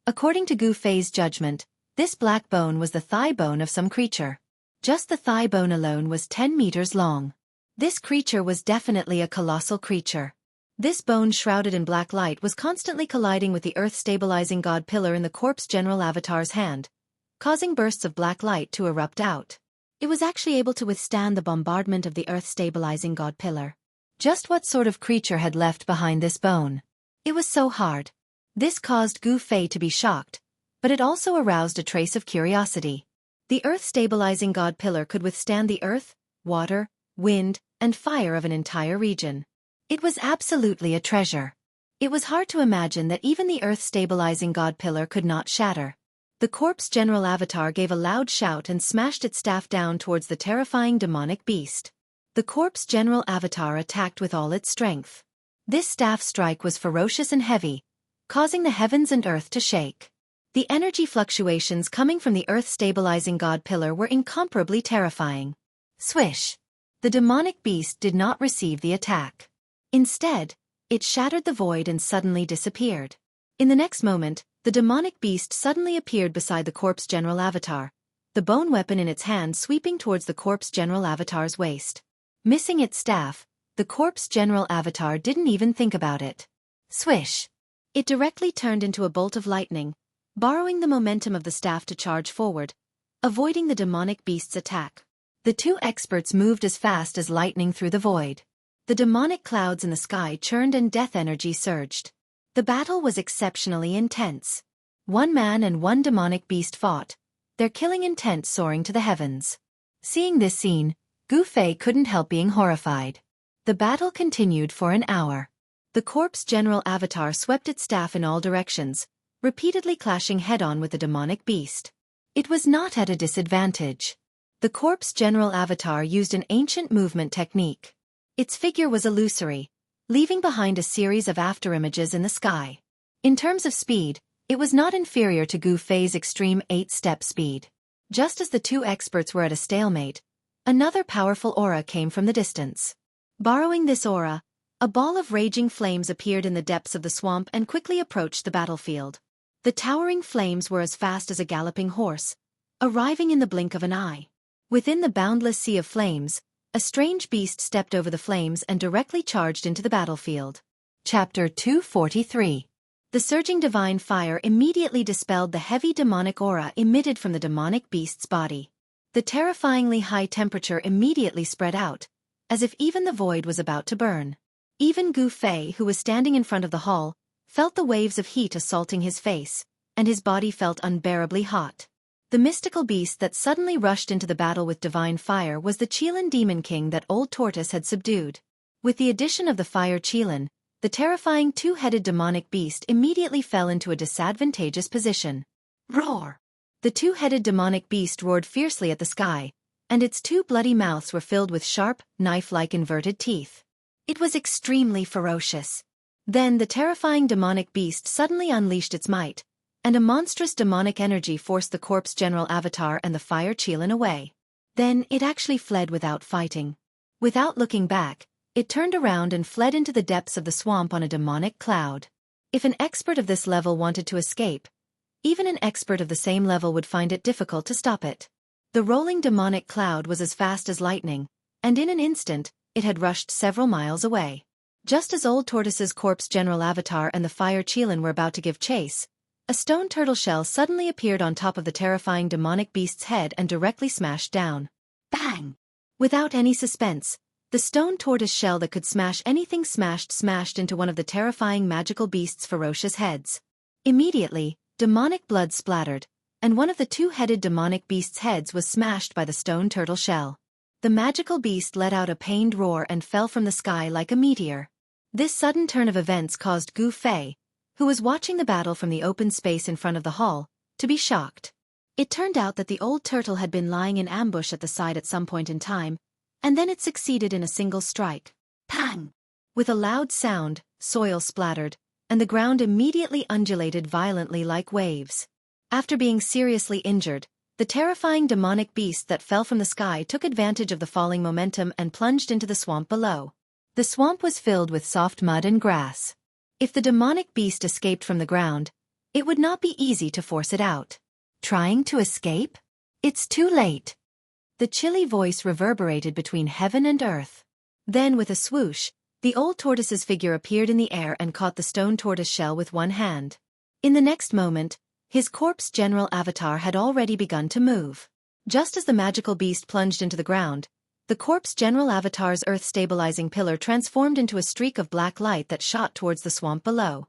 According to Gu Fei's judgment, This black bone was the thigh bone of some creature. Just the thigh bone alone was 10 meters long. This creature was definitely a colossal creature. This bone shrouded in black light was constantly colliding with the earth-stabilizing god pillar in the corpse general avatar's hand, causing bursts of black light to erupt out. It was actually able to withstand the bombardment of the earth-stabilizing god pillar. Just what sort of creature had left behind this bone? It was so hard. This caused Gu Fei to be shocked, but it also aroused a trace of curiosity. The earth-stabilizing god pillar could withstand the earth, water, wind, and fire of an entire region. It was absolutely a treasure. It was hard to imagine that even the earth-stabilizing god pillar could not shatter. The corpse general avatar gave a loud shout and smashed its staff down towards the terrifying demonic beast. The corpse general avatar attacked with all its strength. This staff strike was ferocious and heavy, causing the heavens and earth to shake. The energy fluctuations coming from the earth-stabilizing god pillar were incomparably terrifying. Swish! The demonic beast did not receive the attack. Instead, it shattered the void and suddenly disappeared. In the next moment, the demonic beast suddenly appeared beside the corpse general avatar, the bone weapon in its hand sweeping towards the corpse general avatar's waist. Missing its staff, the corpse general avatar didn't even think about it. Swish! It directly turned into a bolt of lightning, borrowing the momentum of the staff to charge forward, avoiding the demonic beast's attack. The two experts moved as fast as lightning through the void. The demonic clouds in the sky churned and death energy surged. The battle was exceptionally intense. One man and one demonic beast fought, their killing intent soaring to the heavens. Seeing this scene, Gu Fei couldn't help being horrified. The battle continued for an hour. The corpse general avatar swept its staff in all directions, repeatedly clashing head-on with the demonic beast. It was not at a disadvantage. The corpse general avatar used an ancient movement technique. Its figure was illusory, leaving behind a series of afterimages in the sky. In terms of speed, it was not inferior to Gu Fei's extreme 8-step speed. Just as the two experts were at a stalemate, another powerful aura came from the distance. Borrowing this aura, a ball of raging flames appeared in the depths of the swamp and quickly approached the battlefield. The towering flames were as fast as a galloping horse, arriving in the blink of an eye. Within the boundless sea of flames, a strange beast stepped over the flames and directly charged into the battlefield. Chapter 243. The surging divine fire immediately dispelled the heavy demonic aura emitted from the demonic beast's body. The terrifyingly high temperature immediately spread out, as if even the void was about to burn. Even Gu Fei, who was standing in front of the hall, felt the waves of heat assaulting his face, and his body felt unbearably hot. The mystical beast that suddenly rushed into the battle with divine fire was the Qilin Demon King that Old Tortoise had subdued. With the addition of the fire Qilin, the terrifying two-headed demonic beast immediately fell into a disadvantageous position. Roar! The two-headed demonic beast roared fiercely at the sky, and its two bloody mouths were filled with sharp, knife-like inverted teeth. It was extremely ferocious. Then the terrifying demonic beast suddenly unleashed its might, and a monstrous demonic energy forced the corpse general avatar and the fire Qilin away. Then it actually fled without fighting. Without looking back, it turned around and fled into the depths of the swamp on a demonic cloud. If an expert of this level wanted to escape, even an expert of the same level would find it difficult to stop it. The rolling demonic cloud was as fast as lightning, and in an instant, it had rushed several miles away. Just as Old Tortoise's corpse general avatar and the fire Qilin were about to give chase, a stone turtle shell suddenly appeared on top of the terrifying demonic beast's head and directly smashed down. Bang! Without any suspense, the stone tortoise shell that could smash anything smashed into one of the terrifying magical beast's ferocious heads. Immediately, demonic blood splattered, and one of the two-headed demonic beast's heads was smashed by the stone turtle shell. The magical beast let out a pained roar and fell from the sky like a meteor. This sudden turn of events caused Gu Fei, who was watching the battle from the open space in front of the hall, to be shocked. It turned out that the old turtle had been lying in ambush at the side at some point in time, and then it succeeded in a single strike. Pang! With a loud sound, soil splattered, and the ground immediately undulated violently like waves. After being seriously injured, the terrifying demonic beast that fell from the sky took advantage of the falling momentum and plunged into the swamp below. The swamp was filled with soft mud and grass. If the demonic beast escaped from the ground, it would not be easy to force it out. Trying to escape? It's too late. The chilly voice reverberated between heaven and earth. Then with a swoosh, the old tortoise's figure appeared in the air and caught the stone tortoise shell with one hand. In the next moment, his corpse general avatar had already begun to move. Just as the magical beast plunged into the ground, the corpse general avatar's earth-stabilizing pillar transformed into a streak of black light that shot towards the swamp below.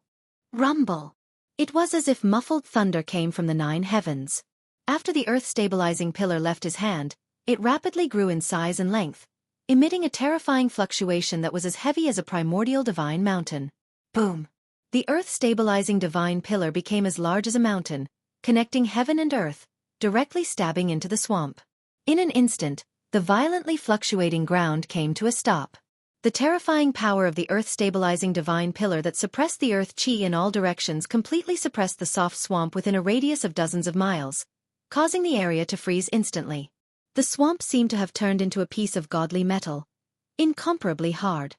Rumble! It was as if muffled thunder came from the 9 heavens. After the earth-stabilizing pillar left his hand, it rapidly grew in size and length, emitting a terrifying fluctuation that was as heavy as a primordial divine mountain. Boom! The earth-stabilizing divine pillar became as large as a mountain, connecting heaven and earth, directly stabbing into the swamp. In an instant, the violently fluctuating ground came to a stop. The terrifying power of the earth-stabilizing divine pillar that suppressed the earth chi in all directions completely suppressed the soft swamp within a radius of dozens of miles, causing the area to freeze instantly. The swamp seemed to have turned into a piece of godly metal, incomparably hard.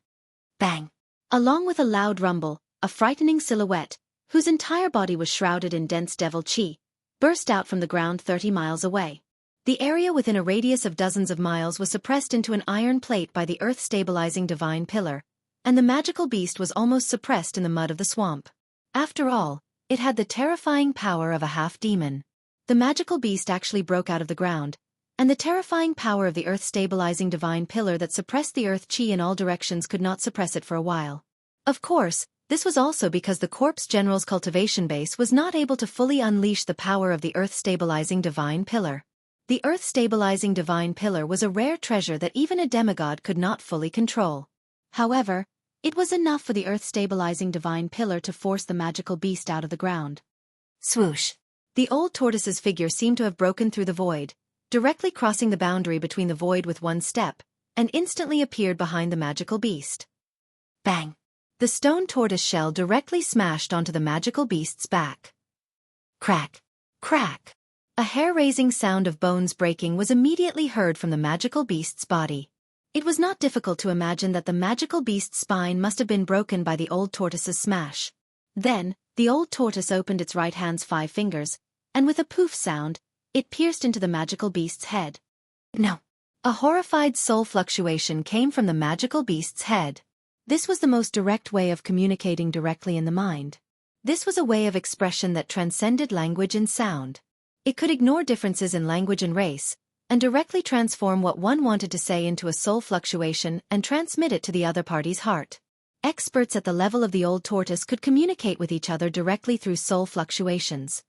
Bang! Along with a loud rumble, a frightening silhouette, whose entire body was shrouded in dense devil chi, burst out from the ground 30 miles away. The area within a radius of dozens of miles was suppressed into an iron plate by the earth-stabilizing divine pillar, and the magical beast was almost suppressed in the mud of the swamp. After all, it had the terrifying power of a half-demon. The magical beast actually broke out of the ground, and the terrifying power of the earth-stabilizing divine pillar that suppressed the earth chi in all directions could not suppress it for a while. Of course, this was also because the corpse general's cultivation base was not able to fully unleash the power of the earth-stabilizing divine pillar. The earth-stabilizing divine pillar was a rare treasure that even a demigod could not fully control. However, it was enough for the earth-stabilizing divine pillar to force the magical beast out of the ground. Swoosh! The old tortoise's figure seemed to have broken through the void, directly crossing the boundary between the void with one step, and instantly appeared behind the magical beast. Bang! The stone tortoise shell directly smashed onto the magical beast's back. Crack! Crack! A hair-raising sound of bones breaking was immediately heard from the magical beast's body. It was not difficult to imagine that the magical beast's spine must have been broken by the old tortoise's smash. Then, the old tortoise opened its right hand's 5 fingers, and with a poof sound, it pierced into the magical beast's head. No! A horrified soul fluctuation came from the magical beast's head. This was the most direct way of communicating directly in the mind. This was a way of expression that transcended language and sound. It could ignore differences in language and race, and directly transform what one wanted to say into a soul fluctuation and transmit it to the other party's heart. Experts at the level of the old tortoise could communicate with each other directly through soul fluctuations.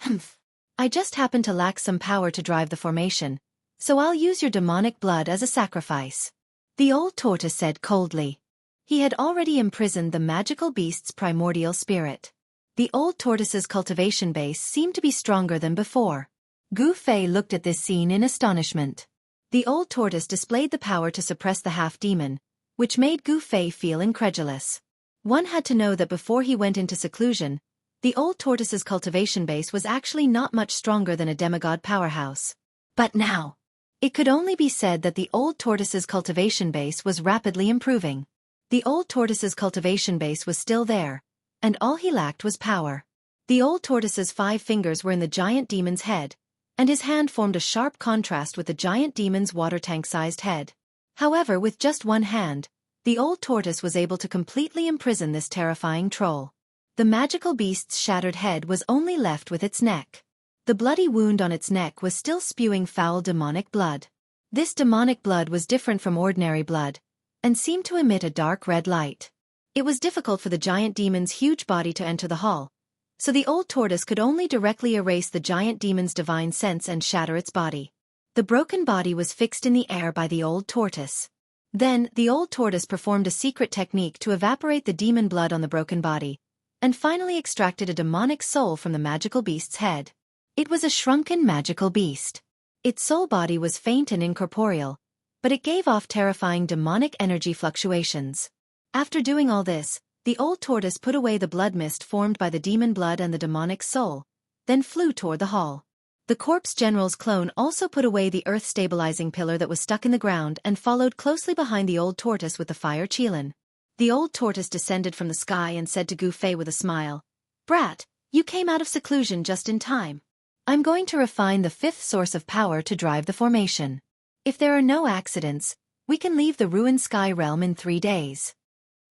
Humph. I just happen to lack some power to drive the formation, so I'll use your demonic blood as a sacrifice. The old tortoise said coldly. He had already imprisoned the magical beast's primordial spirit. The old tortoise's cultivation base seemed to be stronger than before. Gu Fei looked at this scene in astonishment. The old tortoise displayed the power to suppress the half-demon, which made Gu Fei feel incredulous. One had to know that before he went into seclusion, the old tortoise's cultivation base was actually not much stronger than a demigod powerhouse. But now, it could only be said that the old tortoise's cultivation base was rapidly improving. The old tortoise's cultivation base was still there, and all he lacked was power. The old tortoise's 5 fingers were in the giant demon's head, and his hand formed a sharp contrast with the giant demon's water tank-sized head. However, with just one hand, the old tortoise was able to completely imprison this terrifying troll. The magical beast's shattered head was only left with its neck. The bloody wound on its neck was still spewing foul demonic blood. This demonic blood was different from ordinary blood, and seemed to emit a dark red light. It was difficult for the giant demon's huge body to enter the hall, so the old tortoise could only directly erase the giant demon's divine sense and shatter its body. The broken body was fixed in the air by the old tortoise. Then, the old tortoise performed a secret technique to evaporate the demon blood on the broken body, and finally extracted a demonic soul from the magical beast's head. It was a shrunken magical beast. Its soul body was faint and incorporeal, but it gave off terrifying demonic energy fluctuations. After doing all this, the old tortoise put away the blood mist formed by the demon blood and the demonic soul, then flew toward the hall. The corpse general's clone also put away the earth-stabilizing pillar that was stuck in the ground and followed closely behind the old tortoise with the fire qilin. The old tortoise descended from the sky and said to Gu Fei with a smile, "Brat, you came out of seclusion just in time. I'm going to refine the fifth source of power to drive the formation. If there are no accidents, we can leave the ruined sky realm in 3 days.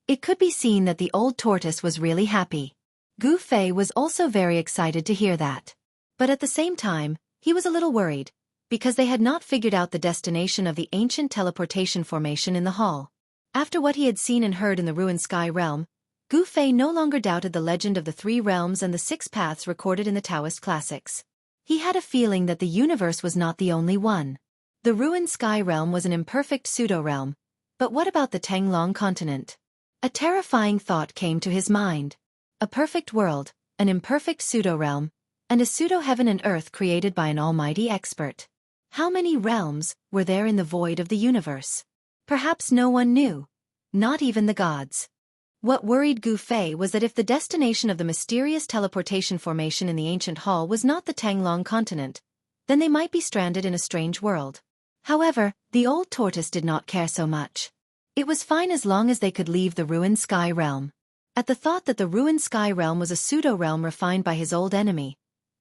It could be seen that the old tortoise was really happy. Gu Fei was also very excited to hear that. But at the same time, he was a little worried, because they had not figured out the destination of the ancient teleportation formation in the hall. After what he had seen and heard in the ruined sky realm, Gu Fei no longer doubted the legend of the 3 realms and the 6 paths recorded in the Taoist classics. He had a feeling that the universe was not the only one. The ruined sky realm was an imperfect pseudo-realm, but what about the Tanglong continent? A terrifying thought came to his mind. A perfect world, an imperfect pseudo-realm, and a pseudo-heaven and earth created by an almighty expert. How many realms were there in the void of the universe? Perhaps no one knew. Not even the gods. What worried Gu Fei was that if the destination of the mysterious teleportation formation in the ancient hall was not the Tanglong continent, then they might be stranded in a strange world. However, the old tortoise did not care so much. It was fine as long as they could leave the ruined sky realm. At the thought that the ruined sky realm was a pseudo-realm refined by his old enemy,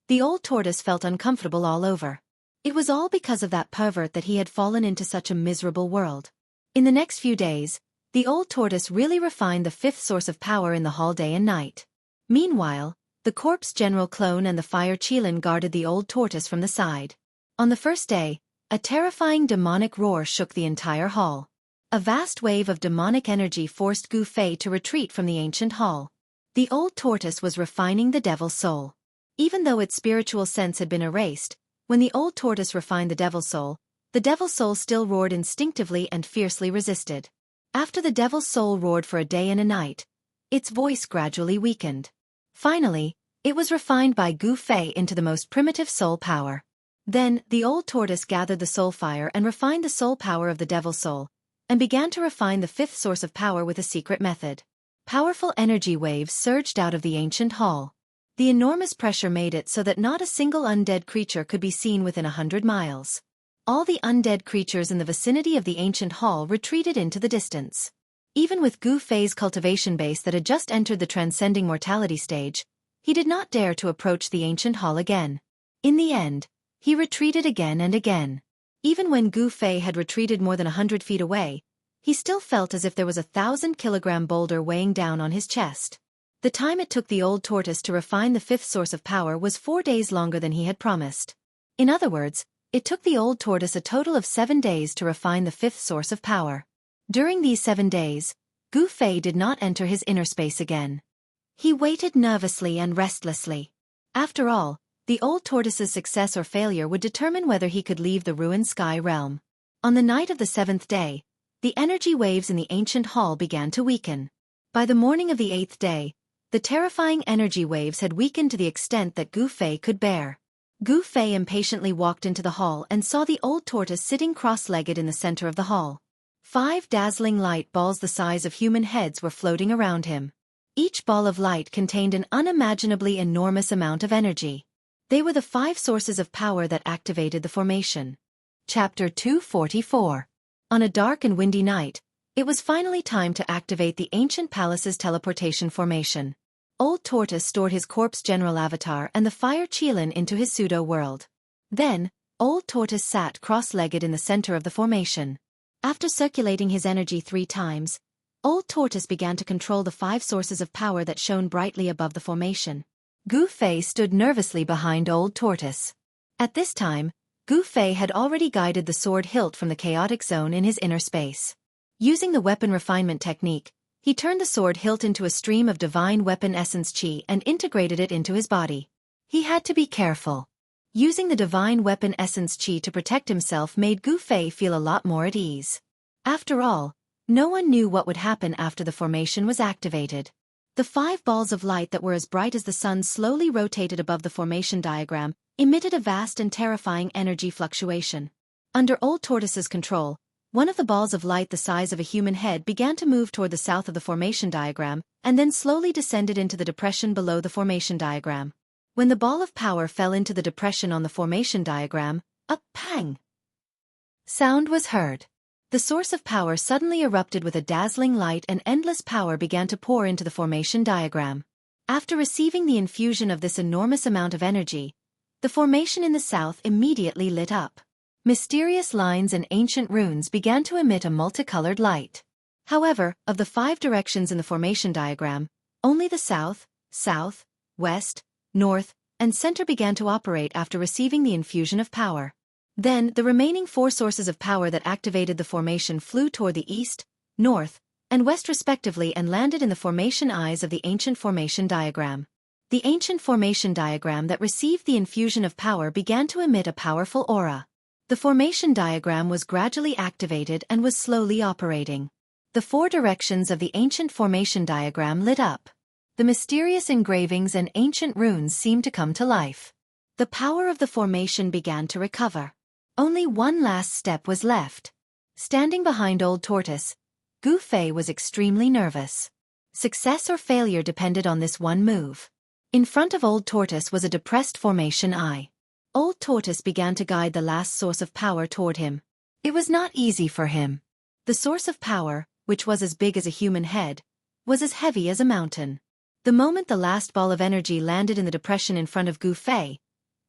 the old tortoise felt uncomfortable all over. It was all because of that pervert that he had fallen into such a miserable world. In the next few days, the old tortoise really refined the fifth source of power in the hall day and night. Meanwhile, the corpse general clone and the fire Qilin guarded the old tortoise from the side. On the first day, a terrifying demonic roar shook the entire hall. A vast wave of demonic energy forced Gu Fei to retreat from the ancient hall. The old tortoise was refining the devil's soul. Even though its spiritual sense had been erased, when the old tortoise refined the devil's soul still roared instinctively and fiercely resisted. After the devil's soul roared for a day and a night, its voice gradually weakened. Finally, it was refined by Gu Fei into the most primitive soul power. Then, the old tortoise gathered the soul fire and refined the soul power of the devil's soul, and began to refine the fifth source of power with a secret method. Powerful energy waves surged out of the ancient hall. The enormous pressure made it so that not a single undead creature could be seen within 100 miles. All the undead creatures in the vicinity of the ancient hall retreated into the distance. Even with Gu Fei's cultivation base that had just entered the transcending mortality stage, he did not dare to approach the ancient hall again. In the end, he retreated again and again. Even when Gu Fei had retreated more than 100 feet away, he still felt as if there was a 1,000-kilogram boulder weighing down on his chest. The time it took the old tortoise to refine the fifth source of power was 4 days longer than he had promised. In other words, it took the old tortoise a total of 7 days to refine the fifth source of power. During these 7 days, Gu Fei did not enter his inner space again. He waited nervously and restlessly. After all, the old tortoise's success or failure would determine whether he could leave the ruined sky realm. On the night of the 7th day, the energy waves in the ancient hall began to weaken. By the morning of the 8th day, the terrifying energy waves had weakened to the extent that Gu Fei could bear. Gu Fei impatiently walked into the hall and saw the old tortoise sitting cross-legged in the center of the hall. 5 dazzling light balls the size of human heads were floating around him. Each ball of light contained an unimaginably enormous amount of energy. They were the 5 sources of power that activated the formation. Chapter 244. On a dark and windy night, it was finally time to activate the ancient palace's teleportation formation. Old Tortoise stored his corpse general avatar and the fire Qilin into his pseudo-world. Then, Old Tortoise sat cross-legged in the center of the formation. After circulating his energy 3 times, Old Tortoise began to control the 5 sources of power that shone brightly above the formation. Gu Fei stood nervously behind Old Tortoise. At this time, Gu Fei had already guided the sword hilt from the chaotic zone in his inner space. Using the weapon refinement technique, he turned the sword hilt into a stream of divine weapon essence qi and integrated it into his body. He had to be careful. Using the divine weapon essence qi to protect himself made Gu Fei feel a lot more at ease. After all, no one knew what would happen after the formation was activated. The 5 balls of light that were as bright as the sun slowly rotated above the formation diagram, emitted a vast and terrifying energy fluctuation. Under Old Tortoise's control, one of the balls of light the size of a human head began to move toward the south of the formation diagram, and then slowly descended into the depression below the formation diagram. When the ball of power fell into the depression on the formation diagram, a pang sound was heard. The source of power suddenly erupted with a dazzling light and endless power began to pour into the formation diagram. After receiving the infusion of this enormous amount of energy, The formation in the south immediately lit up. Mysterious lines and ancient runes began to emit a multicolored light. However, of the 5 directions in the formation diagram, only the south, west, north, and center began to operate after receiving the infusion of power. Then, the remaining 4 sources of power that activated the formation flew toward the east, north, and west respectively and landed in the formation eyes of the ancient formation diagram. The ancient formation diagram that received the infusion of power began to emit a powerful aura. The formation diagram was gradually activated and was slowly operating. The 4 directions of the ancient formation diagram lit up. The mysterious engravings and ancient runes seemed to come to life. The power of the formation began to recover. Only one last step was left. Standing behind Old Tortoise, Gu Fei was extremely nervous. Success or failure depended on this one move. In front of Old Tortoise was a depressed formation eye. Old Tortoise began to guide the last source of power toward him. It was not easy for him. The source of power, which was as big as a human head, was as heavy as a mountain. The moment the last ball of energy landed in the depression in front of Gu Fei,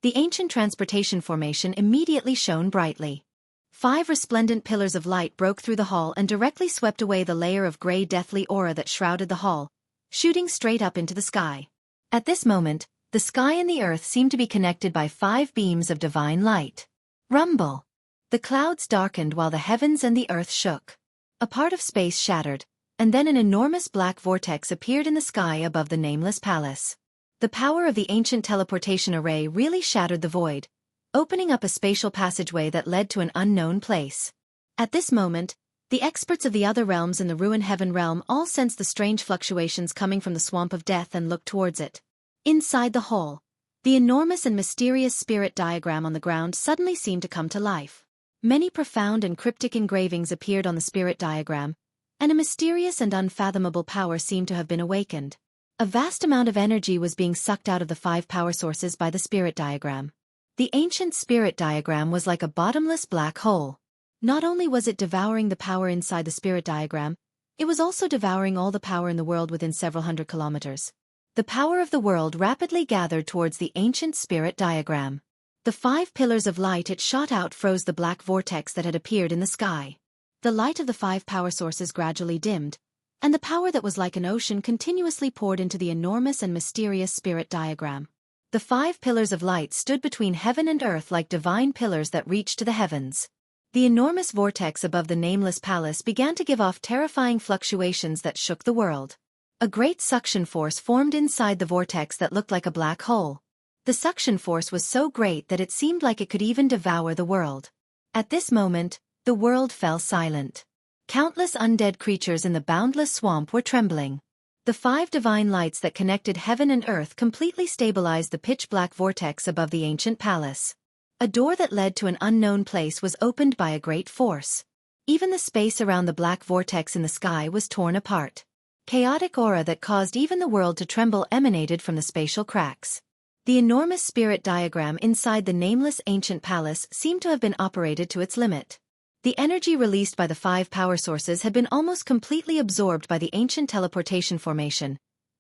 the ancient transportation formation immediately shone brightly. 5 resplendent pillars of light broke through the hall and directly swept away the layer of gray deathly aura that shrouded the hall, shooting straight up into the sky. At this moment, the sky and the earth seemed to be connected by 5 beams of divine light. Rumble! The clouds darkened while the heavens and the earth shook. A part of space shattered, and then an enormous black vortex appeared in the sky above the nameless palace. The power of the ancient teleportation array really shattered the void, opening up a spatial passageway that led to an unknown place. At this moment, the experts of the other realms in the ruin heaven realm all sensed the strange fluctuations coming from the swamp of death and looked towards it. Inside the hall, the enormous and mysterious spirit diagram on the ground suddenly seemed to come to life. Many profound and cryptic engravings appeared on the spirit diagram, and a mysterious and unfathomable power seemed to have been awakened. A vast amount of energy was being sucked out of the 5 power sources by the spirit diagram. The ancient spirit diagram was like a bottomless black hole. Not only was it devouring the power inside the spirit diagram, it was also devouring all the power in the world within several hundred kilometers. The power of the world rapidly gathered towards the ancient spirit diagram. The 5 pillars of light it shot out froze the black vortex that had appeared in the sky. The light of the 5 power sources gradually dimmed, and the power that was like an ocean continuously poured into the enormous and mysterious spirit diagram. The 5 pillars of light stood between heaven and earth like divine pillars that reached to the heavens. The enormous vortex above the nameless palace began to give off terrifying fluctuations that shook the world. A great suction force formed inside the vortex that looked like a black hole. The suction force was so great that it seemed like it could even devour the world. At this moment, the world fell silent. Countless undead creatures in the boundless swamp were trembling. The 5 divine lights that connected heaven and earth completely stabilized the pitch-black vortex above the ancient palace. A door that led to an unknown place was opened by a great force. Even the space around the black vortex in the sky was torn apart. Chaotic aura that caused even the world to tremble emanated from the spatial cracks. The enormous spirit diagram inside the nameless ancient palace seemed to have been operated to its limit. The energy released by the 5 power sources had been almost completely absorbed by the ancient teleportation formation,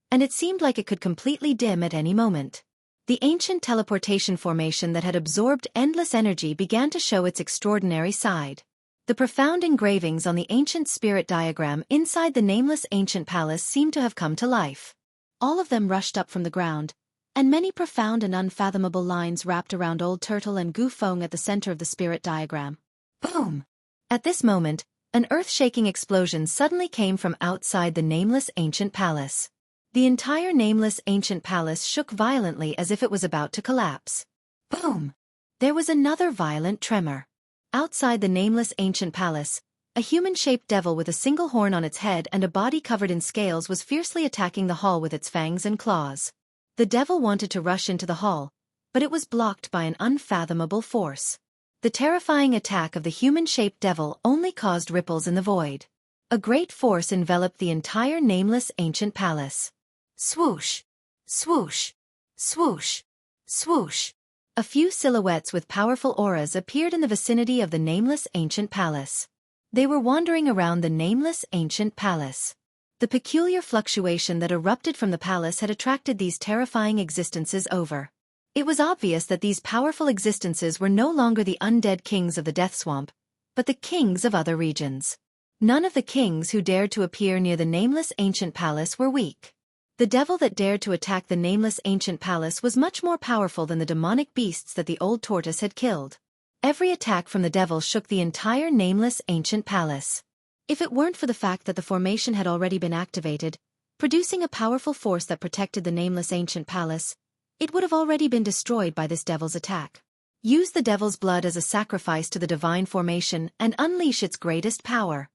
and it seemed like it could completely dim at any moment. The ancient teleportation formation that had absorbed endless energy began to show its extraordinary side. The profound engravings on the ancient spirit diagram inside the nameless ancient palace seemed to have come to life. All of them rushed up from the ground, and many profound and unfathomable lines wrapped around Old Turtle and Gu Feng at the center of the spirit diagram. Boom! At this moment, an earth-shaking explosion suddenly came from outside the nameless ancient palace. The entire nameless ancient palace shook violently as if it was about to collapse. Boom! There was another violent tremor. Outside the nameless ancient palace, a human-shaped devil with a single horn on its head and a body covered in scales was fiercely attacking the hall with its fangs and claws. The devil wanted to rush into the hall, but it was blocked by an unfathomable force. The terrifying attack of the human-shaped devil only caused ripples in the void. A great force enveloped the entire nameless ancient palace. Swoosh! Swoosh! Swoosh! Swoosh! A few silhouettes with powerful auras appeared in the vicinity of the nameless ancient palace. They were wandering around the nameless ancient palace. The peculiar fluctuation that erupted from the palace had attracted these terrifying existences over. It was obvious that these powerful existences were no longer the undead kings of the Death Swamp, but the kings of other regions. None of the kings who dared to appear near the nameless ancient palace were weak. The devil that dared to attack the nameless ancient palace was much more powerful than the demonic beasts that the old tortoise had killed. Every attack from the devil shook the entire nameless ancient palace. If it weren't for the fact that the formation had already been activated, producing a powerful force that protected the nameless ancient palace, it would have already been destroyed by this devil's attack. Use the devil's blood as a sacrifice to the divine formation and unleash its greatest power.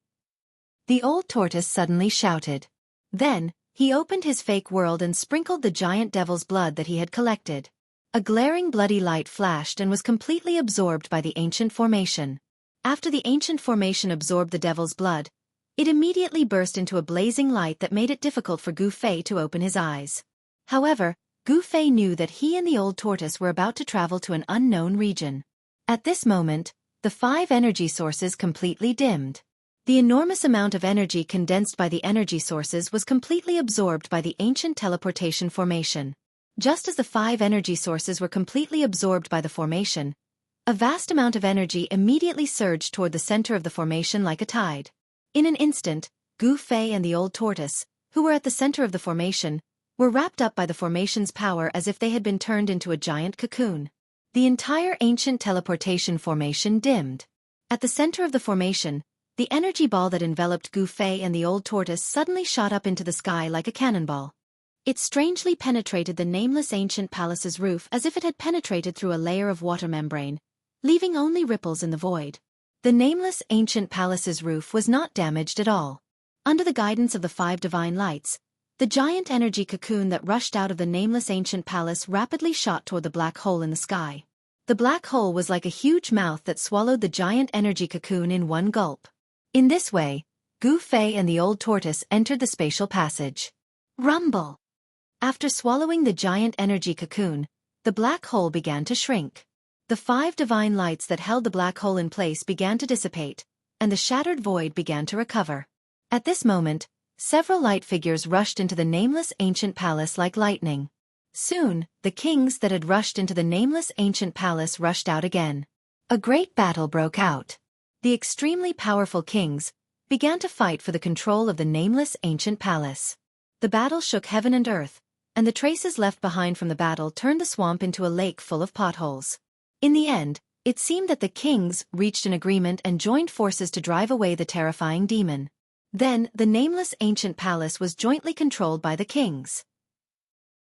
The old tortoise suddenly shouted. Then, he opened his fake world and sprinkled the giant devil's blood that he had collected. A glaring bloody light flashed and was completely absorbed by the ancient formation. After the ancient formation absorbed the devil's blood, it immediately burst into a blazing light that made it difficult for Gu Fei to open his eyes. However, Gu Fei knew that he and the old tortoise were about to travel to an unknown region. At this moment, the 5 energy sources completely dimmed. The enormous amount of energy condensed by the energy sources was completely absorbed by the ancient teleportation formation. Just as the 5 energy sources were completely absorbed by the formation, a vast amount of energy immediately surged toward the center of the formation like a tide. In an instant, Gu Fei and the old tortoise, who were at the center of the formation, were wrapped up by the formation's power as if they had been turned into a giant cocoon. The entire ancient teleportation formation dimmed. At the center of the formation, the energy ball that enveloped Gu Fei and the old tortoise suddenly shot up into the sky like a cannonball. It strangely penetrated the nameless ancient palace's roof as if it had penetrated through a layer of water membrane, leaving only ripples in the void. The nameless ancient palace's roof was not damaged at all. Under the guidance of the 5 divine lights, the giant energy cocoon that rushed out of the nameless ancient palace rapidly shot toward the black hole in the sky. The black hole was like a huge mouth that swallowed the giant energy cocoon in one gulp. In this way, Gu Fei and the old tortoise entered the spatial passage. Rumble! After swallowing the giant energy cocoon, the black hole began to shrink. The 5 divine lights that held the black hole in place began to dissipate, and the shattered void began to recover. At this moment, several light figures rushed into the nameless ancient palace like lightning. Soon, the kings that had rushed into the nameless ancient palace rushed out again. A great battle broke out. The extremely powerful kings began to fight for the control of the nameless ancient palace. The battle shook heaven and earth, and the traces left behind from the battle turned the swamp into a lake full of potholes. In the end, it seemed that the kings reached an agreement and joined forces to drive away the terrifying demon. Then, the nameless ancient palace was jointly controlled by the kings.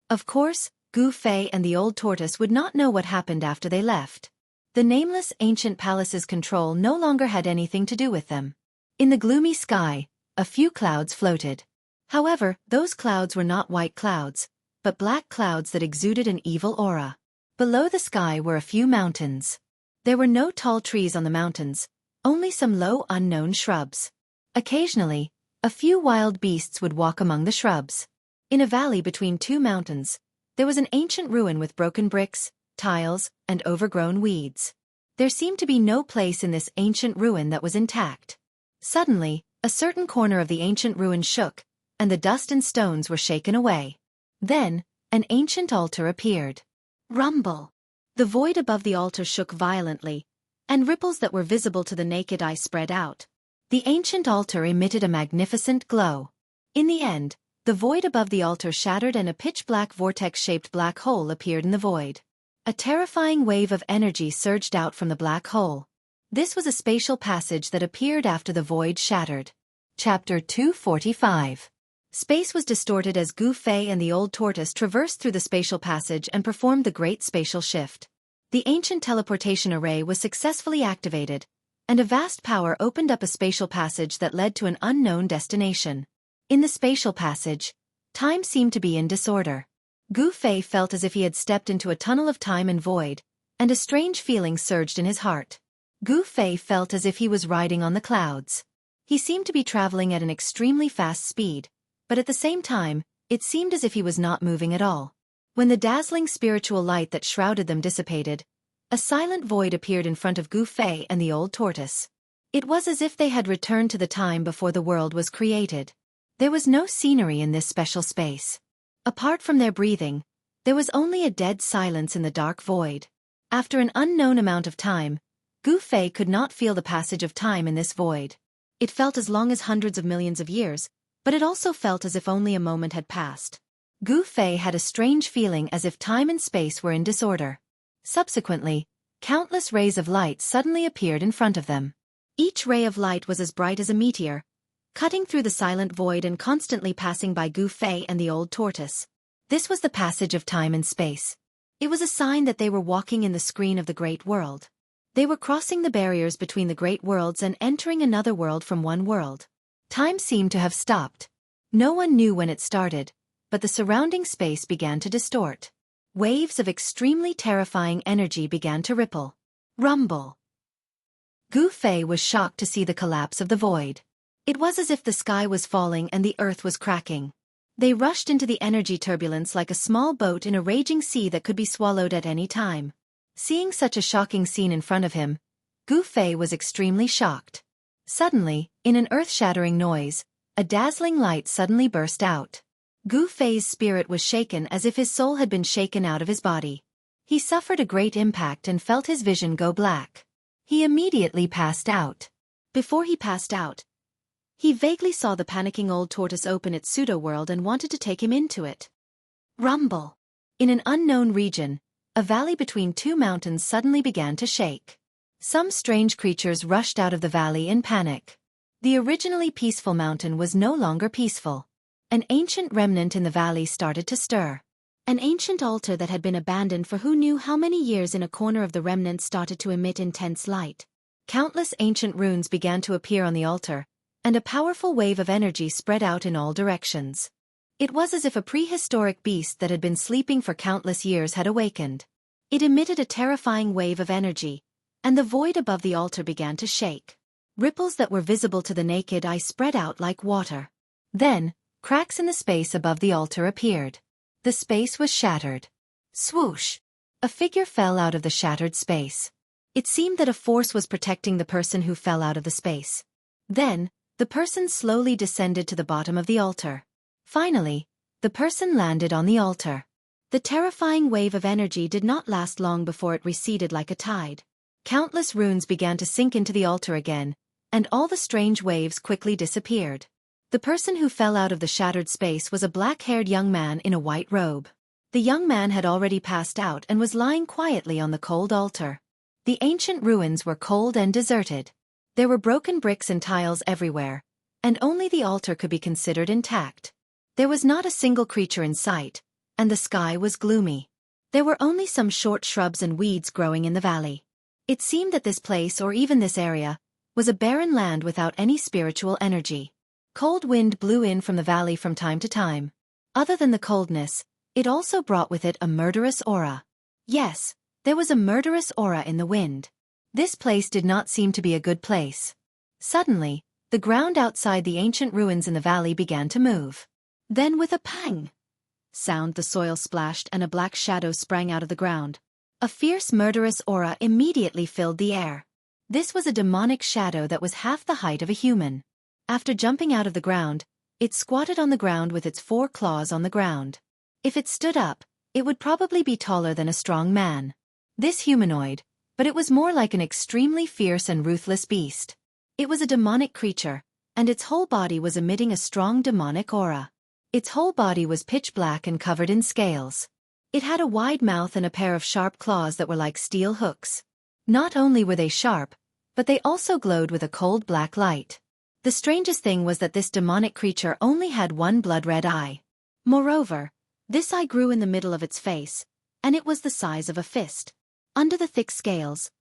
Of course, Gu Fei and the old tortoise would not know what happened after they left. The nameless ancient palace's control no longer had anything to do with them. In the gloomy sky, a few clouds floated. However, those clouds were not white clouds, but black clouds that exuded an evil aura. Below the sky were a few mountains. There were no tall trees on the mountains, only some low unknown shrubs. Occasionally, a few wild beasts would walk among the shrubs. In a valley between 2 mountains, there was an ancient ruin with broken bricks, tiles, and overgrown weeds. There seemed to be no place in this ancient ruin that was intact. Suddenly, a certain corner of the ancient ruin shook, and the dust and stones were shaken away. Then, an ancient altar appeared. Rumble! The void above the altar shook violently, and ripples that were visible to the naked eye spread out. The ancient altar emitted a magnificent glow. In the end, the void above the altar shattered and a pitch-black vortex-shaped black hole appeared in the void. A terrifying wave of energy surged out from the black hole. This was a spatial passage that appeared after the void shattered. Chapter 245. Space was distorted as Gu Fei and the old tortoise traversed through the spatial passage and performed the great spatial shift. The ancient teleportation array was successfully activated, and a vast power opened up a spatial passage that led to an unknown destination. In the spatial passage, time seemed to be in disorder. Gu Fei felt as if he had stepped into a tunnel of time and void, and a strange feeling surged in his heart. Gu Fei felt as if he was riding on the clouds. He seemed to be traveling at an extremely fast speed, but at the same time, it seemed as if he was not moving at all. When the dazzling spiritual light that shrouded them dissipated, a silent void appeared in front of Gu Fei and the old tortoise. It was as if they had returned to the time before the world was created. There was no scenery in this special space. Apart from their breathing, There was only a dead silence in the dark void. After an unknown amount of time, Gu Fei could not feel the passage of time in this void. It felt as long as hundreds of millions of years, but it also felt as if only a moment had passed. Gu Fei had a strange feeling as if time and space were in disorder. Subsequently, countless rays of light suddenly appeared in front of them. Each ray of light was as bright as a meteor, cutting through the silent void and constantly passing by Gu Fei and the old tortoise. This was the passage of time and space. It was a sign that they were walking in the screen of the great world. They were crossing the barriers between the great worlds and entering another world from one world. Time seemed to have stopped. No one knew when it started, but the surrounding space began to distort. Waves of extremely terrifying energy began to ripple. Rumble. Gu Fei was shocked to see the collapse of the void. It was as if the sky was falling and the earth was cracking. They rushed into the energy turbulence like a small boat in a raging sea that could be swallowed at any time. Seeing such a shocking scene in front of him, Gu Fei was extremely shocked. Suddenly, in an earth-shattering noise, a dazzling light suddenly burst out. Gu Fei's spirit was shaken as if his soul had been shaken out of his body. He suffered a great impact and felt his vision go black. He immediately passed out. Before he passed out, he vaguely saw the panicking old tortoise open its pseudo-world and wanted to take him into it. Rumble. In an unknown region, a valley between two mountains suddenly began to shake. Some strange creatures rushed out of the valley in panic. The originally peaceful mountain was no longer peaceful. An ancient remnant in the valley started to stir. An ancient altar that had been abandoned for who knew how many years in a corner of the remnant started to emit intense light. Countless ancient runes began to appear on the altar, and a powerful wave of energy spread out in all directions. It was as if a prehistoric beast that had been sleeping for countless years had awakened. It emitted a terrifying wave of energy, and the void above the altar began to shake. Ripples that were visible to the naked eye spread out like water. Then, cracks in the space above the altar appeared. The space was shattered. Swoosh! A figure fell out of the shattered space. It seemed that a force was protecting the person who fell out of the space. Then, the person slowly descended to the bottom of the altar. Finally, the person landed on the altar. The terrifying wave of energy did not last long before it receded like a tide. Countless runes began to sink into the altar again, and all the strange waves quickly disappeared. The person who fell out of the shattered space was a black-haired young man in a white robe. The young man had already passed out and was lying quietly on the cold altar. The ancient ruins were cold and deserted. There were broken bricks and tiles everywhere, and only the altar could be considered intact. There was not a single creature in sight, and the sky was gloomy. There were only some short shrubs and weeds growing in the valley. It seemed that this place, or even this area, was a barren land without any spiritual energy. Cold wind blew in from the valley from time to time. Other than the coldness, it also brought with it a murderous aura. Yes, there was a murderous aura in the wind. This place did not seem to be a good place. Suddenly, the ground outside the ancient ruins in the valley began to move. Then with a pang sound the soil splashed and a black shadow sprang out of the ground. A fierce murderous aura immediately filled the air. This was a demonic shadow that was half the height of a human. After jumping out of the ground, it squatted on the ground with its 4 claws on the ground. If it stood up, it would probably be taller than a strong man. This humanoid, but it was more like an extremely fierce and ruthless beast. It was a demonic creature, and its whole body was emitting a strong demonic aura. Its whole body was pitch black and covered in scales. It had a wide mouth and a pair of sharp claws that were like steel hooks. Not only were they sharp, but they also glowed with a cold black light. The strangest thing was that this demonic creature only had one blood-red eye. Moreover, this eye grew in the middle of its face, and it was the size of a fist. Under the thick scales,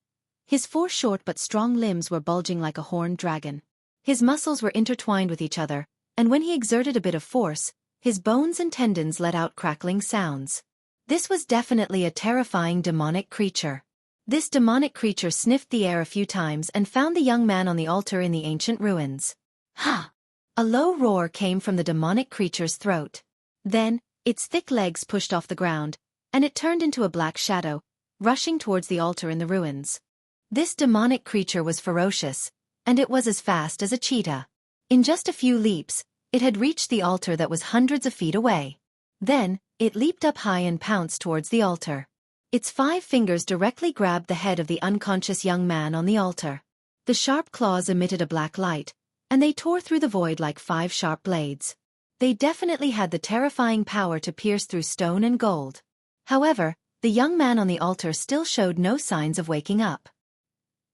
his 4 short but strong limbs were bulging like a horned dragon. His muscles were intertwined with each other, and when he exerted a bit of force, his bones and tendons let out crackling sounds. This was definitely a terrifying demonic creature. This demonic creature sniffed the air a few times and found the young man on the altar in the ancient ruins. Ha! A low roar came from the demonic creature's throat. Then, its thick legs pushed off the ground, and it turned into a black shadow, rushing towards the altar in the ruins. This demonic creature was ferocious, and it was as fast as a cheetah. In just a few leaps, it had reached the altar that was hundreds of feet away. Then, It leaped up high and pounced towards the altar. Its 5 fingers directly grabbed the head of the unconscious young man on the altar. The sharp claws emitted a black light, and they tore through the void like 5 sharp blades. They definitely had the terrifying power to pierce through stone and gold. However, the young man on the altar still showed no signs of waking up.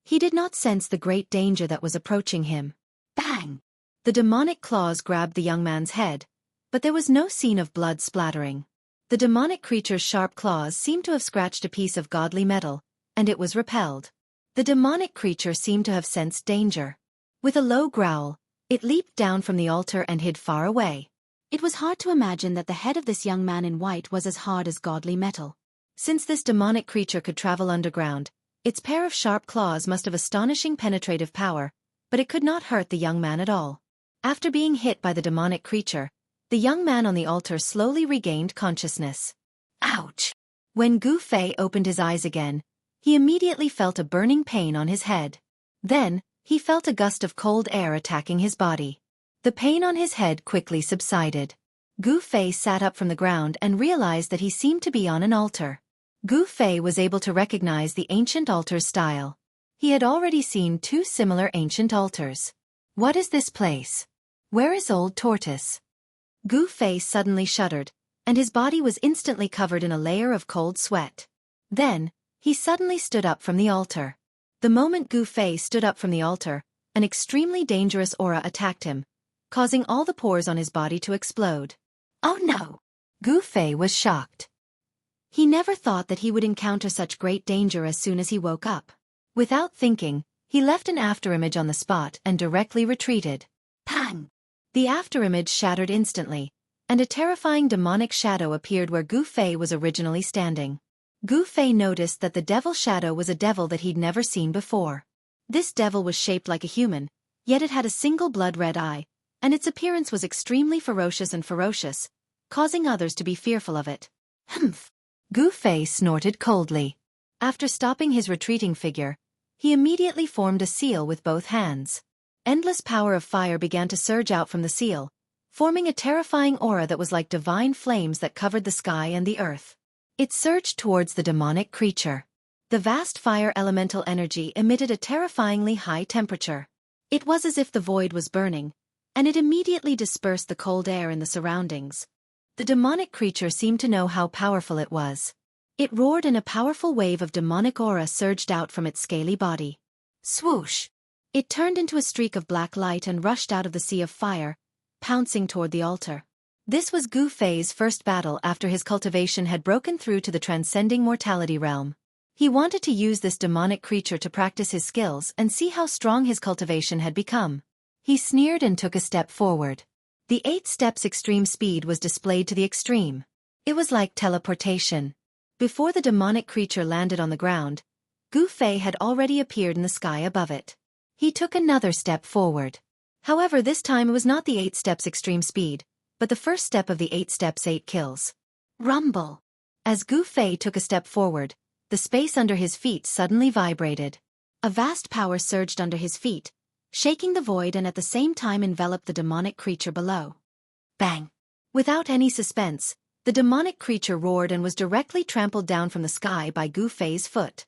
He did not sense the great danger that was approaching him. Bang! The demonic claws grabbed the young man's head, but there was no scene of blood splattering. The demonic creature's sharp claws seemed to have scratched a piece of godly metal, and it was repelled. The demonic creature seemed to have sensed danger. With a low growl, it leaped down from the altar and hid far away. It was hard to imagine that the head of this young man in white was as hard as godly metal. Since this demonic creature could travel underground, its pair of sharp claws must have astonishing penetrative power, but it could not hurt the young man at all. After being hit by the demonic creature, the young man on the altar slowly regained consciousness. Ouch! When Gu Fei opened his eyes again, he immediately felt a burning pain on his head. Then, he felt a gust of cold air attacking his body. The pain on his head quickly subsided. Gu Fei sat up from the ground and realized that he seemed to be on an altar. Gu Fei was able to recognize the ancient altar's style. He had already seen 2 similar ancient altars. What is this place? Where is Old Tortoise? Gu Fei suddenly shuddered, and his body was instantly covered in a layer of cold sweat. Then, he suddenly stood up from the altar. The moment Gu Fei stood up from the altar, an extremely dangerous aura attacked him, causing all the pores on his body to explode. Oh no! Gu Fei was shocked. He never thought that he would encounter such great danger as soon as he woke up. Without thinking, he left an afterimage on the spot and directly retreated. Pang! The afterimage shattered instantly, and a terrifying demonic shadow appeared where Gu Fei was originally standing. Gu Fei noticed that the devil shadow was a devil that he'd never seen before. This devil was shaped like a human, yet it had a single blood-red eye, and its appearance was extremely ferocious, causing others to be fearful of it. Humph! Gu Fei snorted coldly. After stopping his retreating figure, he immediately formed a seal with both hands. Endless power of fire began to surge out from the seal, forming a terrifying aura that was like divine flames that covered the sky and the earth. It surged towards the demonic creature. The vast fire elemental energy emitted a terrifyingly high temperature. It was as if the void was burning, and it immediately dispersed the cold air in the surroundings. The demonic creature seemed to know how powerful it was. It roared and a powerful wave of demonic aura surged out from its scaly body. Swoosh! It turned into a streak of black light and rushed out of the sea of fire, pouncing toward the altar. This was Gu Fei's first battle after his cultivation had broken through to the transcending mortality realm. He wanted to use this demonic creature to practice his skills and see how strong his cultivation had become. He sneered and took a step forward. The 8 steps extreme speed was displayed to the extreme. It was like teleportation. Before the demonic creature landed on the ground, Gu Fei had already appeared in the sky above it. He took another step forward. However, this time it was not the 8 steps extreme speed, but the first step of the 8 steps 8 kills. Rumble! As Gu Fei took a step forward, the space under his feet suddenly vibrated. A vast power surged under his feet, shaking the void and at the same time enveloped the demonic creature below. Bang! Without any suspense, the demonic creature roared and was directly trampled down from the sky by Gu Fei's foot.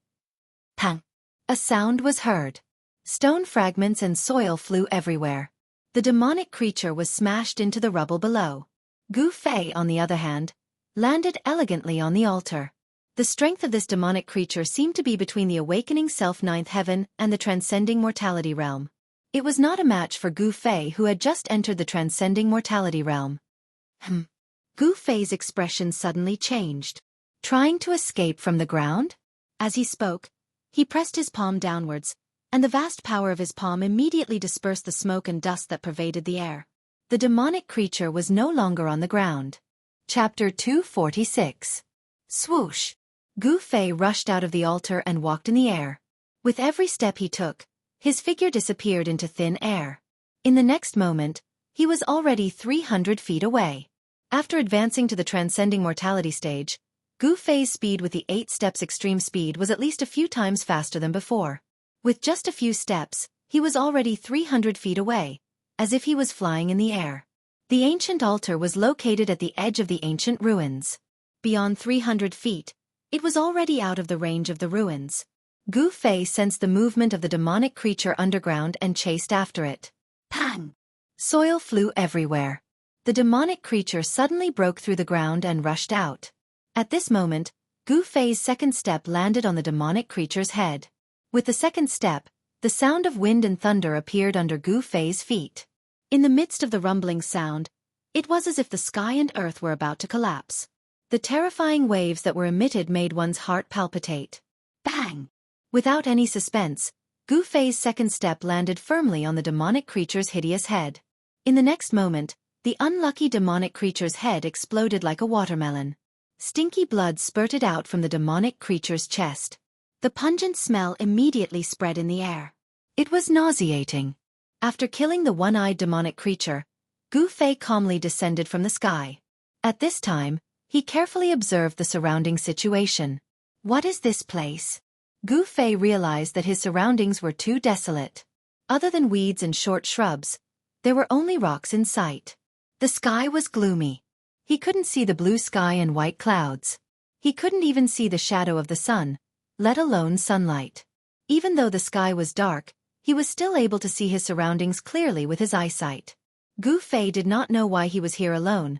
Pang! A sound was heard. Stone fragments and soil flew everywhere. The demonic creature was smashed into the rubble below. Gu Fei, on the other hand, landed elegantly on the altar. The strength of this demonic creature seemed to be between the awakening self-ninth heaven and the transcending mortality realm. It was not a match for Gu Fei, who had just entered the transcending mortality realm. Gu Fei's expression suddenly changed. Trying to escape from the ground? As he spoke, he pressed his palm downwards, and the vast power of his palm immediately dispersed the smoke and dust that pervaded the air. The demonic creature was no longer on the ground. Chapter 246. Swoosh! Gu Fei rushed out of the altar and walked in the air. With every step he took, his figure disappeared into thin air. In the next moment, he was already 300 feet away. After advancing to the transcending mortality stage, Gu Fei's speed with the 8 steps extreme speed was at least a few times faster than before. With just a few steps, he was already 300 feet away, as if he was flying in the air. The ancient altar was located at the edge of the ancient ruins. Beyond 300 feet, it was already out of the range of the ruins. Gu Fei sensed the movement of the demonic creature underground and chased after it. Pang! Soil flew everywhere. The demonic creature suddenly broke through the ground and rushed out. At this moment, Gu Fei's second step landed on the demonic creature's head. With the second step, the sound of wind and thunder appeared under Gu Fei's feet. In the midst of the rumbling sound, it was as if the sky and earth were about to collapse. The terrifying waves that were emitted made one's heart palpitate. Bang! Without any suspense, Gu Fei's second step landed firmly on the demonic creature's hideous head. In the next moment, the unlucky demonic creature's head exploded like a watermelon. Stinky blood spurted out from the demonic creature's chest. The pungent smell immediately spread in the air. It was nauseating. After killing the one-eyed demonic creature, Gu Fei calmly descended from the sky. At this time, he carefully observed the surrounding situation. What is this place? Gu Fei realized that his surroundings were too desolate. Other than weeds and short shrubs, there were only rocks in sight. The sky was gloomy. He couldn't see the blue sky and white clouds. He couldn't even see the shadow of the sun, let alone sunlight. Even though the sky was dark, he was still able to see his surroundings clearly with his eyesight. Gu Fei did not know why he was here alone,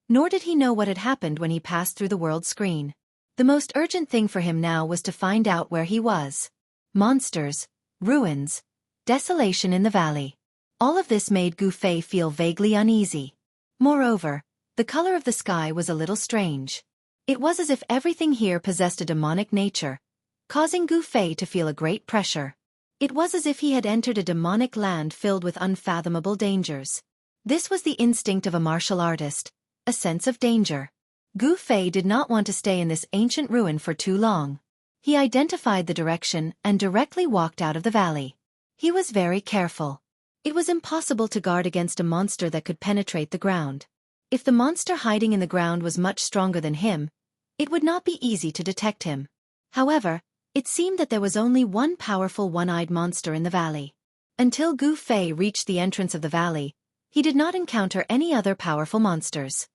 nor did he know what had happened when he passed through the world screen. The most urgent thing for him now was to find out where he was. Monsters, ruins, desolation in the valley. All of this made Gu Fei feel vaguely uneasy. Moreover, the color of the sky was a little strange. It was as if everything here possessed a demonic nature, causing Gu Fei to feel a great pressure. It was as if he had entered a demonic land filled with unfathomable dangers. This was the instinct of a martial artist, a sense of danger. Gu Fei did not want to stay in this ancient ruin for too long. He identified the direction and directly walked out of the valley. He was very careful. It was impossible to guard against a monster that could penetrate the ground. If the monster hiding in the ground was much stronger than him, it would not be easy to detect him. However, it seemed that there was only one powerful one-eyed monster in the valley. Until Gu Fei reached the entrance of the valley, he did not encounter any other powerful monsters.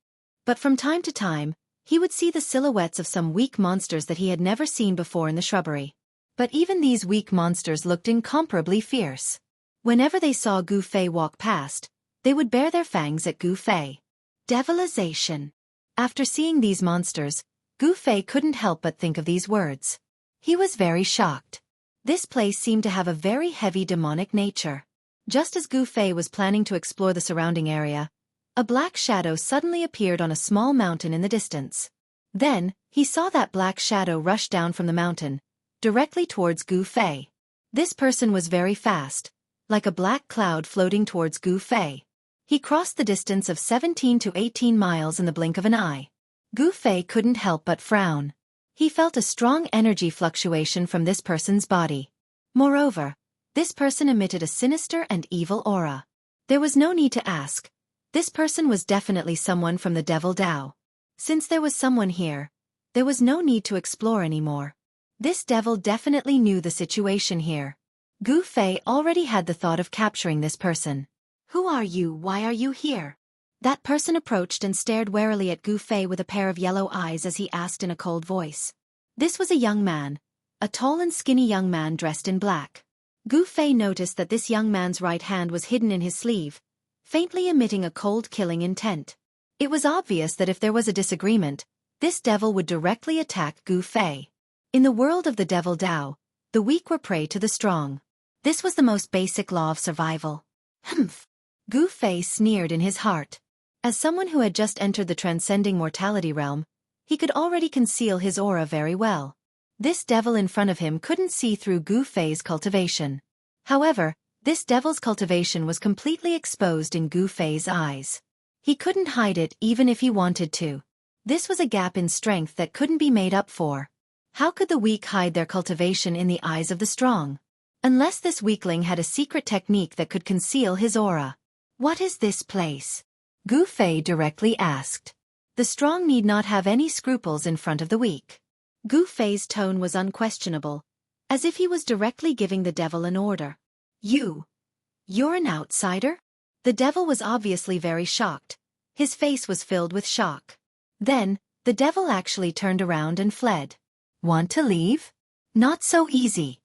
But from time to time, he would see the silhouettes of some weak monsters that he had never seen before in the shrubbery. But even these weak monsters looked incomparably fierce. Whenever they saw Gu Fei walk past, they would bare their fangs at Gu Fei. Devilization. After seeing these monsters, Gu Fei couldn't help but think of these words. He was very shocked. This place seemed to have a very heavy demonic nature. Just as Gu Fei was planning to explore the surrounding area, a black shadow suddenly appeared on a small mountain in the distance. Then, he saw that black shadow rush down from the mountain, directly towards Gu Fei. This person was very fast, like a black cloud floating towards Gu Fei. He crossed the distance of 17 to 18 miles in the blink of an eye. Gu Fei couldn't help but frown. He felt a strong energy fluctuation from this person's body. Moreover, this person emitted a sinister and evil aura. There was no need to ask. This person was definitely someone from the Devil Dao. Since there was someone here, there was no need to explore anymore. This devil definitely knew the situation here. Gu Fei already had the thought of capturing this person. Who are you? Why are you here? That person approached and stared warily at Gu Fei with a pair of yellow eyes as he asked in a cold voice. This was a young man, a tall and skinny young man dressed in black. Gu Fei noticed that this young man's right hand was hidden in his sleeve, faintly emitting a cold killing intent. It was obvious that if there was a disagreement, this devil would directly attack Gu Fei. In the world of the Devil Dao, the weak were prey to the strong. This was the most basic law of survival. Humph! Gu Fei sneered in his heart. As someone who had just entered the transcending mortality realm, he could already conceal his aura very well. This devil in front of him couldn't see through Gu Fei's cultivation. However, this devil's cultivation was completely exposed in Gu Fei's eyes. He couldn't hide it even if he wanted to. This was a gap in strength that couldn't be made up for. How could the weak hide their cultivation in the eyes of the strong? Unless this weakling had a secret technique that could conceal his aura. What is this place? Gu Fei directly asked. The strong need not have any scruples in front of the weak. Gu Fei's tone was unquestionable, as if he was directly giving the devil an order. You're an outsider? The devil was obviously very shocked, His face was filled with shock. Then, the devil actually turned around and fled. Want to leave? Not so easy,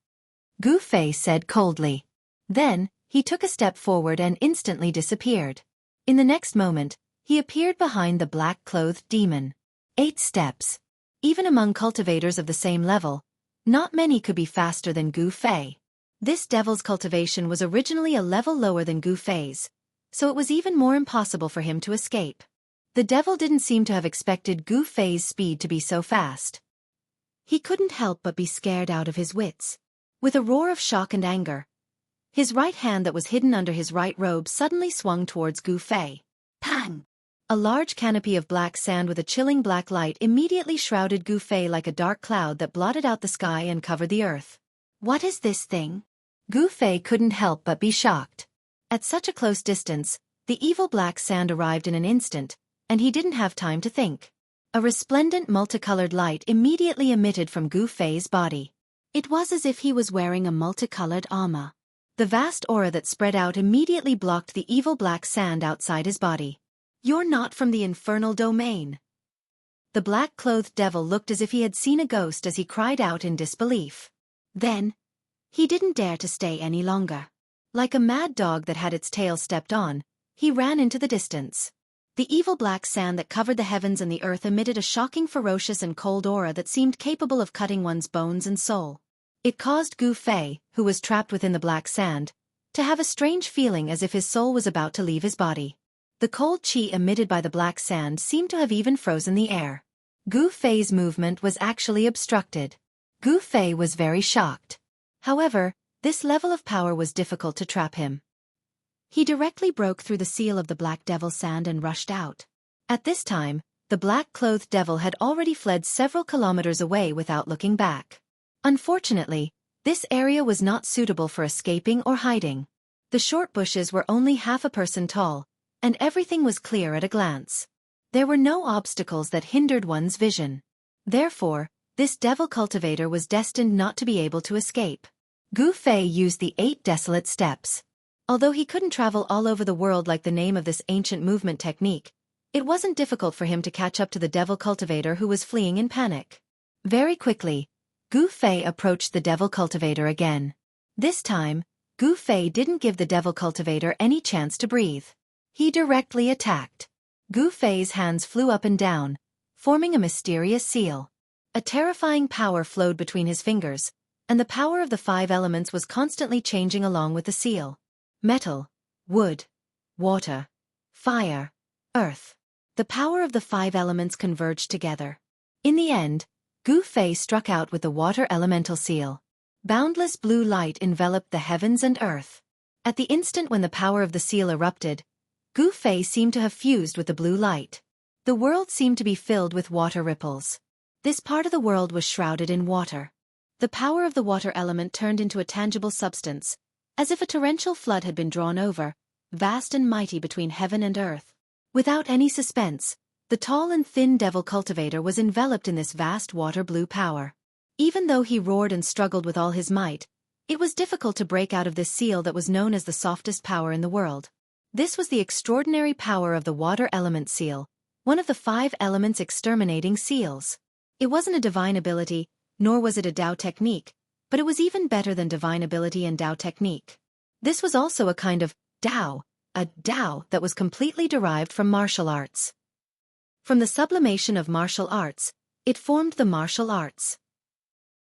Gu Fei said coldly. Then, he took a step forward and instantly disappeared. In the next moment, he appeared behind the black-clothed demon. 8 steps. Even among cultivators of the same level, not many could be faster than Gu Fei. This devil's cultivation was originally a level lower than Gu Fei's, so it was even more impossible for him to escape. The devil didn't seem to have expected Gu Fei's speed to be so fast. He couldn't help but be scared out of his wits. With a roar of shock and anger, his right hand that was hidden under his right robe suddenly swung towards Gu Fei. Pang! A large canopy of black sand with a chilling black light immediately shrouded Gu Fei like a dark cloud that blotted out the sky and covered the earth. What is this thing? Gu Fei couldn't help but be shocked. At such a close distance, the evil black sand arrived in an instant, and he didn't have time to think. A resplendent multicolored light immediately emitted from Gu Fei's body. It was as if he was wearing a multicolored armor. The vast aura that spread out immediately blocked the evil black sand outside his body. You're not from the infernal domain. The black-clothed devil looked as if he had seen a ghost as he cried out in disbelief. Then, he didn't dare to stay any longer. Like a mad dog that had its tail stepped on, he ran into the distance. The evil black sand that covered the heavens and the earth emitted a shocking, ferocious and cold aura that seemed capable of cutting one's bones and soul. It caused Gu Fei, who was trapped within the black sand, to have a strange feeling as if his soul was about to leave his body. The cold qi emitted by the black sand seemed to have even frozen the air. Gu Fei's movement was actually obstructed. Gu Fei was very shocked. However, this level of power was difficult to trap him. He directly broke through the seal of the black devil sand and rushed out. At this time, the black-clothed devil had already fled several kilometers away without looking back. Unfortunately, this area was not suitable for escaping or hiding. The short bushes were only half a person tall, and everything was clear at a glance. There were no obstacles that hindered one's vision. Therefore, this devil cultivator was destined not to be able to escape. Gu Fei used the 8 desolate steps. Although he couldn't travel all over the world like the name of this ancient movement technique, it wasn't difficult for him to catch up to the devil cultivator who was fleeing in panic. Very quickly, Gu Fei approached the devil cultivator again. This time, Gu Fei didn't give the devil cultivator any chance to breathe. He directly attacked. Gu Fei's hands flew up and down, forming a mysterious seal. A terrifying power flowed between his fingers, and the power of the 5 elements was constantly changing along with the seal. Metal, wood, water, fire, earth. The power of the 5 elements converged together. In the end, Gu Fei struck out with the water elemental seal. Boundless blue light enveloped the heavens and earth. At the instant when the power of the seal erupted, Gu Fei seemed to have fused with the blue light. The world seemed to be filled with water ripples. This part of the world was shrouded in water. The power of the water element turned into a tangible substance, as if a torrential flood had been drawn over, vast and mighty between heaven and earth. Without any suspense, the tall and thin devil cultivator was enveloped in this vast water-blue power. Even though he roared and struggled with all his might, it was difficult to break out of this seal that was known as the softest power in the world. This was the extraordinary power of the water element seal, one of the 5 elements exterminating seals. It wasn't a divine ability, nor was it a Tao technique, but it was even better than divine ability and Tao technique. This was also a kind of Tao, a Tao that was completely derived from martial arts. From the sublimation of martial arts, it formed the martial arts.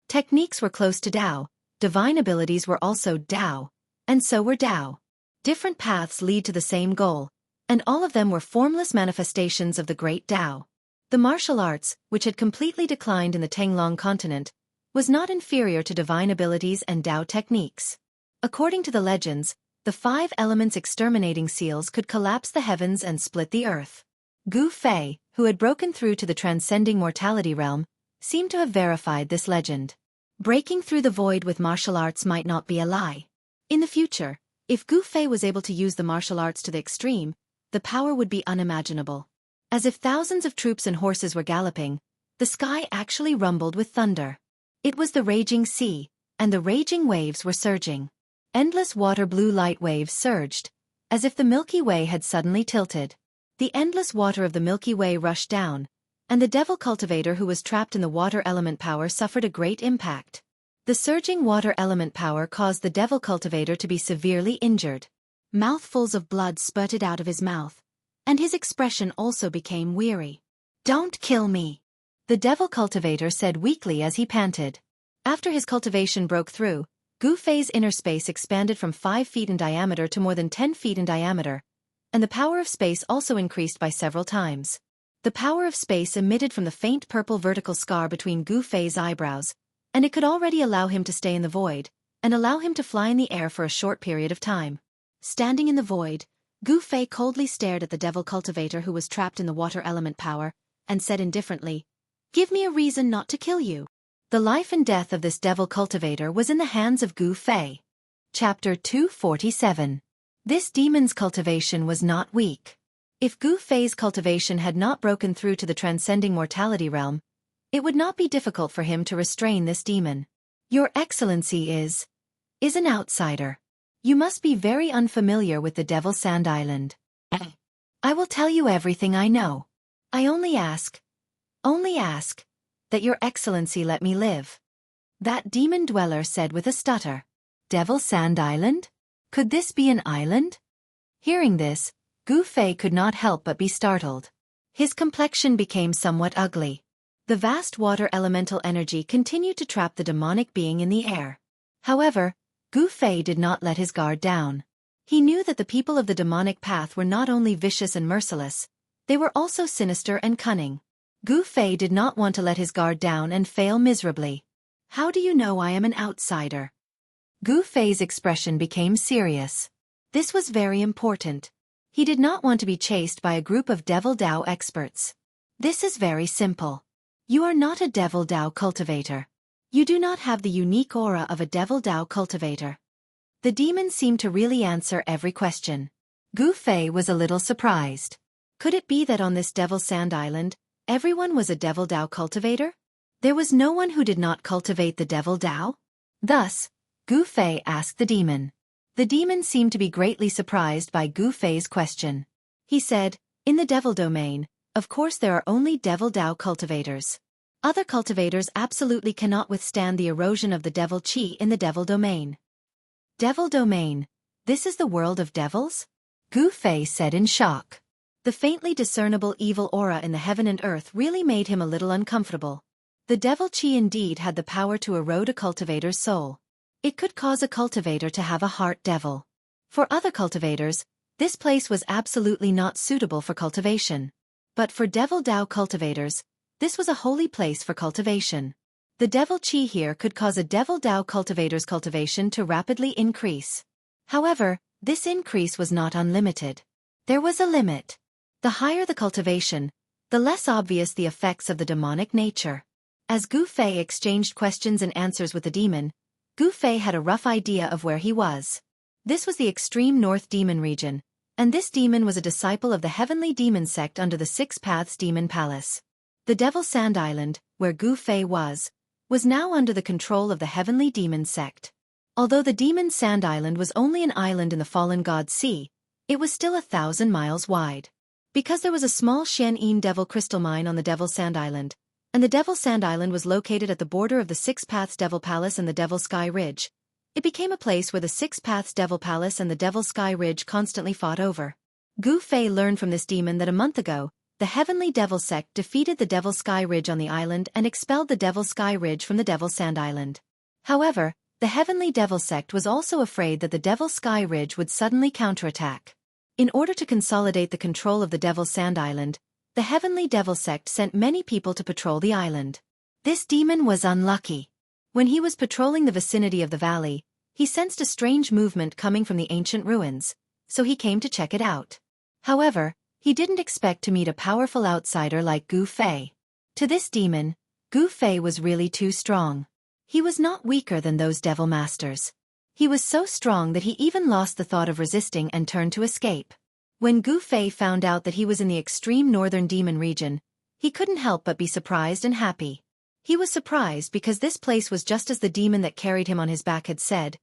Techniques were close to Tao, divine abilities were also Tao, and so were Tao. Different paths lead to the same goal, and all of them were formless manifestations of the great Tao. The martial arts, which had completely declined in the Tenglong continent, was not inferior to divine abilities and Tao techniques. According to the legends, the 5 elements exterminating seals could collapse the heavens and split the earth. Gu Fei, who had broken through to the transcending mortality realm, seemed to have verified this legend. Breaking through the void with martial arts might not be a lie. In the future, if Gu Fei was able to use the martial arts to the extreme, the power would be unimaginable. As if thousands of troops and horses were galloping, the sky actually rumbled with thunder. It was the raging sea, and the raging waves were surging. Endless water-blue light waves surged, as if the Milky Way had suddenly tilted. The endless water of the Milky Way rushed down, and the devil cultivator who was trapped in the water element power suffered a great impact. The surging water element power caused the devil cultivator to be severely injured. Mouthfuls of blood spurted out of his mouth, and his expression also became weary. "Don't kill me," the devil cultivator said weakly as he panted. After his cultivation broke through, Gu Fei's inner space expanded from 5 feet in diameter to more than 10 feet in diameter, and the power of space also increased by several times. The power of space emitted from the faint purple vertical scar between Gu Fei's eyebrows, and it could already allow him to stay in the void, and allow him to fly in the air for a short period of time. Standing in the void, Gu Fei coldly stared at the devil cultivator who was trapped in the water element power, and said indifferently, "Give me a reason not to kill you." The life and death of this devil cultivator was in the hands of Gu Fei. Chapter 247. This demon's cultivation was not weak. If Gu Fei's cultivation had not broken through to the transcending mortality realm, it would not be difficult for him to restrain this demon. "Your Excellency is an outsider. You must be very unfamiliar with the Devil Sand Island. I will tell you everything I know. I only ask that Your Excellency let me live," that demon dweller said with a stutter. Devil Sand Island? Could this be an island? Hearing this, Gu Fei could not help but be startled. His complexion became somewhat ugly. The vast water elemental energy continued to trap the demonic being in the air. However, Gu Fei did not let his guard down. He knew that the people of the demonic path were not only vicious and merciless, they were also sinister and cunning. Gu Fei did not want to let his guard down and fail miserably. "How do you know I am an outsider?" Gu Fei's expression became serious. This was very important. He did not want to be chased by a group of Devil Dao experts. "This is very simple. You are not a Devil Dao cultivator. You do not have the unique aura of a Devil Dao cultivator." The demon seemed to really answer every question. Gu Fei was a little surprised. Could it be that on this Devil Sand Island, everyone was a Devil Dao cultivator? There was no one who did not cultivate the Devil Dao? Thus, Gu Fei asked the demon. The demon seemed to be greatly surprised by Gu Fei's question. He said, "In the Devil Domain, of course there are only Devil Dao cultivators. Other cultivators absolutely cannot withstand the erosion of the Devil Qi in the Devil Domain." "Devil Domain? This is the world of devils?" Gu Fei said in shock. The faintly discernible evil aura in the heaven and earth really made him a little uncomfortable. The Devil Qi indeed had the power to erode a cultivator's soul. It could cause a cultivator to have a heart devil. For other cultivators, this place was absolutely not suitable for cultivation. But for Devil Dao cultivators, this was a holy place for cultivation. The Devil Qi here could cause a Devil Dao cultivator's cultivation to rapidly increase. However, this increase was not unlimited. There was a limit. The higher the cultivation, the less obvious the effects of the demonic nature. As Gu Fei exchanged questions and answers with the demon, Gu Fei had a rough idea of where he was. This was the extreme north demon region, and this demon was a disciple of the heavenly demon sect under the Six Paths Demon Palace. The Devil Sand Island, where Gu Fei was now under the control of the heavenly demon sect. Although the Demon Sand Island was only an island in the fallen god sea, it was still 1,000 miles wide. Because there was a small Xian'in Devil Crystal Mine on the Devil Sand Island, and the Devil Sand Island was located at the border of the Six Paths Devil Palace and the Devil Sky Ridge, it became a place where the Six Paths Devil Palace and the Devil Sky Ridge constantly fought over. Gu Fei learned from this demon that a month ago, the Heavenly Devil Sect defeated the Devil Sky Ridge on the island and expelled the Devil Sky Ridge from the Devil Sand Island. However, the Heavenly Devil Sect was also afraid that the Devil Sky Ridge would suddenly counterattack. In order to consolidate the control of the Devil Sand Island, the Heavenly Devil Sect sent many people to patrol the island. This demon was unlucky. When he was patrolling the vicinity of the valley, he sensed a strange movement coming from the ancient ruins, so he came to check it out. However, he didn't expect to meet a powerful outsider like Gu Fei. To this demon, Gu Fei was really too strong. He was not weaker than those devil masters. He was so strong that he even lost the thought of resisting and turned to escape. When Gu Fei found out that he was in the extreme northern demon region, he couldn't help but be surprised and happy. He was surprised because this place was just as the demon that carried him on his back had said.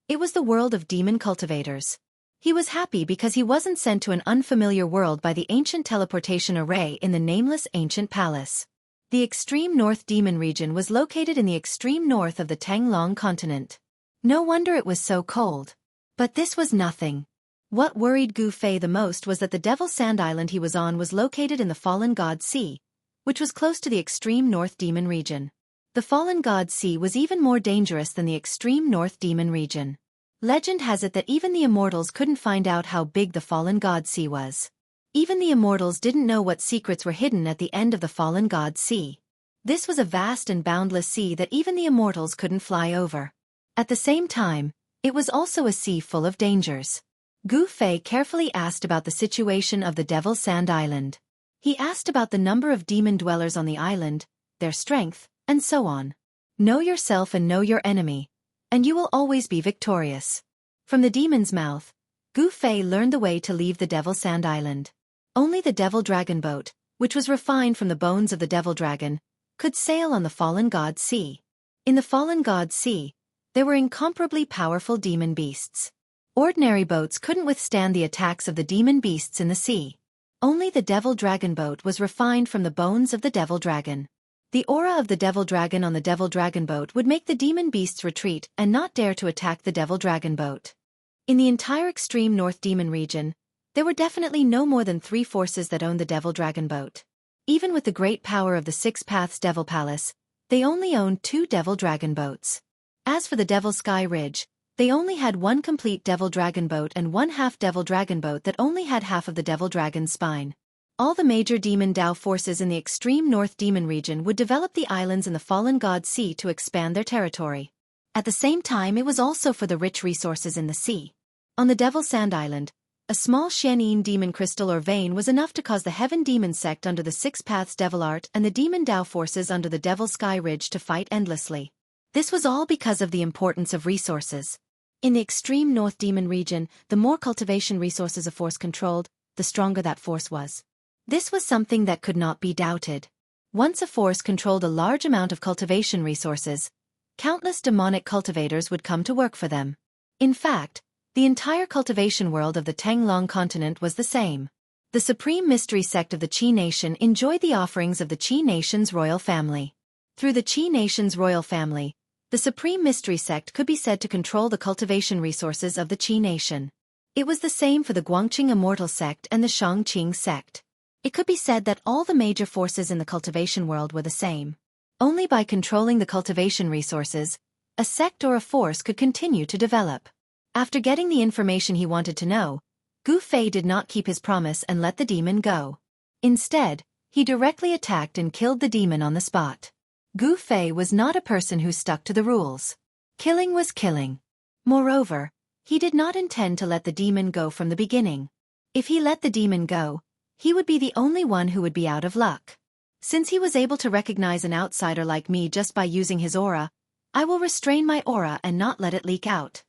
It was the world of demon cultivators. He was happy because he wasn't sent to an unfamiliar world by the ancient teleportation array in the nameless ancient palace. The extreme north demon region was located in the extreme north of the Tanglong continent. No wonder it was so cold. But this was nothing. What worried Gu Fei the most was that the Devil Sand Island he was on was located in the Fallen God Sea, which was close to the extreme north demon region. The Fallen God Sea was even more dangerous than the extreme north demon region. Legend has it that even the immortals couldn't find out how big the Fallen God Sea was. Even the immortals didn't know what secrets were hidden at the end of the Fallen God Sea. This was a vast and boundless sea that even the immortals couldn't fly over. At the same time, it was also a sea full of dangers. Gu Fei carefully asked about the situation of the Devil Sand Island. He asked about the number of demon dwellers on the island, their strength, and so on. Know yourself and know your enemy, and you will always be victorious. From the demon's mouth, Gu Fei learned the way to leave the Devil Sand Island. Only the Devil Dragon boat, which was refined from the bones of the Devil Dragon, could sail on the Fallen God Sea. In the Fallen God Sea, there were incomparably powerful demon beasts. Ordinary boats couldn't withstand the attacks of the demon beasts in the sea. Only the Devil Dragon boat was refined from the bones of the Devil Dragon. The aura of the Devil Dragon on the Devil Dragon boat would make the demon beasts retreat and not dare to attack the Devil Dragon boat. In the entire extreme north demon region, there were definitely no more than 3 forces that owned the Devil Dragon boat. Even with the great power of the Six Paths Devil Palace, they only owned 2 Devil Dragon boats. As for the Devil Sky Ridge, they only had 1 complete Devil Dragon boat and 1 half Devil Dragon boat that only had half of the Devil Dragon's spine. All the major demon Dao forces in the extreme north demon region would develop the islands in the Fallen God Sea to expand their territory. At the same time, it was also for the rich resources in the sea. On the Devil Sand Island, a small Xianyin demon crystal or vein was enough to cause the Heaven Demon sect under the Six Paths Devil Art and the demon Dao forces under the Devil Sky Ridge to fight endlessly. This was all because of the importance of resources. In the extreme north demon region, the more cultivation resources a force controlled, the stronger that force was. This was something that could not be doubted. Once a force controlled a large amount of cultivation resources, countless demonic cultivators would come to work for them. In fact, the entire cultivation world of the Tanglong continent was the same. The Supreme Mystery sect of the Qi Nation enjoyed the offerings of the Qi Nation's royal family. Through the Qi Nation's royal family, the Supreme Mystery sect could be said to control the cultivation resources of the Qi Nation. It was the same for the Guangqing Immortal sect and the Shangqing sect. It could be said that all the major forces in the cultivation world were the same. Only by controlling the cultivation resources, a sect or a force could continue to develop. After getting the information he wanted to know, Gu Fei did not keep his promise and let the demon go. Instead, he directly attacked and killed the demon on the spot. Gu Fei was not a person who stuck to the rules. Killing was killing. Moreover, he did not intend to let the demon go from the beginning. If he let the demon go, he would be the only one who would be out of luck. Since he was able to recognize an outsider like me just by using his aura, I will restrain my aura and not let it leak out.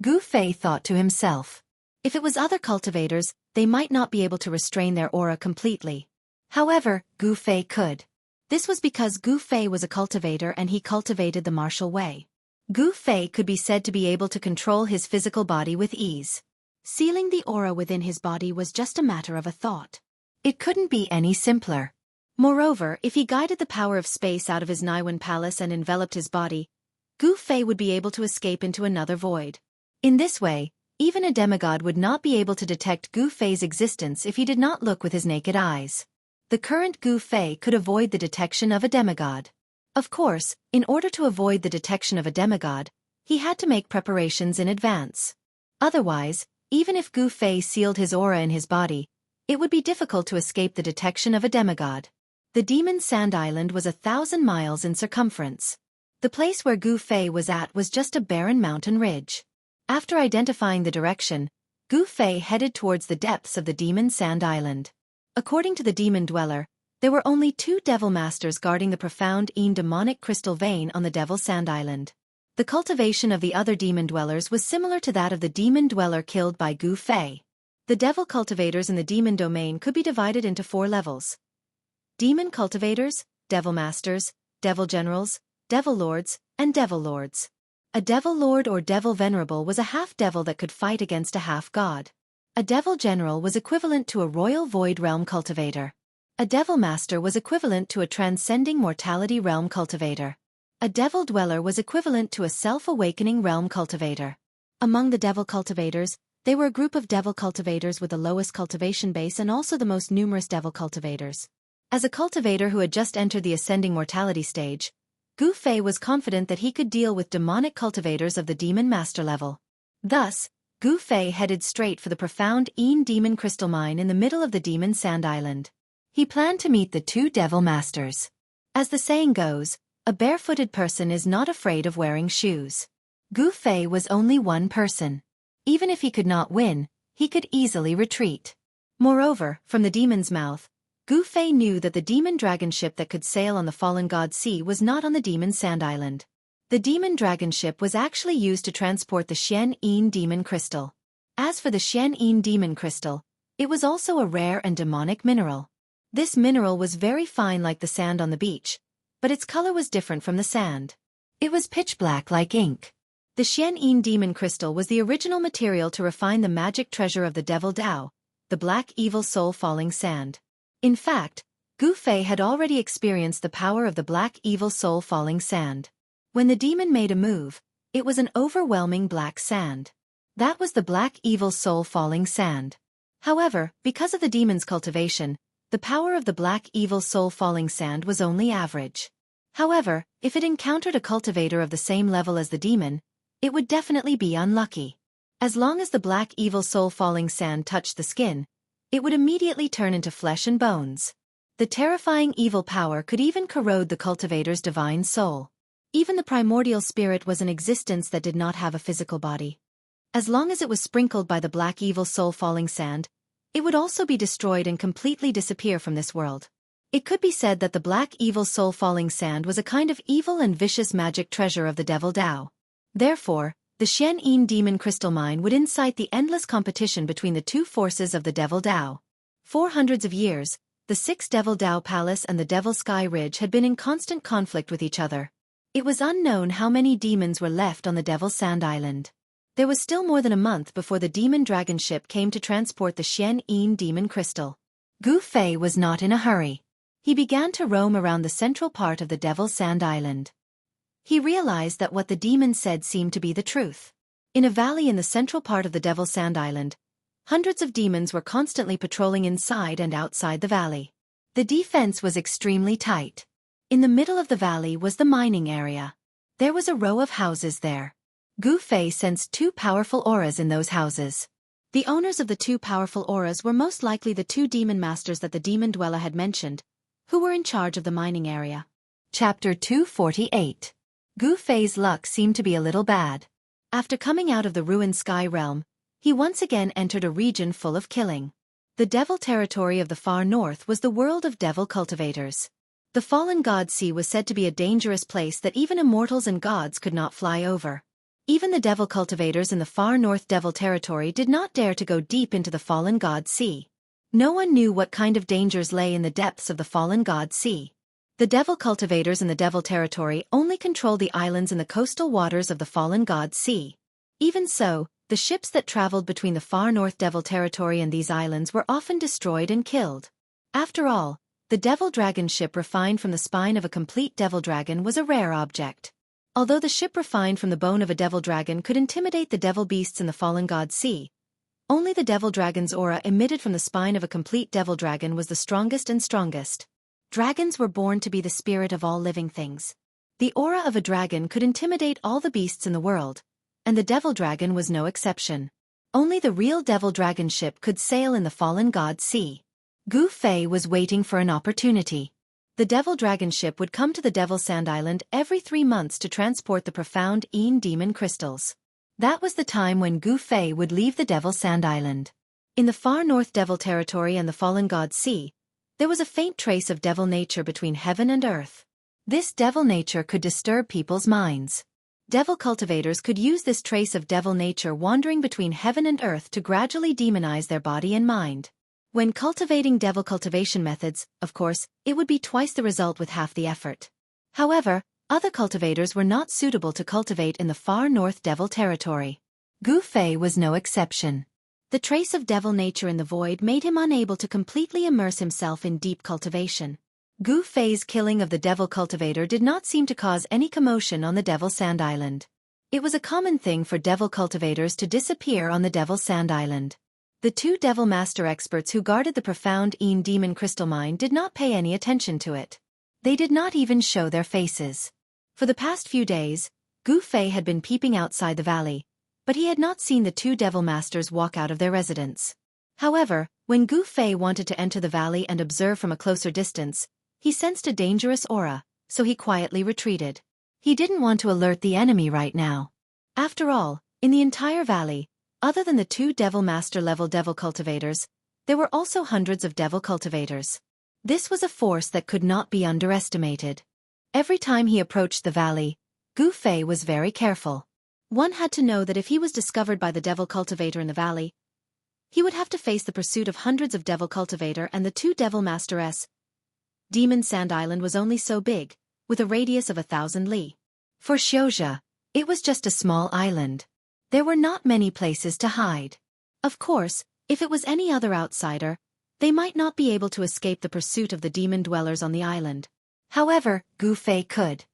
Gu Fei thought to himself. If it was other cultivators, they might not be able to restrain their aura completely. However, Gu Fei could. This was because Gu Fei was a cultivator and he cultivated the martial way. Gu Fei could be said to be able to control his physical body with ease. Sealing the aura within his body was just a matter of a thought. It couldn't be any simpler. Moreover, if he guided the power of space out of his Naiwan palace and enveloped his body, Gu Fei would be able to escape into another void. In this way, even a demigod would not be able to detect Gu Fei's existence if he did not look with his naked eyes. The current Gu Fei could avoid the detection of a demigod. Of course, in order to avoid the detection of a demigod, he had to make preparations in advance. Otherwise, even if Gu Fei sealed his aura in his body, it would be difficult to escape the detection of a demigod. The Demon Sand Island was 1,000 miles in circumference. The place where Gu Fei was at was just a barren mountain ridge. After identifying the direction, Gu Fei headed towards the depths of the Demon Sand Island. According to the Demon Dweller, there were only 2 Devil Masters guarding the profound demonic crystal vein on the Devil Sand Island. The cultivation of the other Demon Dwellers was similar to that of the Demon Dweller killed by Gu Fei. The Devil Cultivators in the Demon Domain could be divided into 4 levels. Demon Cultivators, Devil Masters, Devil Generals, Devil Lords, and Devil Lords. A Devil Lord or Devil Venerable was a half-devil that could fight against a half-god. A devil general was equivalent to a royal void realm cultivator. A devil master was equivalent to a transcending mortality realm cultivator. A devil dweller was equivalent to a self-awakening realm cultivator. Among the devil cultivators, they were a group of devil cultivators with the lowest cultivation base and also the most numerous devil cultivators. As a cultivator who had just entered the ascending mortality stage, Gu Fei was confident that he could deal with demonic cultivators of the demon master level. Thus, Gu Fei headed straight for the profound demon crystal mine in the middle of the demon sand island. He planned to meet the two devil masters. As the saying goes, a barefooted person is not afraid of wearing shoes. Gu Fei was only one person. Even if he could not win, he could easily retreat. Moreover, from the demon's mouth, Gu Fei knew that the demon dragon ship that could sail on the fallen god sea was not on the demon sand island. The demon dragon ship was actually used to transport the Xian demon crystal. As for the Xian demon crystal, it was also a rare and demonic mineral. This mineral was very fine like the sand on the beach, but its color was different from the sand. It was pitch black like ink. The Xian demon crystal was the original material to refine the magic treasure of the devil Dao, the black evil soul falling sand. In fact, Gu Fei had already experienced the power of the black evil soul falling sand. When the demon made a move, it was an overwhelming black sand. That was the black evil soul falling sand. However, because of the demon's cultivation, the power of the black evil soul falling sand was only average. However, if it encountered a cultivator of the same level as the demon, it would definitely be unlucky. As long as the black evil soul falling sand touched the skin, it would immediately turn into flesh and bones. The terrifying evil power could even corrode the cultivator's divine soul. Even the primordial spirit was an existence that did not have a physical body. As long as it was sprinkled by the black evil soul falling sand, it would also be destroyed and completely disappear from this world. It could be said that the black evil soul falling sand was a kind of evil and vicious magic treasure of the devil Dao. Therefore, the Xian demon crystal mine would incite the endless competition between the two forces of the devil Dao. For hundreds of years, the six devil Dao Palace and the Devil Sky Ridge had been in constant conflict with each other. It was unknown how many demons were left on the Devil Sand Island. There was still more than a month before the demon dragon ship came to transport the Xian demon crystal. Gu Fei was not in a hurry. He began to roam around the central part of the Devil Sand Island. He realized that what the demon said seemed to be the truth. In a valley in the central part of the Devil Sand Island, hundreds of demons were constantly patrolling inside and outside the valley. The defense was extremely tight. In the middle of the valley was the mining area. There was a row of houses there. Gu Fei sensed two powerful auras in those houses. The owners of the two powerful auras were most likely the two demon masters that the demon dweller had mentioned, who were in charge of the mining area. Chapter 248. Gu Fei's luck seemed to be a little bad. After coming out of the ruined sky realm, he once again entered a region full of killing. The devil territory of the far north was the world of devil cultivators. The fallen god sea was said to be a dangerous place that even immortals and gods could not fly over. Even the devil cultivators in the far north devil territory did not dare to go deep into the fallen god sea. No one knew what kind of dangers lay in the depths of the fallen god sea. The devil cultivators in the devil territory only controlled the islands in the coastal waters of the fallen god sea. Even so, the ships that traveled between the far north devil territory and these islands were often destroyed and killed. After all, the devil dragon ship refined from the spine of a complete devil dragon was a rare object. Although the ship refined from the bone of a devil dragon could intimidate the devil beasts in the fallen god sea, only the devil dragon's aura emitted from the spine of a complete devil dragon was the strongest and strongest. Dragons were born to be the spirit of all living things. The aura of a dragon could intimidate all the beasts in the world, and the devil dragon was no exception. Only the real devil dragon ship could sail in the fallen god sea. Gu Fei was waiting for an opportunity. The devil dragon ship would come to the Devil Sand Island every 3 months to transport the profound demon crystals. That was the time when Gu Fei would leave the Devil Sand Island. In the far north devil territory and the fallen god sea, there was a faint trace of devil nature between heaven and earth. This devil nature could disturb people's minds. Devil cultivators could use this trace of devil nature wandering between heaven and earth to gradually demonize their body and mind. When cultivating devil cultivation methods, of course, it would be twice the result with half the effort. However, other cultivators were not suitable to cultivate in the far north devil territory. Gu Fei was no exception. The trace of devil nature in the void made him unable to completely immerse himself in deep cultivation. Gu Fei's killing of the devil cultivator did not seem to cause any commotion on the Devil Sand Island. It was a common thing for devil cultivators to disappear on the Devil Sand Island. The two devil master experts who guarded the profound demon crystal mine did not pay any attention to it. They did not even show their faces. For the past few days, Gu Fei had been peeping outside the valley, but he had not seen the two devil masters walk out of their residence. However, when Gu Fei wanted to enter the valley and observe from a closer distance, he sensed a dangerous aura, so he quietly retreated. He didn't want to alert the enemy right now. After all, in the entire valley, other than the two devil master level devil cultivators, there were also hundreds of devil cultivators. This was a force that could not be underestimated. Every time he approached the valley, Gu Fei was very careful. One had to know that if he was discovered by the devil cultivator in the valley, he would have to face the pursuit of hundreds of devil cultivator and the two devil masters. Demon Sand Island was only so big, with a radius of 1,000 li. For Xiuzha, it was just a small island. There were not many places to hide. Of course, if it was any other outsider, they might not be able to escape the pursuit of the demon dwellers on the island. However, Gu Fei could.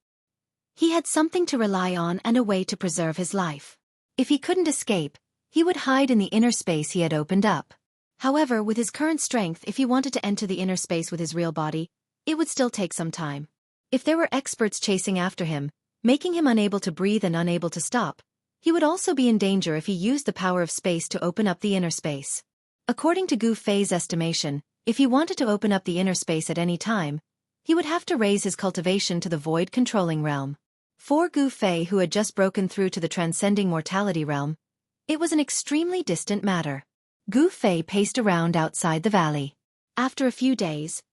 He had something to rely on and a way to preserve his life. If he couldn't escape, he would hide in the inner space he had opened up. However, with his current strength, if he wanted to enter the inner space with his real body, it would still take some time. If there were experts chasing after him, making him unable to breathe and unable to stop, he would also be in danger if he used the power of space to open up the inner space. According to Gu Fei's estimation, if he wanted to open up the inner space at any time, he would have to raise his cultivation to the void controlling realm. For Gu Fei, who had just broken through to the transcending mortality realm, it was an extremely distant matter. Gu Fei paced around outside the valley. After a few days,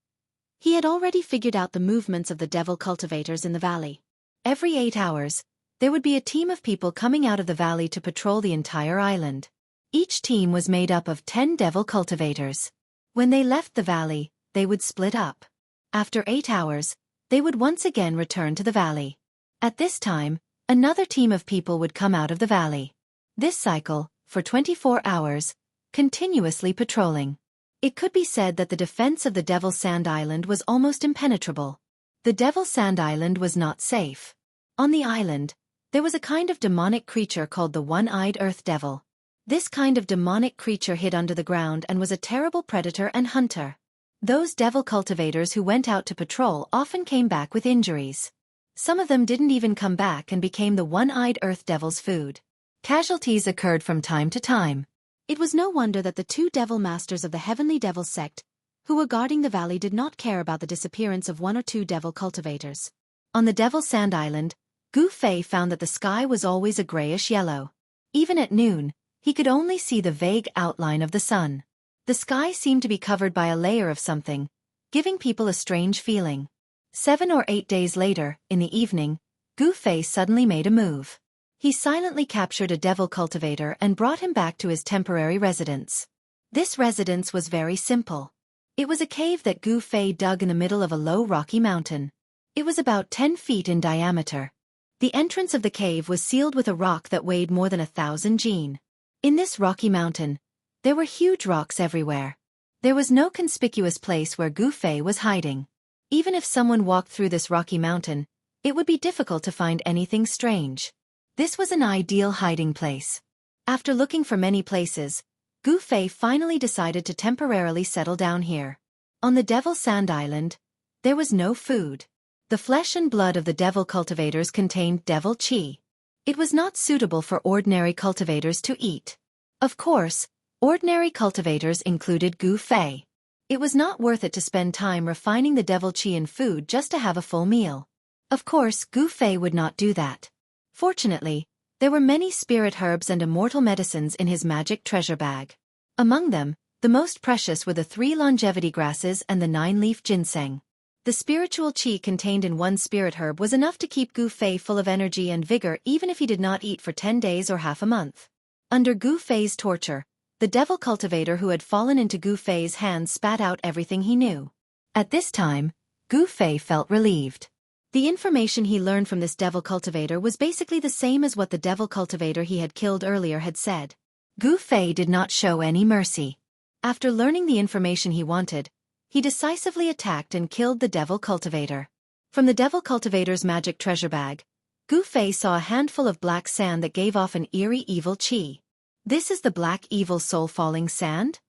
he had already figured out the movements of the devil cultivators in the valley. Every 8 hours, there would be a team of people coming out of the valley to patrol the entire island. Each team was made up of 10 devil cultivators. When they left the valley, they would split up. After 8 hours, they would once again return to the valley. At this time, another team of people would come out of the valley. This cycle, for 24 hours, continuously patrolling. It could be said that the defense of the Devil Sand Island was almost impenetrable. The Devil Sand Island was not safe. On the island, there was a kind of demonic creature called the One-Eyed Earth Devil. This kind of demonic creature hid under the ground and was a terrible predator and hunter. Those devil cultivators who went out to patrol often came back with injuries. Some of them didn't even come back and became the One-Eyed Earth Devil's food. Casualties occurred from time to time. It was no wonder that the two devil masters of the Heavenly Devil sect, who were guarding the valley, did not care about the disappearance of 1 or 2 devil cultivators. On the Devil Sand Island, Gu Fei found that the sky was always a grayish-yellow. Even at noon, he could only see the vague outline of the sun. The sky seemed to be covered by a layer of something, giving people a strange feeling. 7 or 8 days later, in the evening, Gu Fei suddenly made a move. He silently captured a devil cultivator and brought him back to his temporary residence. This residence was very simple. It was a cave that Gu Fei dug in the middle of a low rocky mountain. It was about 10 feet in diameter. The entrance of the cave was sealed with a rock that weighed more than 1,000 jin. In this rocky mountain, there were huge rocks everywhere. There was no conspicuous place where Gu Fei was hiding. Even if someone walked through this rocky mountain, it would be difficult to find anything strange. This was an ideal hiding place. After looking for many places, Gu Fei finally decided to temporarily settle down here. On the Devil Sand Island, there was no food. The flesh and blood of the devil cultivators contained devil qi. It was not suitable for ordinary cultivators to eat. Of course, ordinary cultivators included Gu Fei. It was not worth it to spend time refining the devil qi in food just to have a full meal. Of course, Gu Fei would not do that. Fortunately, there were many spirit herbs and immortal medicines in his magic treasure bag. Among them, the most precious were the 3 longevity grasses and the 9-leaf ginseng. The spiritual qi contained in one spirit herb was enough to keep Gu Fei full of energy and vigor even if he did not eat for 10 days or half a month. Under Gu Fei's torture, the devil cultivator who had fallen into Gu Fei's hands spat out everything he knew. At this time, Gu Fei felt relieved. The information he learned from this devil cultivator was basically the same as what the devil cultivator he had killed earlier had said. Gu Fei did not show any mercy. After learning the information he wanted, he decisively attacked and killed the Devil Cultivator. From the Devil Cultivator's magic treasure bag, Gu Fei saw a handful of black sand that gave off an eerie evil chi. This is the black evil soul falling sand?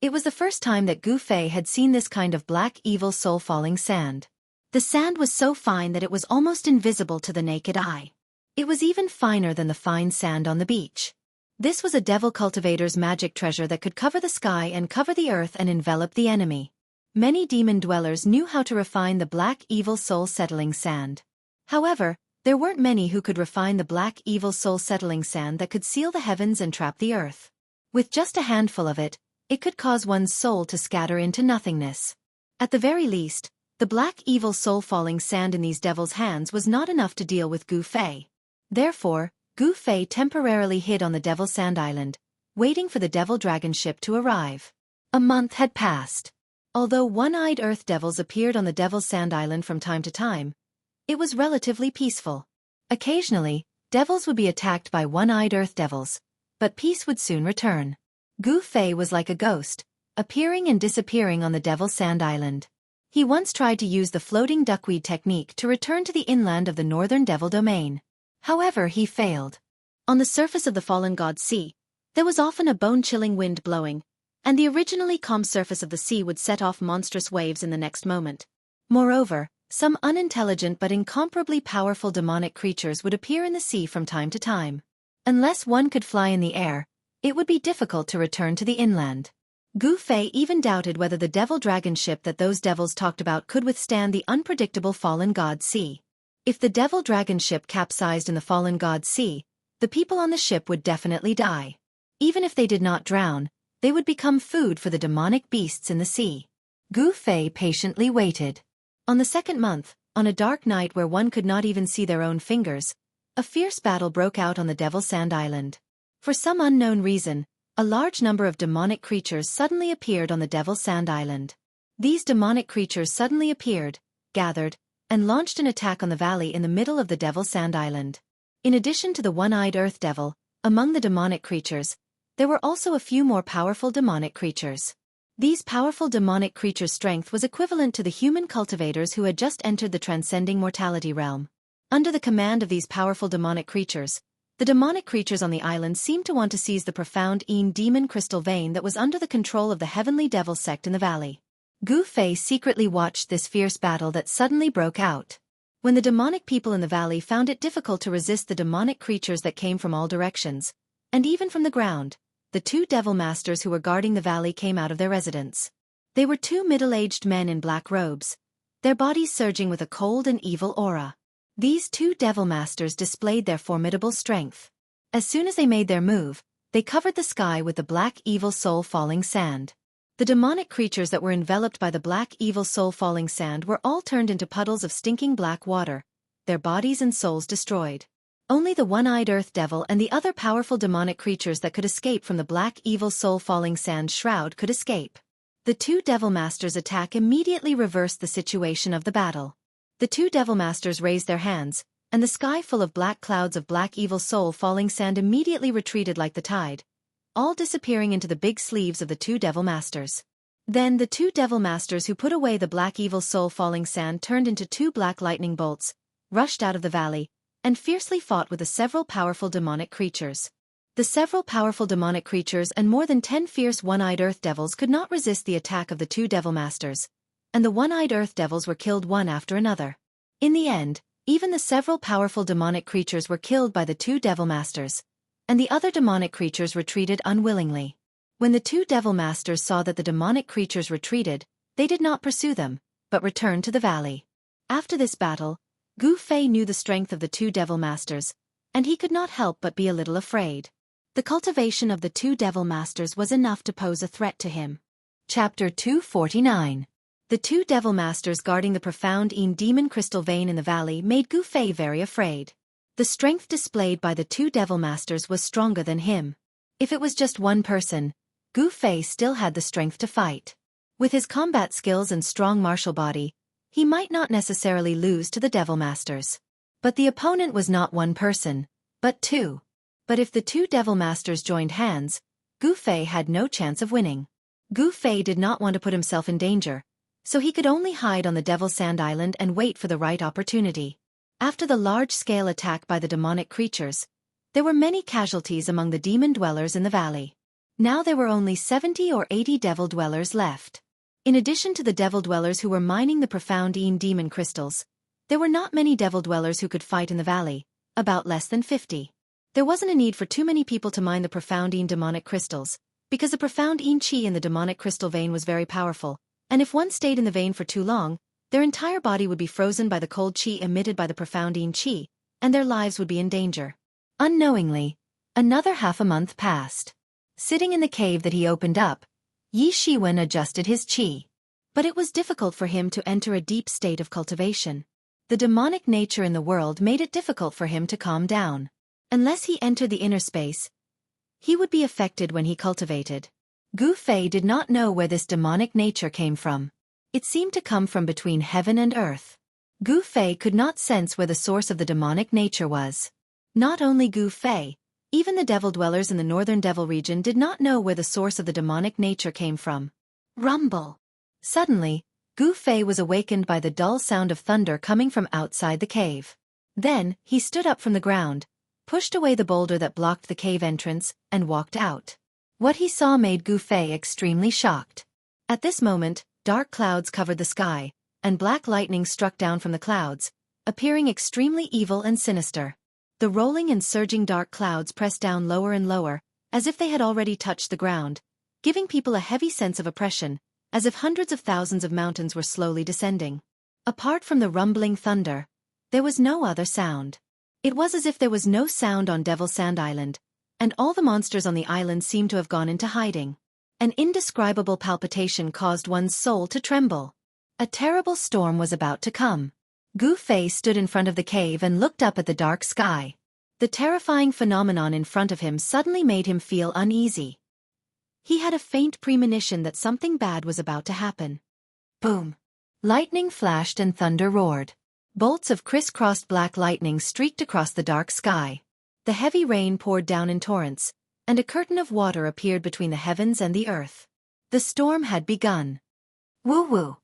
It was the first time that Gu Fei had seen this kind of black evil soul falling sand. The sand was so fine that it was almost invisible to the naked eye. It was even finer than the fine sand on the beach. This was a Devil Cultivator's magic treasure that could cover the sky and cover the earth and envelop the enemy. Many demon dwellers knew how to refine the black evil soul settling sand. However, there weren't many who could refine the black evil soul settling sand that could seal the heavens and trap the earth. With just a handful of it, it could cause one's soul to scatter into nothingness. At the very least, the black evil soul falling sand in these devils' hands was not enough to deal with Gu Fei. Therefore, Gu Fei temporarily hid on the Devil Sand Island, waiting for the Devil Dragon ship to arrive. A month had passed. Although one-eyed Earth Devils appeared on the Devil's Sand Island from time to time, it was relatively peaceful. Occasionally, devils would be attacked by one-eyed Earth Devils, but peace would soon return. Gu Fei was like a ghost, appearing and disappearing on the Devil's Sand Island. He once tried to use the floating duckweed technique to return to the inland of the northern Devil Domain. However, he failed. On the surface of the fallen god sea, there was often a bone-chilling wind blowing, and the originally calm surface of the sea would set off monstrous waves in the next moment. Moreover, some unintelligent but incomparably powerful demonic creatures would appear in the sea from time to time. Unless one could fly in the air, it would be difficult to return to the inland. Gu Fei even doubted whether the Devil Dragon ship that those devils talked about could withstand the unpredictable fallen god sea. If the Devil Dragon ship capsized in the fallen god sea, the people on the ship would definitely die. Even if they did not drown, they would become food for the demonic beasts in the sea. Gu Fei patiently waited. On the second month, on a dark night where one could not even see their own fingers, a fierce battle broke out on the Devil Sand Island. For some unknown reason, a large number of demonic creatures suddenly appeared on the Devil Sand Island. These demonic creatures suddenly appeared, gathered, and launched an attack on the valley in the middle of the Devil Sand Island. In addition to the one-eyed Earth Devil, among the demonic creatures, there were also a few more powerful demonic creatures. These powerful demonic creatures' strength was equivalent to the human cultivators who had just entered the transcending mortality realm. Under the command of these powerful demonic creatures, the demonic creatures on the island seemed to want to seize the profound demon crystal vein that was under the control of the heavenly devil sect in the valley. Gu Fei secretly watched this fierce battle that suddenly broke out. When the demonic people in the valley found it difficult to resist the demonic creatures that came from all directions, and even from the ground, the two devil masters who were guarding the valley came out of their residence. They were two middle-aged men in black robes, their bodies surging with a cold and evil aura. These two devil masters displayed their formidable strength. As soon as they made their move, they covered the sky with the black evil soul falling sand. The demonic creatures that were enveloped by the black evil soul falling sand were all turned into puddles of stinking black water, their bodies and souls destroyed. Only the one-eyed Earth Devil and the other powerful demonic creatures that could escape from the black evil soul falling sand shroud could escape. The two devil masters' attack immediately reversed the situation of the battle. The two devil masters raised their hands, and the sky full of black clouds of black evil soul falling sand immediately retreated like the tide, all disappearing into the big sleeves of the two devil masters. Then the two devil masters who put away the black evil soul falling sand turned into two black lightning bolts, rushed out of the valley, and fiercely fought with the several powerful demonic creatures. The several powerful demonic creatures and more than 10 fierce one-eyed Earth Devils could not resist the attack of the two devil masters, and the one-eyed Earth Devils were killed one after another. In the end, even the several powerful demonic creatures were killed by the two devil masters, and the other demonic creatures retreated unwillingly. When the two devil masters saw that the demonic creatures retreated, they did not pursue them, but returned to the valley. After this battle, Gu Fei knew the strength of the two devil masters, and he could not help but be a little afraid. The cultivation of the two devil masters was enough to pose a threat to him. Chapter 249. The two devil masters guarding the profound demon crystal vein in the valley made Gu Fei very afraid. The strength displayed by the two devil masters was stronger than him. If it was just one person, Gu Fei still had the strength to fight. With his combat skills and strong martial body, he might not necessarily lose to the devil masters. But the opponent was not one person, but two. But if the two devil masters joined hands, Gu Fei had no chance of winning. Gu Fei did not want to put himself in danger, so he could only hide on the Devil's Sand Island and wait for the right opportunity. After the large-scale attack by the demonic creatures, there were many casualties among the demon dwellers in the valley. Now there were only 70 or 80 devil dwellers left. In addition to the devil dwellers who were mining the profound demon crystals, there were not many devil dwellers who could fight in the valley, about less than 50. There wasn't a need for too many people to mine the profound demonic crystals, because the profound chi in the demonic crystal vein was very powerful, and if one stayed in the vein for too long, their entire body would be frozen by the cold chi emitted by the profound chi, and their lives would be in danger. Unknowingly, another half a month passed. Sitting in the cave that he opened up, Yi Shiwen adjusted his chi. But it was difficult for him to enter a deep state of cultivation. The demonic nature in the world made it difficult for him to calm down. Unless he entered the inner space, he would be affected when he cultivated. Gu Fei did not know where this demonic nature came from. It seemed to come from between heaven and earth. Gu Fei could not sense where the source of the demonic nature was. Not only Gu Fei, even the devil dwellers in the northern devil region did not know where the source of the demonic nature came from. Rumble. Suddenly, Gu Fei was awakened by the dull sound of thunder coming from outside the cave. Then, he stood up from the ground, pushed away the boulder that blocked the cave entrance, and walked out. What he saw made Gu Fei extremely shocked. At this moment, dark clouds covered the sky, and black lightning struck down from the clouds, appearing extremely evil and sinister. The rolling and surging dark clouds pressed down lower and lower, as if they had already touched the ground, giving people a heavy sense of oppression, as if hundreds of thousands of mountains were slowly descending. Apart from the rumbling thunder, there was no other sound. It was as if there was no sound on Devil's Sand Island, and all the monsters on the island seemed to have gone into hiding. An indescribable palpitation caused one's soul to tremble. A terrible storm was about to come. Gu Fei stood in front of the cave and looked up at the dark sky. The terrifying phenomenon in front of him suddenly made him feel uneasy. He had a faint premonition that something bad was about to happen. Boom! Lightning flashed and thunder roared. Bolts of crisscrossed black lightning streaked across the dark sky. The heavy rain poured down in torrents, and a curtain of water appeared between the heavens and the earth. The storm had begun. Woo-woo!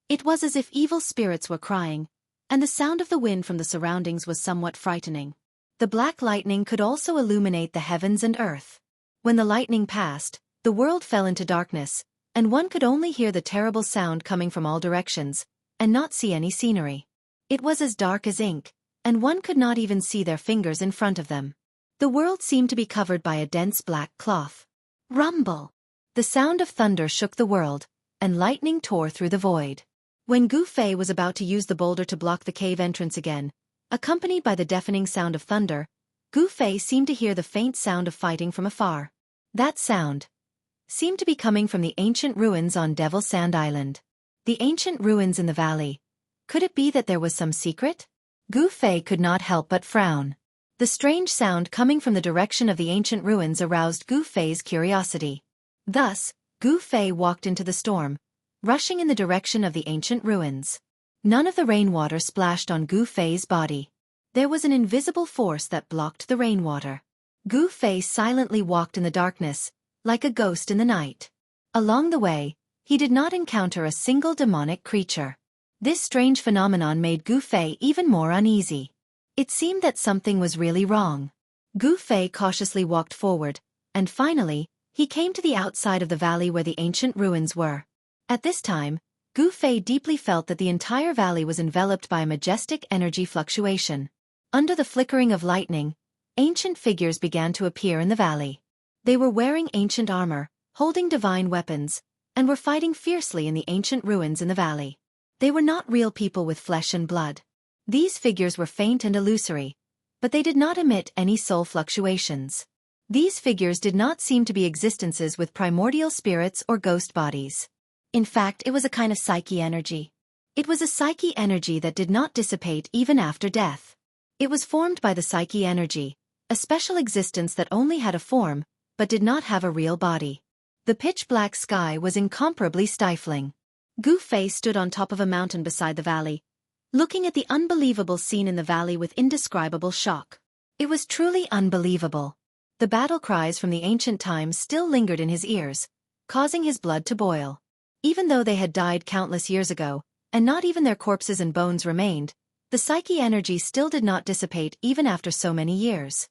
It was as if evil spirits were crying, and the sound of the wind from the surroundings was somewhat frightening. The black lightning could also illuminate the heavens and earth. When the lightning passed, the world fell into darkness, and one could only hear the terrible sound coming from all directions, and not see any scenery. It was as dark as ink, and one could not even see their fingers in front of them. The world seemed to be covered by a dense black cloth. Rumble! The sound of thunder shook the world, and lightning tore through the void. When Gu Fei was about to use the boulder to block the cave entrance again, accompanied by the deafening sound of thunder, Gu Fei seemed to hear the faint sound of fighting from afar. That sound seemed to be coming from the ancient ruins on Devil's Sand Island. The ancient ruins in the valley. Could it be that there was some secret? Gu Fei could not help but frown. The strange sound coming from the direction of the ancient ruins aroused Gu Fei's curiosity. Thus, Gu Fei walked into the storm, rushing in the direction of the ancient ruins. None of the rainwater splashed on Gu Fei's body. There was an invisible force that blocked the rainwater. Gu Fei silently walked in the darkness, like a ghost in the night. Along the way, he did not encounter a single demonic creature. This strange phenomenon made Gu Fei even more uneasy. It seemed that something was really wrong. Gu Fei cautiously walked forward, and finally, he came to the outside of the valley where the ancient ruins were. At this time, Gu Fei deeply felt that the entire valley was enveloped by a majestic energy fluctuation. Under the flickering of lightning, ancient figures began to appear in the valley. They were wearing ancient armor, holding divine weapons, and were fighting fiercely in the ancient ruins in the valley. They were not real people with flesh and blood. These figures were faint and illusory, but they did not emit any soul fluctuations. These figures did not seem to be existences with primordial spirits or ghost bodies. In fact, it was a kind of psyche energy. It was a psyche energy that did not dissipate even after death. It was formed by the psyche energy, a special existence that only had a form, but did not have a real body. The pitch-black sky was incomparably stifling. Gu Fei stood on top of a mountain beside the valley, looking at the unbelievable scene in the valley with indescribable shock. It was truly unbelievable. The battle cries from the ancient times still lingered in his ears, causing his blood to boil. Even though they had died countless years ago, and not even their corpses and bones remained, the psyche energy still did not dissipate even after so many years.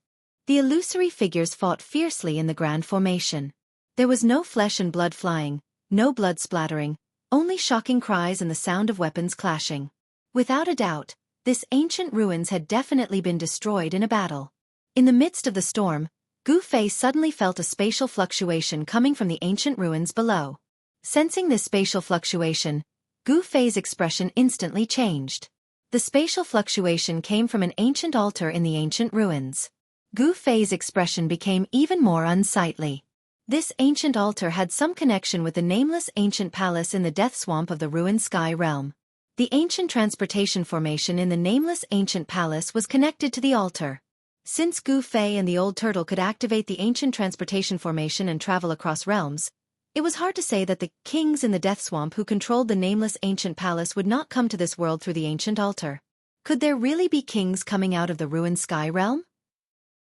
The illusory figures fought fiercely in the grand formation. There was no flesh and blood flying, no blood splattering, only shocking cries and the sound of weapons clashing. Without a doubt, this ancient ruins had definitely been destroyed in a battle. In the midst of the storm, Gu Fei suddenly felt a spatial fluctuation coming from the ancient ruins below. Sensing this spatial fluctuation, Gu Fei's expression instantly changed. The spatial fluctuation came from an ancient altar in the ancient ruins. Gu Fei's expression became even more unsightly. This ancient altar had some connection with the nameless ancient palace in the death swamp of the ruined sky realm. The ancient transportation formation in the nameless ancient palace was connected to the altar. Since Gu Fei and the old turtle could activate the ancient transportation formation and travel across realms, it was hard to say that the kings in the death swamp who controlled the nameless ancient palace would not come to this world through the ancient altar. Could there really be kings coming out of the ruined sky realm?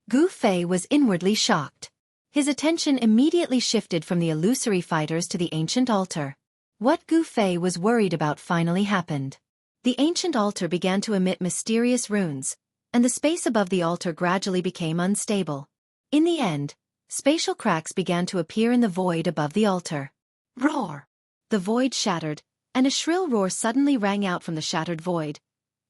Gu Fei was inwardly shocked. His attention immediately shifted from the illusory fighters to the ancient altar. What Gu Fei was worried about finally happened. The ancient altar began to emit mysterious runes, and the space above the altar gradually became unstable. In the end, spatial cracks began to appear in the void above the altar. Roar! The void shattered, and a shrill roar suddenly rang out from the shattered void,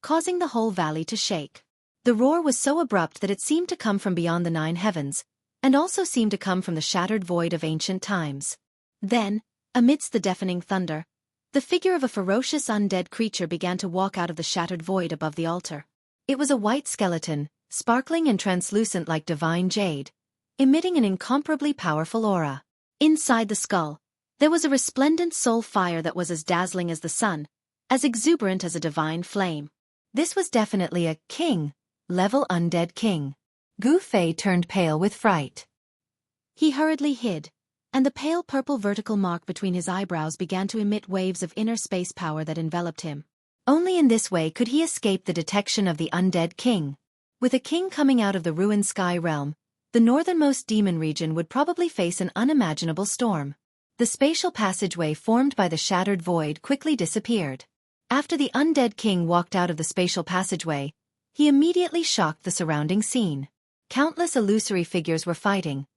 causing the whole valley to shake. The roar was so abrupt that it seemed to come from beyond the 9 heavens, and also seemed to come from the shattered void of ancient times. Then, amidst the deafening thunder, the figure of a ferocious undead creature began to walk out of the shattered void above the altar. It was a white skeleton, sparkling and translucent like divine jade, emitting an incomparably powerful aura. Inside the skull, there was a resplendent soul fire that was as dazzling as the sun, as exuberant as a divine flame. This was definitely a king-level undead king. Gu Fei turned pale with fright. He hurriedly hid, and the pale purple vertical mark between his eyebrows began to emit waves of inner space power that enveloped him. Only in this way could he escape the detection of the undead king. With a king coming out of the ruined sky realm, the northernmost demon region would probably face an unimaginable storm. The spatial passageway formed by the shattered void quickly disappeared. After the undead king walked out of the spatial passageway, he immediately shocked the surrounding scene. Countless illusory figures were fighting,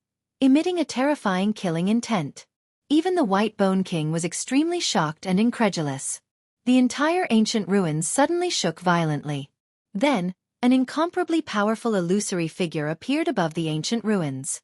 emitting a terrifying killing intent. Even the White Bone King was extremely shocked and incredulous. The entire ancient ruins suddenly shook violently. Then, an incomparably powerful illusory figure appeared above the ancient ruins.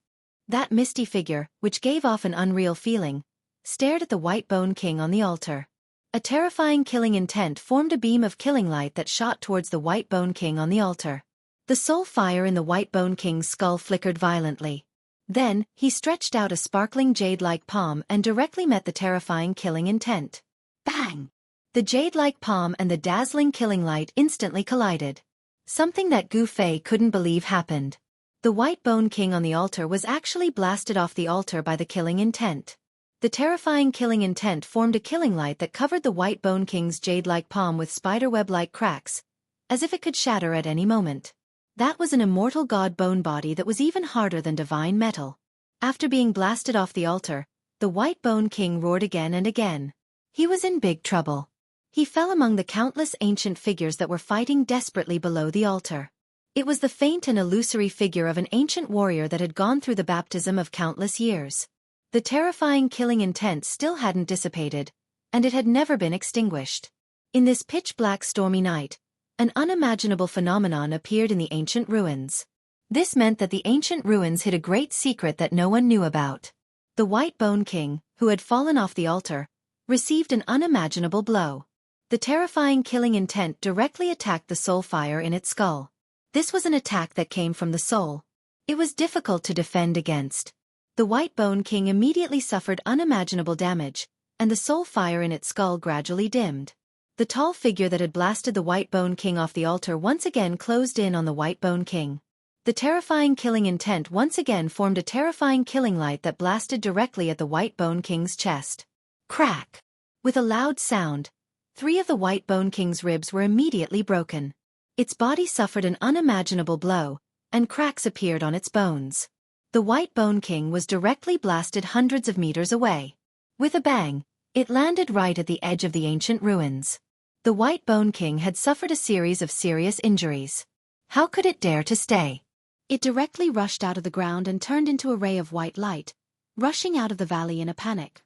That misty figure, which gave off an unreal feeling, stared at the White Bone King on the altar. A terrifying killing intent formed a beam of killing light that shot towards the White Bone King on the altar. The soul fire in the White Bone King's skull flickered violently. Then, he stretched out a sparkling jade-like palm and directly met the terrifying killing intent. Bang! The jade-like palm and the dazzling killing light instantly collided. Something that Gu Fei couldn't believe happened. The White Bone King on the altar was actually blasted off the altar by the killing intent. The terrifying killing intent formed a killing light that covered the White Bone King's jade-like palm with spiderweb-like cracks, as if it could shatter at any moment. That was an immortal god bone body that was even harder than divine metal. After being blasted off the altar, the White Bone King roared again and again. He was in big trouble. He fell among the countless ancient figures that were fighting desperately below the altar. It was the faint and illusory figure of an ancient warrior that had gone through the baptism of countless years. The terrifying killing intent still hadn't dissipated, and it had never been extinguished. In this pitch-black stormy night, an unimaginable phenomenon appeared in the ancient ruins. This meant that the ancient ruins hid a great secret that no one knew about. The White Bone King, who had fallen off the altar, received an unimaginable blow. The terrifying killing intent directly attacked the soul fire in its skull. This was an attack that came from the soul. It was difficult to defend against. The White Bone King immediately suffered unimaginable damage, and the soul fire in its skull gradually dimmed. The tall figure that had blasted the White Bone King off the altar once again closed in on the White Bone King. The terrifying killing intent once again formed a terrifying killing light that blasted directly at the White Bone King's chest. Crack! With a loud sound, 3 of the White Bone King's ribs were immediately broken. Its body suffered an unimaginable blow, and cracks appeared on its bones. The White Bone King was directly blasted hundreds of meters away. With a bang, it landed right at the edge of the ancient ruins. The White Bone King had suffered a series of serious injuries. How could it dare to stay? It directly rushed out of the ground and turned into a ray of white light, rushing out of the valley in a panic.